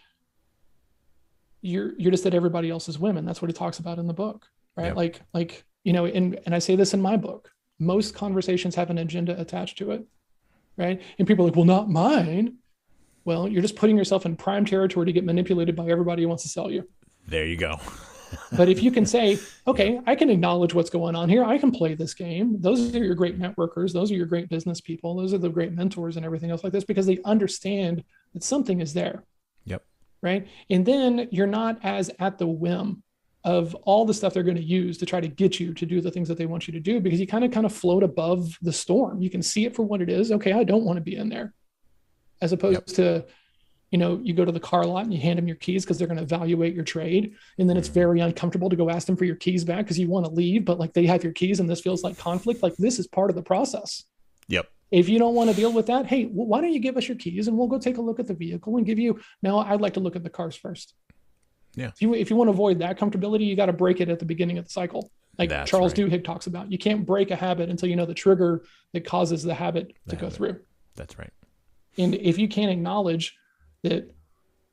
you're just at everybody else's whim. And that's what he talks about in the book, right? Yep. Like, you know, and I say this in my book, most conversations have an agenda attached to it, right? And people are like, well, not mine. Well, you're just putting yourself in prime territory to get manipulated by everybody who wants to sell you. There you go. But if you can say, okay, I can acknowledge what's going on here. I can play this game. Those are your great networkers. Those are your great business people. Those are the great mentors and everything else like this, because they understand that something is there. Yep. Right. And then you're not as at the whim of all the stuff they're going to use to try to get you to do the things that they want you to do, because you kind of float above the storm. You can see it for what it is. Okay, I don't want to be in there. As opposed to, you know, you go to the car lot and you hand them your keys because they're going to evaluate your trade. And then it's very uncomfortable to go ask them for your keys back because you want to leave, but like they have your keys and this feels like conflict. Like this is part of the process. Yep. If you don't want to deal with that, hey, why don't you give us your keys and we'll go take a look at the vehicle and give you, no, I'd like to look at the cars first. Yeah. If you want to avoid that comfortability, you got to break it at the beginning of the cycle. Like that's Charles Duhigg talks about, you can't break a habit until you know the trigger that causes the habit to go through. That's right. And if you can't acknowledge that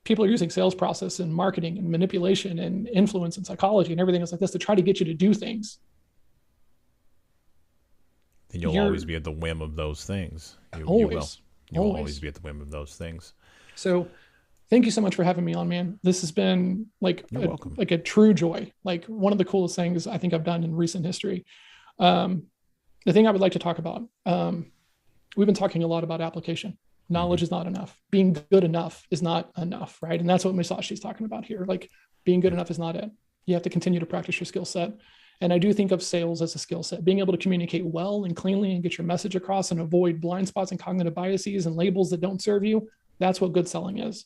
people are using sales process and marketing and manipulation and influence and psychology and everything else like this to try to get you to do things, then you'll always be at the whim of those things. You will always be at the whim of those things. So thank you so much for having me on, man. This has been like a true joy. Like one of the coolest things I think I've done in recent history. The thing I would like to talk about, we've been talking a lot about application. Knowledge is not enough. Being good enough is not enough, right? And that's what Musashi is talking about here. Like being good enough is not it. You have to continue to practice your skill set. And I do think of sales as a skill set, being able to communicate well and cleanly and get your message across and avoid blind spots and cognitive biases and labels that don't serve you. That's what good selling is.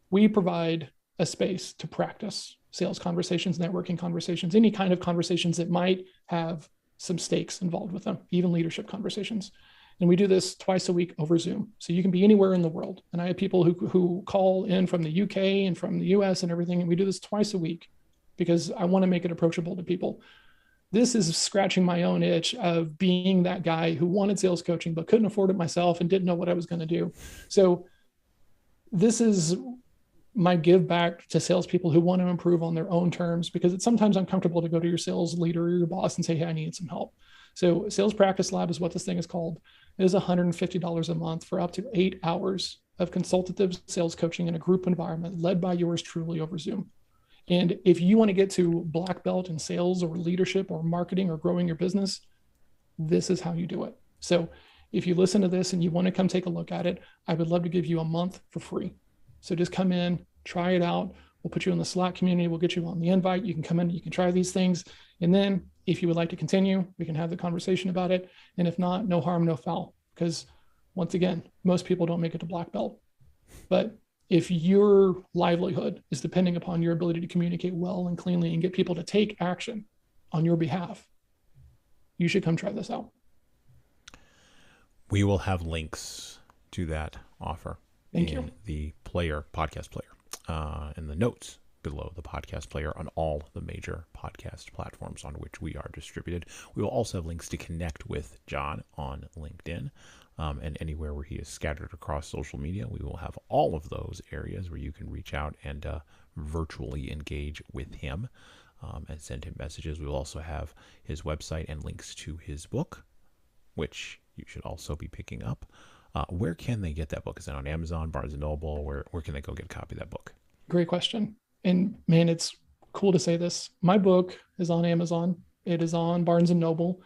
We provide a space to practice sales conversations, networking conversations, any kind of conversations that might have some stakes involved with them, even leadership conversations. And we do this twice a week over Zoom. So you can be anywhere in the world. And I have people who call in from the UK and from the US and everything. And we do this twice a week because I want to make it approachable to people. This is scratching my own itch of being that guy who wanted sales coaching, but couldn't afford it myself and didn't know what I was going to do. So this is my give back to salespeople who want to improve on their own terms, because it's sometimes uncomfortable to go to your sales leader or your boss and say, hey, I need some help. So Sales Practice Lab is what this thing is called. It is $150 a month for up to 8 hours of consultative sales coaching in a group environment led by yours truly over Zoom. And if you want to get to black belt in sales or leadership or marketing or growing your business, this is how you do it. So if you listen to this and you want to come take a look at it, I would love to give you a month for free. So just come in, try it out. We'll put you in the Slack community. We'll get you on the invite. You can come in, you can try these things. And then if you would like to continue, we can have the conversation about it. And if not, no harm, no foul. Because once again, most people don't make it to black belt. But if your livelihood is depending upon your ability to communicate well and cleanly and get people to take action on your behalf, you should come try this out. We will have links to that offer in the podcast player, in the notes below the podcast player on all the major podcast platforms on which we are distributed. We will also have links to connect with John on LinkedIn, and anywhere where he is scattered across social media. We will have all of those areas where you can reach out and virtually engage with him and send him messages. We will also have his website and links to his book, which you should also be picking up. Where can they get that book? Is it on Amazon, Barnes & Noble? Where can they go get a copy of that book? Great question. And man, it's cool to say this. My book is on Amazon. It is on Barnes & Noble.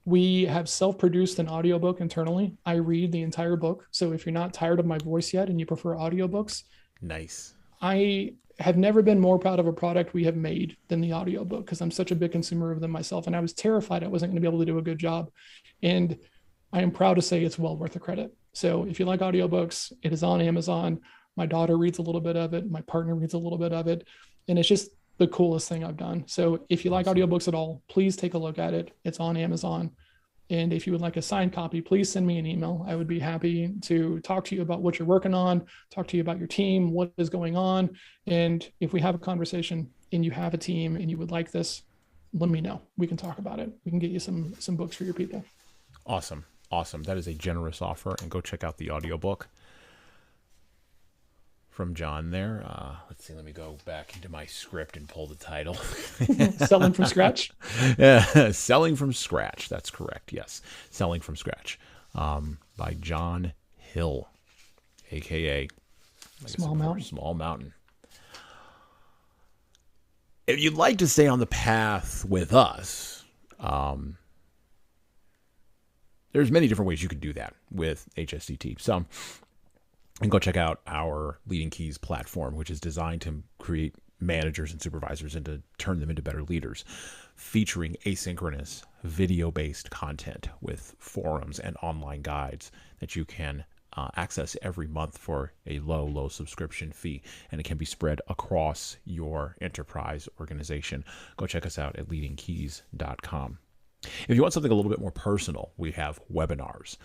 We have self-produced an audiobook internally. I read the entire book. So if you're not tired of my voice yet and you prefer audiobooks, nice. I have never been more proud of a product we have made than the audiobook, because I'm such a big consumer of them myself. And I was terrified I wasn't going to be able to do a good job. And I am proud to say it's well worth the credit. So if you like audiobooks, it is on Amazon. My daughter reads a little bit of it. My partner reads a little bit of it. And it's just the coolest thing I've done. So if you like audiobooks at all, please take a look at it. It's on Amazon. And if you would like a signed copy, please send me an email. I would be happy to talk to you about what you're working on, talk to you about your team, what is going on. And if we have a conversation and you have a team and you would like this, let me know. We can talk about it. We can get you some books for your people. Awesome. That is a generous offer. And go check out the audiobook from John there. Let's see. Let me go back into my script and pull the title. Selling from Scratch? Selling from Scratch. That's correct. Yes. Selling from Scratch by John Hill, a.k.a. Small Mountain. Small Mountain. If you'd like to stay on the path with us, there's many different ways you could do that with HSDT. So, and go check out our Leading Keys platform, which is designed to create managers and supervisors and to turn them into better leaders, featuring asynchronous video-based content with forums and online guides that you can access every month for a low subscription fee, and it can be spread across your enterprise organization. Go check us out at leadingkeys.com. If you want something a little bit more personal, we have webinars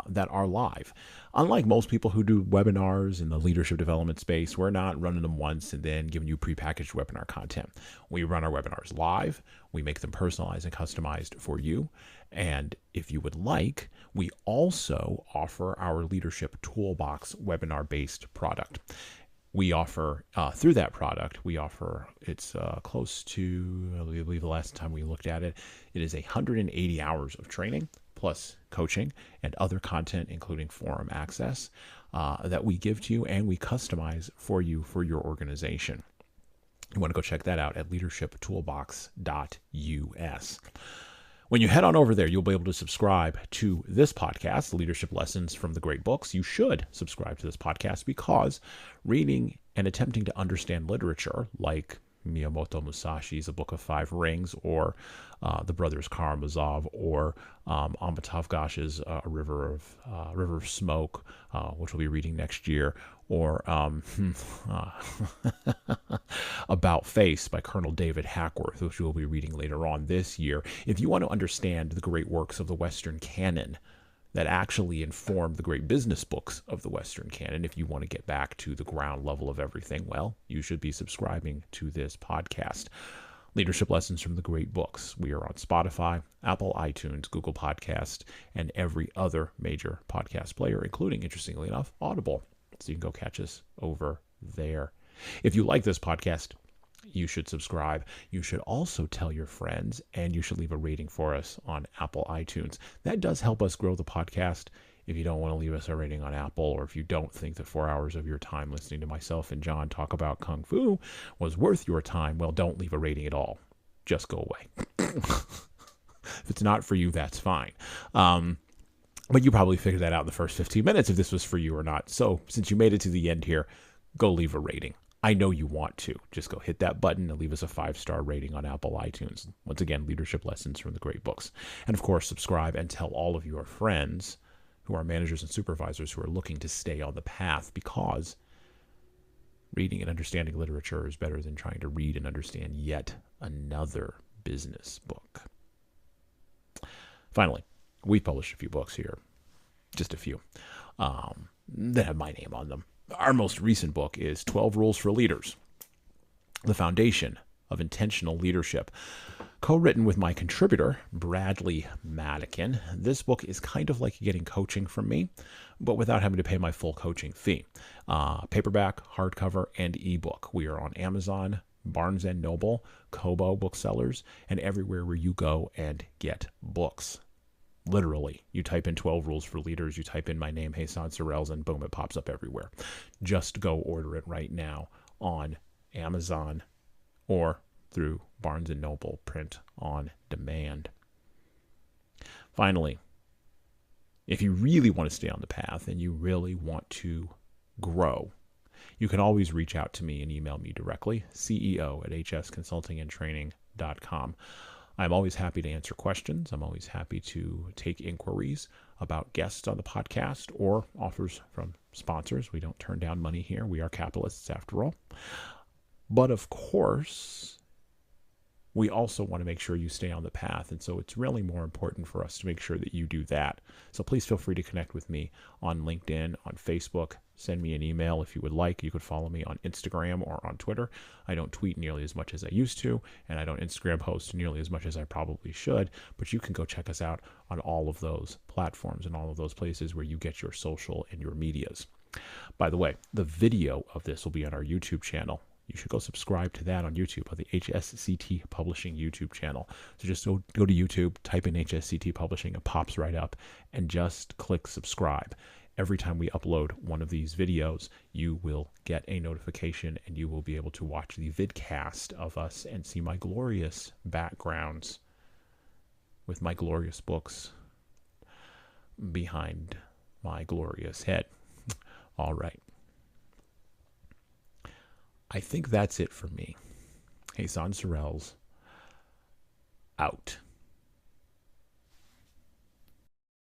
that are live. Unlike most people who do webinars in the leadership development space, we're not running them once and then giving you prepackaged webinar content. We run our webinars live. We make them personalized and customized for you. And if you would like, we also offer our Leadership Toolbox webinar-based product. We offer, through that product, it's close to, I believe the last time we looked at it, it is 180 hours of training, plus coaching and other content, including forum access, that we give to you and we customize for you for your organization. You want to go check that out at leadershiptoolbox.us. When you head on over there, you'll be able to subscribe to this podcast, Leadership Lessons from the Great Books. You should subscribe to this podcast because reading and attempting to understand literature like Miyamoto Musashi's A Book of Five Rings, or the Brothers Karamazov, or Amitav Ghosh's A River of Smoke, which we'll be reading next year, or About Face by Colonel David Hackworth, which we'll be reading later on this year. If you want to understand the great works of the Western canon that actually inform the great business books of the Western canon, if you want to get back to the ground level of everything, well, you should be subscribing to this podcast. Leadership Lessons from the Great Books. We are on Spotify, Apple, iTunes, Google Podcast, and every other major podcast player, including, interestingly enough, Audible. So you can go catch us over there. If you like this podcast, you should subscribe. You should also tell your friends, and you should leave a rating for us on Apple iTunes. That does help us grow the podcast. If you don't want to leave us a rating on Apple, or if you don't think that 4 hours of your time listening to myself and John talk about Kung Fu was worth your time, well, don't leave a rating at all. Just go away. If it's not for you, that's fine. But you probably figured that out in the first 15 minutes if this was for you or not. So since you made it to the end here, go leave a rating. I know you want to. Just go hit that button and leave us a 5-star rating on Apple iTunes. Once again, Leadership Lessons from the Great Books. And of course, subscribe and tell all of your friends who are managers and supervisors who are looking to stay on the path, because Reading and understanding literature is better than trying to read and understand yet another business book. Finally, we've published a few books here, just a few, that have my name on them. Our most recent book is 12 Rules for Leaders, the foundation of intentional leadership, co-written with my contributor, Bradley Madigan. This book is kind of like getting coaching from me, but without having to pay my full coaching fee. Paperback, hardcover, and ebook. We are on Amazon, Barnes & Noble, Kobo booksellers, and everywhere where you go and get books. Literally, you type in 12 Rules for Leaders, you type in my name, Jesan Sorrells, and boom, it pops up everywhere. Just go order it right now on Amazon or through Barnes & Noble print on demand. Finally, if you really want to stay on the path and you really want to grow, you can always reach out to me and email me directly, ceo@hsconsultingandtraining.com. I'm always happy to answer questions. I'm always happy to take inquiries about guests on the podcast or offers from sponsors. We don't turn down money here. We are capitalists after all. But of course, we also want to make sure you stay on the path. And so it's really more important for us to make sure that you do that. So please feel free to connect with me on LinkedIn, on Facebook. Send me an email if you would like. You could follow me on Instagram or on Twitter. I don't tweet nearly as much as I used to, and I don't Instagram post nearly as much as I probably should. But you can go check us out on all of those platforms and all of those places where you get your social and your medias. By the way, the video of this will be on our YouTube channel. You should go subscribe to that on YouTube, on the HSCT Publishing YouTube channel. So just go to YouTube, type in HSCT Publishing, it pops right up, and just click subscribe. Every time we upload one of these videos, you will get a notification and you will be able to watch the vidcast of us and see my glorious backgrounds with my glorious books behind my glorious head. All right. I think that's it for me. Jesan Sorrells, out.